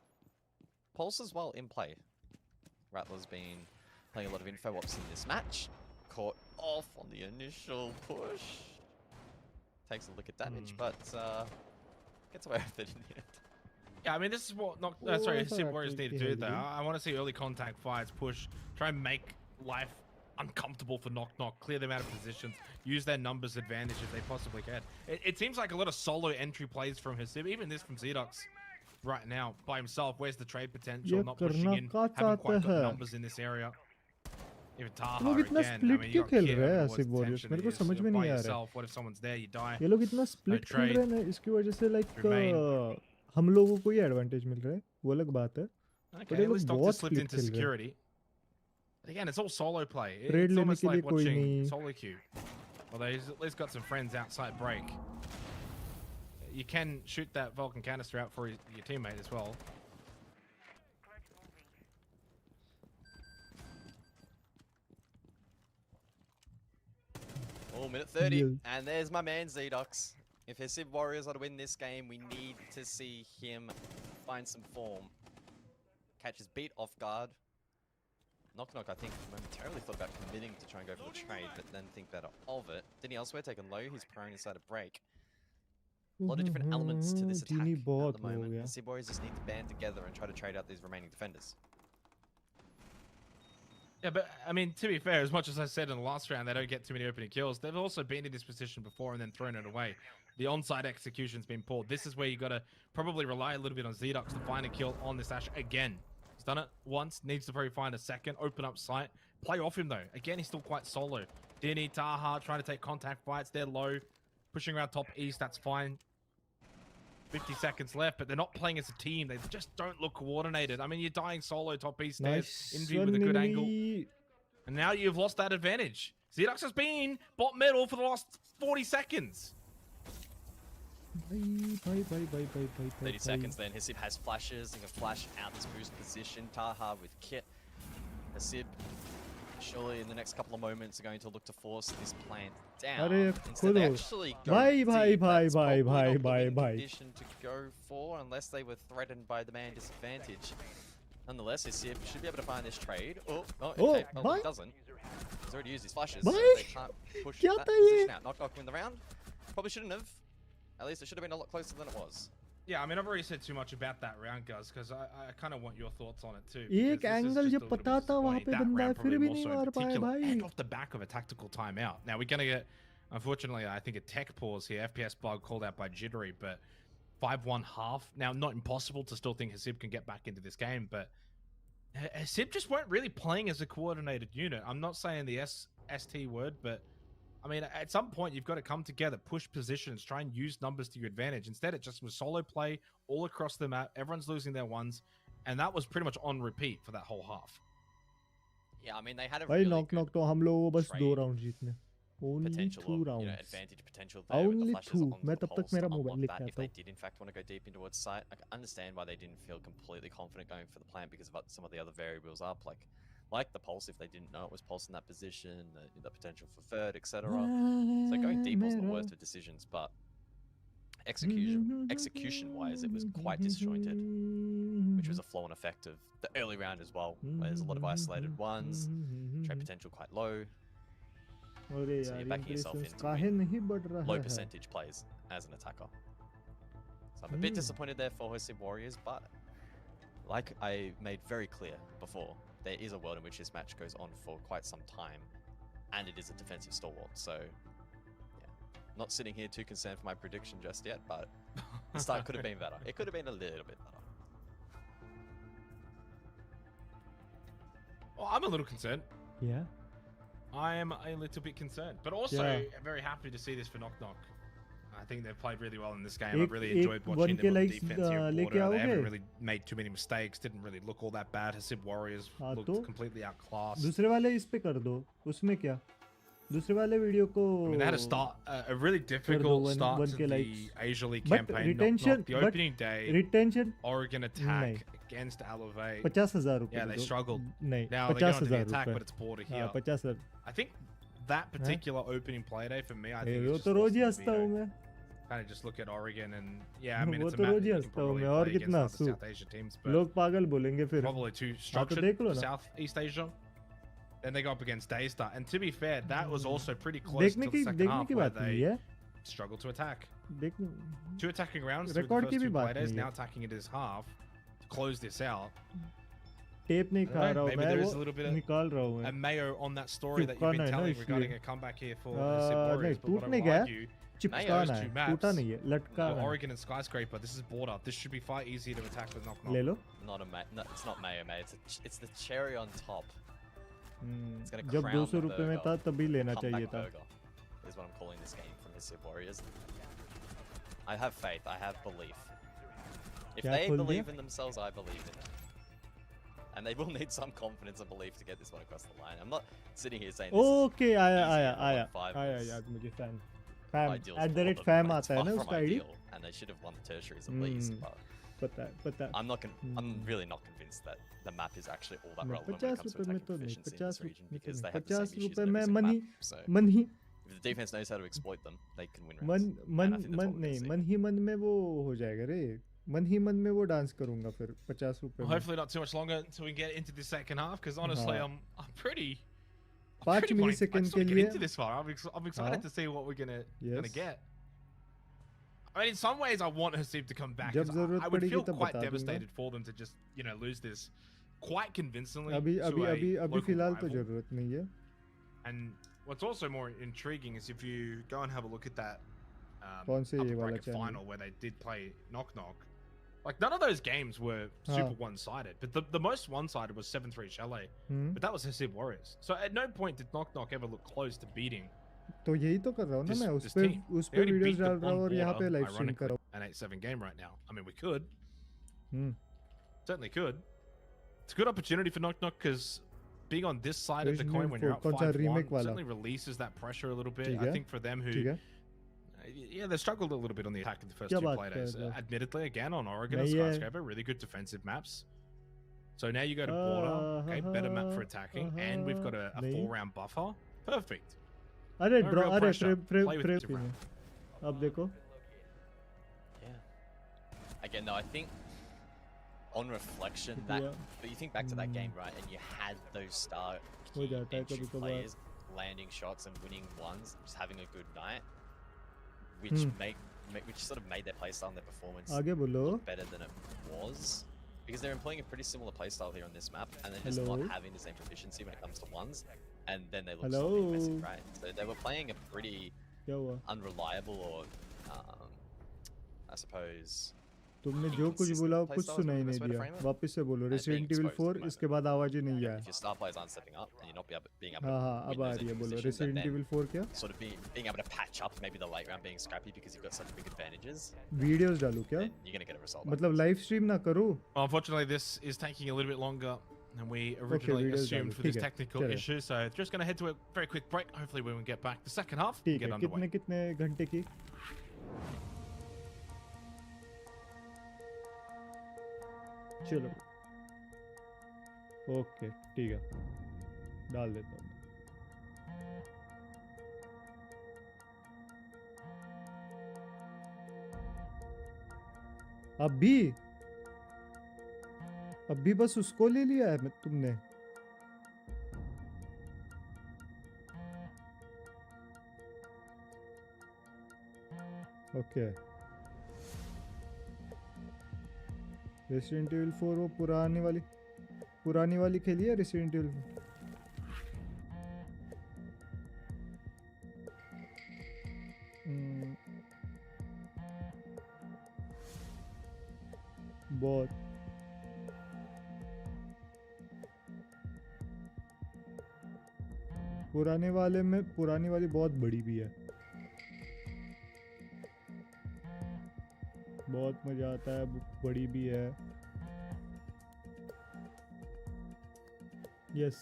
Pulse as well in play. Rattler's been playing a lot of info ops in this match. Caught off on the initial push. Takes a look at damage, but gets away with it in the end. Yeah, I mean, this is what Sim Warriors need to do, though. I want to see early contact fights, push, try and make life uncomfortable for Knock, clear them out of positions, use their numbers advantage if they possibly can. It seems like a lot of solo entry plays from Hasib, even this from Zdux right now by himself. Where's the trade potential? Not pushing in, haven't quite got numbers in this area. Even Taha again. I mean, you got Kit, Hasib Warriors. मेरे को समझ में नहीं आ रहा है. What if someone's there, you die? ये लोग इतना स्प्लिट खेल रहे हैं ना इसकी वजह से लाइक हम लोगों को ही एडवांटेज मिल रहा है वो अलग बात है Okay, at least Doctor slipped into security. Again, it's all solo play. It's almost like watching solo queue. Although he's at least got some friends outside break. You can shoot that Vulcan canister out for your teammate as well. Oh, minute 30, and there's my man Zdux. If Hasib Warriors are to win this game, we need to see him find some form. Catch his beat off guard. Knock, I think, momentarily thought about committing to try and go for the trade, but then think better of it. Didn't he elsewhere take a low? He's prone inside a break. A lot of different elements to this attack at the moment. Hasib Warriors just need to band together and try to trade out these remaining defenders. Yeah, but I mean, to be fair, as much as I said in the last round, they don't get too many opening kills. They've also been in this position before and then thrown it away. The onside execution's been pulled. This is where you got to probably rely a little bit on Zdux to find a kill on this Ash again. He's done it once, needs to probably find a second, open up sight, play off him though. Again, he's still quite solo. Dini, Taha trying to take contact fights. They're low, pushing around top east. That's fine. 50 seconds left, but they're not playing as a team. They just don't look coordinated. I mean, you're dying solo top east stairs, Envy with a good angle. And now you've lost that advantage. Zdux has been bot middle for the last 40 seconds. 30 seconds then. Hasib has flashes. He can flash out this boost position. Taha with Kit. Hasib surely in the next couple of moments are going to look to force this plant down. Instead they actually go condition to go for unless they were threatened by the man disadvantage. Nonetheless, Hasib should be able to find this trade. Oh, okay. Well, he doesn't. He's already used his flashes, so they can't push that position out. Knock win the round. Probably shouldn't have. At least it should have been a lot closer than it was. Yeah, I mean, I've already said too much about that round, guys, because I kind of want your thoughts on it too. एक angle जब पता था वहाँ पे बंदा फिर भी नहीं मार पाया भाई. And off the back of a tactical timeout. Now we're gonna get, unfortunately, I think a tech pause here. FPS bug called out by Jittery, but 5-1 half. Now, not impossible to still think Hasib can get back into this game, but Hasib just weren't really playing as a coordinated unit. I'm not saying the ST word, but I mean, at some point, you've got to come together, push positions, try and use numbers to your advantage. Instead, it just was solo play all across the map. Everyone's losing their ones, and that was pretty much on repeat for that whole half. Yeah, I mean they had a भाई really knock good knock तो हम लोगों को बस 2 trade round जीतने only potential 2 of, rounds advantage potential there with the only flashes 2 onto मैं the तब तक pulse मेरा to मोबाइल unlock लेके that if आता they हूँ did in fact want to go deep in towards site. I can understand why they didn't feel completely confident going for the plant because of some of the other variables up, like the pulse if they didn't know it was pulse in that position, the potential for third, etc. So going deep wasn't the worst of decisions, but execution wise it was quite disjointed, which was a flow and effect of the early round as well, where there's a lot of isolated ones, trade potential quite low, so you're backing yourself into win low percentage plays as an attacker. So I'm a bit disappointed there for Hosib Warriors, but like I made very clear before, there is a world in which this match goes on for quite some time, and it is a defensive stalwart, so not sitting here too concerned for my prediction just yet, but the start could have been better. It could have been a little bit better. Well, I'm a little concerned. Yeah. I am a little bit concerned, but also very happy to see this for Knock Knock. I think they've played really well in this game. I've really enjoyed watching them on the defensive border. They haven't really made too many mistakes. Didn't really look all that bad. Hasib Warriors looked completely outclassed. दूसरे वाले इस पे कर दो. उसमें क्या? दूसरे वाले वीडियो को. I mean, they had to start a really difficult start to the Asia League campaign. Retention, the opening day, retention. Oregon attack against Alove. 50,000 रुपए. Yeah, they struggled. नहीं. Now they go into the attack, but it's border here. 50,000. I think that particular opening play day for me, I think. वो तो रोज ही हंसता हूँ मैं. Kind of just look at Oregon and yeah, I mean वो it's a तो match rose he you can हंसता हूँ probably मैं. और play कितना against other South Asia teams, but लोग पागल बोलेंगे फिर. probably too structured for Southeast Asia. Then they go up against Daystar, and to be fair, that was also pretty close to the second half where they struggled to attack. Two attacking rounds through the first two players, now attacking it as half to close this out. Tape नहीं खा रहा हूँ मैं, there is a little bit निकाल रहा हूँ. A mayo on that story that you've been telling regarding a comeback here for Warriors, but what I will argue, चिपकाना है, टूटा नहीं है, लटकाना है. Oregon and Skyscraper, this is border. This should be far easier to attack with Knock Knock. ले लो. No, it's not mayo, mate. It's the cherry on top. जब 200 रुपए में था तभी लेना चाहिए था. Is what I'm calling this game from Hosib Warriors. I have faith. I have belief. If they believe in themselves, I believe in them. And they will need some confidence and belief to get this one across the line. I'm not sitting here saying this Okay, आया याद मुझे fan. @fam आता है ना उसका ID. And they should have won the tertiaries at least. But I'm really not convinced that the map is actually all that relevant when it comes to attack efficiency in this region because they have the same issues in every single map. So if the defense knows how to exploit them, they can win rounds. मन ही मन में वो हो जाएगा रे. मन ही मन में वो डांस करूंगा फिर 50 रुपए में. Hopefully not too much longer until we get into the second half because honestly I'm pretty 5 millisecond के लिए into this far. I'm excited to see what we're gonna get. I mean, in some ways, I want Hosib to come back. I would feel quite devastated for them to just, lose this quite convincingly. अभी फिलहाल तो जरूरत नहीं है. And what's also more intriguing is if you go and have a look at that upper bracket final where they did play Knock Knock. Like, none of those games were super one-sided, but the most one-sided was 7-3 Chalet. But that was Hosib Warriors. So at no point did Knock Knock ever look close to beating. तो यही तो कर रहा हूँ ना मैं. उस पे वीडियोस डाल रहा हूँ और यहाँ पे लाइव स्ट्रीम कर रहा हूँ. An 8-7 game right now. I mean, we could. Certainly could. It's a good opportunity for Knock Knock because being on this side of the coin when you're up 5-1 certainly releases that pressure a little bit. I think for them who... Yeah, they struggled a little bit on the attack in the first two playdays. Admittedly, again, on Oregon and Skyscraper, really good defensive maps. So now you go to border, okay, better map for attacking, and we've got a 4-round buffer. Perfect. अरे frame अब देखो. Again, though, I think on reflection, but you think back to that game, right, and you had those star players landing shots and winning ones, just having a good night, which which sort of made their playstyle and their performance look better than it was. Because they're employing a pretty similar playstyle here on this map, and they're just not having the same proficiency when it comes to ones, and then they look so messy, right? So they were playing a pretty unreliable or, I suppose... तुमने जो कुछ बोला कुछ सुना ही नहीं दिया. वापस से बोलो. Resident Evil 4 इसके बाद आवाज ही नहीं आया. If your star players aren't stepping up and you're not being able to अब आ रही है बोलो. Resident Evil 4 क्या? Sort of being able to patch up maybe the late round being scrappy because you've got such big advantages. Videos डालूं क्या? You're going to get a result. मतलब live stream ना करूं? Well, unfortunately, this is taking a little bit longer than we originally assumed for this technical चलो। issue. So just going to head to a very quick break. Hopefully we will get back the second half and ठीक get है underway. कितने घंटे की चलो okay ठीक है डाल देता हूँ अभी बस उसको ले लिया है तुमने ओके रेसिडेंट इविल 4 वो पुरानी वाली खेली है रेसिडेंट इविल बहुत पुराने वाले में पुरानी वाली बहुत बड़ी भी है बहुत मजा आता है बड़ी भी है यस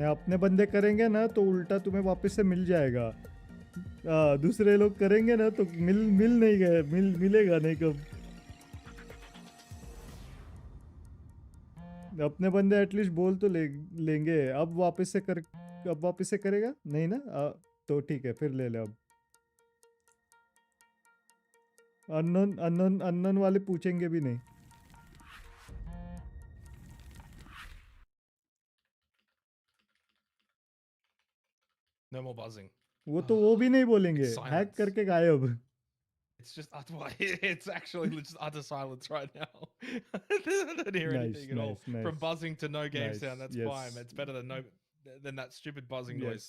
अपने बंदे करेंगे ना तो उल्टा तुम्हें वापस से मिल जाएगा दूसरे लोग करेंगे ना तो मिल नहीं गए मिलेगा नहीं कब अपने बंदे एटलीस्ट बोल तो लेंगे अब वापस से करेगा नहीं ना तो ठीक है फिर ले ले अब अननोन वाले पूछेंगे भी नहीं No more buzzing. वो भी नहीं बोलेंगे हैक करके गायब It's just it's actually just utter silence right now. I don't hear anything at all. From buzzing to no game sound, that's fine. It's better than that stupid buzzing noise.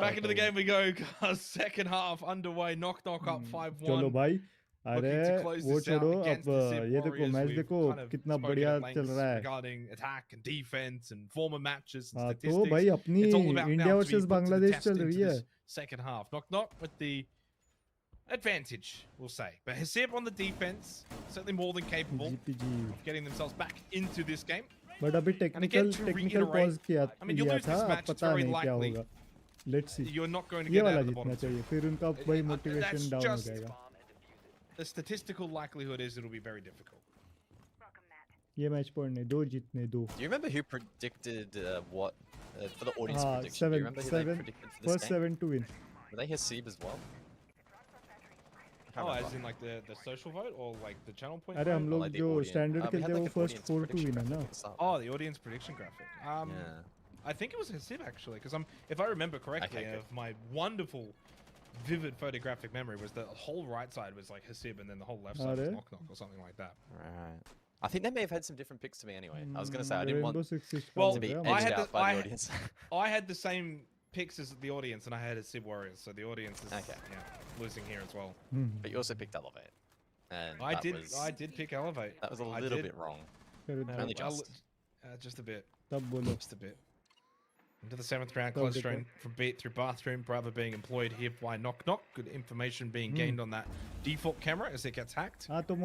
Back into the game we go, guys. Second half underway. Knock up 5-1. चलो भाई अरे वो छोड़ो अब ये देखो match देखो कितना बढ़िया चल रहा है regarding attack and defense and former matches and हाँ statistics. तो भाई अपनी इंडिया वर्सेस बांग्लादेश चल रही है second half. Knock with the advantage, we'll say. But Hasib on the defense, certainly more than capable of getting themselves back into this game. But अभी technical pause किया था अब पता नहीं क्या होगा let's see You're not going to get out of the bottom. चाहिए फिर उनका वही मोटिवेशन डाउन हो जाएगा The statistical likelihood is it'll be very difficult. ये मैच पॉइंट नहीं दो जीतने दो Do you remember who predicted what for the audience prediction? Do you remember who they predicted for this first game? 7 to win. Were they Hasib as well? Oh, as in like the social vote or like the channel point? अरे हम लोग जो standard खेलते हैं वो first 4 to win है ना Oh, the audience prediction graphic. I think it was Hasib actually, because if I remember correctly, of my wonderful, vivid photographic memory was the whole right side was like Hasib and then the whole left side was Knock or something like that. Right. I think they may have had some different picks to me anyway. I was going to say I didn't want to be edged out by the audience. I had the same picks as the audience, and I had Hasib Warriors, so the audience is losing here as well. But you also picked Elevate. And I did pick Elevate. That was a little bit wrong. Only just. Just a bit. Just a bit. Into the 7th round, close strain from beat through bathroom, brother being employed here by Knock. Good information being gained on that default camera as it gets hacked. हाँ तो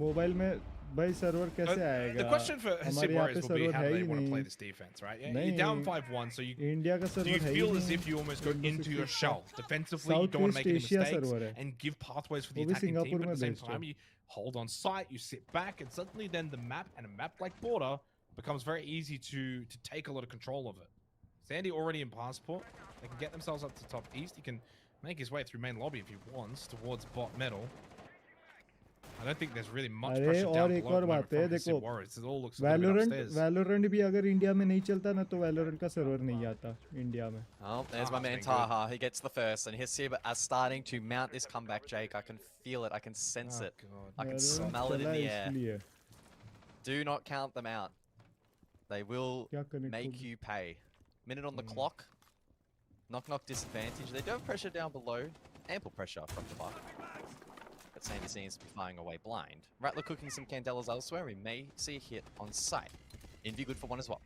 mobile में भाई server कैसे आएगा? The question for Hasib Warriors will be how do they want to play this defense, right? You're down 5-1, so India का server है do you feel as if you almost go into your shell defensively? You don't want to make any mistakes and give pathways for the attacking team, but at the same time you hold on site, you sit back, and suddenly then the map and a map like Border becomes very easy to take a lot of control of it. Sandy already in passport. They can get themselves up to top east. He can make his way through main lobby if he wants towards bot metal. I don't think there's really much pressure down below और बात है देखो Valorant भी अगर India में नहीं चलता ना तो Valorant का सर्वर नहीं आता इंडिया में. Oh, there's my man Taha. He gets the first, and Hasib are starting to mount this comeback. Jake, I can feel it. I can sense it. I can smell it in the air. Do not count them out. They will make you pay. Minute on the clock. Knock disadvantage. They do have pressure down below. Ample pressure from the back. But Sandy seems to be flying away blind. Rattler cooking some candelas elsewhere. We may see a hit on sight. Invi good for one as well.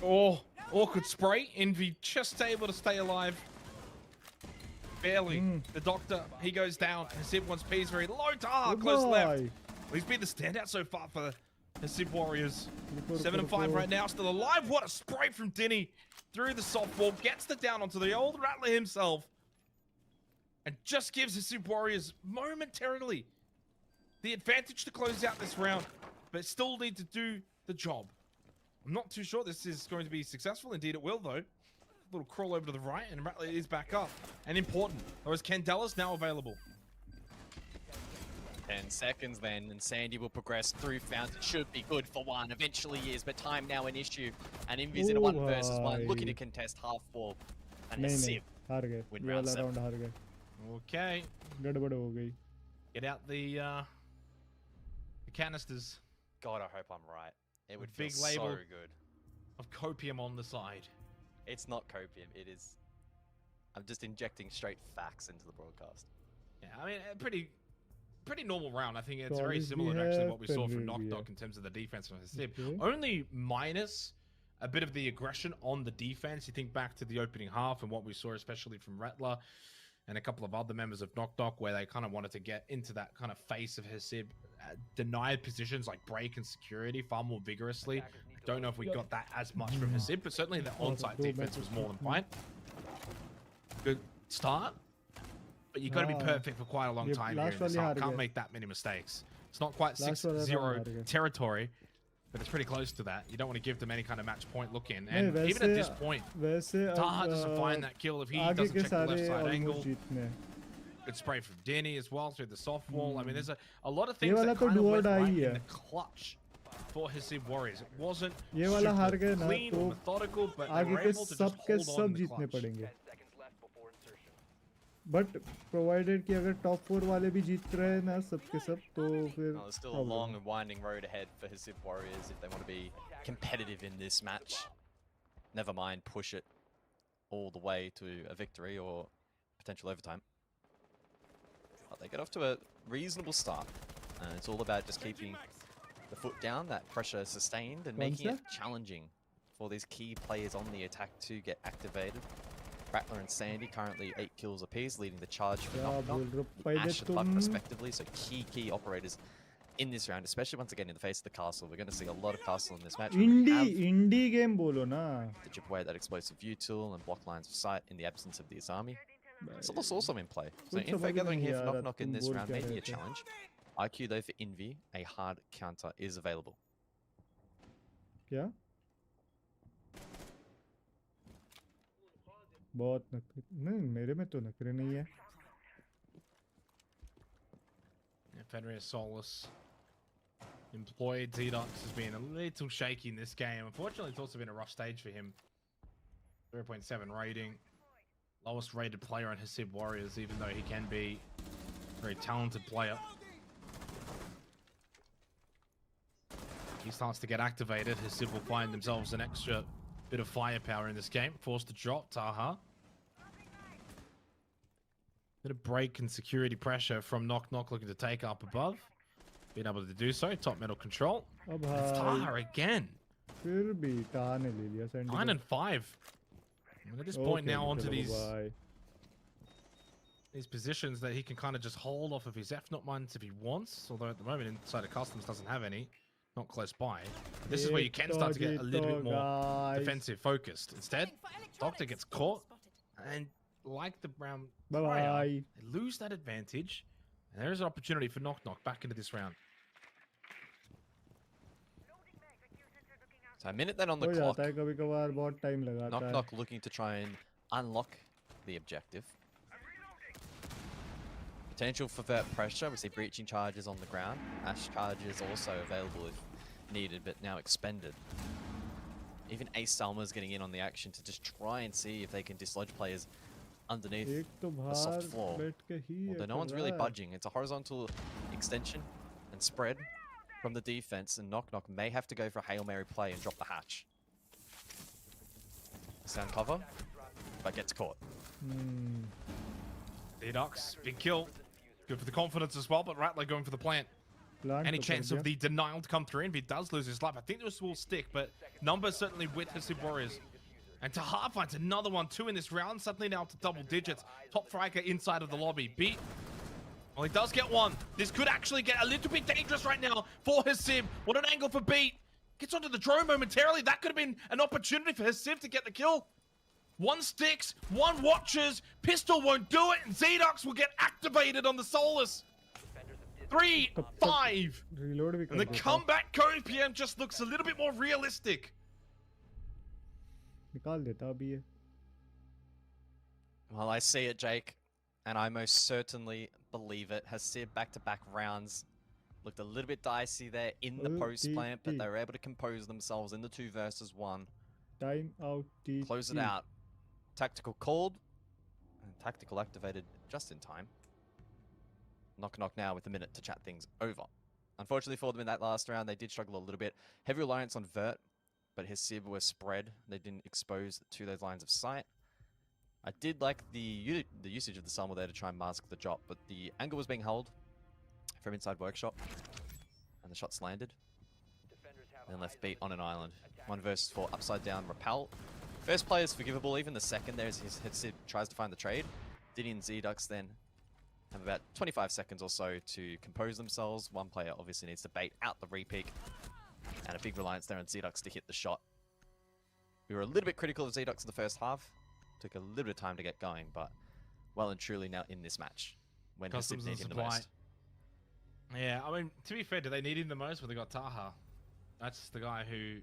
Oh, awkward spray. Envy just able to stay alive. Barely. The doctor, he goes down. Hasib wants P's very low. Close left. He's been the standout so far for the Hasib Warriors. 7 and 5 right now, still alive. What a spray from Dinny through the softball. Gets the down onto the old Rattler himself. And just gives Hasib Warriors momentarily the advantage to close out this round. But still need to do the job. I'm not too sure this is going to be successful. Indeed it will, though. A little crawl over to the right, and Rattler is back up. And important. Whereas Candela's now available. 10 seconds then, and Sandy will progress through Fountain. Should be good for one. Eventually is, but time now an issue. And Invi's in a 1 versus 1, looking to contest half wall. And Hasib win round 7. Okay. Get out the canisters. God, I hope I'm right. It would feel big label so good. Of copium on the side. It's not copium, it is... I'm just injecting straight facts into the broadcast. Yeah, I mean, pretty normal round. I think it's very similar to actually what we saw from Knock Knock in terms of the defense from Hasib. Only minus a bit of the aggression on the defense. You think back to the opening half and what we saw, especially from Rattler and a couple of other members of Knock Knock, where they kind of wanted to get into that kind of face of Hasib, denied positions like break and security far more vigorously. I don't know if we got that as much from Hasib, but certainly the on-site defense was more than fine. Good start, but you got to be perfect for quite a long time here in this half. Can't make that many mistakes. It's not quite 6-0 territory, but it's pretty close to that. You don't want to give them any kind of match point look in. And even at this point, Deathader doesn't find that kill if he doesn't check the left side angle. Good spray from Denny as well through the soft wall. I mean, there's a lot of things that kind of went right in the clutch for Hasib Warriors. It wasn't super clean or methodical, but they were able to just hold on in the clutch. But provided कि अगर top 4 वाले भी जीत रहे हैं ना सबके सब तो फिर there's still a long and winding road ahead for Hasib Warriors if they want to be competitive in this match. Never mind push it all the way to a victory or potential overtime. But they get off to a reasonable start. It's all about just keeping the foot down, that pressure sustained, and making it challenging for these key players on the attack to get activated. Rattler and Sandy currently 8 kills apiece, leading the charge for Knock Knock, Ash and Buck respectively. So key operators in this round, especially once again in the face of the castle. We're going to see a lot of castle in this match. Indie game bolo na. To chip away at that explosive view tool and block lines of sight in the absence of the Azami. Solos also in play. So info gathering here for Knock Knock in this round may be a challenge. IQ though for Envy, a hard counter is available. क्या? बहुत नखरे नहीं मेरे में तो नखरे नहीं है. Fenrir Solus employed. Zedox has been a little shaky in this game. Unfortunately, it's also been a rough stage for him. 0.7 rating. Lowest rated player on Hasib Warriors, even though he can be a very talented player. He starts to get activated. Hasib will find themselves an extra bit of firepower in this game. Forced to drop Taha. Bit of break and security pressure from Knock Knock looking to take up above. Being able to do so. Top metal control. It's Taha again. 9 and 5. And at this point now onto these positions that he can kind of just hold off of his F-Not mines if he wants. Although at the moment inside of Customs doesn't have any. Not close by. This is where you can start to get a little bit more defensive focused. Instead, Doctor gets caught, and like the round prior, they lose that advantage, and there is an opportunity for Knock Knock back into this round. So a minute then on the clock. Knock Knock looking to try and unlock the objective. Potential for vert pressure. We see breaching charges on the ground. Ash charges also available if needed, but now expended. Even Ace Salma's getting in on the action to just try and see if they can dislodge players underneath the soft floor. Although no one's really budging. It's a horizontal extension and spread from the defense, and Knock Knock may have to go for a Hail Mary play and drop the hatch. Sound cover, but gets caught. Deathader, big kill. Good for the confidence as well, but Rattler going for the plant. Any chance of the denial to come through? If he does lose his life, I think this will stick, but numbers certainly with Hasib Warriors. And Taha finds another one, 2 in this round, suddenly now to double digits. Top striker inside of the lobby. Beat. Well, he does get one. This could actually get a little bit dangerous right now for Hasib. What an angle for Beat. Gets onto the drone momentarily. That could have been an opportunity for Hasib to get the kill. 1 sticks, 1 watches. Pistol won't do it, and Zedux will get activated on the Solus. 3, 5. And the comeback Copium just looks a little bit more realistic. Well, I see it, Jake, and I most certainly believe it. Hasib back-to-back rounds looked a little bit dicey there in the post plant, but they were able to compose themselves in the 2 versus 1. Time out. Close it out. Tactical called, and tactical activated just in time. Knock knock now with a minute to chat things over. Unfortunately for them in that last round, they did struggle a little bit. Heavy reliance on Vert, but Hasib were spread. They didn't expose to those lines of sight. I did like the usage of the Summel there to try and mask the drop, but the angle was being held from inside Workshop, and the shots landed. And left Beat on an island. 1 versus 4, upside down, repel. First play is forgivable, even the second there as Hasib tries to find the trade. Diddy and Zedux then have about 25 seconds or so to compose themselves. One player obviously needs to bait out the repeak. And a big reliance there on Zedux to hit the shot. We were a little bit critical of Zedux in the first half. Took a little bit of time to get going, but well and truly now in this match. When Hasib need him the most. Yeah, I mean, to be fair, do they need him the most? Well, they got Taha. That's the guy who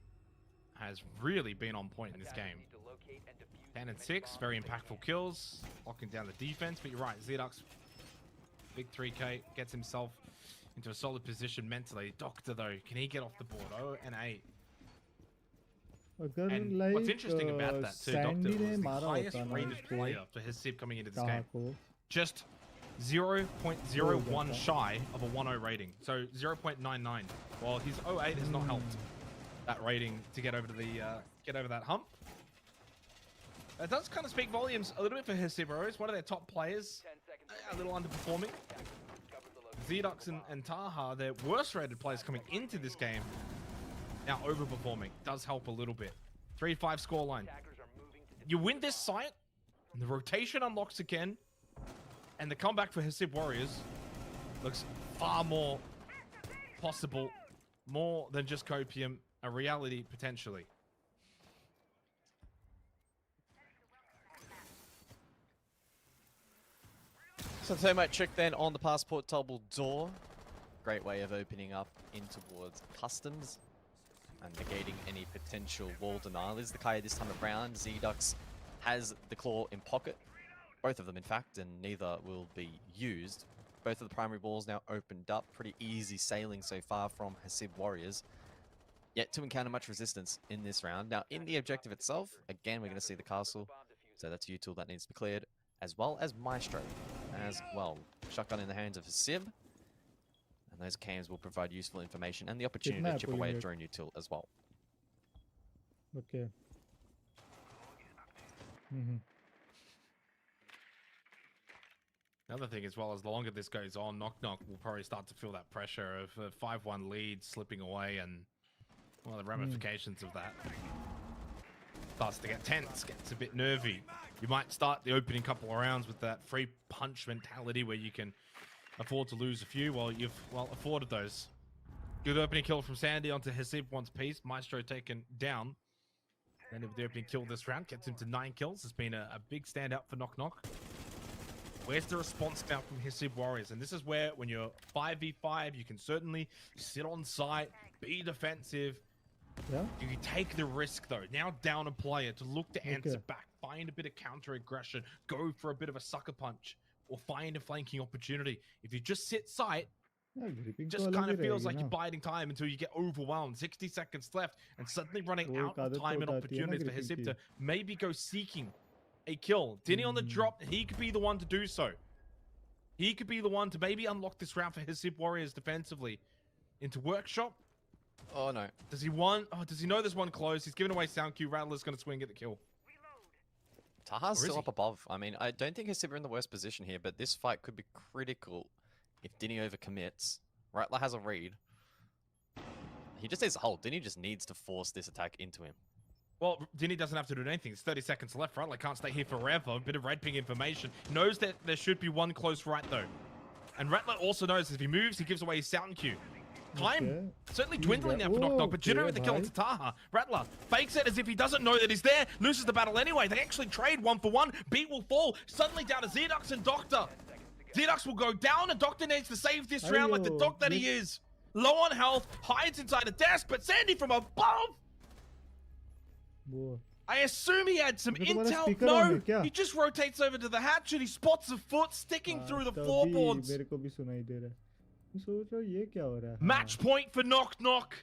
has really been on point in this game. 10 and 6, very impactful kills, locking down the defense. But you're right, Zedux, big 3K, gets himself into a solid position mentally. Doctor, though, can he get off the board? 0 and 8. And what's interesting about that too, Doctor, was the highest rated player for Hasib coming into this game. Just 0.01 shy of a 1-0 rating. So 0.99. Well, his 0.8 has not helped that rating to get over to the get over that hump. It does kind of speak volumes a little bit for Hasib Warriors. One of their top players, a little underperforming. Zedux and Taha, their worst rated players coming into this game, now overperforming. Does help a little bit. 3-5 scoreline. You win this site, and the rotation unlocks again, and the comeback for Hasib Warriors looks far more possible, more than just Copium, a reality potentially. So thermite trick then on the passport double door. Great way of opening up in towards customs and negating any potential wall denial. Is the Kaya this time around. Zedux has the claw in pocket. Both of them, in fact, and neither will be used. Both of the primary walls now opened up. Pretty easy sailing so far from Hasib Warriors. Yet to encounter much resistance in this round. Now, in the objective itself, again, we're going to see the castle. So that's a util that needs to be cleared, as well as Maestro as well. Shotgun in the hands of Hasib. And those cams will provide useful information and the opportunity to chip away a drone util as well. Okay. Another thing as well, as the longer this goes on, Knock Knock will probably start to feel that pressure of a 5-1 lead slipping away, and well, the ramifications of that starts to get tense, gets a bit nervy. You might start the opening couple of rounds with that free punch mentality where you can afford to lose a few. Well, you've afforded those. Good opening kill from Sandy onto Hasib once piece. Maestro taken down. Then with the opening kill this round, gets him to 9 kills. It's been a big standout for Knock Knock. Where's the response now from Hasib Warriors? And this is where, when you're 5v5, you can certainly sit on site, be defensive. Yeah. You can take the risk, though. Now down a player to look to answer back, find a bit of counter aggression, go for a bit of a sucker punch, or find a flanking opportunity. If you just sit site, just kind of feels like you're biding time until you get overwhelmed. 60 seconds left, and suddenly running out of time and opportunities for Hasib to maybe go seeking a kill. Dinny on the drop, he could be the one to do so. He could be the one to maybe unlock this round for Hasib Warriors defensively. Into Workshop. Oh no. Does he want? Oh, does he know there's one close? He's giving away sound cue. Rattler's going to swing at the kill. Taha's still up above. I mean, I don't think Hasib are in the worst position here, but this fight could be critical if Dinny overcommits. Rattler has a read. He just needs to hold. Dinny just needs to force this attack into him. Well, Dinny doesn't have to do anything. It's 30 seconds left. Rattler can't stay here forever. A bit of red ping information. Knows that there should be one close right, though. And Rattler also knows if he moves, he gives away his sound cue. Time certainly dwindling now for Knock Knock, but generate the kill into Taha. Rattler fakes it as if he doesn't know that he's there, loses the battle anyway. They actually trade 1 for 1. Beat will fall. Suddenly down to Zedux and Doctor. Zedux will go down, and Doctor needs to save this round like the doc that he is. Low on health, hides inside a desk, but Sandy from above. I assume he had some intel. No, he just rotates over to the hatch and he spots a foot sticking through the floorboards. Match point for Knock Knock.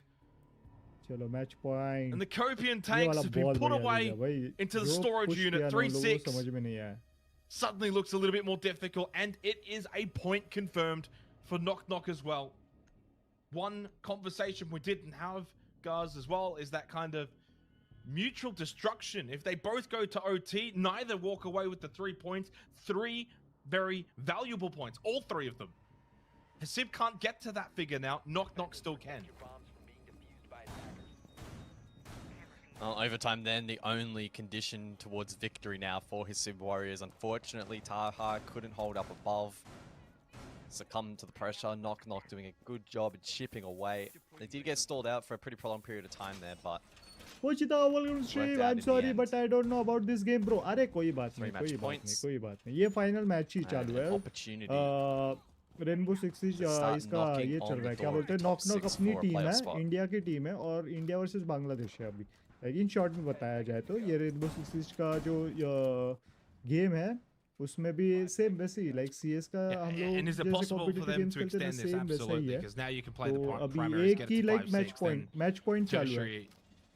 Match point. And the Copian tanks have been put away into the storage unit. 3-6. Suddenly looks a little bit more difficult, and it is a point confirmed for Knock Knock as well. One conversation we didn't have, guys, as well, is that kind of mutual destruction. If they both go to OT, neither walk away with the 3 points. 3 very valuable points, all 3 of them. Hasib can't get to that figure now. Knock Knock still can. Well, overtime then, the only condition towards victory now for Hasib Warriors. Unfortunately, Taha couldn't hold up above. Succumb to the pressure. Knock Knock doing a good job at chipping away. They did get stalled out for a pretty prolonged period of time there, but Pochita, welcome to stream. I'm sorry, but I don't know about this game, bro. अरे कोई बात नहीं, कोई बात नहीं. ये final match ही चालू है. रेनबो सिक्स इसका ये चल रहा है, क्या बोलते हैं, नॉक नॉक अपनी टीम है, इंडिया की टीम है, और इंडिया वर्सेस बांग्लादेश है अभी. इन शॉर्ट में बताया जाए तो ये रेनबो सिक्स का जो गेम है उसमें भी सेम वैसे ही लाइक सीएस का हम लोग जैसे कॉम्पिटिटिव गेम्स खेलते हैं सेम वैसा ही है. तो अभी एक ही लाइक मैच पॉइंट चालू है.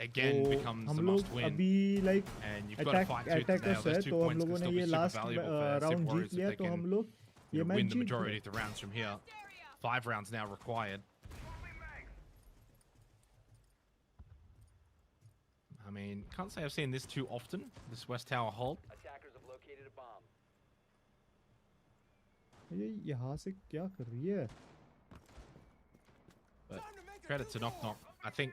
Again becomes हम the लोग must win. अभी like And you've got to fight tooth and nail. Attackers है, Those 2 तो हम points लोगों can ने still be ये super last valuable for round Warriors जीत लिया, if they तो हम can लोग ये match win the Jeet majority गए. of the rounds from here. 5 rounds now required. I mean, can't say I've seen this too often, this West Tower hold. Attackers have located a bomb. ये यहाँ से क्या कर रही है? But credit to Knock Knock. I think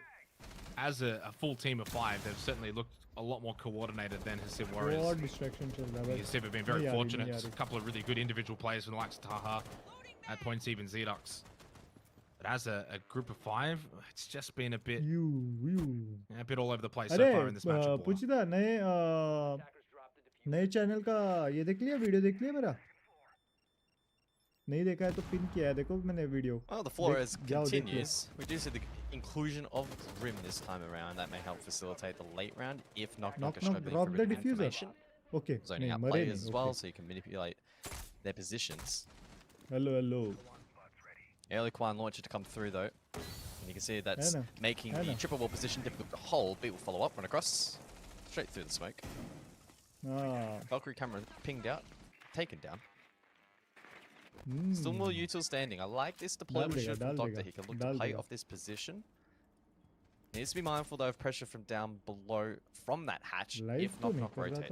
as a full team of 5, they've certainly looked a lot more coordinated than Hasib Warriors. Hasib have been very fortunate. A couple of really good individual players from the likes of Taha. At points even Zedox. But as a group of 5, it's just been a bit all over the place so far in this matchup. पूछता नए channel का ये देख लिया, video देख लिया मेरा? नहीं देखा है तो पिन किया है, देखो मैंने video. Well, the Flores continues. We do see the inclusion of Grim this time around. That may help facilitate the late round if Knock Knock is struggling for a bit of information. Okay. Zoning out players as well, so you can manipulate their positions. Hello. Early Quan launcher to come through though. And you can see that's making the triple wall position difficult to hold. Beat will follow up, run across. Straight through the smoke. Valkyrie camera pinged out. Taken down. Still more util standing. I like this deployment from Doctor. He can look to play off this position. Needs to be mindful though of pressure from down below from that hatch if Knock Knock rotate.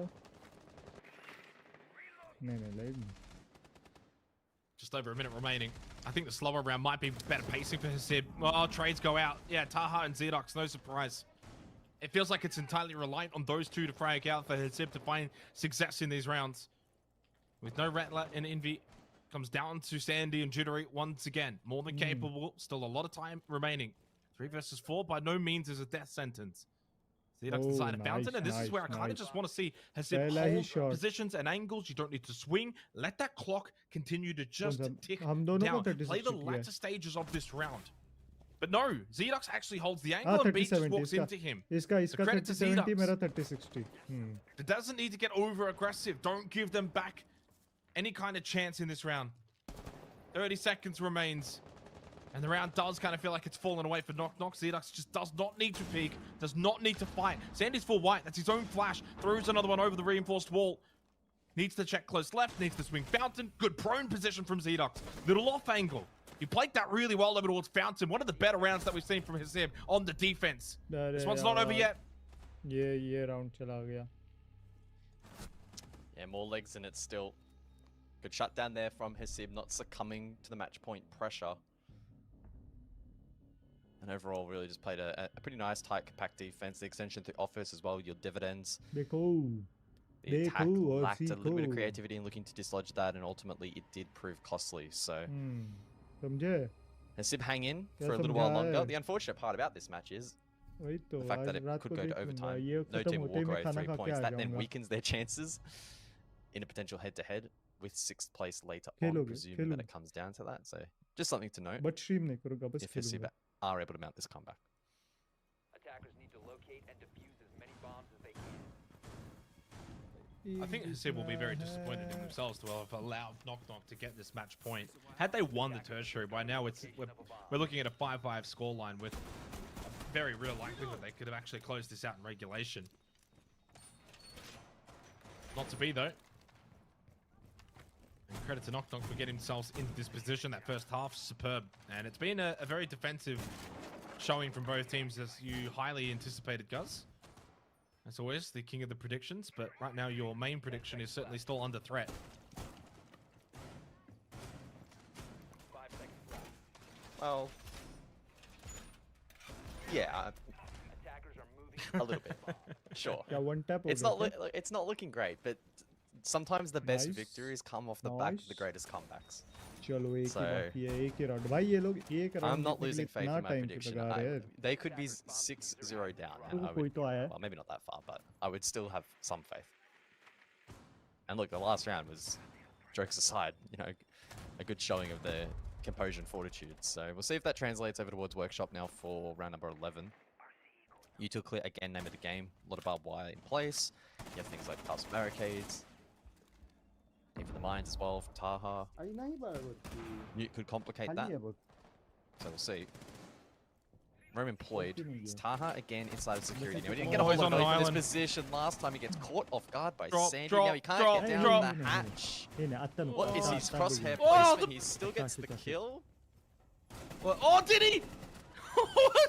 Just over a minute remaining. I think the slower round might be better pacing for Hasib. Oh, trades go out. Yeah, Taha and Zedox, no surprise. It feels like it's entirely reliant on those 2 to frag out for Hasib to find success in these rounds. With no Rattler and Envy, comes down to Sandy and Jittery once again. More than capable, still a lot of time remaining. 3 versus 4 by no means is a death sentence. Zedox inside a fountain, and this is where I kind of just want to see Hasib hold positions and angles. You don't need to swing. Let that clock continue to just tick down. Play the latter stages of this round. But no, Zedox actually holds the angle and Beat just walks into him. Iska credit to 30-70, mera 30-60. It doesn't need to get over aggressive. Don't give them back any kind of chance in this round. 30 seconds remains. And the round does kind of feel like it's fallen away for Knock Knock. Zedox just does not need to peek, does not need to fight. Sandy's full white, that's his own flash. Throws another one over the reinforced wall. Needs to check close left, needs to swing Fountain. Good prone position from Zedox. Little off angle. He played that really well over towards Fountain. One of the better rounds that we've seen from Hasib on the defense. This one's not over yet. Yeah, round chala gaya. Yeah, more legs in it still. Good shutdown there from Hasib, not succumbing to the match point pressure. And overall, really just played a pretty nice, tight, compact defense. The extension through office as well, your dividends. The attack lacked a little bit of creativity in looking to dislodge that, and ultimately it did prove costly. So, Hasib hang in for a little while longer. The unfortunate part about this match is the fact that it could go to overtime. No team will walk away with 3 points. That then weakens their chances in a potential head-to-head with 6th place later on, presuming that it comes down to that. So, just something to note if Hasib are able to mount this comeback. Attackers need to locate and defuse as many bombs as they can. I think Hasib will be very disappointed in themselves to have allowed Knock Knock to get this match point. Had they won the tertiary, by now we're looking at a 5-5 scoreline with a very real likelihood they could have actually closed this out in regulation. Not to be, though. And credit to Knock Knock for getting themselves into this position. That first half, superb. And it's been a very defensive showing from both teams, as you highly anticipated, Guz. As always, the king of the predictions, but right now your main prediction is certainly still under threat. Well, yeah, a little bit. Sure. It's not looking great, but sometimes the best victories come off the back of the greatest comebacks. So, I'm not losing faith in my prediction. They could be 6-0 down. Well, maybe not that far, but I would still have some faith. And look, the last round was, jokes aside, you know, a good showing of their composure and fortitude. So we'll see if that translates over towards Workshop now for round number 11. U2 clear, again, name of the game. A lot of barbed wire in place. You have things like custom barricades. For the mines as well from Taha. It could complicate that. So we'll see. Roam employed. It's Taha again inside of security. Now, we didn't get a whole lot of this position last time. He gets caught off guard by Sandy. Now he can't get down the hatch. What is his crosshair placement? He still gets the kill. Oh, did he?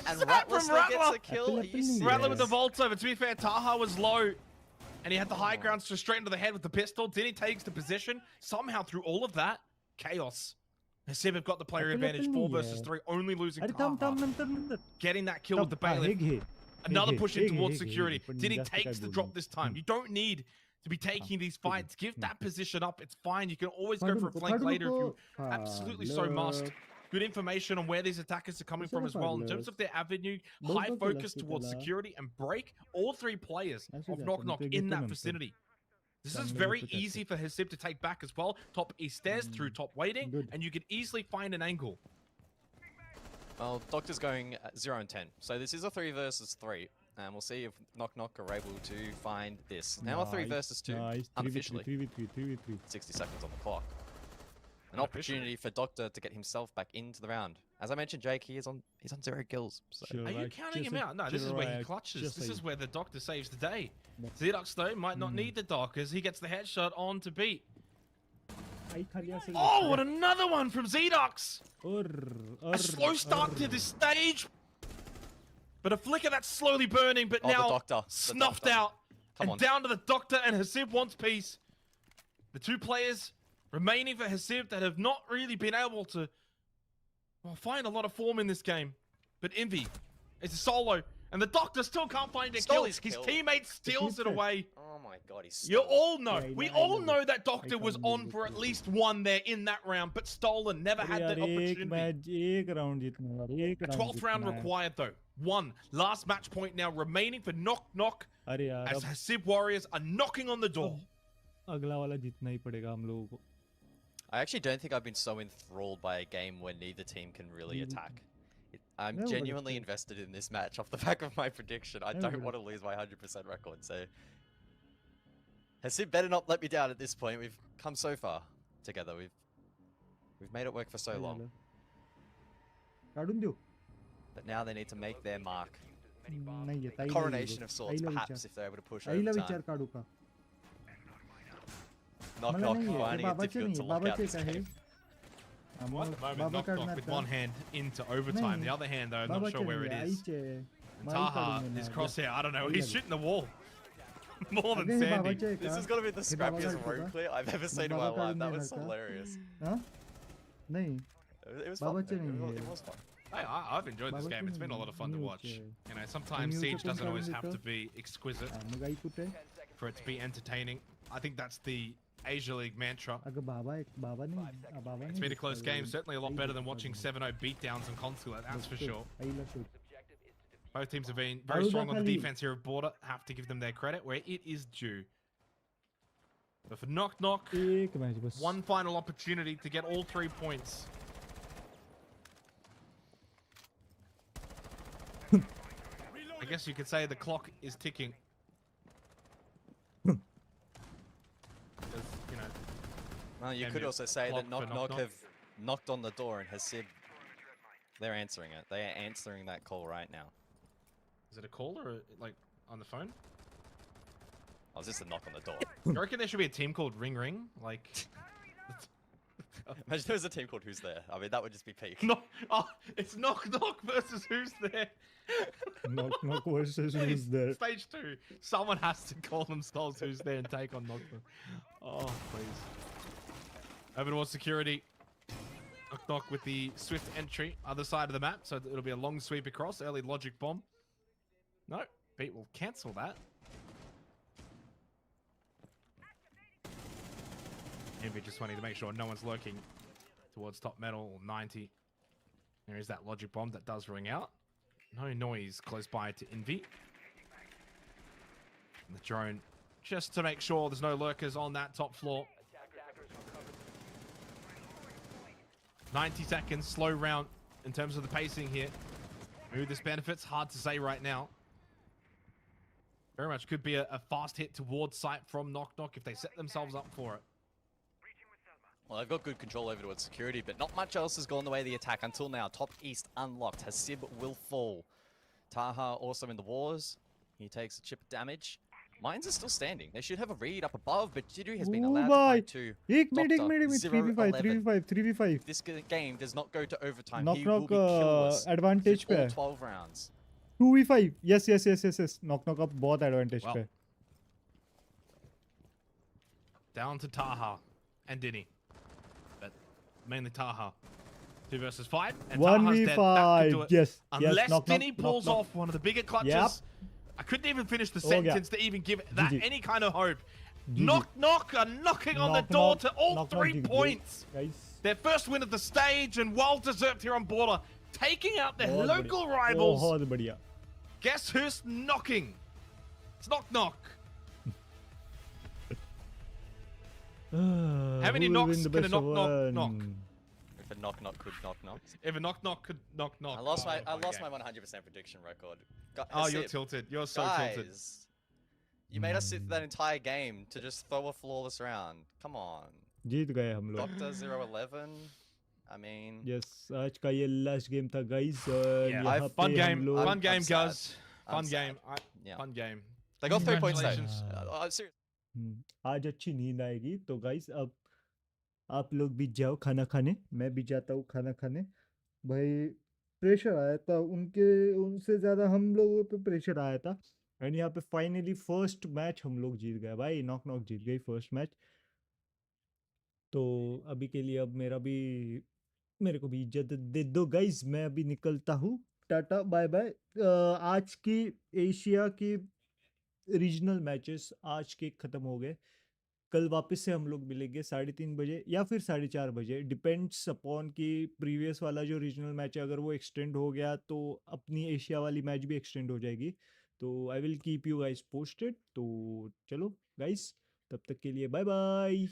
And Rattler still gets a kill. Are you serious? Rattler with the vault over. To be fair, Taha was low. And he had the high ground just straight into the head with the pistol. Diddy takes the position. Somehow through all of that, chaos. Hasib have got the player advantage, 4 versus 3, only losing Taha. Getting that kill with the bailiff. Another push in towards security. Diddy takes the drop this time. You don't need to be taking these fights. Give that position up. It's fine. You can always go for a flank later if you absolutely so must. Good information on where these attackers are coming from as well. In terms of their avenue, high focus towards security and break all 3 players of Knock Knock in that vicinity. This is very easy for Hasib to take back as well. Top east stairs through top waiting, and you can easily find an angle. Well, Doctor's going 0 and 10. So this is a 3 versus 3. And we'll see if Knock Knock are able to find this. Now a 3 versus 2, unofficially. 60 seconds on the clock. An opportunity for Doctor to get himself back into the round. As I mentioned, Jake, he's on 0 kills. So. Are you counting him out? No, this is where he clutches. This is where the Doctor saves the day. Zedox, though, might not need the dock as he gets the headshot on to beat. Oh, what another one from Zedox! A slow start to this stage, but a flicker that's slowly burning, but now snuffed out. And down to the Doctor, and Hasib wants peace. The 2 players remaining for Hasib that have not really been able to find a lot of form in this game. But Envy is a solo, and the Doctor still can't find a kill. His teammate steals it away. Oh my god, he's You all know. We all know that Doctor was on for at least 1 there in that round, but stolen, never had that opportunity. A 12th round required though. 1 last match point now remaining for Knock Knock as Hasib Warriors are knocking on the door. I actually don't think I've been so enthralled by a game where neither team can really attack. I'm genuinely invested in this match off the back of my prediction. I don't want to lose my 100% record, so... Hasib better not let me down at this point. We've come so far together. We've made it work for so long. But now they need to make their mark. A coronation of sorts, perhaps, if they're able to push over time. Knock Knock finding it difficult to lock out this game. At the moment, Knock Knock with 1 hand into overtime. The other hand, though, I'm not sure where it is. And Taha, his crosshair, I don't know. He's shooting the wall. More than Sandy. This is going to be the scrappiest road clear I've ever seen in my life. That was hilarious. It was fun. It was fun. I've enjoyed this game. It's been a lot of fun to watch. You know, sometimes Siege doesn't always have to be exquisite for it to be entertaining. I think that's the Asia League mantra. It's been a close game, certainly a lot better than watching 7-0 beatdowns on Consulate, that's for sure. Both teams have been very strong on the defense here of Border. Have to give them their credit where it is due. But for Knock Knock, one final opportunity to get all 3 points. I guess you could say the clock is ticking. Because, you know, well, you could also say that Knock Knock have knocked on the door and Hasib, they're answering it. They are answering that call right now. Is it a call or like on the phone? Oh, it's just a knock on the door. You reckon there should be a team called Ring Ring? Like, imagine there was a team called Who's There. I mean, that would just be peak. No, oh, it's Knock Knock versus Who's There. Knock Knock versus Who's There. Stage 2. Someone has to call themselves Who's There and take on Knock Knock. Oh, please. Over towards security. Knock Knock with the swift entry, other side of the map, so it'll be a long sweep across. Early logic bomb. No, Beat will cancel that. Envy just wanting to make sure no one's lurking towards top metal or 90. There is that logic bomb that does ring out. No noise close by to Envy. And the drone just to make sure there's no lurkers on that top floor. 90 seconds, slow round in terms of the pacing here. Who this benefits, hard to say right now. Very much could be a fast hit towards site from Knock Knock if they set themselves up for it. Well, they've got good control over towards security, but not much else has gone the way of the attack until now. Top East unlocked. Hasib will fall. Taha also in the wars. He takes a chip of damage. Mines are still standing. They should have a read up above, but Jiddu has been allowed to fight to Doctor 3v5. This game does not go to overtime. Knock He will Knock be killless advantage all पे 12 rounds. 2v5. Yes. Knock Knock up बहुत advantage पे. Down to Taha and Dini. But mainly Taha. 2 versus 5. And Taha's dead. That could do it. Yes. Unless Knock Dini pulls Knock. off one of the bigger clutches. Yep. I couldn't even finish the sentence to even give that GG. any kind of hope. GG. Knock Knock are knocking on the door to all 3 points. Guys. Their first win of the stage and well deserved here on Border. Taking out their local rivals. बहुत बढ़िया. Guess who's knocking? It's Knock Knock. How many knocks can a knock knock? If a knock could knock. If a knock could knock. I lost my 100% prediction record. Oh, you're tilted. You're so tilted. You made us sit through that entire game to just throw a flawless round. Come on. जीत गए हम लोग. Doctor 011. I mean. Yes, आज का ये last game था guys. Yeah, fun game, guys. Fun game. Fun game. They got 3 points though. Seriously. आज अच्छी नींद आएगी तो गाइस अब आप लोग भी जाओ खाना खाने. मैं भी जाता हूँ खाना खाने. भाई प्रेशर आया था उनसे ज़्यादा हम लोगों पे प्रेशर आया था. एंड यहाँ पे फाइनली फर्स्ट मैच हम लोग जीत गए भाई. नॉक नॉक जीत गई फर्स्ट मैच. तो अभी के लिए अब मेरे को भी इज्जत दे दो गाइस. मैं अभी निकलता हूँ. टाटा बाय बाय. आज की एशिया की रीजनल मैचेस आज के ख़त्म हो गए. कल वापस से हम लोग मिलेंगे 3:30 बजे या फिर 4:30 बजे. डिपेंड्स अपॉन कि प्रीवियस वाला जो रीजनल मैच है अगर वो एक्सटेंड हो गया तो अपनी एशिया वाली मैच भी एक्सटेंड हो जाएगी. तो I will keep you guys posted. तो चलो गाइस तब तक के लिए बाय बाय.